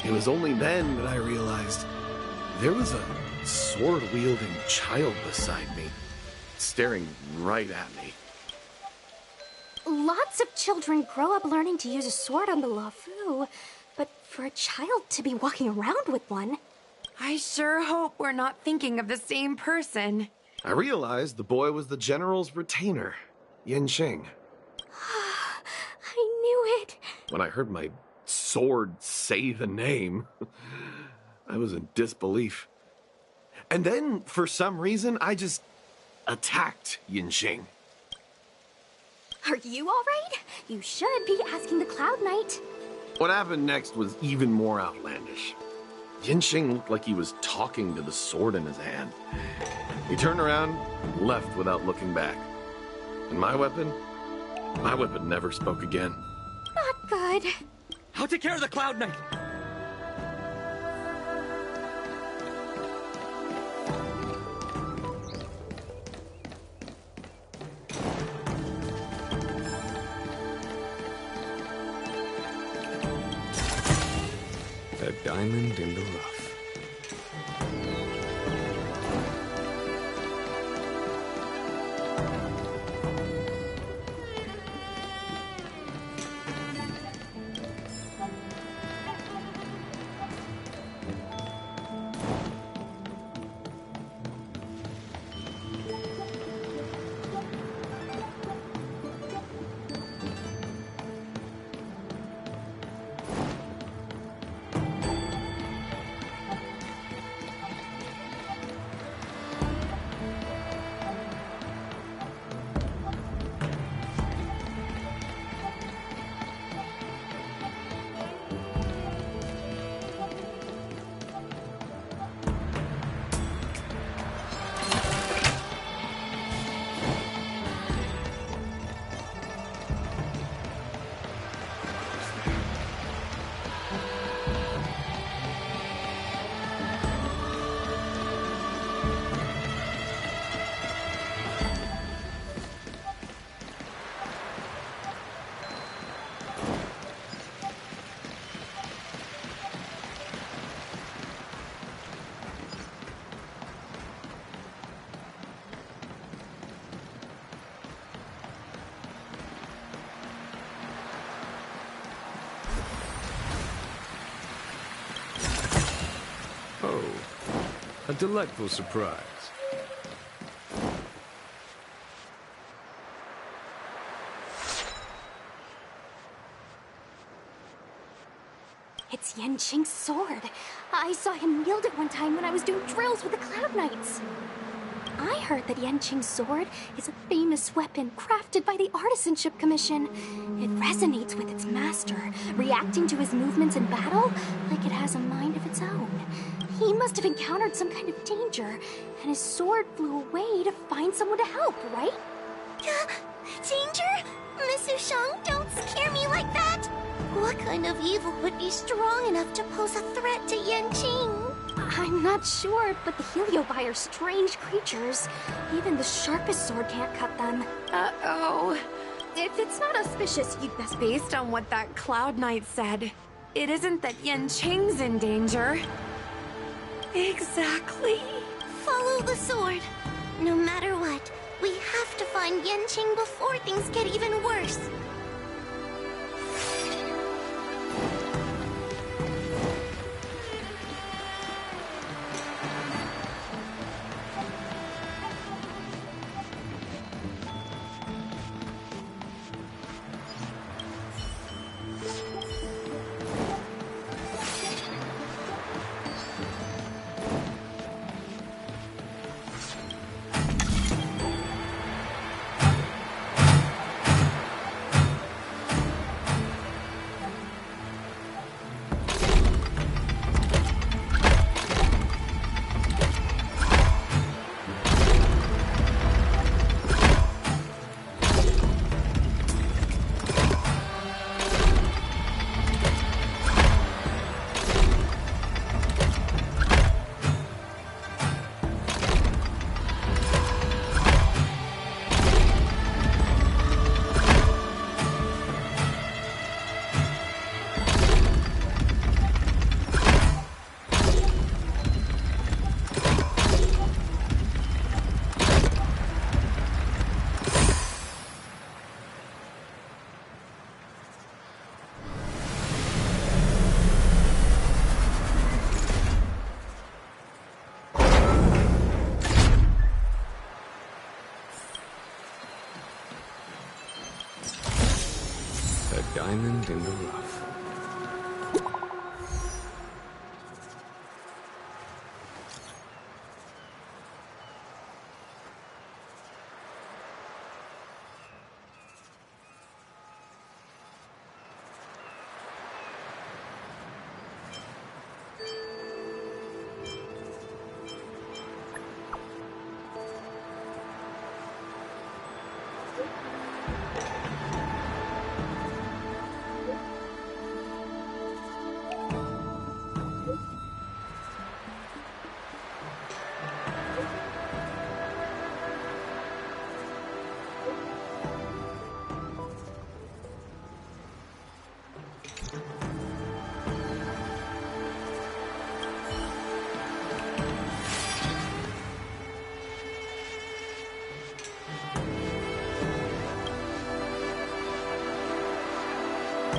It was only then that I realized there was a sword-wielding child beside me, staring right at me. Lots of children grow up learning to use a sword on the Luofu, but for a child to be walking around with one... I sure hope we're not thinking of the same person. I realized the boy was the general's retainer, Yanxing. I knew it. When I heard my sword say the name, I was in disbelief. And then, for some reason, I just attacked Yanxing. Are you all right? You should be asking the Cloud Knight. What happened next was even more outlandish. Yanxing looked like he was talking to the sword in his hand. He turned around and left without looking back. And my weapon never spoke again. Not good. I'll take care of the Cloud Knight. A diamond in the rough. A delightful surprise. It's Yanqing's sword. I saw him wield it one time when I was doing drills with the Cloud Knights. I heard that Yanqing's sword is a famous weapon crafted by the Artisanship Commission. It resonates with its master, reacting to his movements in battle like it has a mind of its own. He must have encountered some kind of danger, and his sword flew away to find someone to help, right? Danger? Miss Ushang, don't scare me like that! What kind of evil would be strong enough to pose a threat to Yanqing? I'm not sure, but the Heliobi are strange creatures. Even the sharpest sword can't cut them. Uh-oh. If it's not auspicious, you'd best based on what that Cloud Knight said. It isn't that Yanqing's in danger. Exactly. Follow the sword. No matter what, we have to find Yanqing before things get even worse. Diamond in the rough.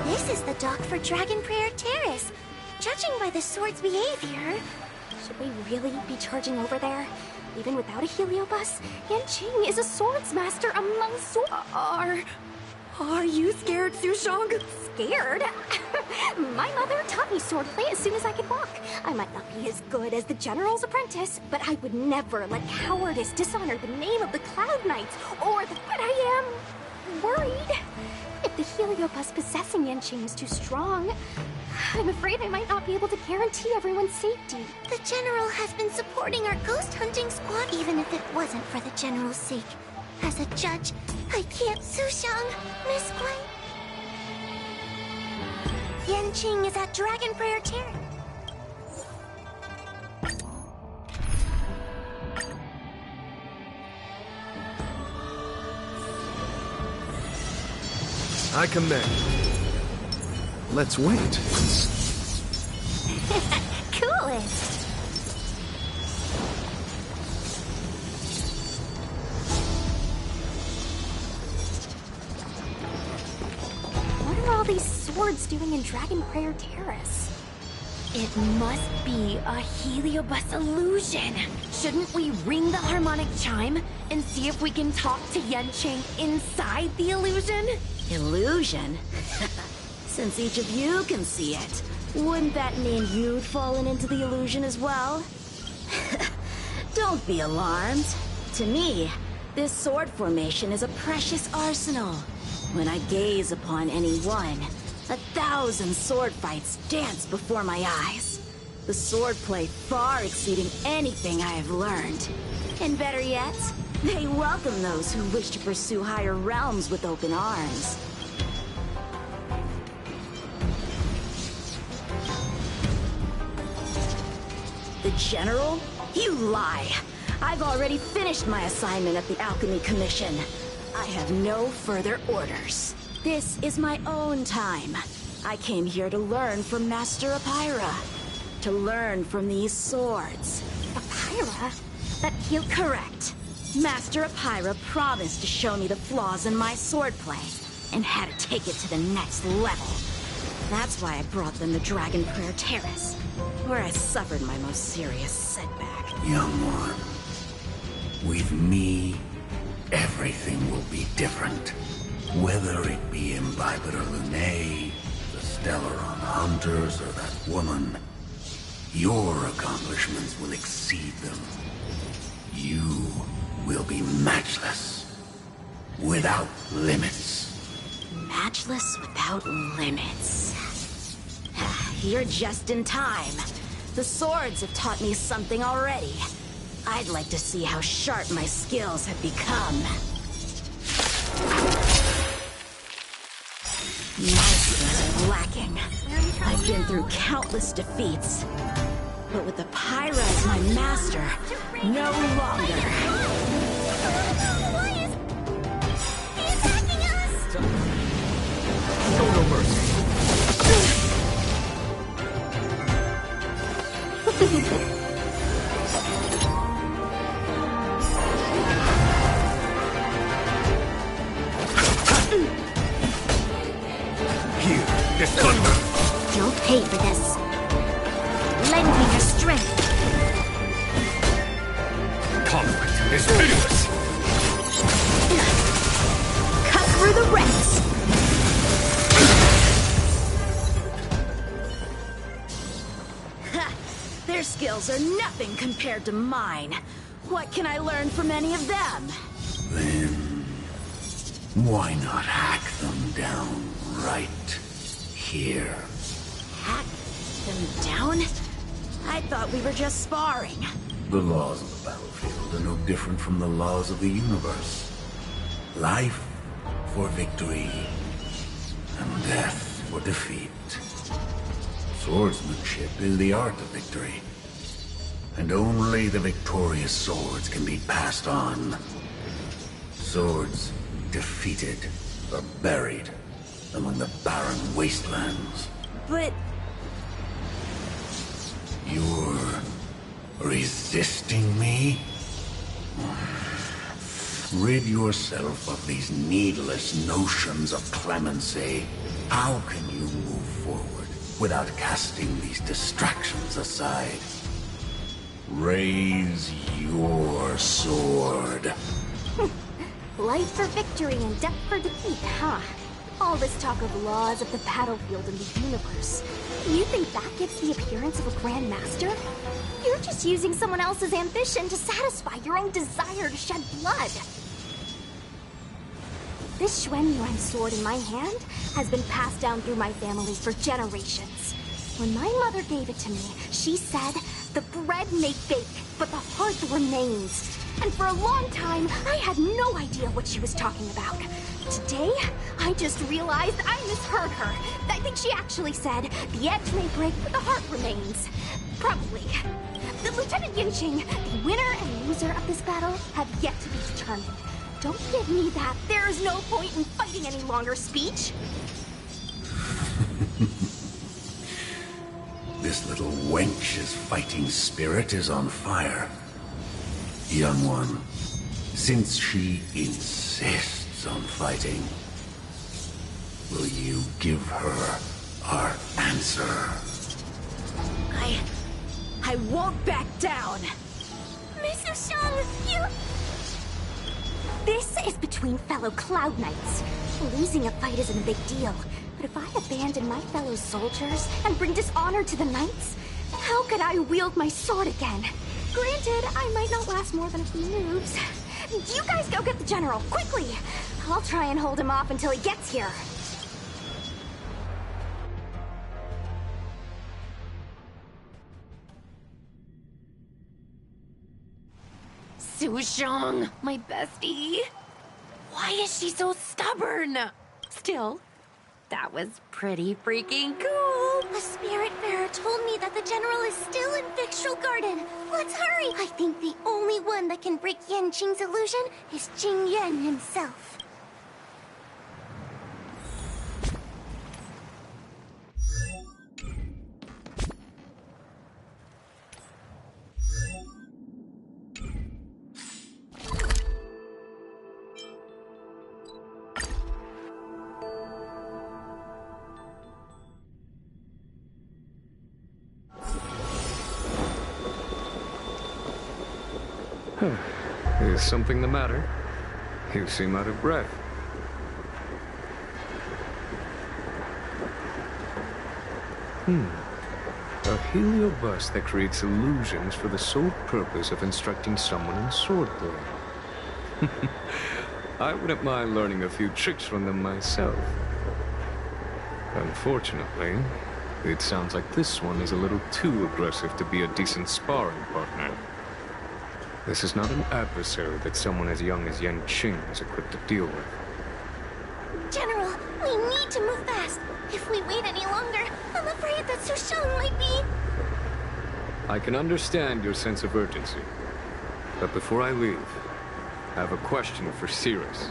This is the dock for Dragon Prayer Terrace. Judging by the sword's behavior... Should we really be charging over there? Even without a heliobus, Yanqing is a swords master among Are you scared, Sushang? Scared? My mother taught me swordplay as soon as I could walk. I might not be as good as the General's apprentice, but I would never let cowardice dishonor the name of the Cloud Knights, but I am worried. If the heliobus possessing Yanqing is too strong, I'm afraid I might not be able to guarantee everyone's safety. The General has been supporting our ghost hunting squad even if it wasn't for the General's sake. As a judge, I can't... Sushang, Miss Guai. Yanqing is at Dragon Prayer Terrace. I command. Let's wait. Coolest. What are all these swords doing in Dragon Prayer Terrace? It must be a heliobus illusion. Shouldn't we ring the harmonic chime and see if we can talk to Yenching inside the illusion? Illusion? Since each of you can see it, wouldn't that mean you'd fallen into the illusion as well? Don't be alarmed. To me, this sword formation is a precious arsenal. When I gaze upon any one, 1,000 sword fights dance before my eyes. The swordplay far exceeding anything I have learned. And better yet, they welcome those who wish to pursue higher realms with open arms. The General? You lie! I've already finished my assignment at the Alchemy Commission. I have no further orders. This is my own time. I came here to learn from Master Apira. To learn from these swords. Apira? You're correct. Master Apira promised to show me the flaws in my swordplay, and had to take it to the next level. That's why I brought them to Dragon Prayer Terrace, where I suffered my most serious setback. Young one, with me, everything will be different. Whether it be Imbiber Lunae, the Stellaron Hunters, or that woman, your accomplishments will exceed them. You will be matchless, without limits. Matchless without limits. You're just in time. The swords have taught me something already. I'd like to see how sharp my skills have become. My skills are lacking. I've been through countless defeats. But with the Pyra as my master, no longer. Show no mercy. Here, this thunder! You'll pay for this. Lend me your strength. Conflict is pitiless! Cut through the ranks! Their skills are nothing compared to mine. What can I learn from any of them? Then, why not hack them down right here? Hack them down? I thought we were just sparring. The laws of the battlefield are no different from the laws of the universe. Life for victory, and death for defeat. Swordsmanship is the art of victory. And only the victorious swords can be passed on. Swords defeated are buried among the barren wastelands. But... You're resisting me? Rid yourself of these needless notions of clemency. How can you move forward without casting these distractions aside? Raise your sword. Life for victory and death for defeat, huh? All this talk of laws of the battlefield and the universe. You think that gives the appearance of a Grand Master? You're just using someone else's ambition to satisfy your own desire to shed blood. This Xuan Yuan sword in my hand has been passed down through my family for generations. When my mother gave it to me, she said, the bread may bake, but the heart remains. And for a long time, I had no idea what she was talking about. Today, I just realized I misheard her. I think she actually said, the edge may break, but the heart remains. Probably. The Lieutenant Yinqing, the winner and loser of this battle, have yet to be determined. Don't give me that there is no point in fighting any longer speech. This little wench's fighting spirit is on fire. Young one, since she insists on fighting, will you give her our answer? I won't back down! Miss Ushang, you... This is between fellow Cloud Knights. Losing a fight isn't a big deal, but if I abandon my fellow soldiers and bring dishonor to the Knights, how could I wield my sword again? Granted, I might not last more than a few moves. You guys go get the General, quickly! I'll try and hold him off until he gets here. Sushang, my bestie. Why is she so stubborn? Still, that was pretty freaking cool. The Spiritfarer told me that the General is still in Victual Garden. Let's hurry! I think the only one that can break Yanqing's illusion is Jing Yuan himself. Is something the matter? You seem out of breath. A heliobus that creates illusions for the sole purpose of instructing someone in swordplay. I wouldn't mind learning a few tricks from them myself. Unfortunately, it sounds like this one is a little too aggressive to be a decent sparring partner. This is not an adversary that someone as young as Yanqing is equipped to deal with. General, we need to move fast. If we wait any longer, I'm afraid that Sushang might be... I can understand your sense of urgency. But before I leave, I have a question for Cirrus,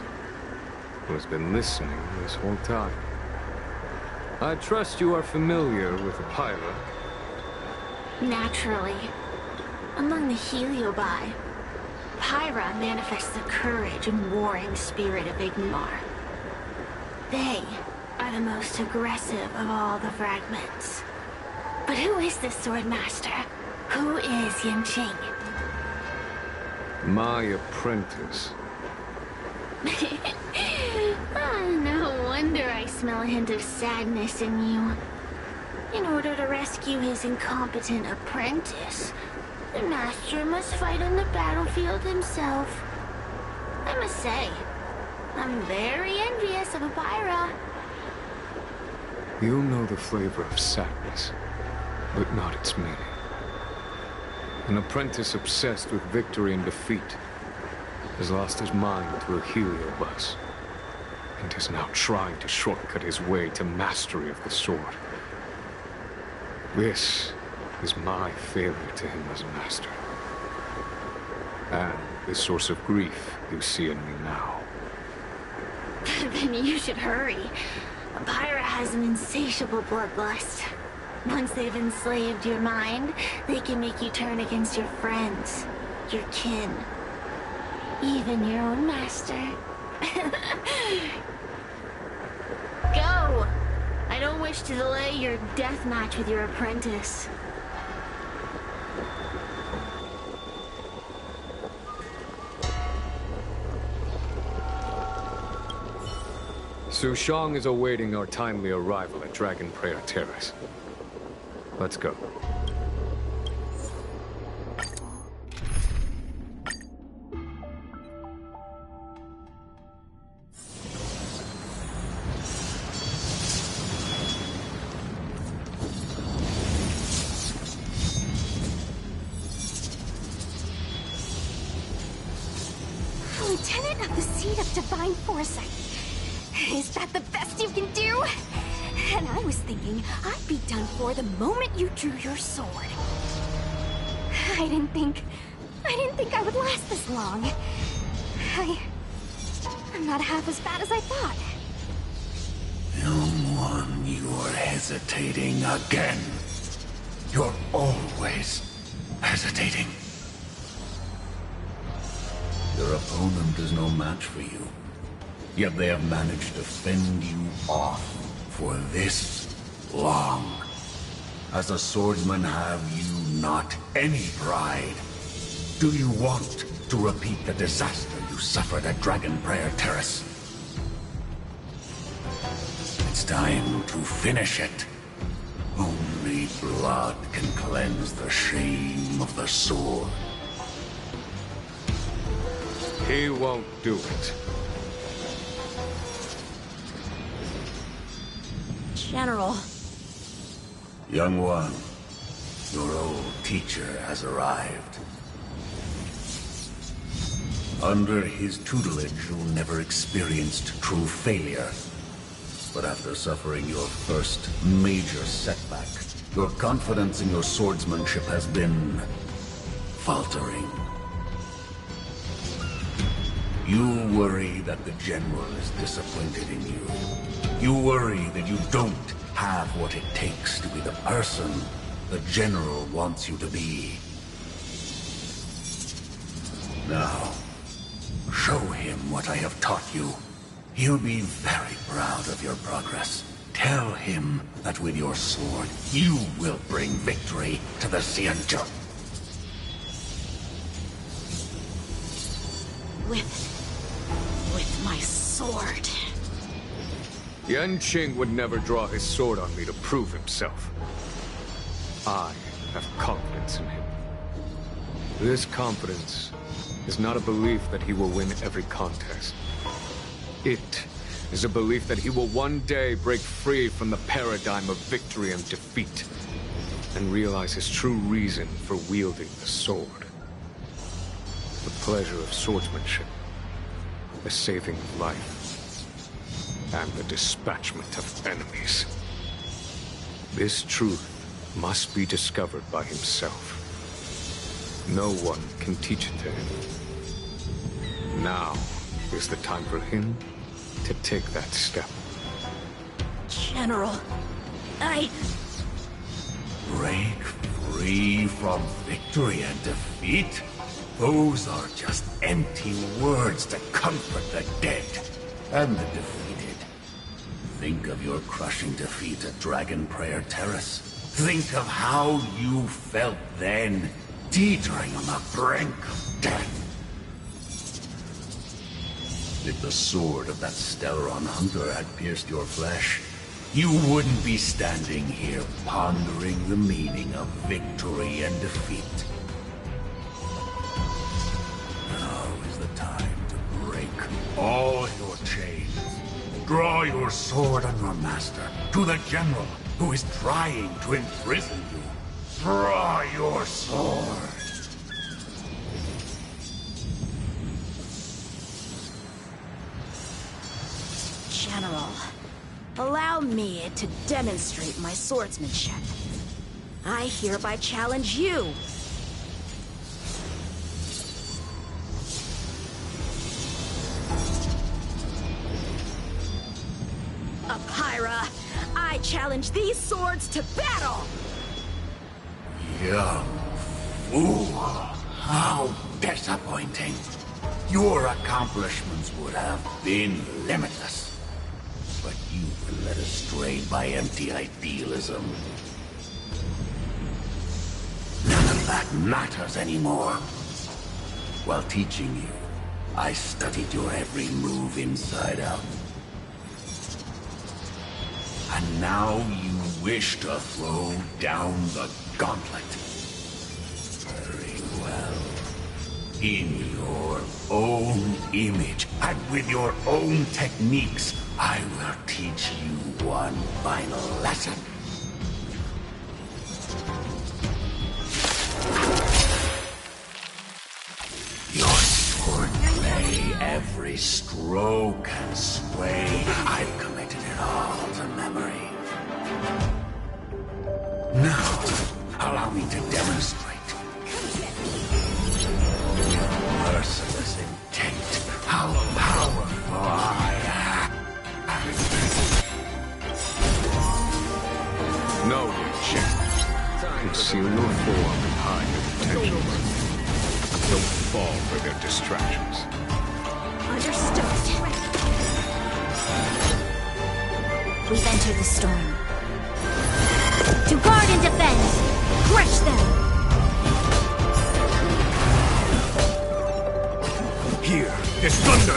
who has been listening this whole time. I trust you are familiar with Pyra. Naturally. Among the Heliobi, Pyra manifests the courage and warring spirit of Ignomar. They are the most aggressive of all the fragments. But who is this swordmaster? Who is Yanqing? My apprentice. No wonder I smell a hint of sadness in you. In order to rescue his incompetent apprentice, the master must fight on the battlefield himself. I must say, I'm very envious of Pyra. You'll know the flavor of sadness, but not its meaning. An apprentice obsessed with victory and defeat has lost his mind to a heliobus, and is now trying to shortcut his way to mastery of the sword. This is my failure to him as a master. And the source of grief you see in me now. Then you should hurry. Pyra has an insatiable bloodlust. Once they've enslaved your mind, they can make you turn against your friends, your kin, even your own master. Go! I don't wish to delay your death match with your apprentice. Sushang is awaiting our timely arrival at Dragon Prayer Terrace. Let's go. Lieutenant of the Seed of Divine Foresight. Is that the best you can do? And I was thinking I'd be done for the moment you drew your sword. I didn't think I would last this long. I'm not half as bad as I thought. Young one, you are hesitating again. You're always hesitating. Your opponent is no match for you. Yet they have managed to fend you off for this long. As a swordsman, have you not any pride. Do you want to repeat the disaster you suffered at Dragon Prayer Terrace? It's time to finish it. Only blood can cleanse the shame of the sword. He won't do it. General. Young one, your old teacher has arrived. Under his tutelage, you never experienced true failure. But after suffering your first major setback, your confidence in your swordsmanship has been faltering. You worry that the General is disappointed in you. You worry that you don't have what it takes to be the person the General wants you to be. Now, show him what I have taught you. He'll be very proud of your progress. Tell him that with your sword, you will bring victory to the Xianzhou. With my sword. Yanqing would never draw his sword on me to prove himself. I have confidence in him. This confidence is not a belief that he will win every contest. It is a belief that he will one day break free from the paradigm of victory and defeat, and realize his true reason for wielding the sword. The pleasure of swordsmanship, the saving of life, and the dispatchment of enemies. This truth must be discovered by himself. No one can teach it to him. Now is the time for him to take that step. General, Break free from victory and defeat? Those are just empty words to comfort the dead and the defeated. Think of your crushing defeat at Dragon Prayer Terrace. Think of how you felt then, teetering on the brink of death. If the sword of that Stellaron hunter had pierced your flesh, you wouldn't be standing here pondering the meaning of victory and defeat. Now is the time to break all your chains. Draw your sword on your master, to the General who is trying to imprison you. Draw your sword. General, allow me to demonstrate my swordsmanship. I hereby challenge you. Apyra, I challenge these swords to battle! Young fool. How disappointing. Your accomplishments would have been limitless. But you've been led astray by empty idealism. None of that matters anymore. While teaching you, I studied your every move inside out. And now you wish to throw down the gauntlet. Very well. In your own image, and with your own techniques, I will teach you one final lesson. Your swordplay, every stroke and sway, I've committed it all to memory. Now, allow me to demonstrate. Merciless intent, how powerful I am. No, Yanqing. Conceal your form and hide your intentions. Don't fall for their distractions. Understood. We've entered the storm. To guard and defend! Crush them! this thunder!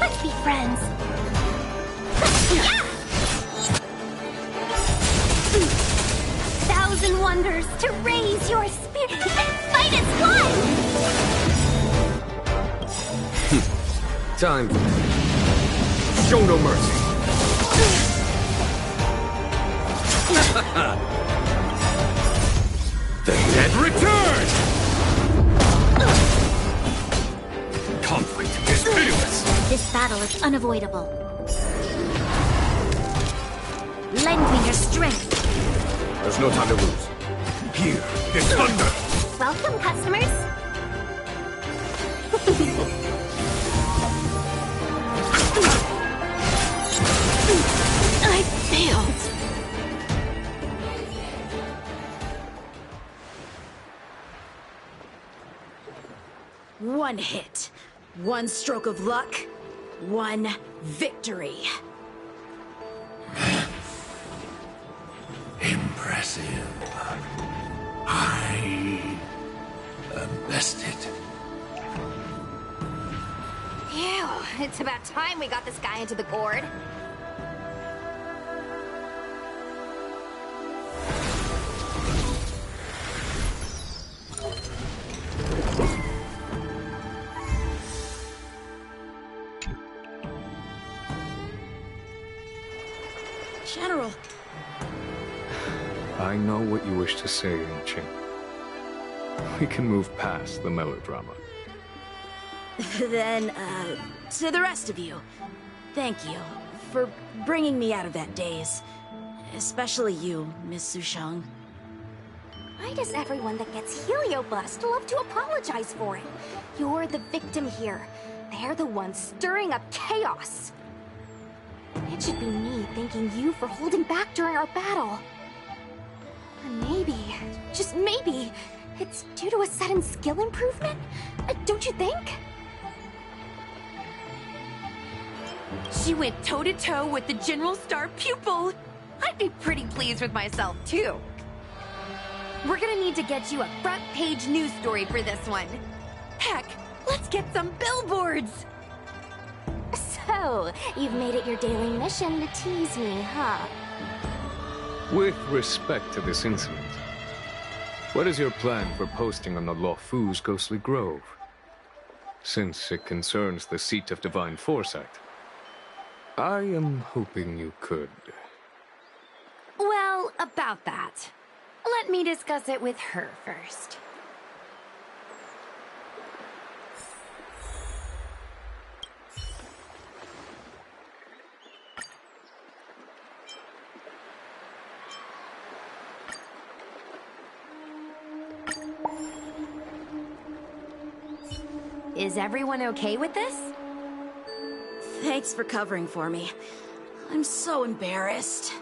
Let's be friends. Thousand wonders to raise your spirit and fight as one! Time. Show no mercy. The dead return! Conflict is pitiless. This battle is unavoidable. Lend me your strength. There's no time to lose. Here, this thunder! Welcome, customers. I failed. One hit, one stroke of luck, one victory. Impressive. I am bested. Ew, it's about time we got this guy into the gourd. General. I know what you wish to say, Ching. We can move past the melodrama. Then, to the rest of you, thank you for bringing me out of that daze. Especially you, Miss Sushang. Why does everyone that gets heliobust love to apologize for it? You're the victim here. They're the ones stirring up chaos. It should be me thanking you for holding back during our battle. Or maybe, just maybe, it's due to a sudden skill improvement? Don't you think? She went toe-to-toe with the General Star pupil. I'd be pretty pleased with myself, too. We're gonna need to get you a front-page news story for this one. Heck, let's get some billboards! So, you've made it your daily mission to tease me, huh? With respect to this incident, what is your plan for posting on the Luofu's Ghostly Grove? Since it concerns the seat of divine foresight, I am hoping you could. Well, about that. Let me discuss it with her first. Is everyone okay with this? Thanks for covering for me. I'm so embarrassed.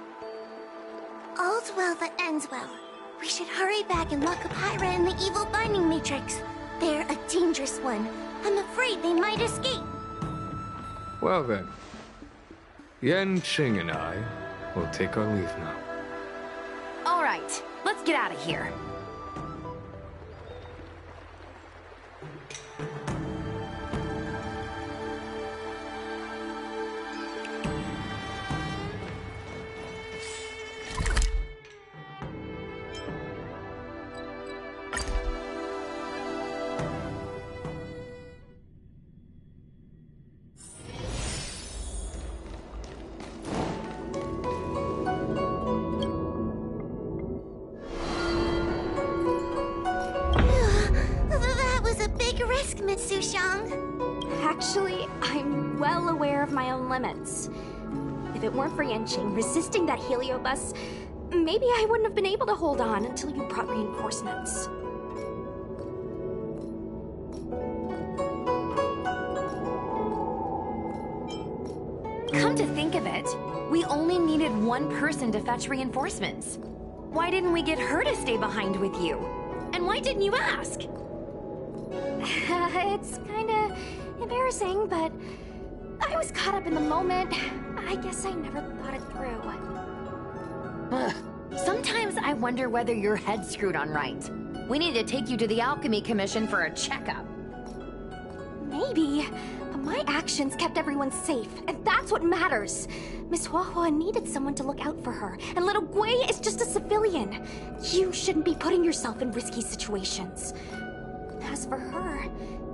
All's well that ends well. We should hurry back and lock up Hyra in the evil binding matrix. They're a dangerous one. I'm afraid they might escape. Well then, Yan Qing and I will take our leave now. All right, let's get out of here. Actually, I'm well aware of my own limits. If it weren't for Yanqing resisting that heliobus, maybe I wouldn't have been able to hold on until you brought reinforcements. Come to think of it, we only needed one person to fetch reinforcements. Why didn't we get her to stay behind with you? And why didn't you ask? It's kinda embarrassing, but I was caught up in the moment. I guess I never thought it through. Ugh. Sometimes I wonder whether your head's screwed on right. We need to take you to the Alchemy Commission for a checkup. Maybe, but my actions kept everyone safe, and that's what matters. Miss Huahua needed someone to look out for her, and little Gui is just a civilian. You shouldn't be putting yourself in risky situations. As for her,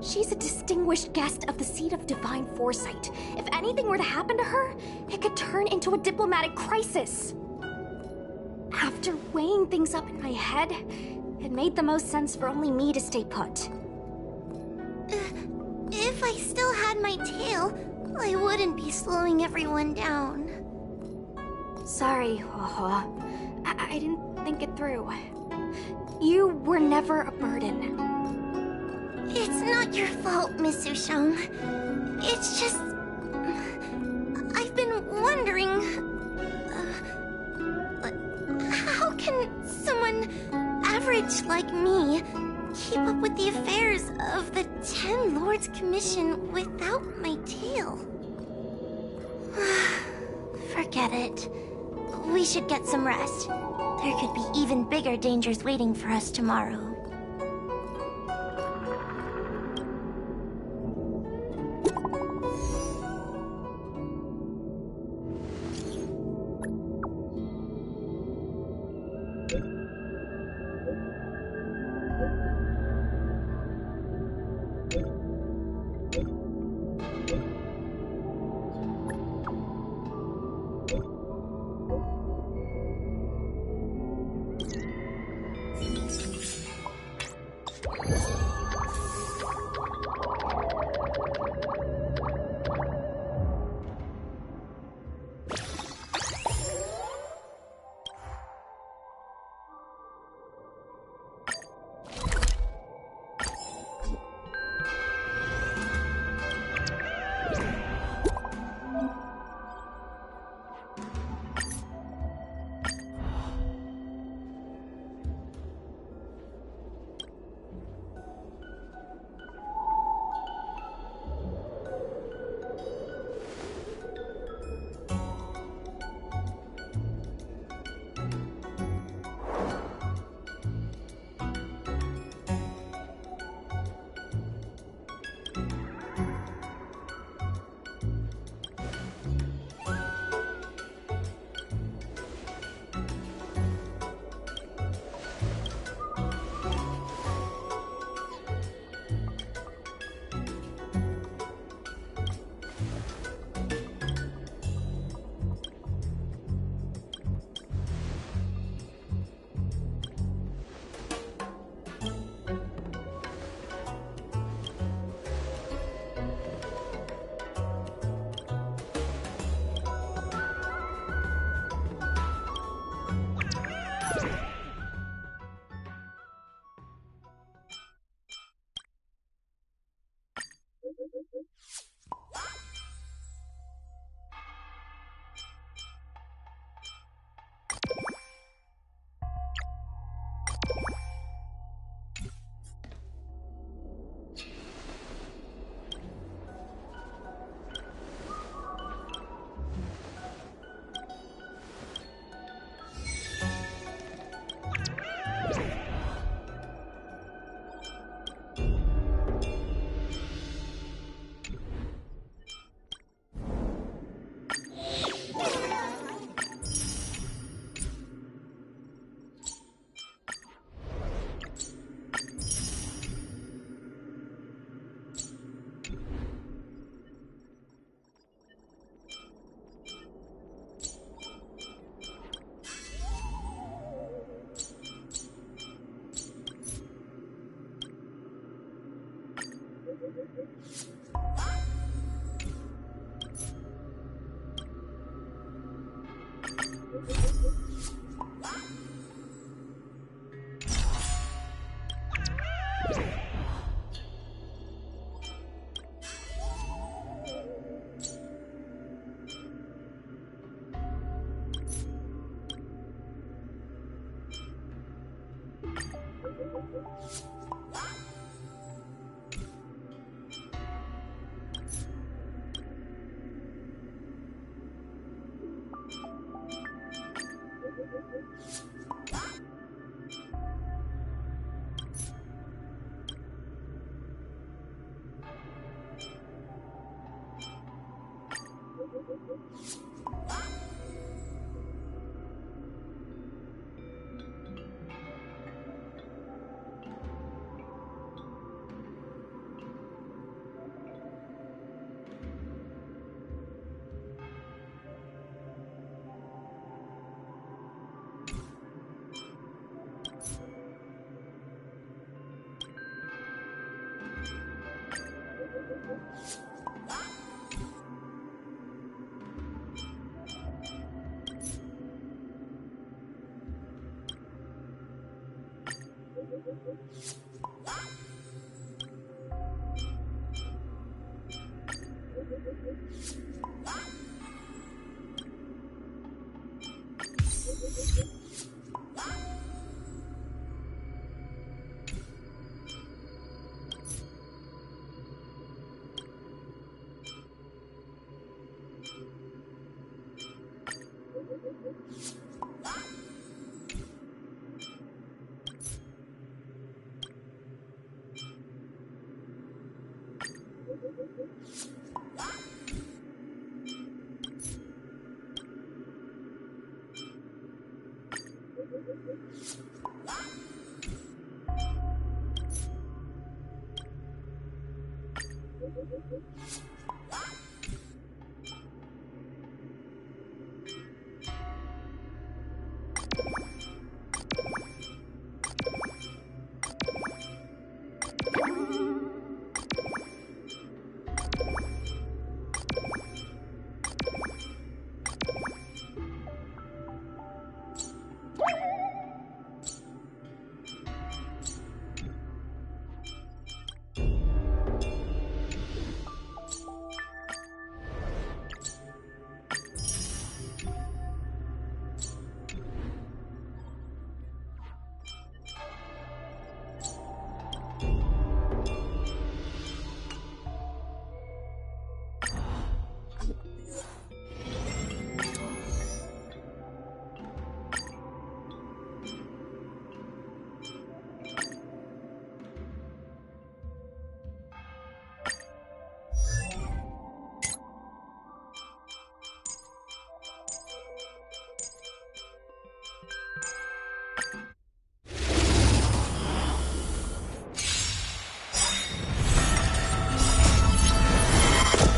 she's a distinguished guest of the Seat of Divine Foresight. If anything were to happen to her, it could turn into a diplomatic crisis. After weighing things up in my head, it made the most sense for only me to stay put. If I still had my tail, I wouldn't be slowing everyone down. Sorry, Huahua. I didn't think it through. You were never a burden. It's not your fault, Miss Sushang. It's just... I've been wondering... how can someone average like me keep up with the affairs of the 10 Lords Commission without my tail? Forget it. We should get some rest. There could be even bigger dangers waiting for us tomorrow.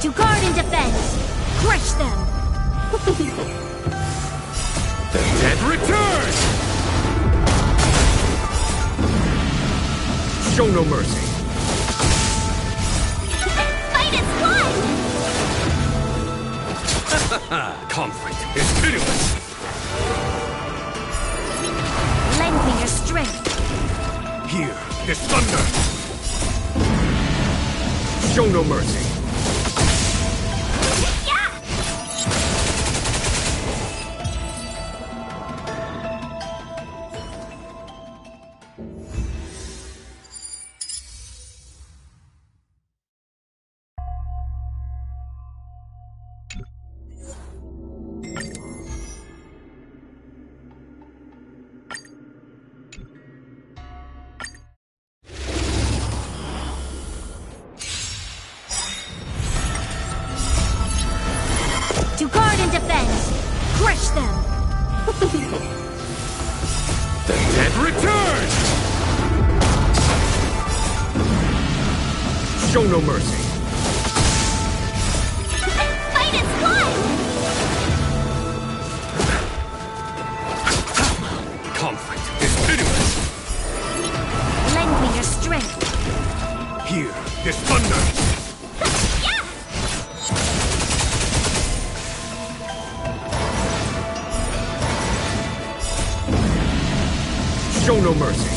To guard and defend! Crush them! The dead return! Show no mercy. Fight is one! Conflict is pitiless. Lend me your strength. Here is thunder. Show no mercy. To guard and defend! Crush them! The dead return! Show no mercy. Fight is one! Conflict is pitiless. Lend me your strength. Here is thunder. Show no mercy.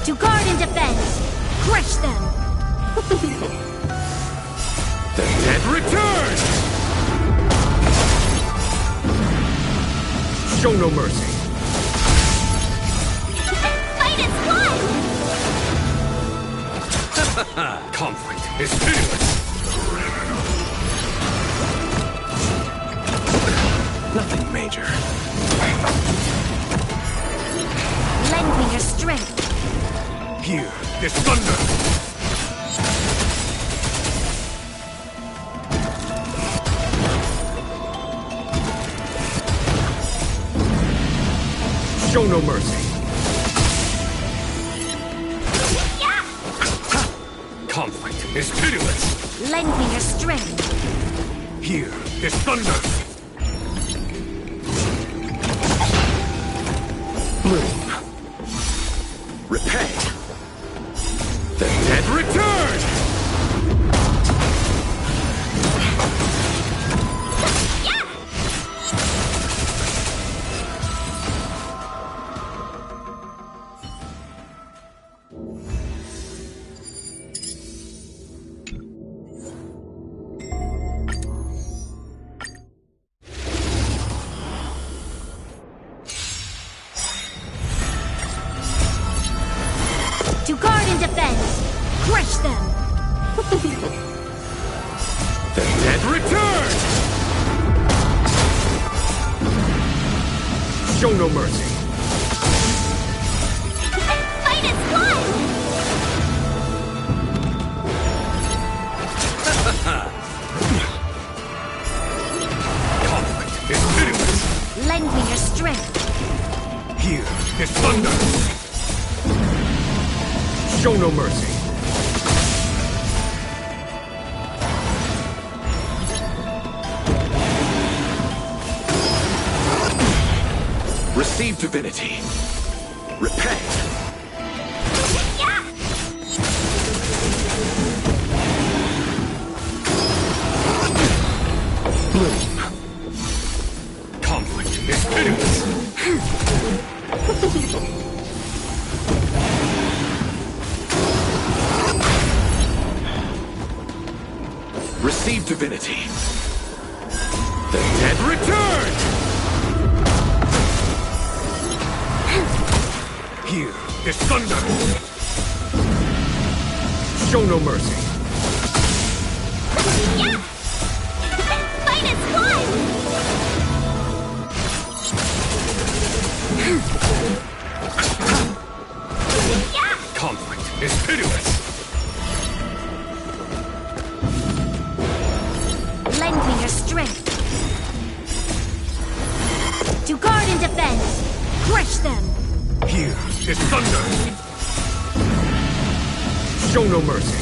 To guard and defend! Crush them! The dead return! Show no mercy. Fight its blood! Conflict is pitiless. Nothing major. Lend me your strength. Hear this thunder. Show no mercy. Yeah! Conflict is pitiless. Lend me your strength. Hear this thunder. Bloom. Repay. The dead return! To guard and defend! Crush them! The dead return! Show no mercy. Fight its blood! Conflict is pitiless. Lend me your strength. Hear this thunder. Show no mercy. Receive divinity. Repay. Yeah! Bloom. Conflict is pitiless. Receive divinity. The dead return! Hear this thunder! Show no mercy. Yeah! Fight its blood! Yeah! Conflict is pitiless. Lend me your strength. To guard and defend. Crush them. Hear this thunder! Show no mercy.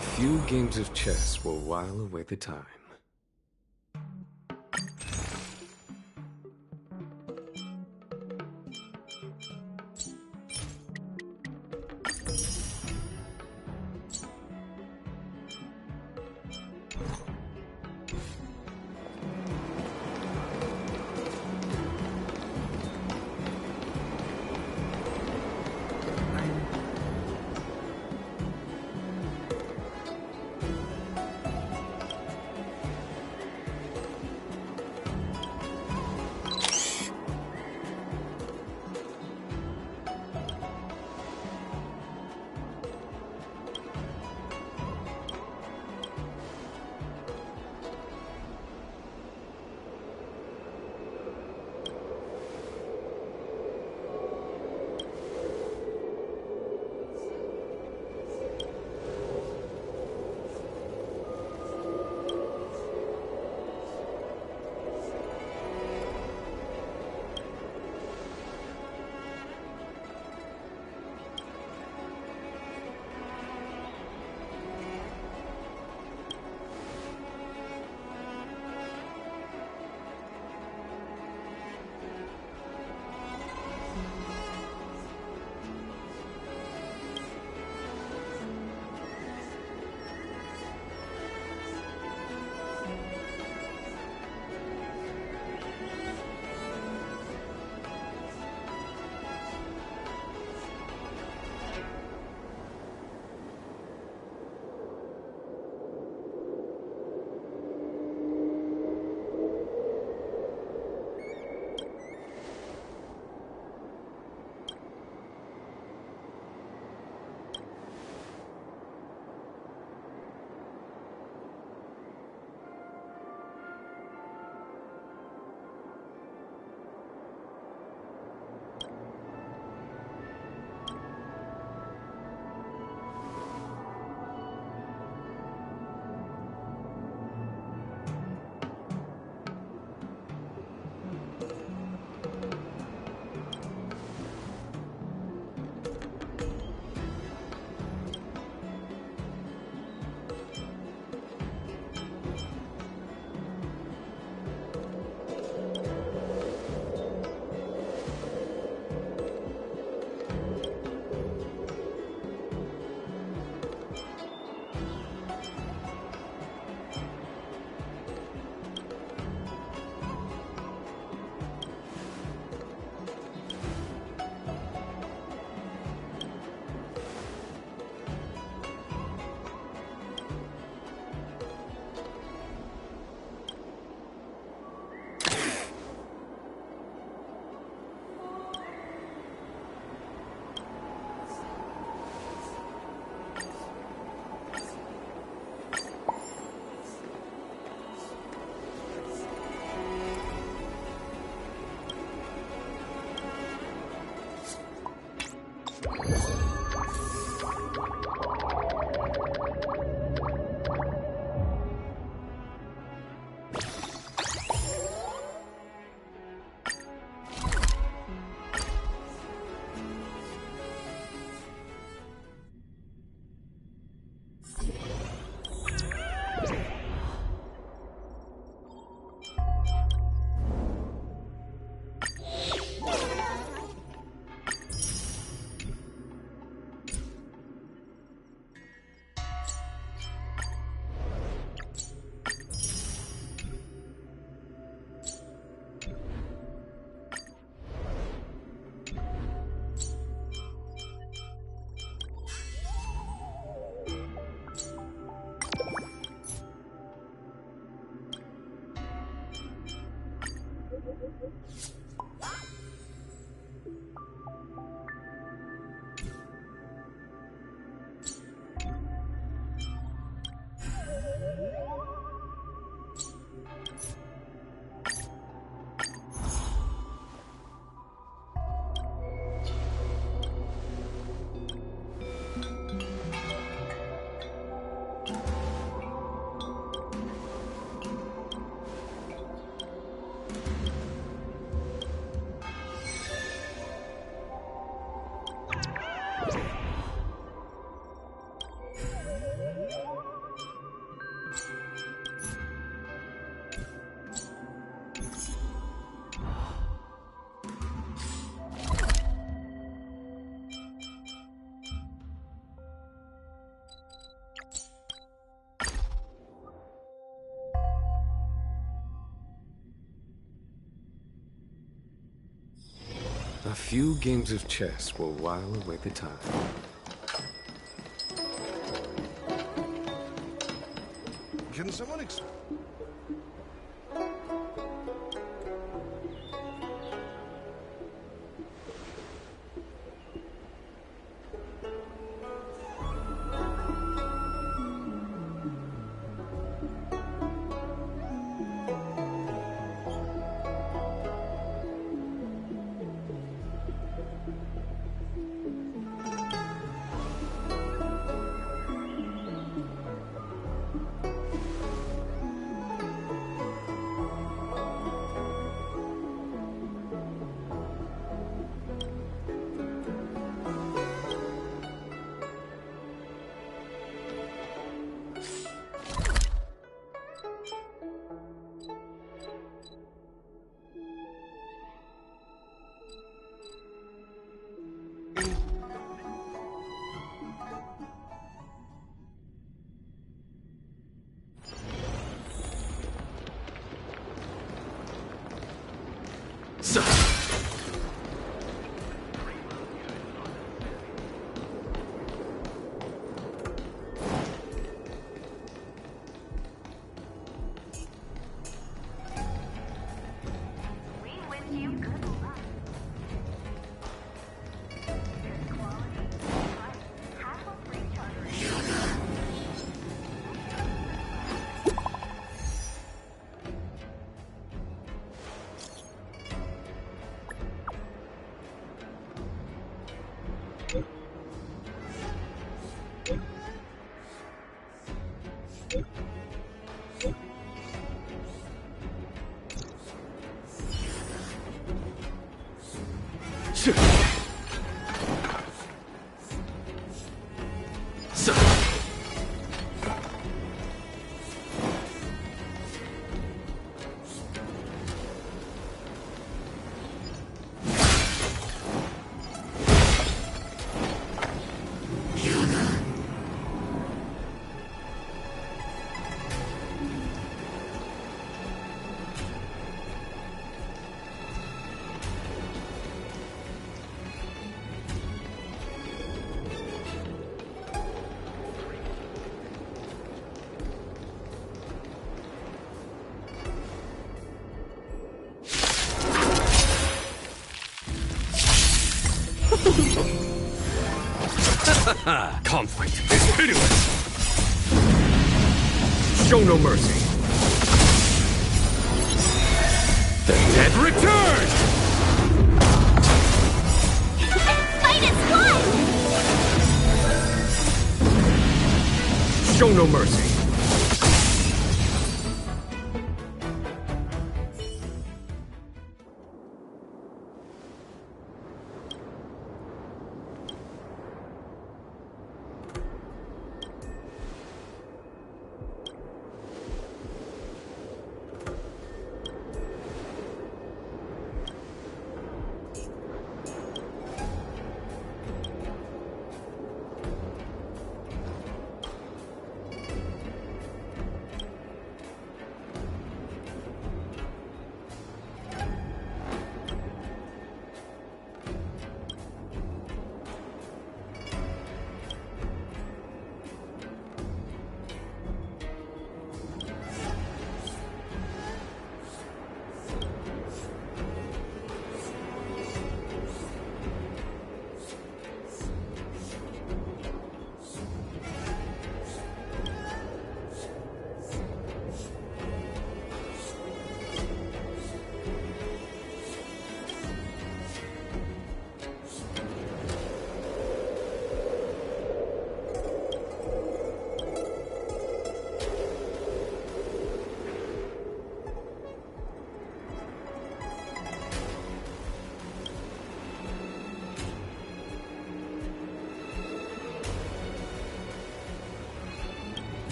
A few games of chess will while away the time. A few games of chess will while away the time. Can someone explain? Conflict is pitiless! Show no mercy! The dead return! Fight is fun! Show no mercy.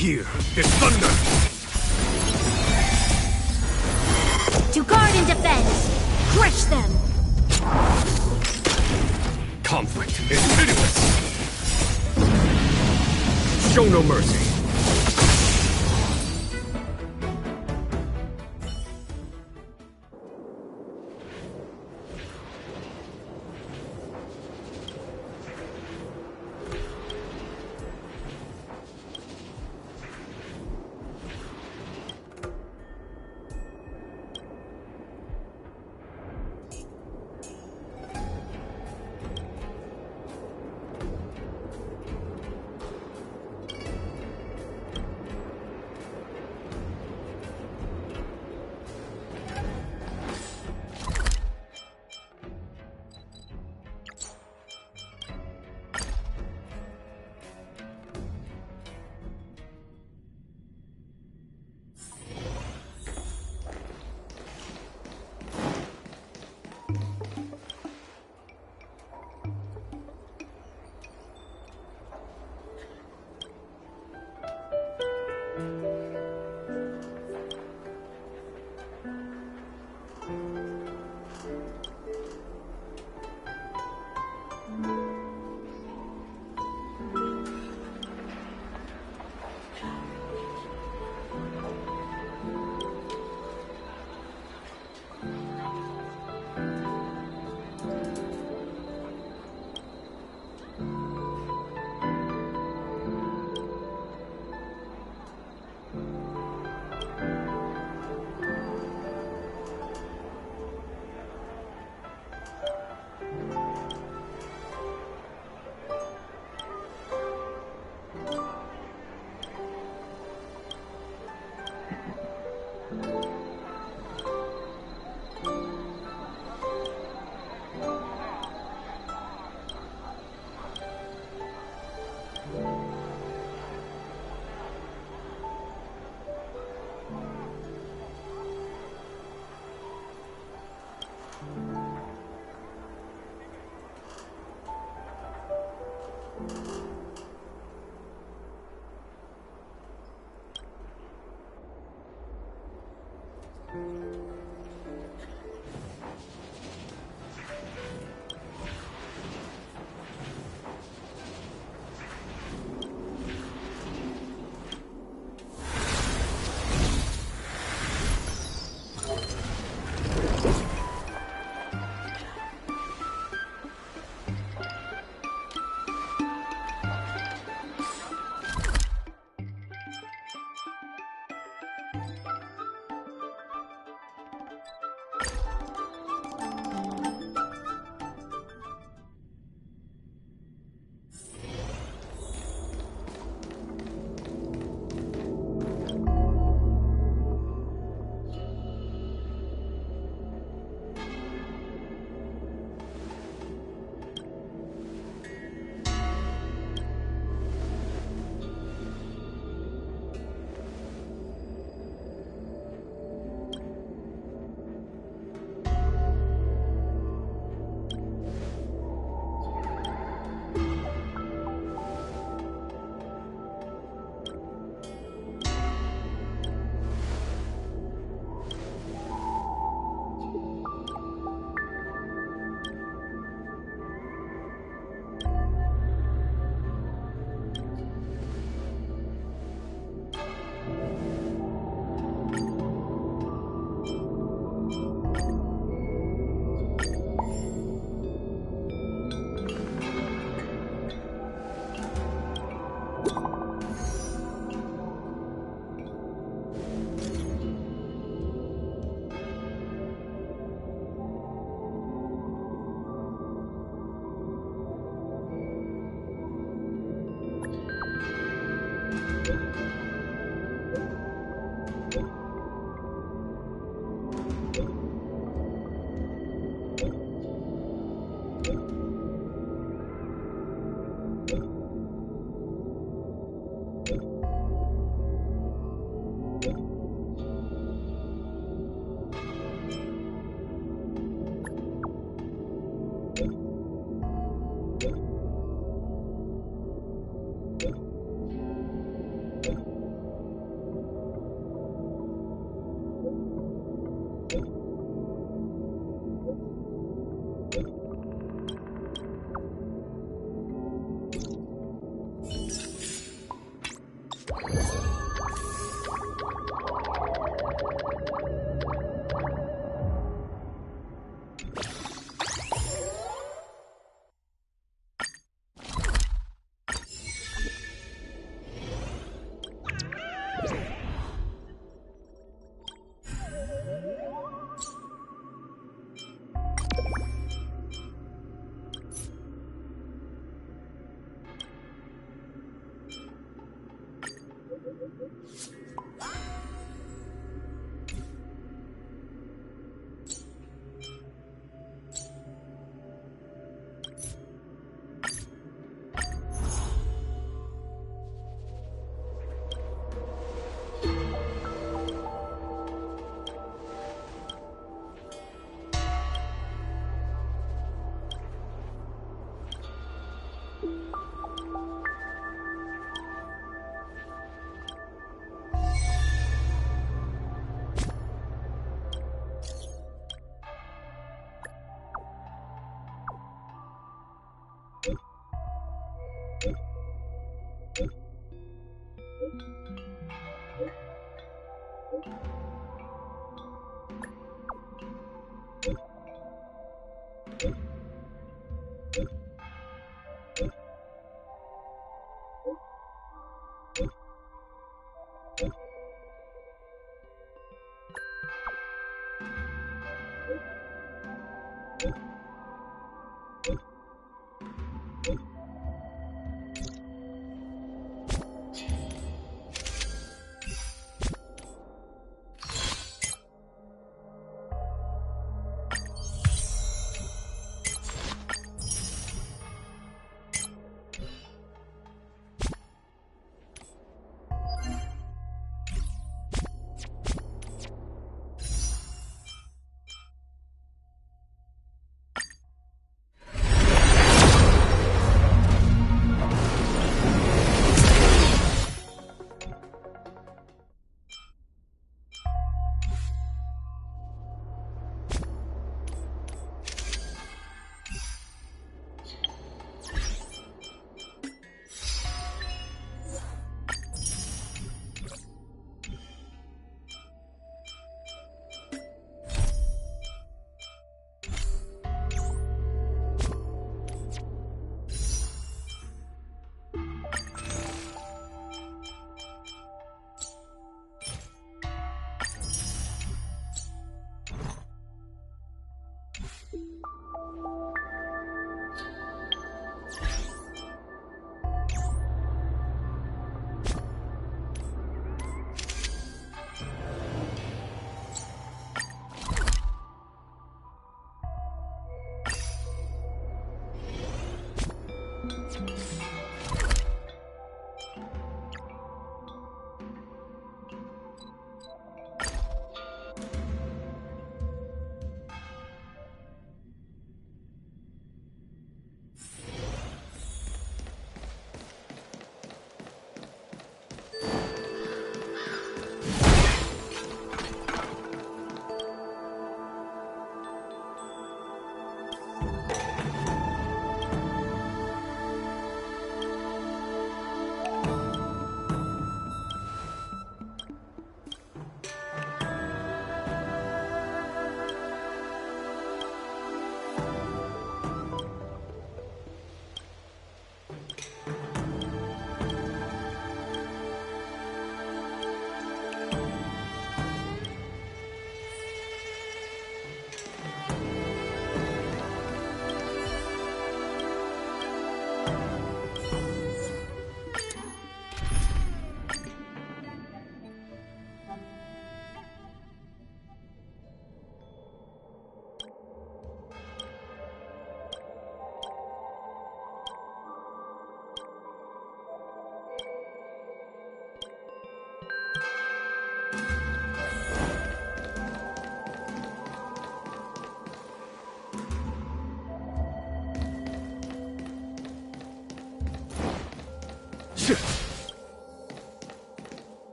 Here is thunder! To guard and defend! Crush them! Conflict is pitiless! Show no mercy!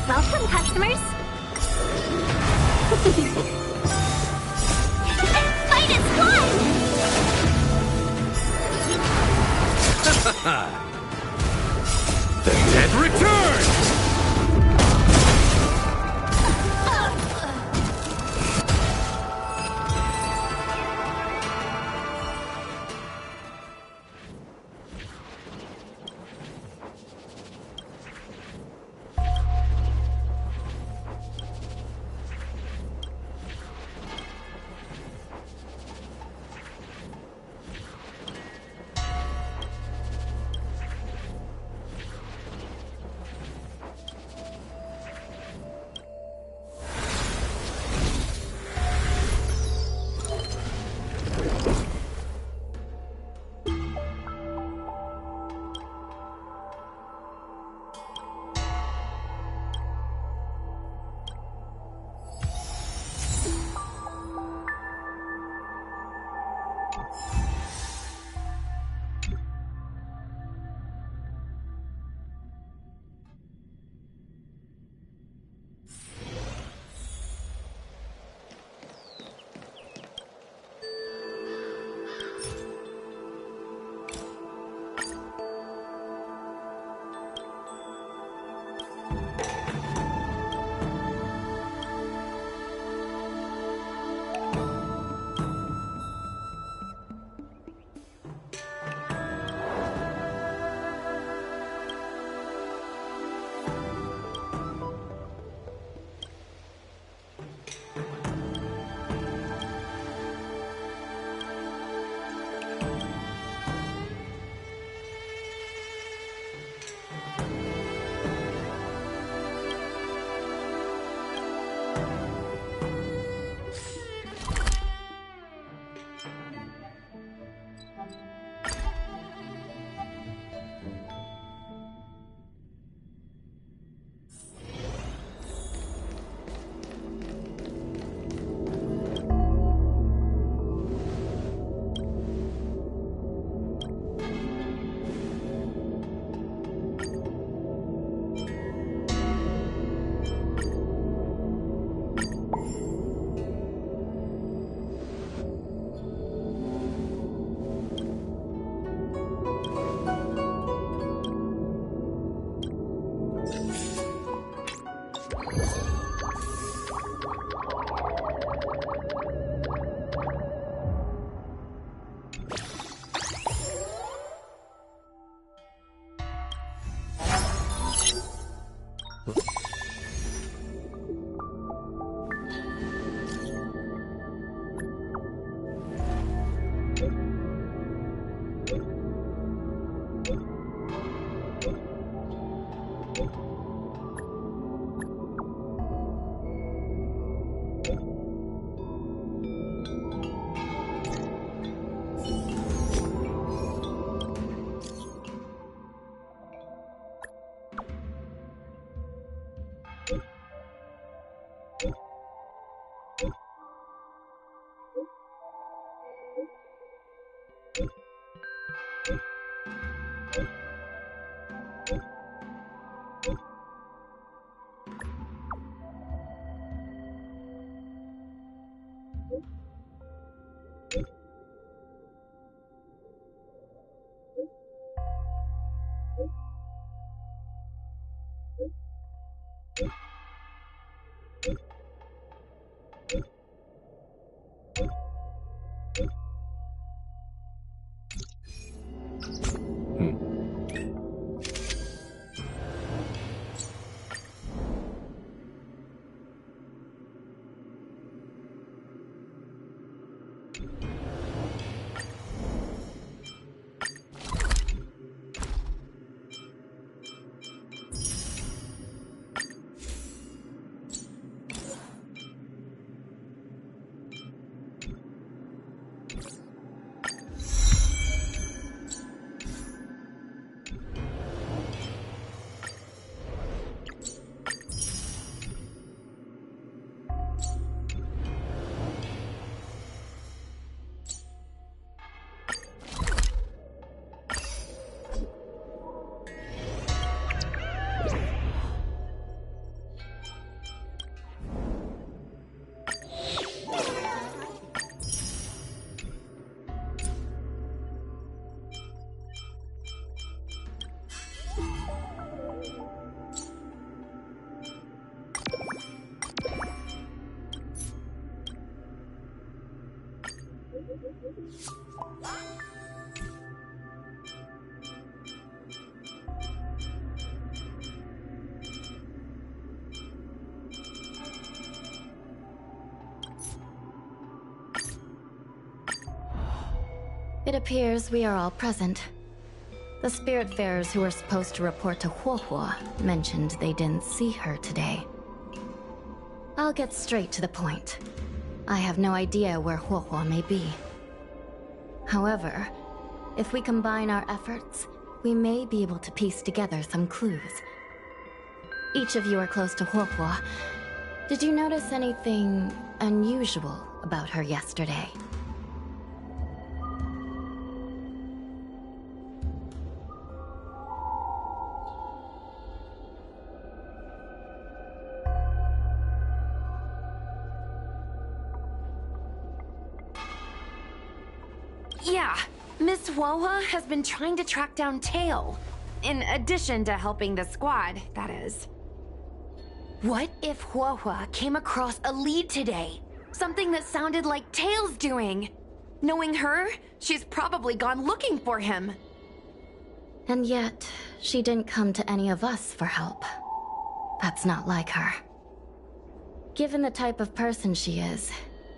Welcome, customers. Fight is fun! The dead return! It appears we are all present. The Spiritfarers who were supposed to report to Huohuo mentioned they didn't see her today. I'll get straight to the point. I have no idea where Huohuo may be. However, if we combine our efforts, we may be able to piece together some clues. Each of you are close to Huohuo. Did you notice anything unusual about her yesterday? Yeah, Miss Huohua has been trying to track down Tail. In addition to helping the squad, that is. What if Huohua came across a lead today? Something that sounded like Tail's doing. Knowing her, she's probably gone looking for him. And yet, she didn't come to any of us for help. That's not like her. Given the type of person she is,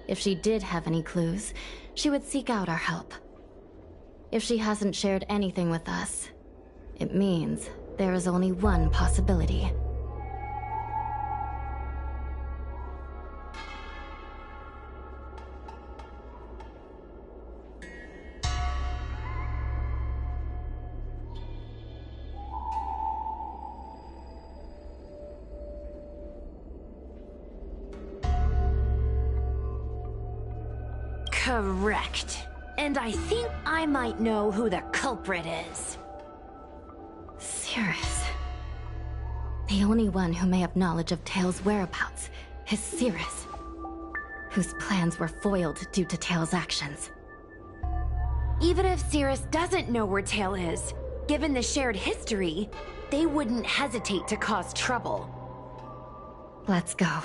if she did have any clues, she would seek out our help. If she hasn't shared anything with us, it means there is only one possibility. Correct. And I think I might know who the culprit is. Cirrus. The only one who may have knowledge of Tail's whereabouts is Cirrus, whose plans were foiled due to Tail's actions. Even if Cirrus doesn't know where Tail is, given the shared history, they wouldn't hesitate to cause trouble. Let's go.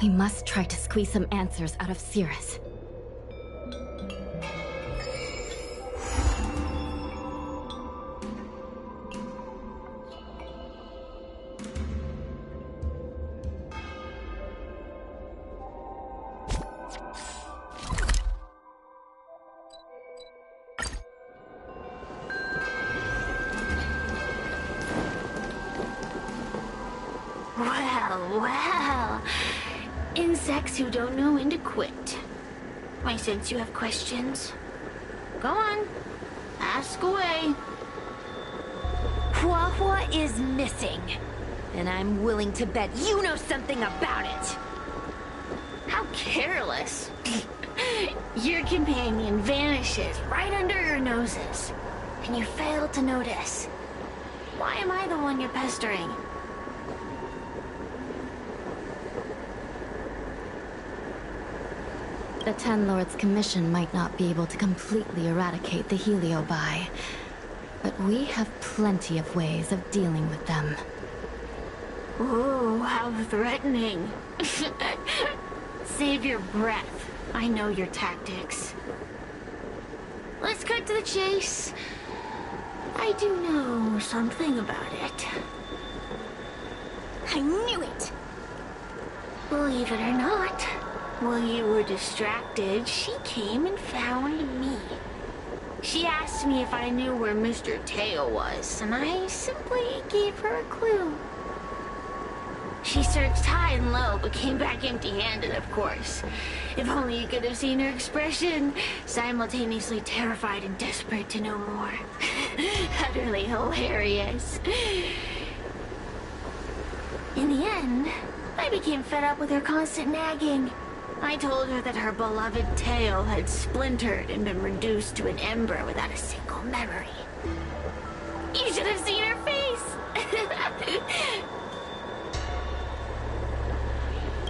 We must try to squeeze some answers out of Cirrus. Well. Insects who don't know when to quit. I sense you have questions. Go on. Ask away. Hua Hua is missing. And I'm willing to bet you know something about it. How careless. Your companion vanishes right under your noses. And you fail to notice. Why am I the one you're pestering? The Ten Lords Commission might not be able to completely eradicate the Heliobi, but we have plenty of ways of dealing with them. Ooh, how threatening. Save your breath. I know your tactics. Let's cut to the chase. I do know something about it. I knew it! Believe it or not, while you were distracted, she came and found me. She asked me if I knew where Mr. Teo was, and I simply gave her a clue. She searched high and low, but came back empty-handed, of course. If only you could have seen her expression, simultaneously terrified and desperate to know more. Utterly hilarious. In the end, I became fed up with her constant nagging. I told her that her beloved tail had splintered and been reduced to an ember without a single memory. You should have seen her face!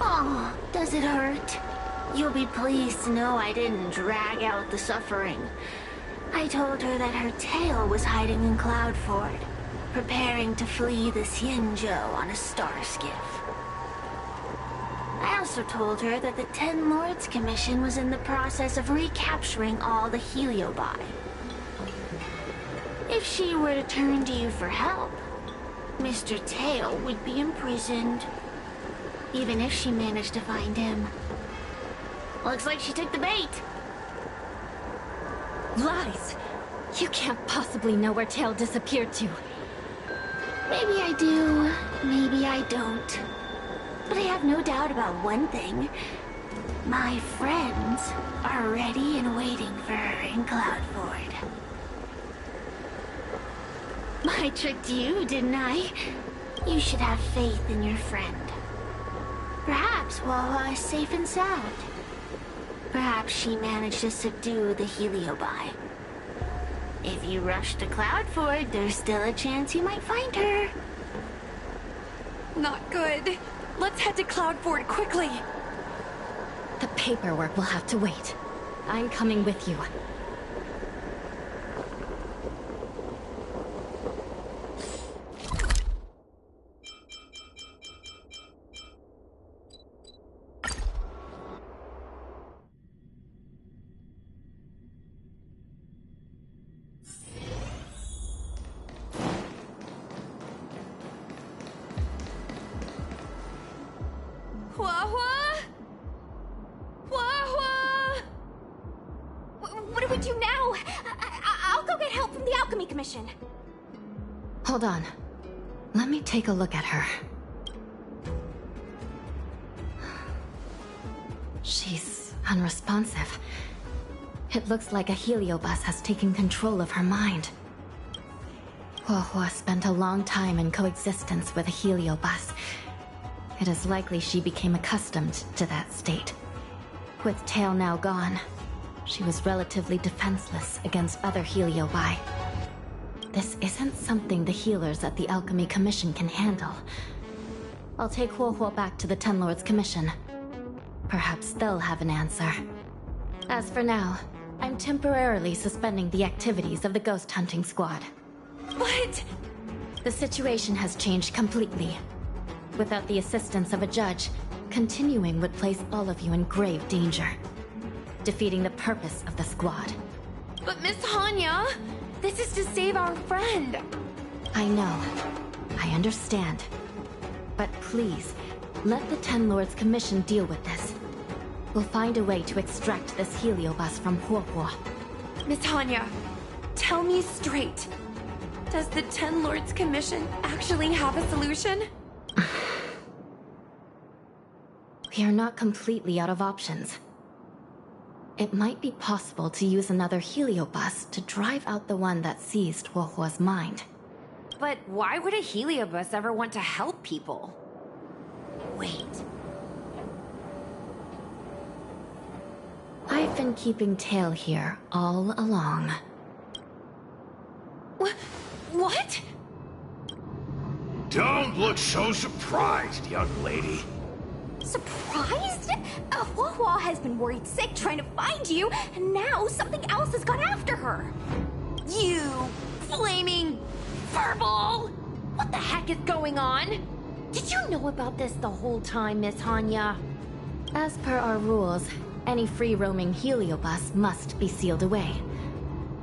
Oh, does it hurt? You'll be pleased to know I didn't drag out the suffering. I told her that her tail was hiding in Cloudford, preparing to flee the Xianzhou on a star skiff. I also told her that the Ten Lords Commission was in the process of recapturing all the Heliobi. If she were to turn to you for help, Mr. Tail would be imprisoned. Even if she managed to find him. Looks like she took the bait. Lies! You can't possibly know where Tail disappeared to. Maybe I do, maybe I don't. But I have no doubt about one thing. My friends are ready and waiting for her in Cloudford. I tricked you, didn't I? You should have faith in your friend. Perhaps Wawa is safe and sound. Perhaps she managed to subdue the Heliobi. If you rush to Cloudford, there's still a chance you might find her. Not good. Let's head to Cloudford quickly. The paperwork will have to wait. I'm coming with you. What do we do now? I'll go get help from the Alchemy Commission. Hold on. Let me take a look at her. She's unresponsive. It looks like a heliobus has taken control of her mind. Huahua spent a long time in coexistence with a heliobus. It is likely she became accustomed to that state. With Tail now gone, she was relatively defenseless against other heliobi. This isn't something the healers at the Alchemy Commission can handle. I'll take Huahua back to the Ten Lords Commission. Perhaps they'll have an answer. As for now, I'm temporarily suspending the activities of the ghost hunting squad. What? The situation has changed completely. Without the assistance of a judge, continuing would place all of you in grave danger, defeating the purpose of the squad. But Miss Hanya, this is to save our friend. I know. I understand. But please, let the Ten Lords Commission deal with this. We'll find a way to extract this heliobus from Huahua. Miss Hanya, tell me straight. Does the Ten Lords Commission actually have a solution? We are not completely out of options. It might be possible to use another heliobus to drive out the one that seized Huohuo's mind. But why would a heliobus ever want to help people? Wait. I've been keeping tail here all along. What? Don't look so surprised, young lady. Surprised? Huohuo has been worried sick trying to find you, and now something else has gone after her. You flaming furball! What the heck is going on? Did you know about this the whole time, Miss Hanya? As per our rules, any free-roaming heliobus must be sealed away.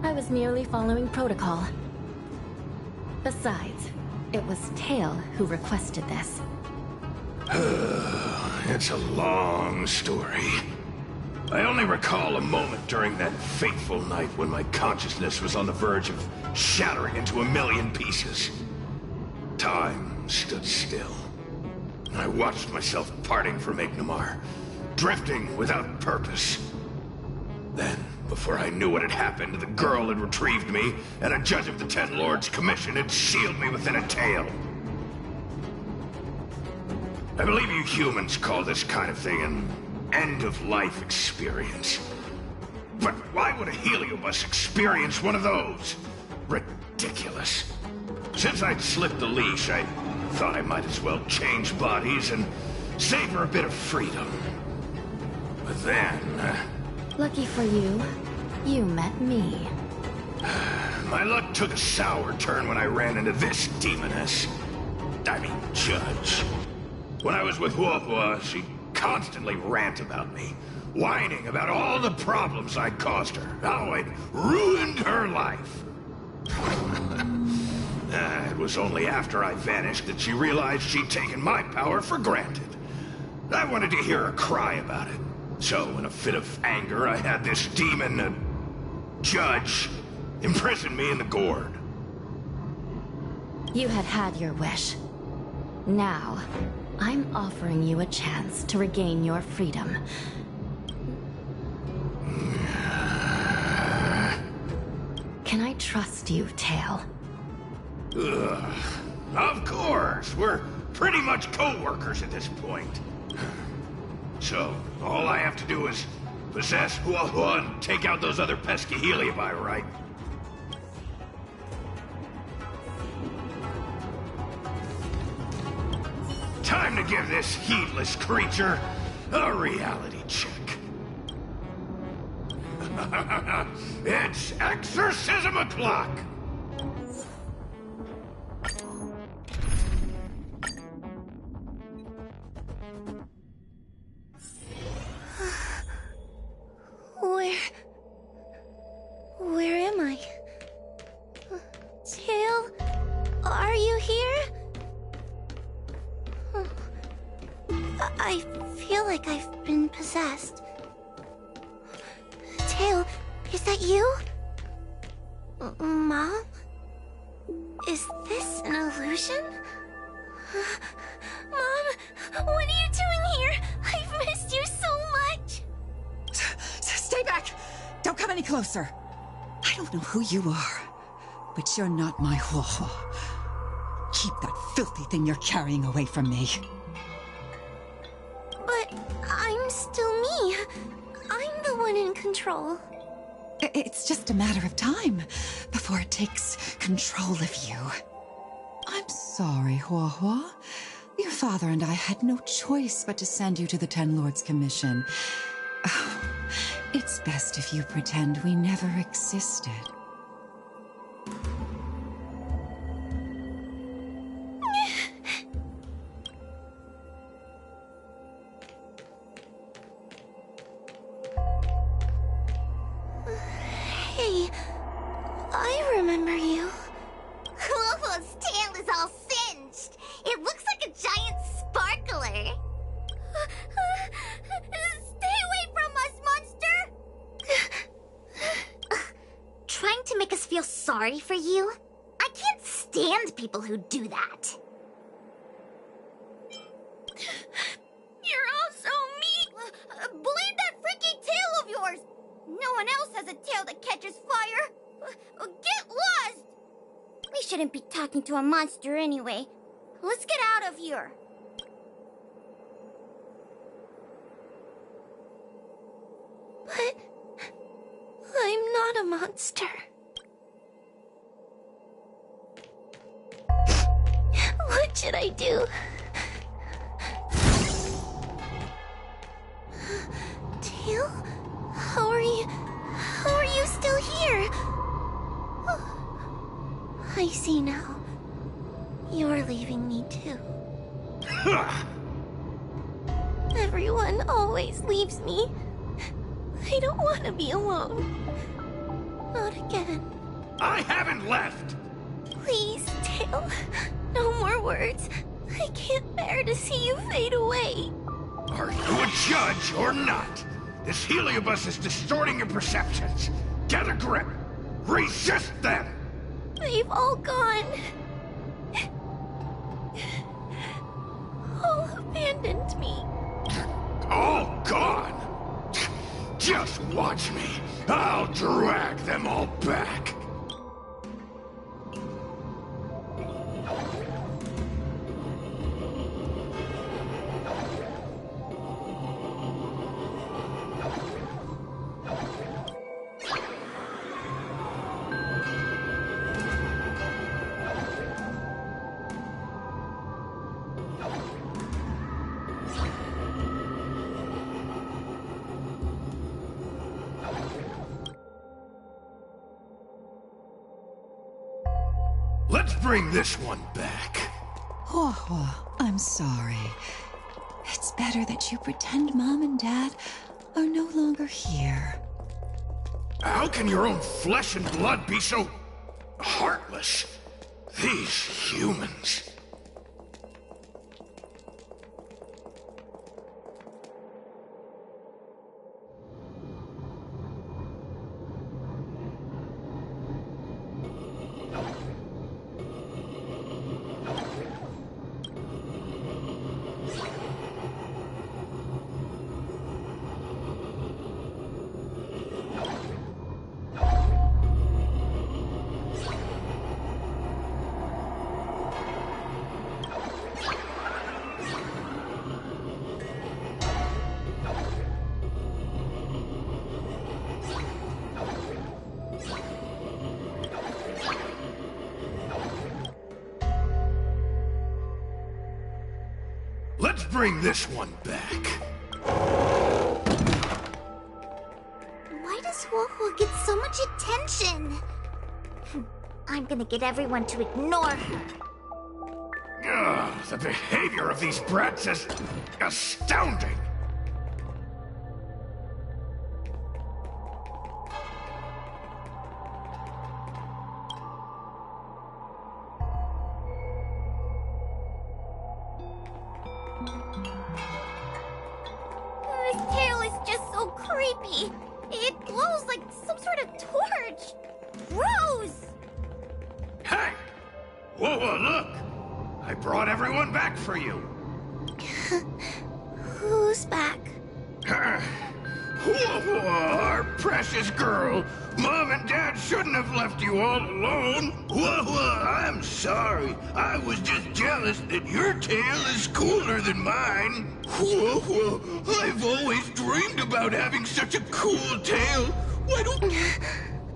I was merely following protocol. Besides, it was Tail who requested this. It's a long story. I only recall a moment during that fateful night when my consciousness was on the verge of shattering into a million pieces. Time stood still. I watched myself parting from Ignamar, drifting without purpose. Then, before I knew what had happened, the girl had retrieved me, and a judge of the Ten Lords' Commission had sealed me within a tail. I believe you humans call this kind of thing an end-of-life experience. But why would a heliobus experience one of those? Ridiculous. Since I'd slipped the leash, I thought I might as well change bodies and savor a bit of freedom. But then... Lucky for you, you met me. my luck took a sour turn when I ran into this demoness. I mean, judge. When I was with Huohua, she constantly rant about me, whining about all the problems I'd caused her, how I'd ruined her life. It was only after I vanished that she realized she'd taken my power for granted. I wanted to hear her cry about it. So, in a fit of anger, I had this demon, judge, imprison me in the gourd. You had had your wish. Now, I'm offering you a chance to regain your freedom. Can I trust you, Tail? Ugh. Of course! We're pretty much co-workers at this point. So, all I have to do is possess Huohua and take out those other pesky Heliobi, right? Time to give this heedless creature a reality check. It's exorcism o'clock! Where am I? Tail? Are you here? I feel like I've been possessed. Tail, is that you? Mom? Is this an illusion? Mom, what are you doing here? I've missed you so much! Stay back! Don't come any closer! I don't know who you are, but you're not my Huohuo. Keep that filthy thing you're carrying away from me. But I'm still me. I'm the one in control. It's just a matter of time before it takes control of you. I'm sorry, Huohuo. Your father and I had no choice but to send you to the Ten Lords Commission. Oh, it's best if you pretend we never existed. Hey, I remember you. Huohuo's tail is all singed. It looks like a giant sparkler. Stay away from us, monster! Trying to make us feel sorry for you? I can't stand people who do that. You're all so Everyone else has a tail that catches fire. Get lost! We shouldn't be talking to a monster anyway. Let's get out of here. But I'm not a monster. What should I do? Tail? How are you still here? I see now. You're leaving me too. Everyone always leaves me. I don't want to be alone. Not again. I haven't left! Please, Tail. No more words. I can't bear to see you fade away. Are you a judge or not? This heliobus is distorting your perceptions. Get a grip. Resist them! They've all gone. All abandoned me. All gone? Just watch me. I'll drag them all back. Let's bring this one back. Hua, I'm sorry. It's better that you pretend Mom and Dad are no longer here. How can your own flesh and blood be so heartless? These humans. Let's bring this one back. Why does Huohuo get so much attention? I'm gonna get everyone to ignore her. Ugh, the behavior of these brats is astounding. This tail is just so creepy. It glows like some sort of torch. Gross! Hey! Whoa, look! I brought everyone back for you. Who's back? Whoa, our precious girl. Mom and Dad shouldn't have left you all alone. Whoa, I'm sorry. I was just jealous that your tail is cooler than mine. Whoa, I've always dreamed about having such a cool tail. Why don't...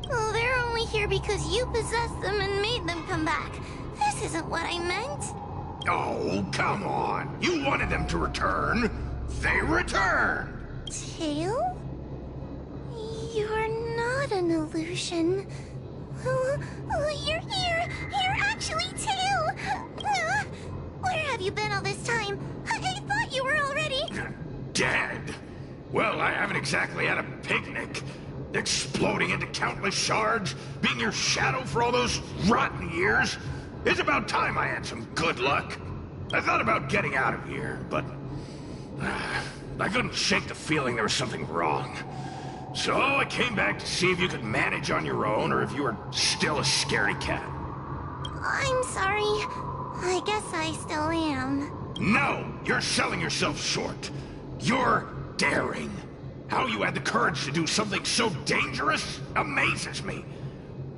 Well, they're only here because you possessed them and made them come back. This isn't what I meant. Oh, come on. You wanted them to return. They returned. Tail? You're not an illusion. You're here! You're actually Tail! Where have you been all this time? I thought you were already... Dead? Well, I haven't exactly had a picnic. Exploding into countless shards, being your shadow for all those rotten years. It's about time I had some good luck. I thought about getting out of here, but... I couldn't shake the feeling there was something wrong. So I came back to see if you could manage on your own, or if you were still a scaredy cat. I'm sorry. I guess I still am. No! You're selling yourself short. You're daring. How you had the courage to do something so dangerous amazes me.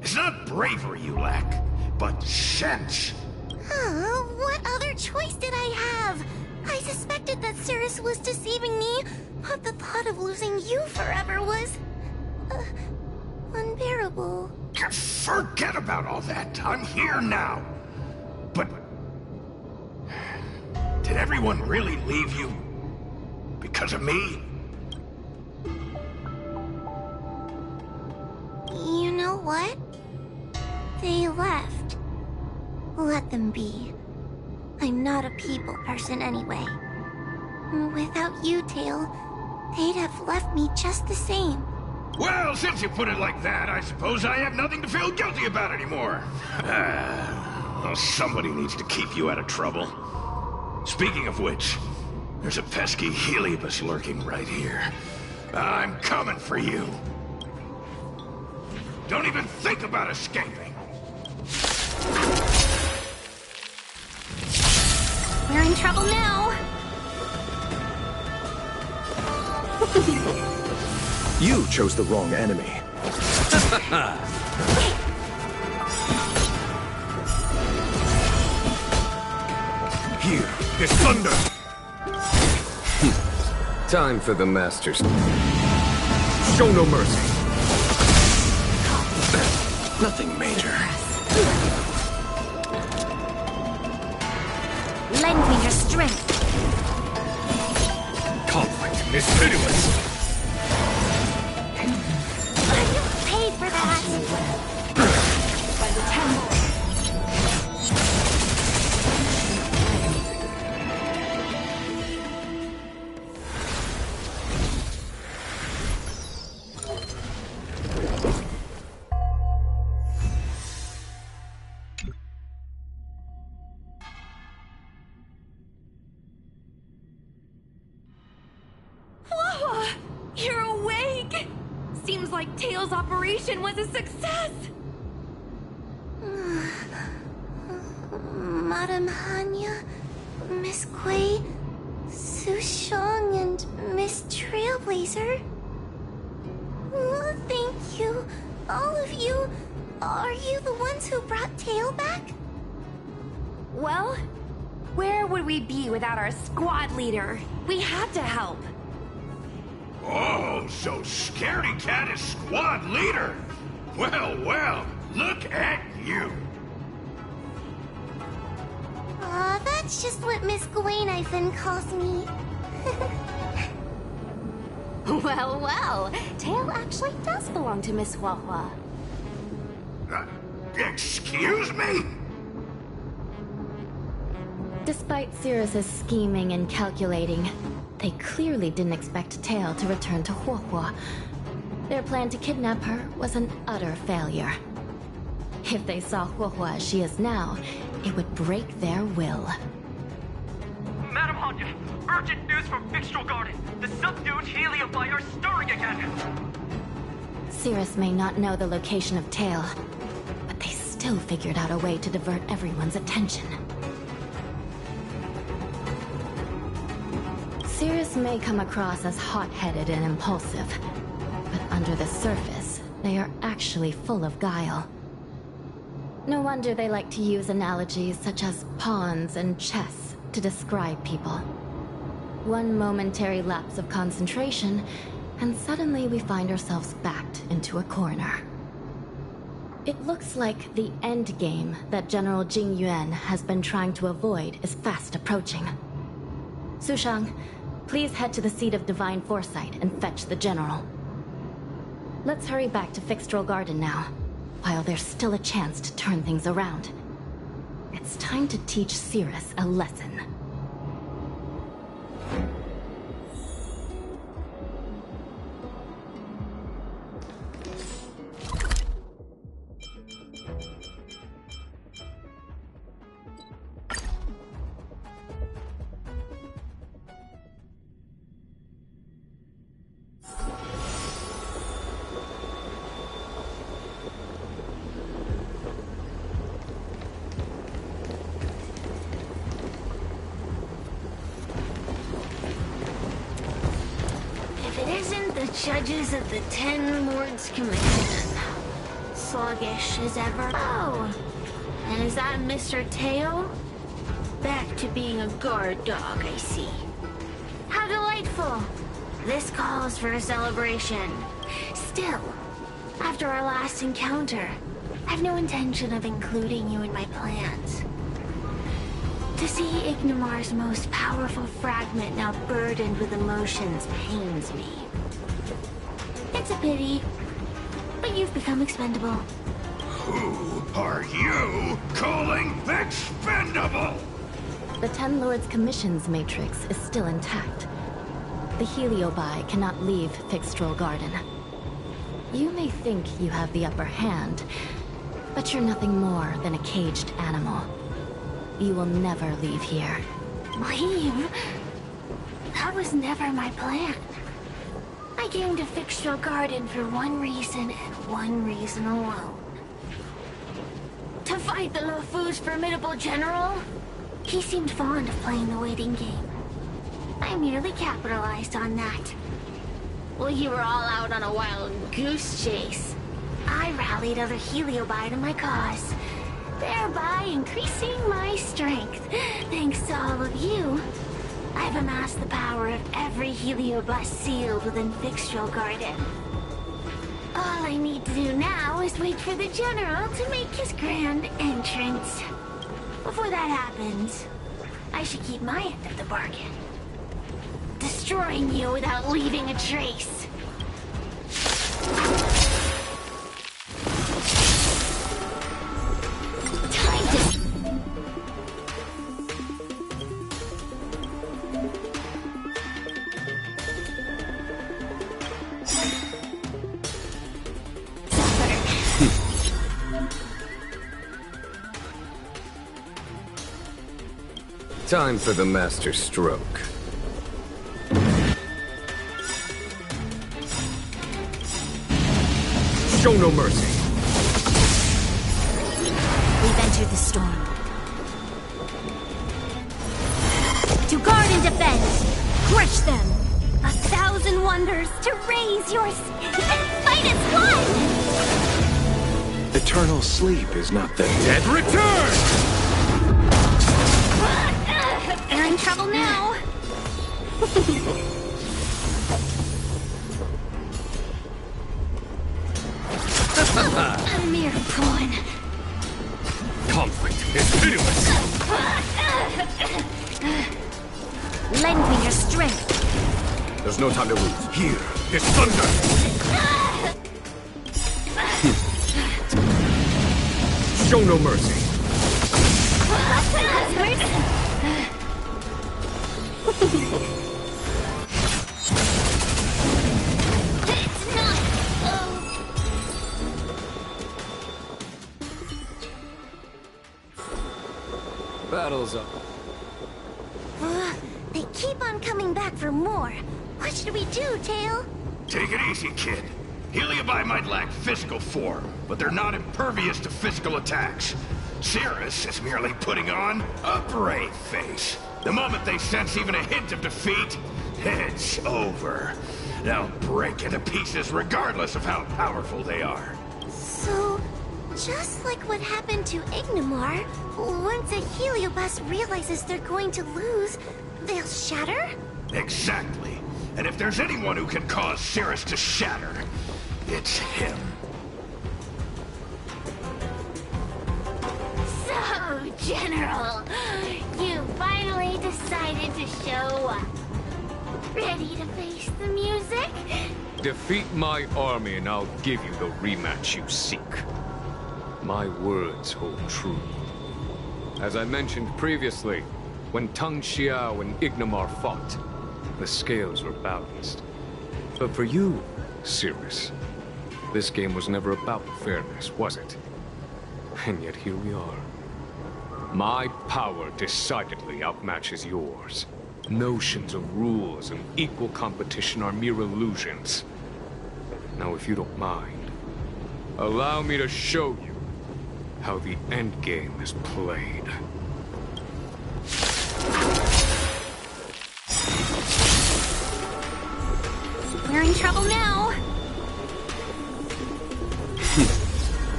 It's not bravery you lack, but sense. What other choice did I have? I suspected that Cirrus was deceiving me, but the thought of losing you forever was... unbearable. Forget about all that. I'm here now. But... did everyone really leave you? Because of me? You know what? They left. Let them be. I'm not a people person anyway. Without you, Tail, they'd have left me just the same. Well, since you put it like that, I suppose I have nothing to feel guilty about anymore. Well, somebody needs to keep you out of trouble. Speaking of which, there's a pesky Heliobus lurking right here. I'm coming for you. Don't even think about escaping. We're in trouble now. You chose the wrong enemy. Here, this thunder! Time for the Masters. Show no mercy. Nothing major. Lend me your strength. Conflict is pitiless. You paid for that! By the temple. You're awake! Seems like Tail's operation was a success! Madame Hanya, Miss Kuei, Su Shang, and Miss Trailblazer. Thank you, all of you. Are you the ones who brought Tail back? Well, where would we be without our squad leader? We had to help. Oh, so Scaredy Cat is squad leader. Well, well, look at you. That's just what Miss Gwaynifin calls me. Well, well. Tail actually does belong to Miss Huahua. Excuse me? Despite Cirrus's scheming and calculating, they clearly didn't expect Tail to return to Huahua. Their plan to kidnap her was an utter failure. If they saw Huahua as she is now, it would break their will. Madam Hanya, urgent news from Fixtral Garden. The subdued Heliobi are stirring again. Cirrus may not know the location of Tail, but they still figured out a way to divert everyone's attention. Cirrus may come across as hot-headed and impulsive, but under the surface, they are actually full of guile. No wonder they like to use analogies such as pawns and chess to describe people. One momentary lapse of concentration, and suddenly we find ourselves backed into a corner. It looks like the end game that General Jing Yuan has been trying to avoid is fast approaching. Su Shang, please head to the seat of Divine Foresight and fetch the General. Let's hurry back to Fixtral Garden now, while there's still a chance to turn things around. It's time to teach Cirrus a lesson. judges of the 10 Lords Commission. Sluggish as ever. Oh, and is that Mr. Teo? Back to being a guard dog, I see. How delightful. This calls for a celebration. Still, after our last encounter, I've no intention of including you in my plans. To see Ignimar's most powerful fragment now burdened with emotions pains me. It's a pity, but you've become expendable. Who are you calling expendable? The Ten Lords Commission's matrix is still intact. The Heliobi cannot leave Fixtral Garden. You may think you have the upper hand, but you're nothing more than a caged animal. You will never leave here. Leave? That was never my plan. I came to Fixtral Garden for one reason and one reason alone. To fight the Lofu's formidable general? He seemed fond of playing the waiting game. I merely capitalized on that. While you were all out on a wild goose chase, I rallied other Heliobi to my cause, thereby increasing my strength. Thanks to all of you, I've amassed the power of every Heliobus sealed within Fixtral Garden. All I need to do now is wait for the General to make his grand entrance. Before that happens, I should keep my end of the bargain. Destroying you without leaving a trace. Time to... Time for the master stroke. Show no mercy. We've entered the storm. To guard and defend! Crush them! 1,000 wonders to raise your... and fight as one! Eternal sleep is not the dead return! You're in trouble now. A mere pawn. Conflict is pitiless. Lend me your strength. There's no time to lose. Here is thunder. Show no mercy. Battle's up. They keep on coming back for more. What should we do, Tail? Take it easy, kid. Heliobi might lack physical form, but they're not impervious to physical attacks. Cirrus is merely putting on a brave face. The moment they sense even a hint of defeat, it's over. They'll break into pieces regardless of how powerful they are. So, just like what happened to Ignimar, once a Heliobus realizes they're going to lose, they'll shatter? Exactly. And if there's anyone who can cause Cirrus to shatter, it's him. So, General, you finally decided to show up. Ready to face the music? Defeat my army and I'll give you the rematch you seek. My words hold true. As I mentioned previously, when Tang Xiao and Ignimar fought, the scales were balanced. But for you, Cirrus, this game was never about fairness, was it? And yet here we are. My power decidedly outmatches yours. Notions of rules and equal competition are mere illusions. Now, if you don't mind, allow me to show you how the endgame is played. We're in trouble now.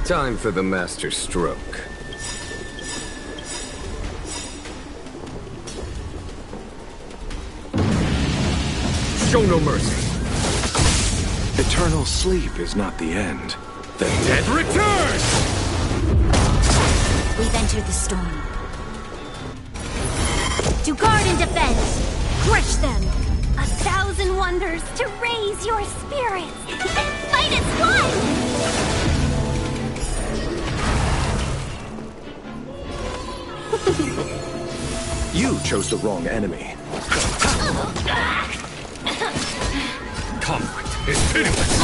Time for the master stroke. Show no mercy. Eternal sleep is not the end. The dead return! We've entered the storm. To guard and defend! Crush them! 1,000 wonders to raise your spirits! And fight as one! You chose the wrong enemy. Conflict is pitiless!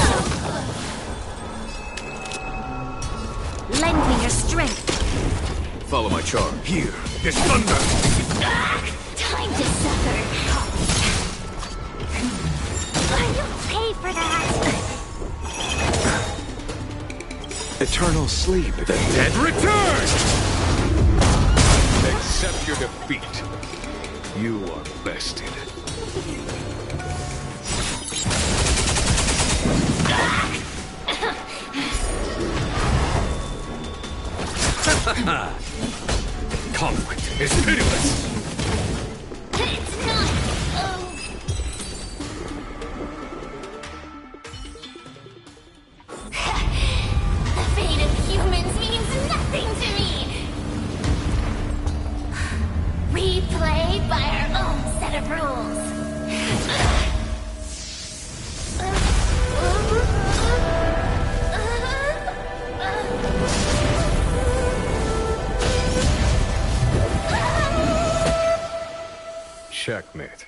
Lend me your strength! Follow my charm. Here, this thunder! Time to suffer! You'll pay for that! Eternal sleep. The dead return! Accept your defeat. You are bested. Conflict is pitiless! It's not... The fate of humans means nothing to me! We play by our own set of rules. Checkmate.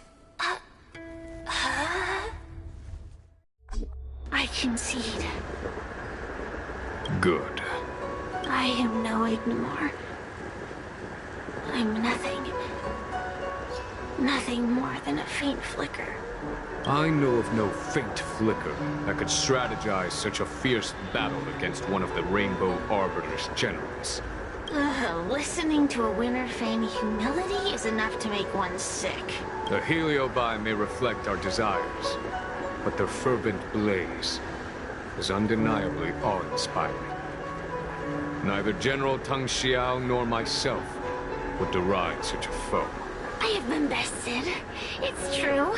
I concede. Good. I am no Ignamar. I'm nothing. Nothing more than a faint flicker. I know of no faint flicker that could strategize such a fierce battle against one of the Rainbow Arbiter's generals. Listening to a winner feign humility is enough to make one sick. The Heliobi may reflect our desires, but their fervent blaze is undeniably awe-inspiring. Neither General Tang Xiao nor myself would deride such a foe. I have been bested. It's true.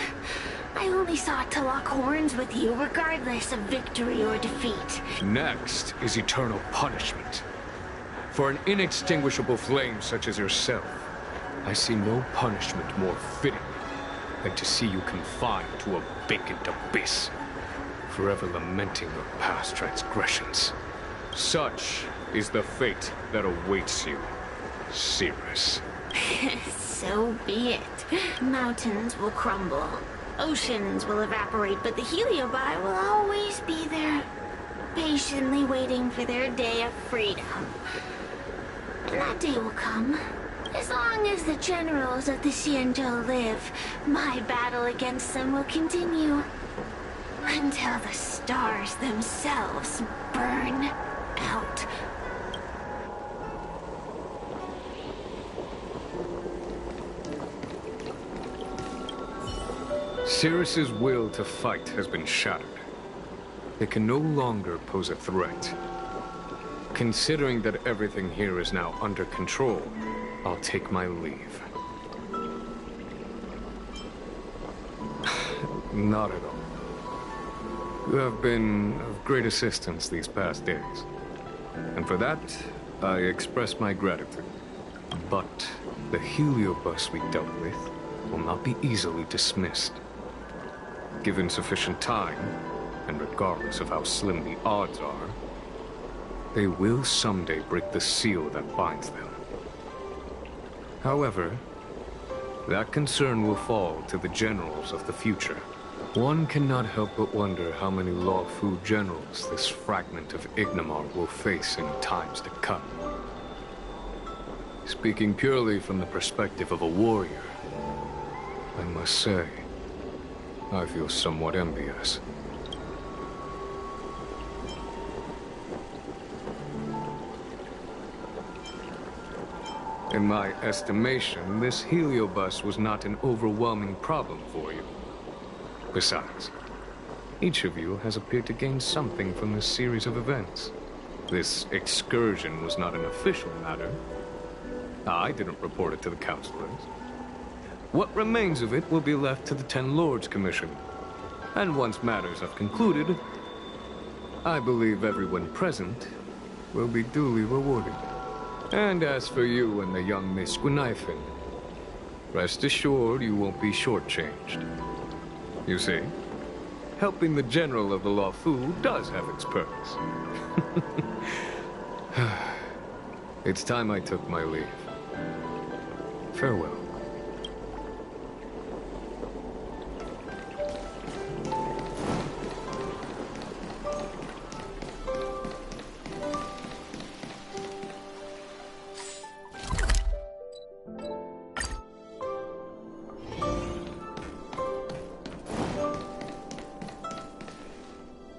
I only sought to lock horns with you regardless of victory or defeat. Next is eternal punishment. For an inextinguishable flame such as yourself, I see no punishment more fitting than to see you confined to a vacant abyss, forever lamenting your past transgressions. Such is the fate that awaits you, Cirrus. So be it. Mountains will crumble. Oceans will evaporate, but the Heliobi will always be there, patiently waiting for their day of freedom. And that day will come. As long as the generals of the Xianzhou live, my battle against them will continue. Until the stars themselves burn out. Cirrus's will to fight has been shattered. They can no longer pose a threat. Considering that everything here is now under control, I'll take my leave. Not at all. You have been of great assistance these past days. And for that, I express my gratitude. But the heliobus we dealt with will not be easily dismissed. Given sufficient time, and regardless of how slim the odds are, they will someday break the seal that binds them. However, that concern will fall to the generals of the future. One cannot help but wonder how many Luofu generals this fragment of Ignamar will face in times to come. Speaking purely from the perspective of a warrior, I must say, I feel somewhat envious. In my estimation, this heliobus was not an overwhelming problem for you. Besides, Each of you has appeared to gain something from this series of events. This excursion was not an official matter. I didn't report it to the counselors. What remains of it will be left to the Ten Lords Commission. And once matters have concluded, I believe everyone present will be duly rewarded. And as for you and the young Miss Gwynaifin, rest assured you won't be shortchanged. You see, helping the General of the Lawfu does have its perks. It's time I took my leave. Farewell.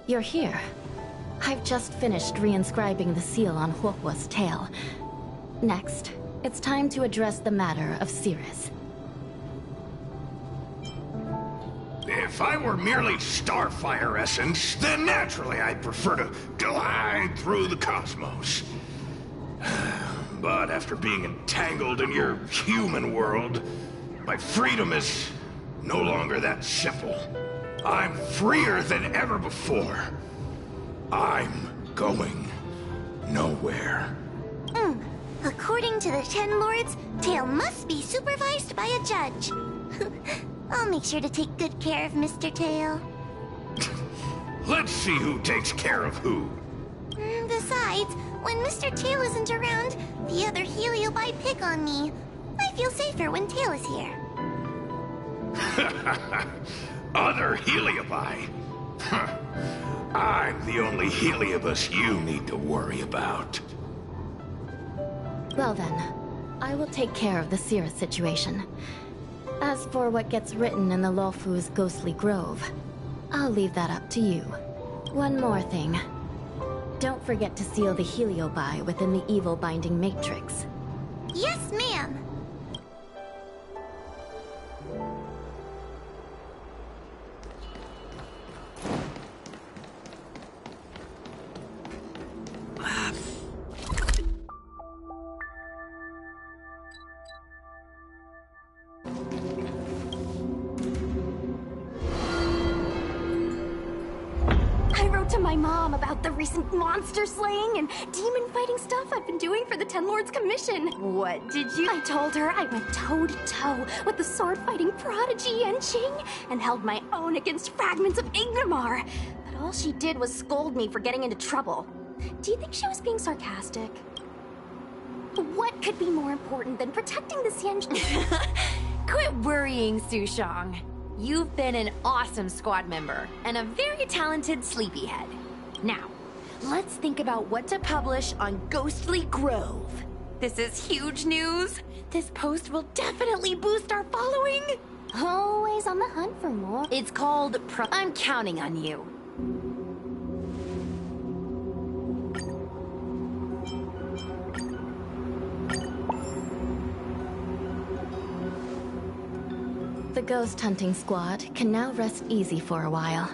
You're here. I've just finished reinscribing the seal on Huohuo's tail. Next, it's time to address the matter of Cirrus. If I were merely starfire essence, then naturally I'd prefer to glide through the cosmos. But after being entangled in your human world, my freedom is no longer that simple. I'm freer than ever before. I'm going nowhere. According to the Ten Lords, Tail must be supervised by a judge. I'll make sure to take good care of Mr. Tail. Let's see who takes care of who. Besides, when Mr. Tail isn't around, the other Heliobi pick on me. I feel safer when Tail is here. Other Heliobi? I'm the only Heliobus you need to worry about. Well then, I will take care of the Cirrus situation. As for what gets written in the Lawfu's ghostly grove, I'll leave that up to you. One more thing. Don't forget to seal the Heliobi within the evil binding matrix. Yes, ma'am. About the recent monster slaying and demon fighting stuff I've been doing for the Ten Lords Commission. What did you? I told her I went toe-to-toe with the sword-fighting prodigy Yanqing and held my own against fragments of Ignamar. But all she did was scold me for getting into trouble. Do you think she was being sarcastic? What could be more important than protecting the Xianzhou? Quit worrying, Sushang. You've been an awesome squad member and a very talented sleepyhead. Now, let's think about what to publish on Ghostly Grove. This is huge news. This post will definitely boost our following. Always on the hunt for more. It's called I'm counting on you. The ghost hunting squad can now rest easy for a while.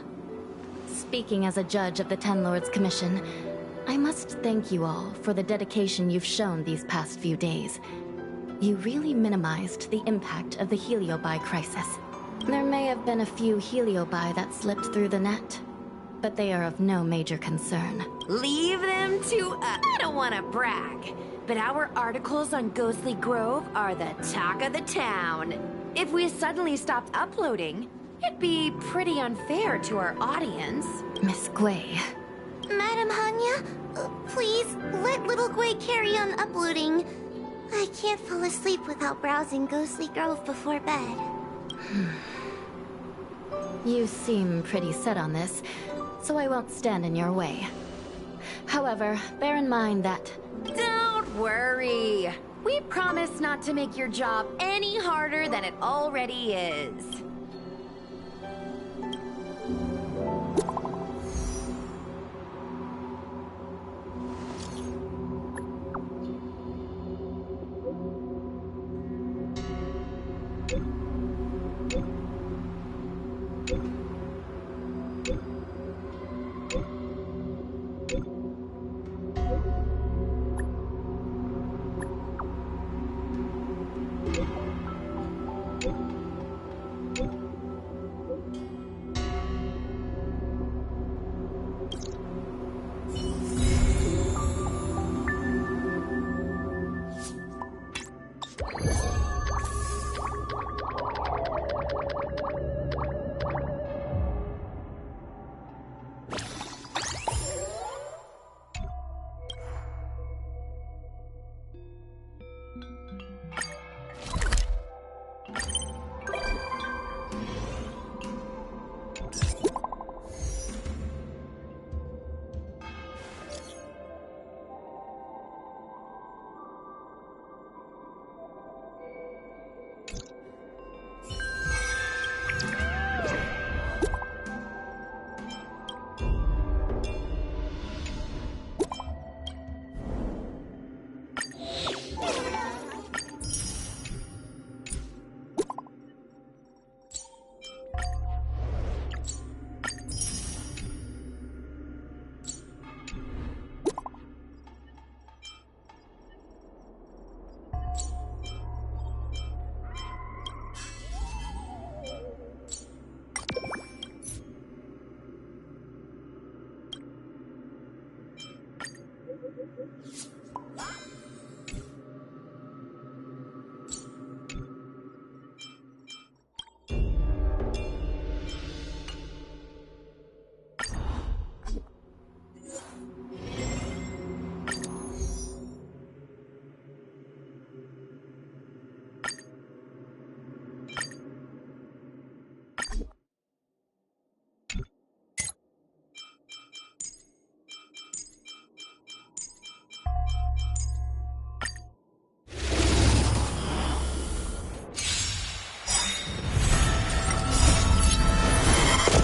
Speaking as a judge of the Ten Lords Commission, I must thank you all for the dedication you've shown these past few days. You really minimized the impact of the Heliobi crisis. There may have been a few Heliobi that slipped through the net, but they are of no major concern. Leave them to us. I don't want to brag, but our articles on Ghostly Grove are the talk of the town. If we suddenly stopped uploading, it'd be pretty unfair to our audience. Miss Gui. Madam Hanya, please let little Gui carry on uploading. I can't fall asleep without browsing Ghostly Grove before bed. You seem pretty set on this, so I won't stand in your way. However, bear in mind that... Don't worry. We promise not to make your job any harder than it already is.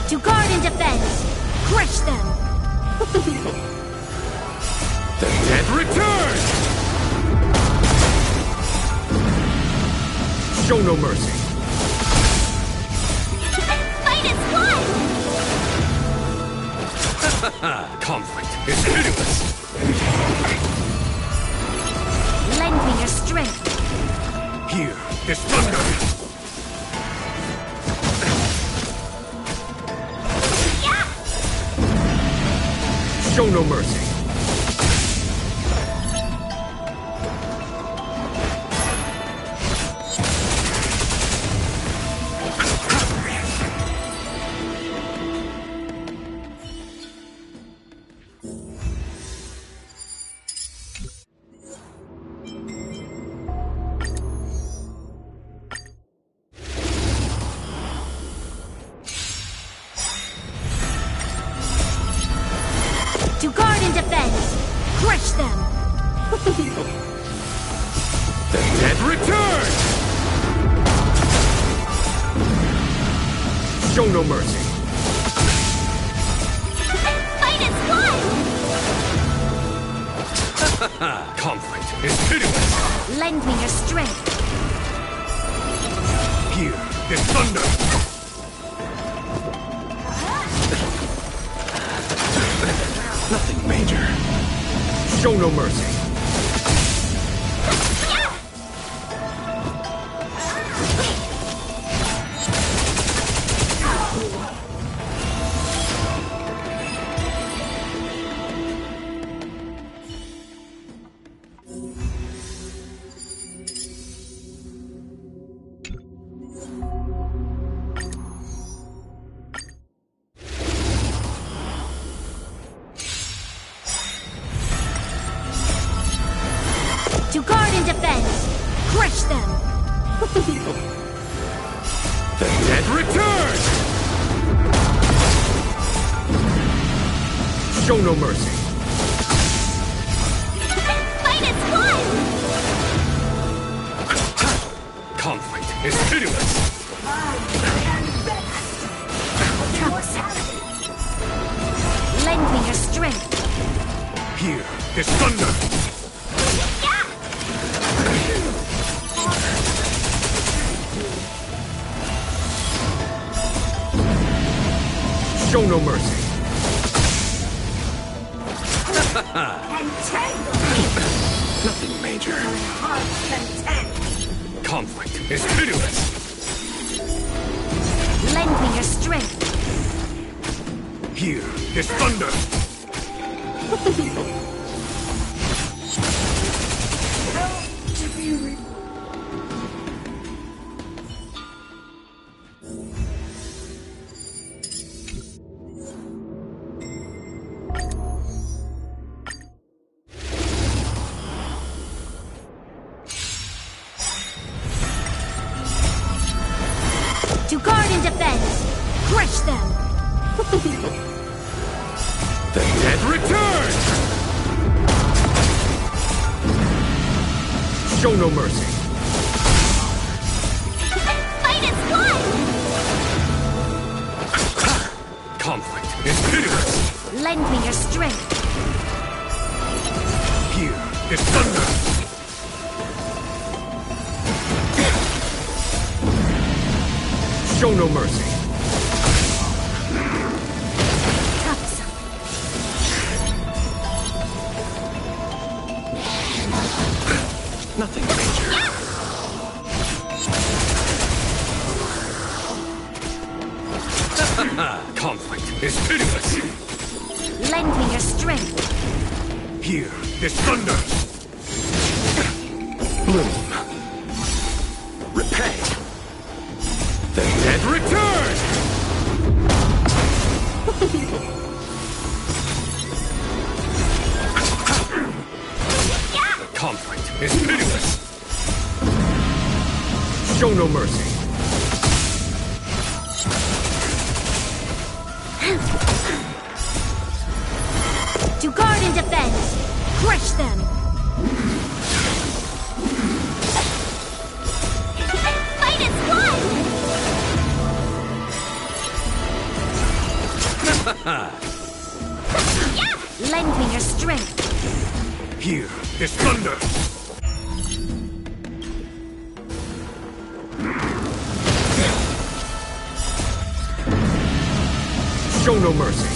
To guard and defend! Crush them! The dead return! Show no mercy. Fight is one! Conflict is hideous. Lend me your strength. Here is thunder. Show no mercy. To guard and defend! Crush them! The dead return! Show no mercy. Fight is one! Conflict is hideous. Lend me your strength. Here is thunder. Nothing major. Show no mercy. To guard and defend! Crush them! The dead return! Show no mercy. Fight is one! Conflict is hideous. Lend me your strength. Here is thunder. Show no mercy. Nothing major. Conflict is hideous. Lend me your strength. Here is thunder. To guard and defend! Crush them! The dead return! Show no mercy. Conflict is pitiless. Lend me your strength. Here is thunder. Show no mercy. Nothing major. Conflict is pitiless. Lend me your strength. Here is thunder. Bloom. Repay. The dead return! Conflict is pitiless. Show no mercy. To guard and defend. Crush them. Fight is won! Lend me your strength. Here is thunder. Show no mercy.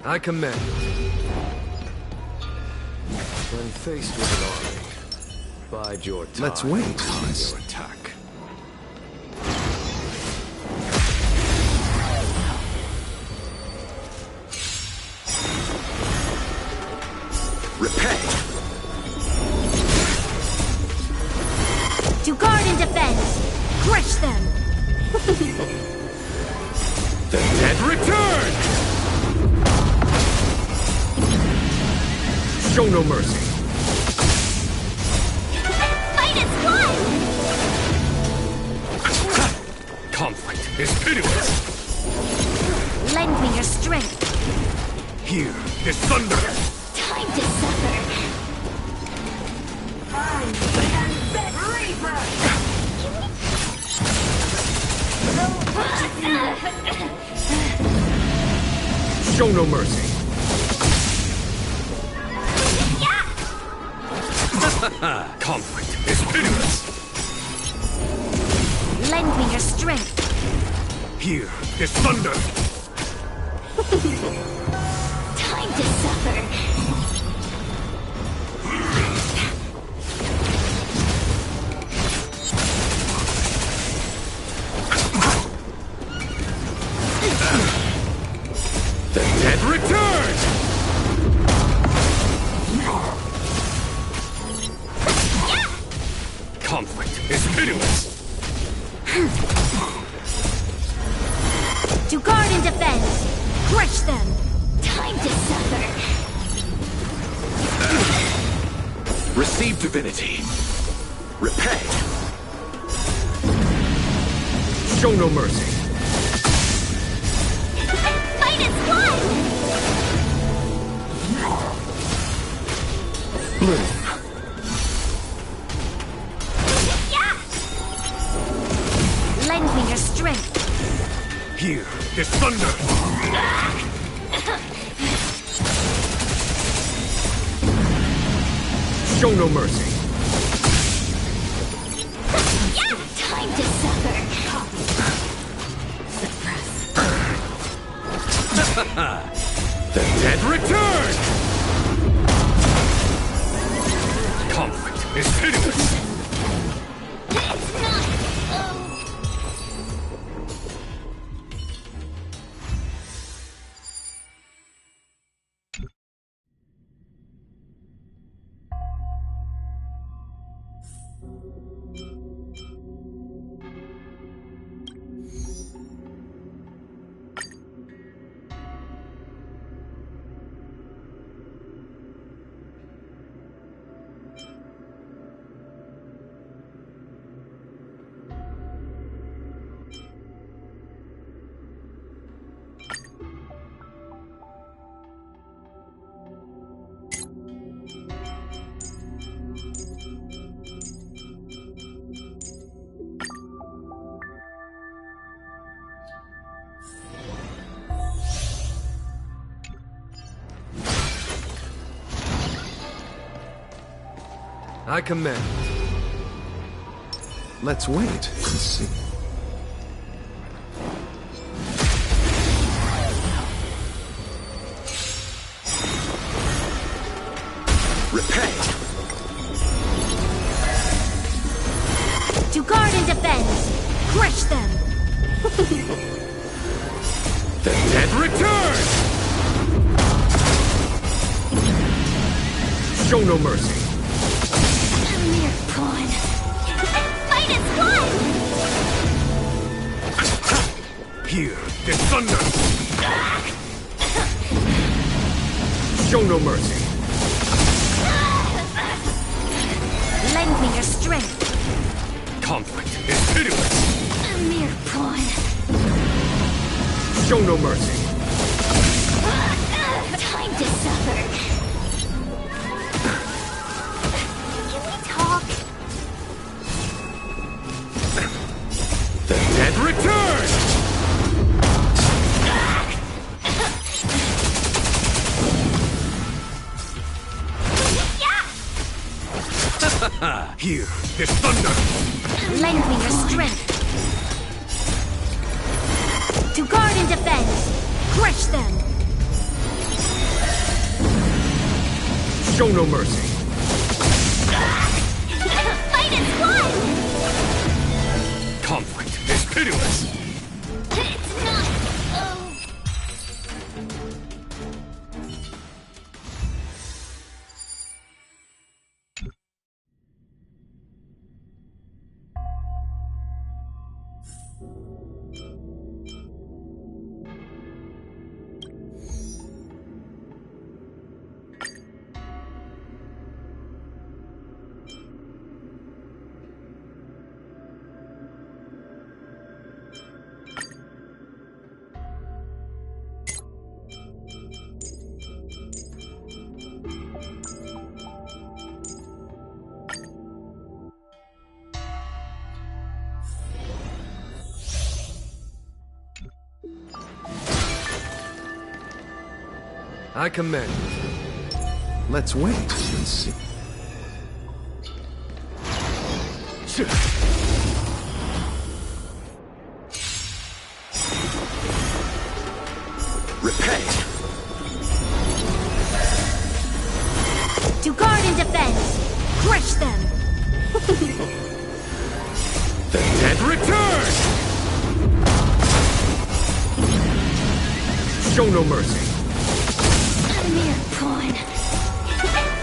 I command you. When faced with an army, bide your time. Let's wait. On your attack. Repay. To guard and defend. Crush them. The dead return! Show no mercy. Fight is won! Conflict is pitiless. Lend me your strength. Here is thunder. Time to suffer. I'm the Reaper! Show no mercy. Conflict is pitiless. Lend me your strength. Here is thunder. Time to suffer. The dead return! Conflict is pitiless. Crush them! Time to suffer. Receive divinity. Repay. Show no mercy. Fight as one! Bloom. Yeah! Lend me your strength. Here is thunder. Show no mercy. Yeah! Time to suffer. The dead return! Conflict is pitiless. It's not. I command. Let's wait and see. Repay. To guard and defend! Crush them! The dead return! Show no mercy. A mere pawn. Fight as one! Here is thunder. Show no mercy. Lend me your strength. Conflict is pitiless. A mere pawn. Show no mercy. Time to suffer. Can we talk? The dead return! Here is thunder. Lend me your strength. To guard and defend! Crush them! Show no mercy. Fight as one! Conflict is pitiless. It's not. I command. Let's wait and see. Repay. To guard and defend! Crush them! The dead return! Show no mercy. A mere pawn.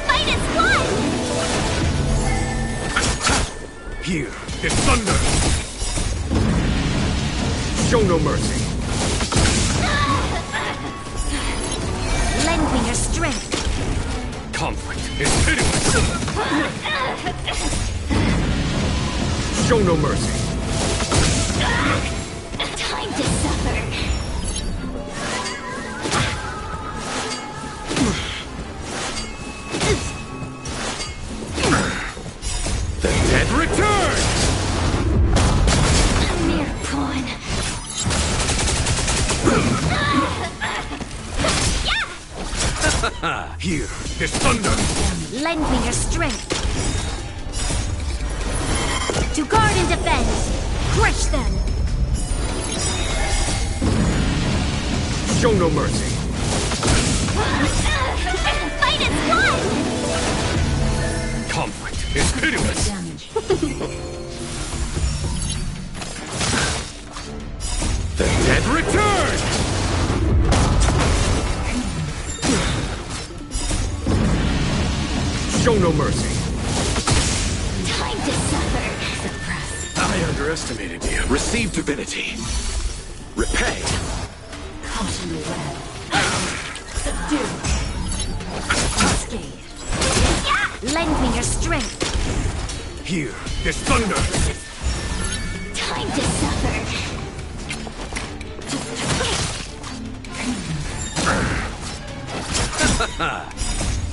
Fight as one! Here is thunder. Show no mercy. Conflict is pitiless! Show no mercy! Time to suffer. The dead return! A mere pawn. Here, this thunder! Lend me your strength. To guard and defend. Crush them. Show no mercy! Fight is won! Conflict is pitiless! The dead return! Show no mercy! Time to suffer. I underestimated you. Receive divinity. Repay. Caught in the web. Subdue. Unscathed. Lend me your strength. Here, this thunder! Time to suffer.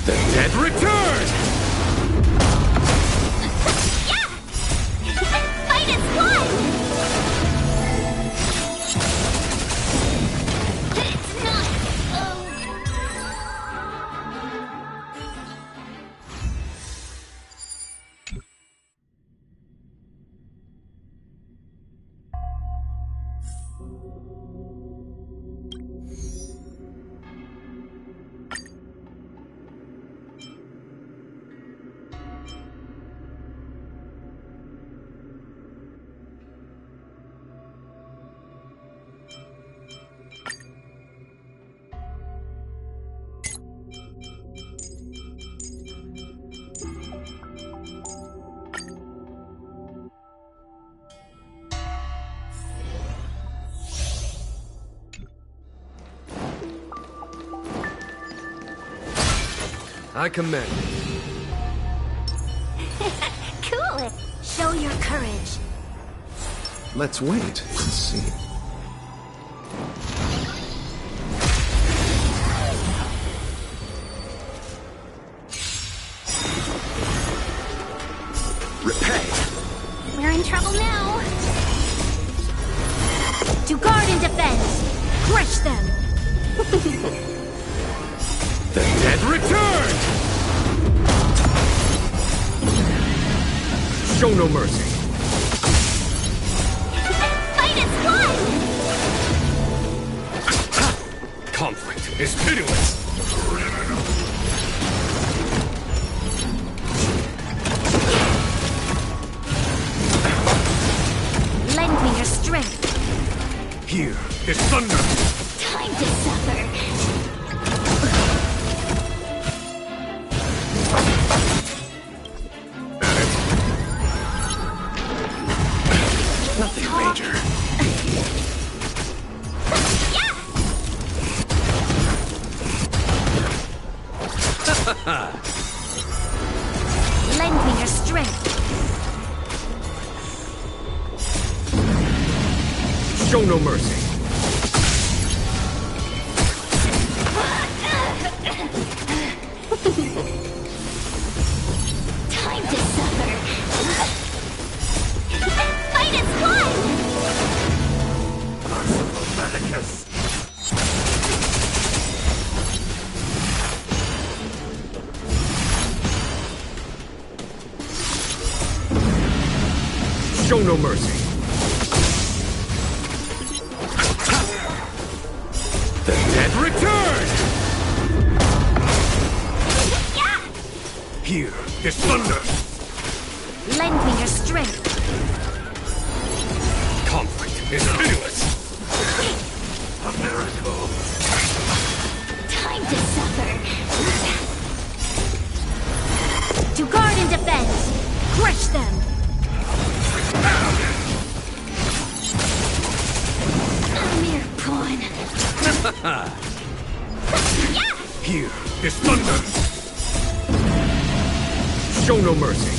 The dead return! Fight is won! It's not I commend. Cool. Show your courage. Let's wait and see. Repay. We're in trouble now. To guard and defend. Crush them. The dead return! Show no mercy! Fight is won! Conflict is pitiless! Lend me your strength. Here is thunder! time to suffer. Nothing major. Lend me your strength. Show no mercy. Time to suffer. Fight is won! Medicus. Show no mercy. The dead return! Here is thunder! Lend me your strength. Conflict is pitiless! A miracle. Time to suffer. To guard and defend. Crush them. A mere pawn. Here is thunder! Show no mercy.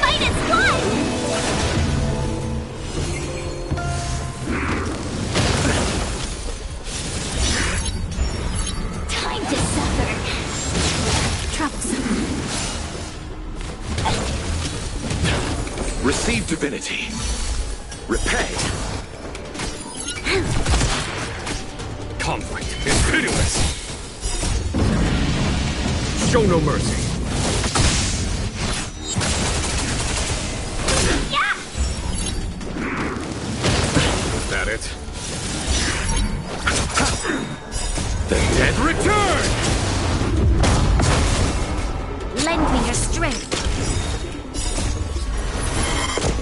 Fight its blood! Time to suffer. Troublesome. Receive divinity. Repay. Conflict is pitiless. Show no mercy. Is that it? The dead return! Lend me your strength.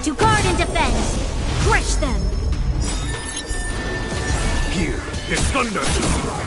To guard and defend. Crush them. Here is thunder. It's not.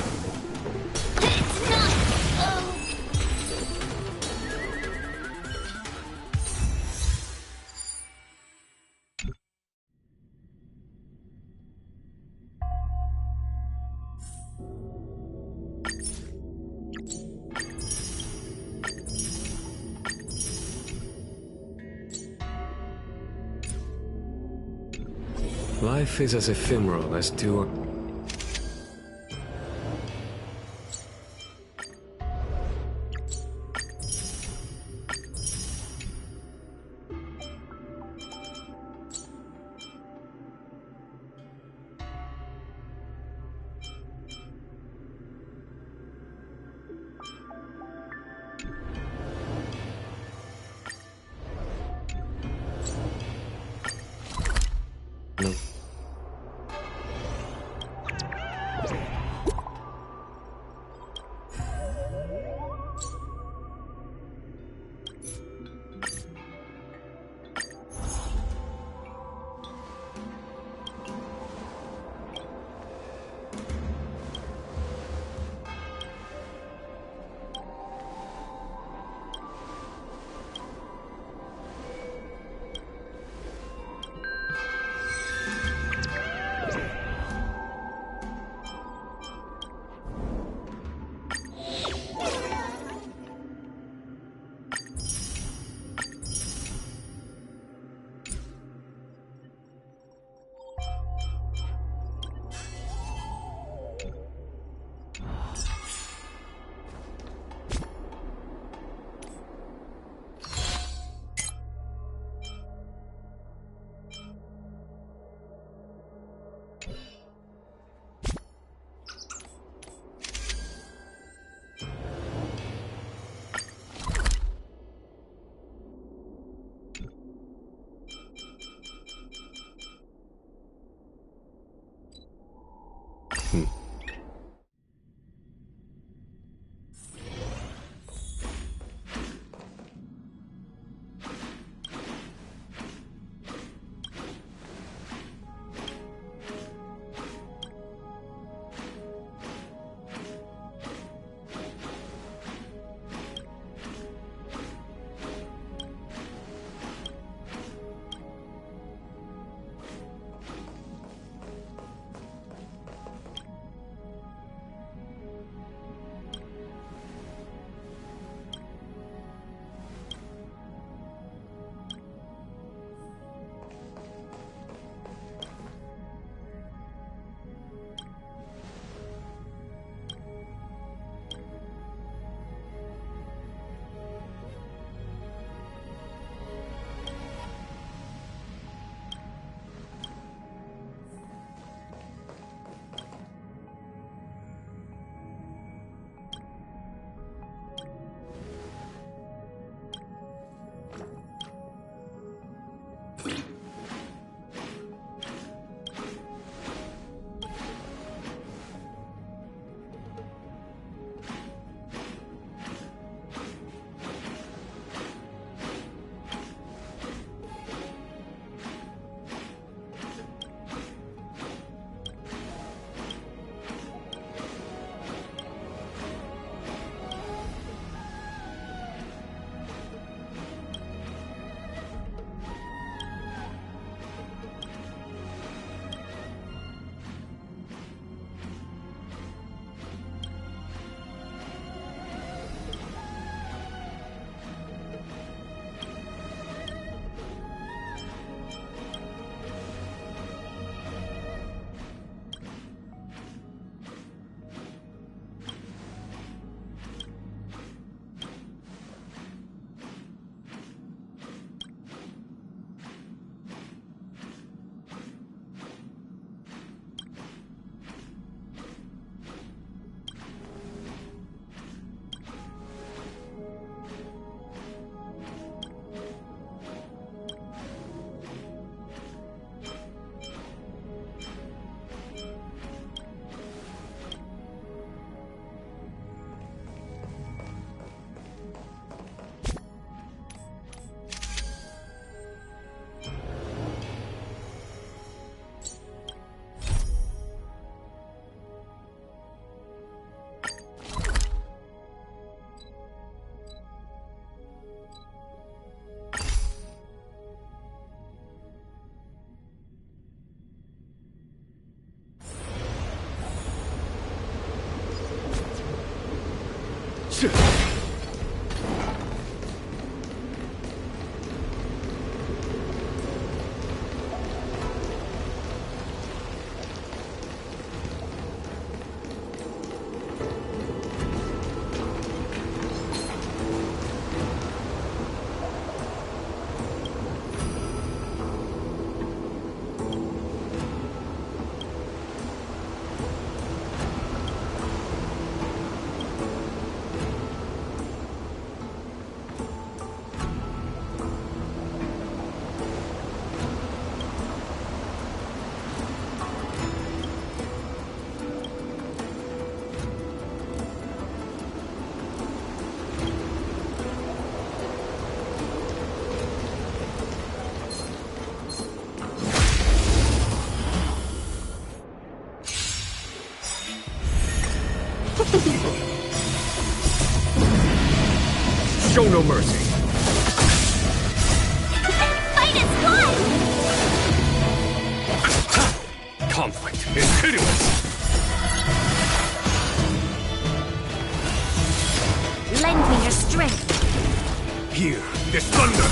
Life is as ephemeral as dew. No. Show no mercy. Fight is blood! Conflict is pitiless. Lend me your strength. Hear this thunder.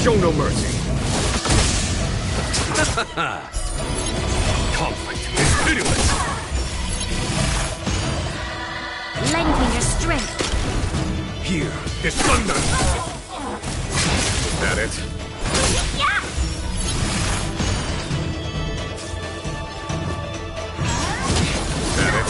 Show no mercy. Conflict is pitiless. Lend me your strength. Hear this thunder. Is that it? Is that it?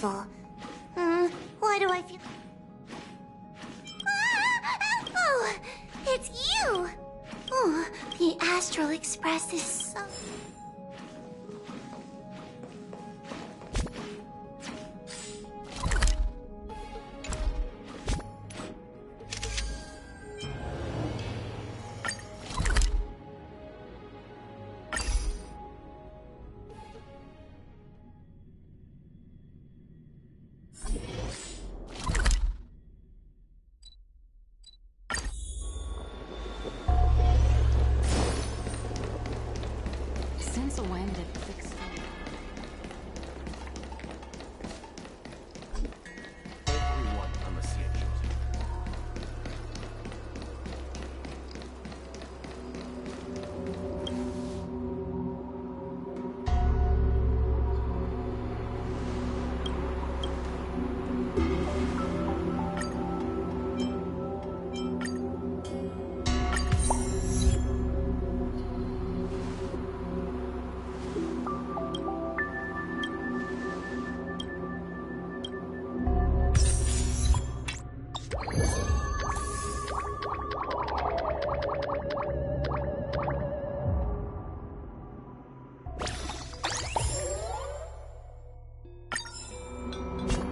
beautiful. Why do I feel... Oh, it's you! Oh, the Astral Express is so... Since when did fix Everyone on the sea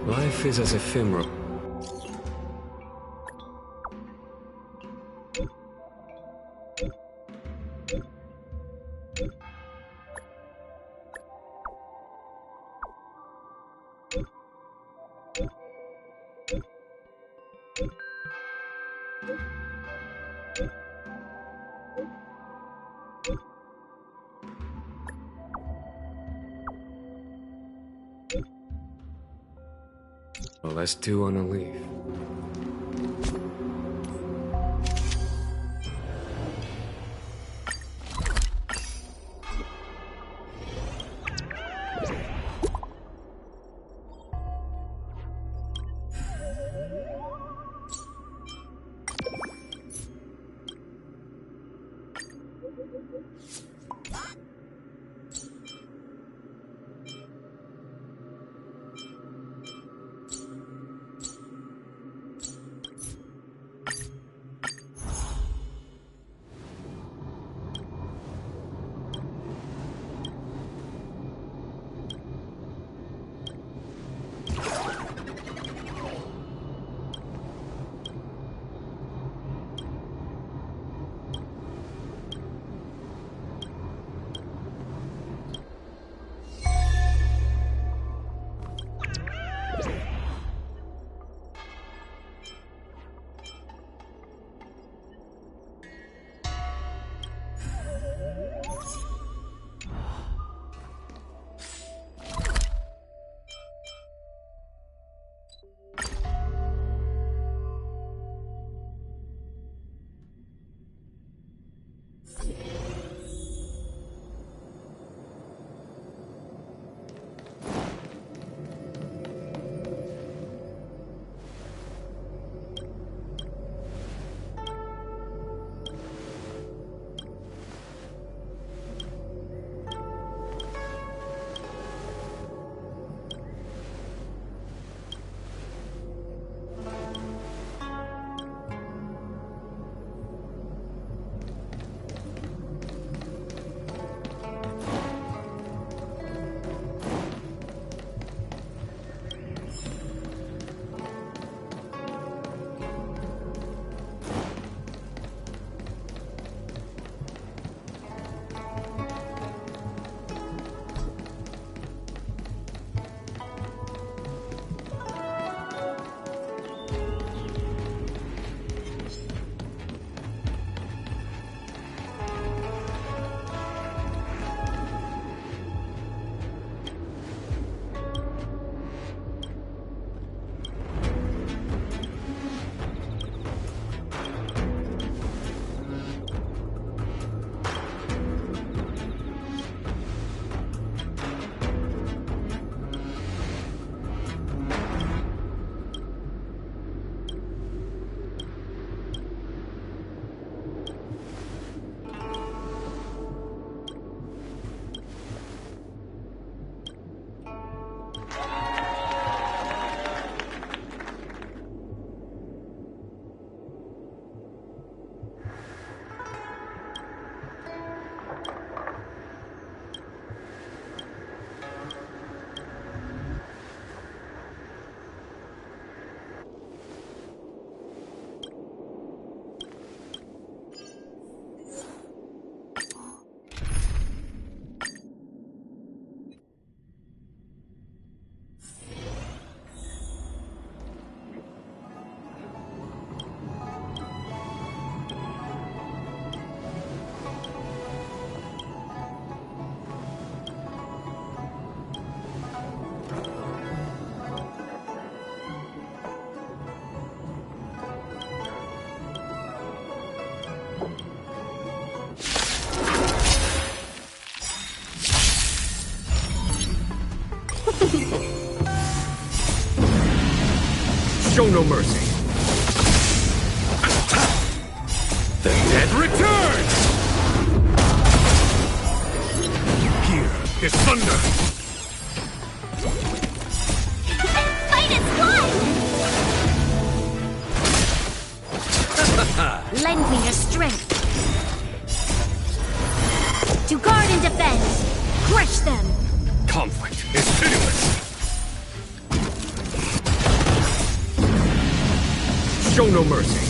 Life is as ephemeral. Well, that's two on a leaf. Show no mercy. The dead return! Here is thunder! Fight is blood! Lend me your strength. To guard and defend. Crush them. Conflict is pitiless. Show no mercy.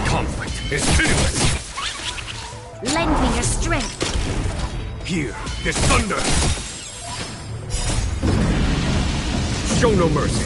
Conflict is pitiless. Lend me your strength. Here is thunder. Show no mercy.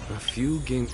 A few games.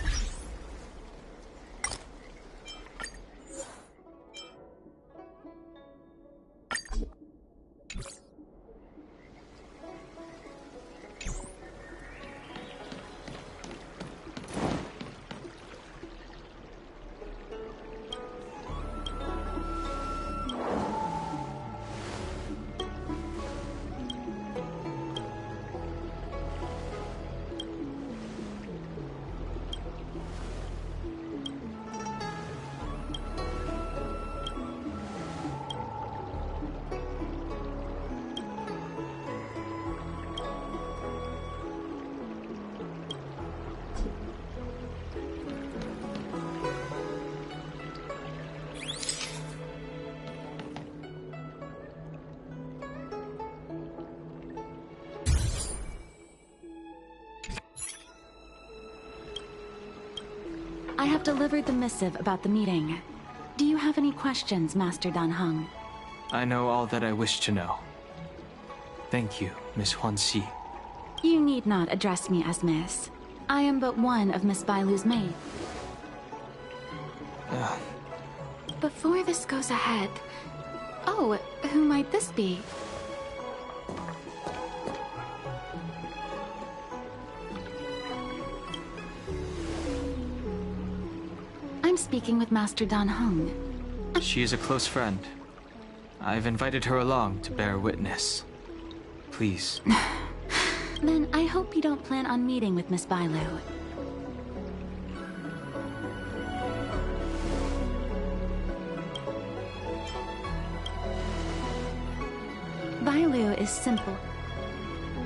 I have delivered the missive about the meeting. Do you have any questions, Master Dan Heng? I know all that I wish to know. Thank you, Miss Huanxi. You need not address me as Miss. I am but one of Miss Bailu's maids. Before this goes ahead... Oh, who might this be? I'm speaking with Master Dan Heng. She is a close friend. I've invited her along to bear witness. Please. Then I hope you don't plan on meeting with Miss Bailu. Bailu is simple.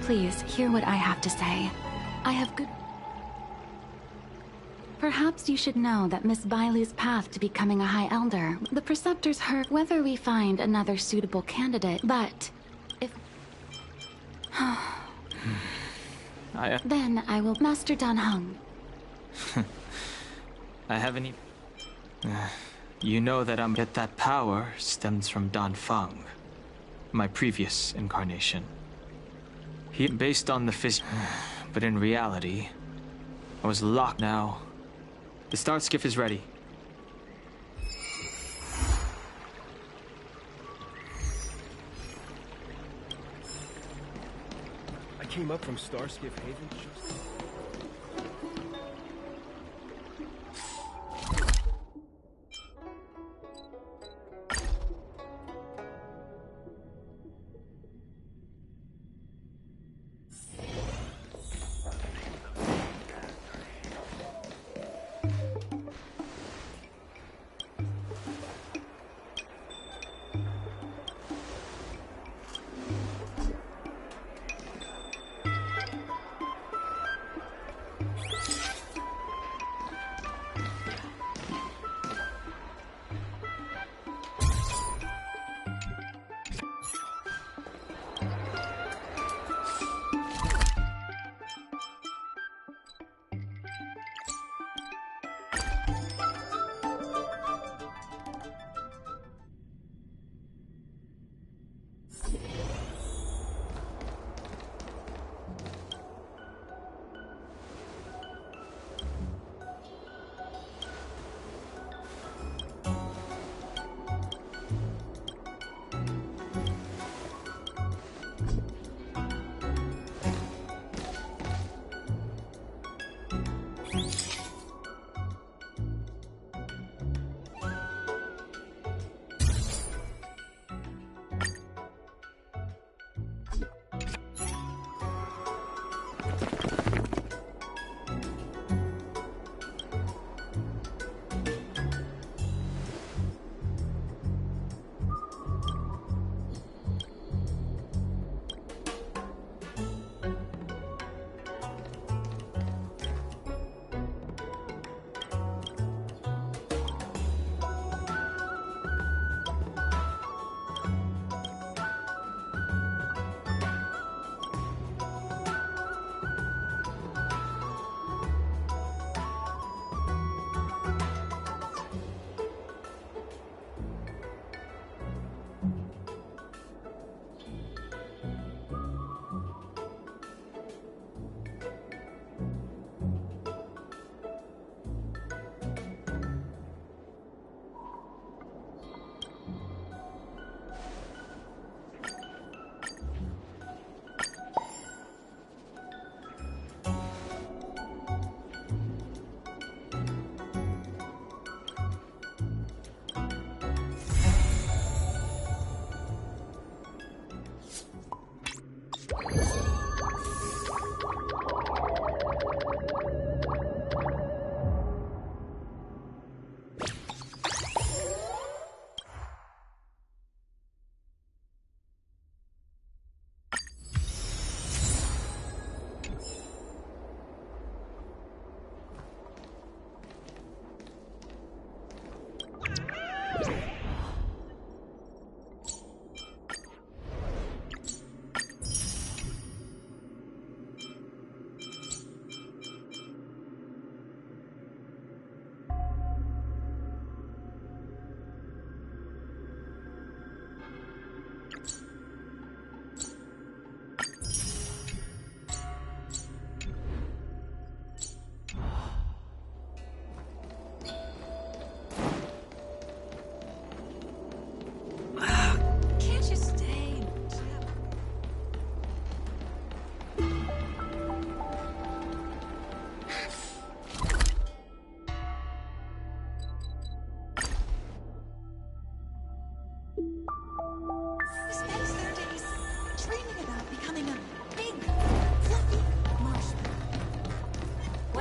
Please, hear what I have to say. I have good... Perhaps you should know that Miss Bailu's path to becoming a High Elder, the Preceptors heard whether we find another suitable candidate, but if... Then I will... Master Dan Heng. I haven't even... You know that that power stems from Dan Feng, my previous incarnation. He based on the but in reality, I was locked now. The start skiff is ready. came up from Starskiff Haven just...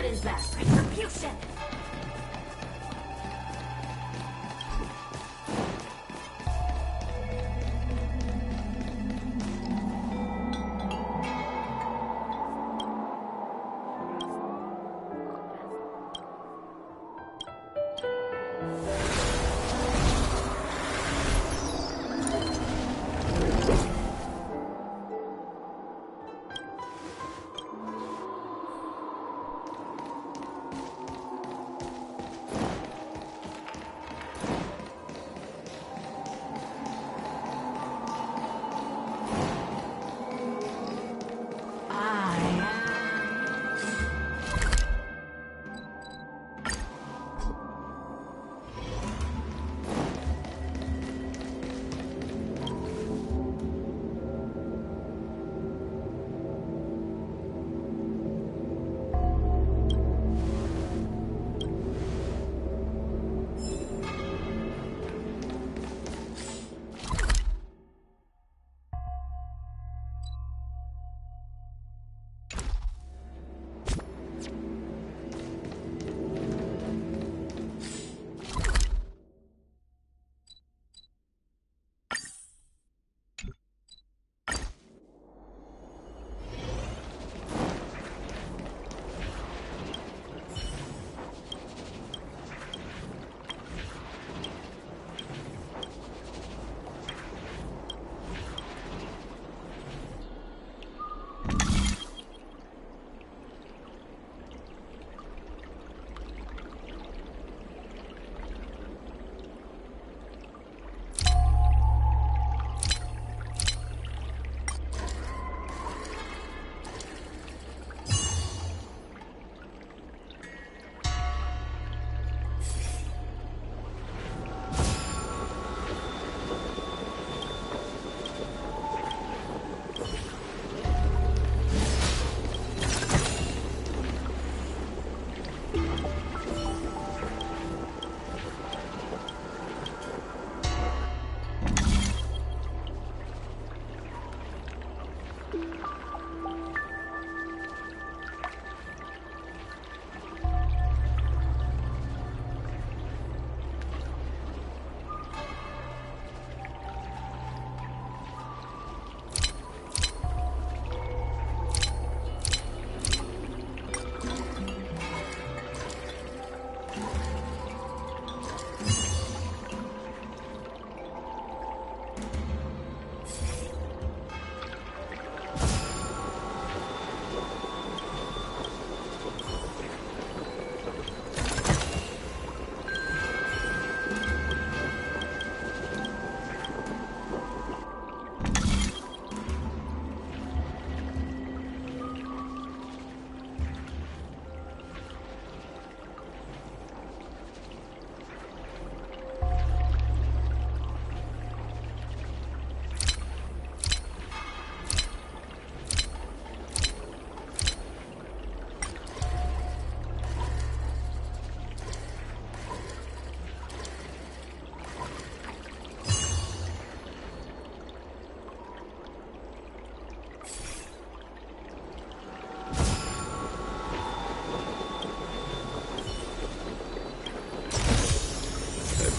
What is that? Retribution!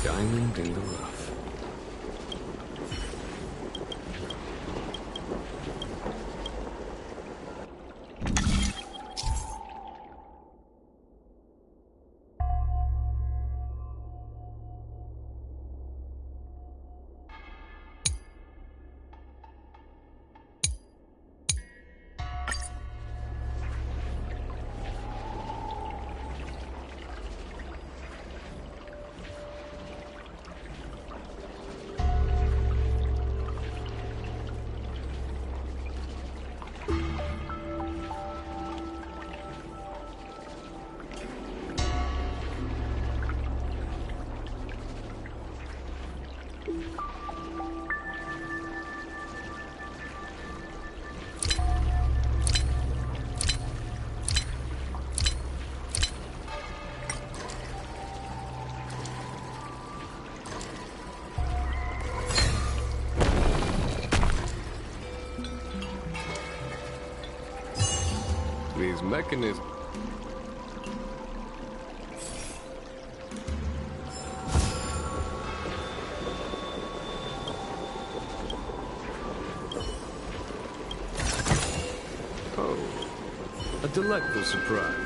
diamond in the rough. These mechanisms... Oh, a delightful surprise.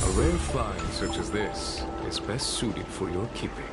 A rare find such as this is best suited for your keeping.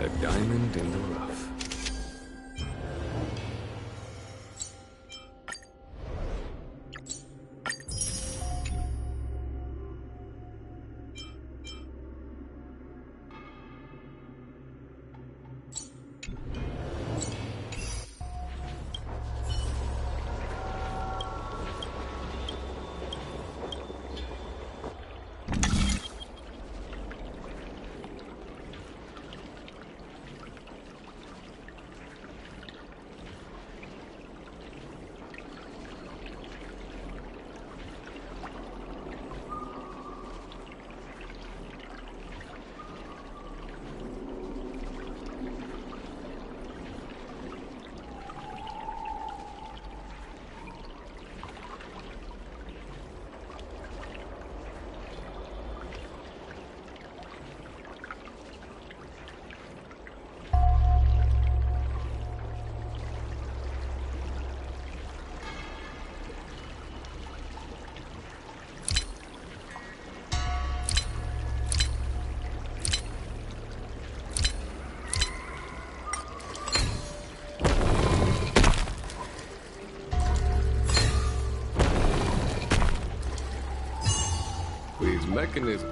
A diamond in the rough. mechanism.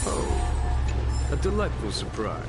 Oh, a delightful surprise.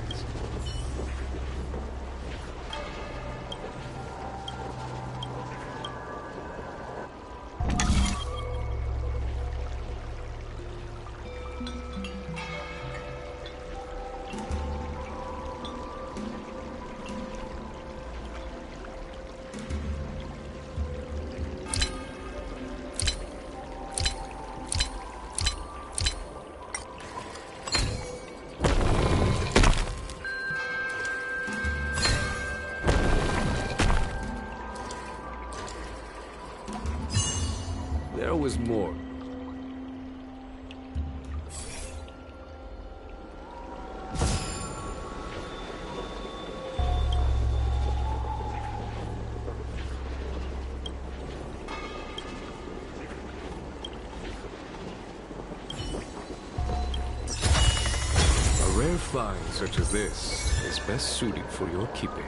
There was more. A rare find such as this is best suited for your keeping.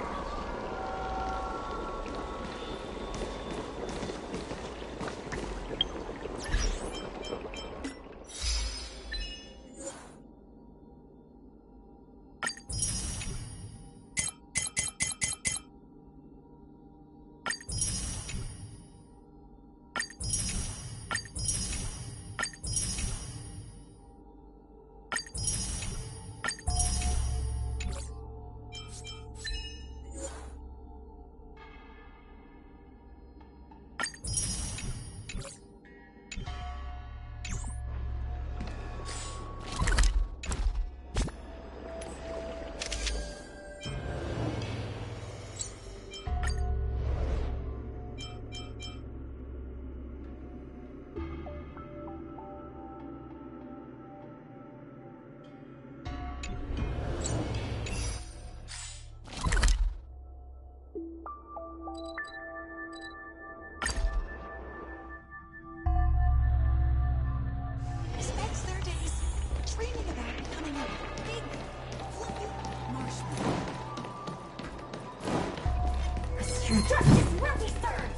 Spends their days dreaming about becoming a big, fluffy marshmallow. Justice will be served!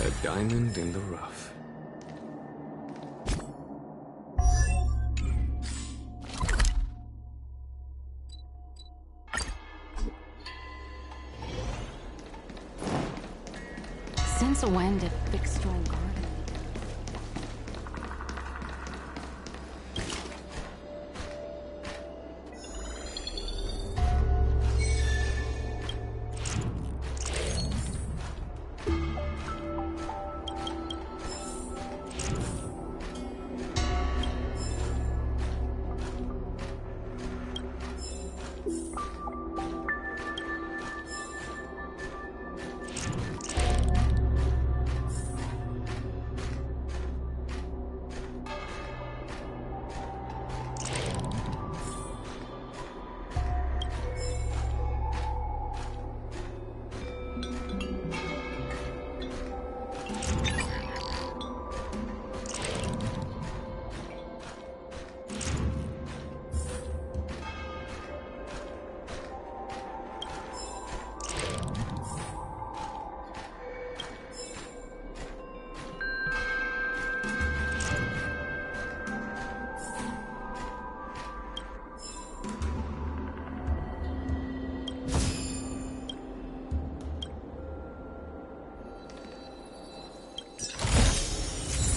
A diamond in the rough. Since when did Foxian garden?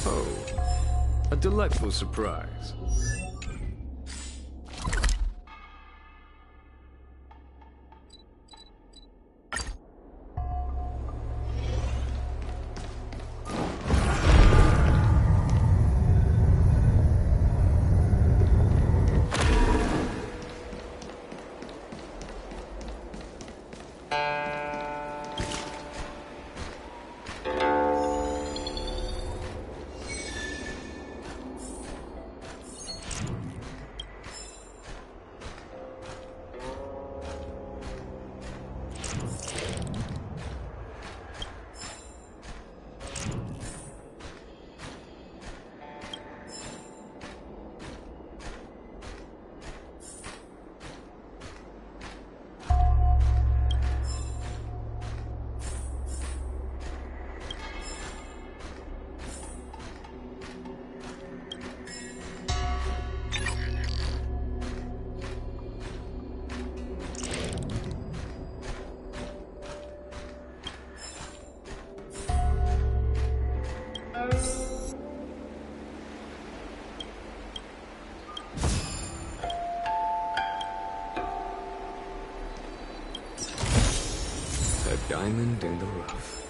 Oh, a delightful surprise. A diamond in the rough.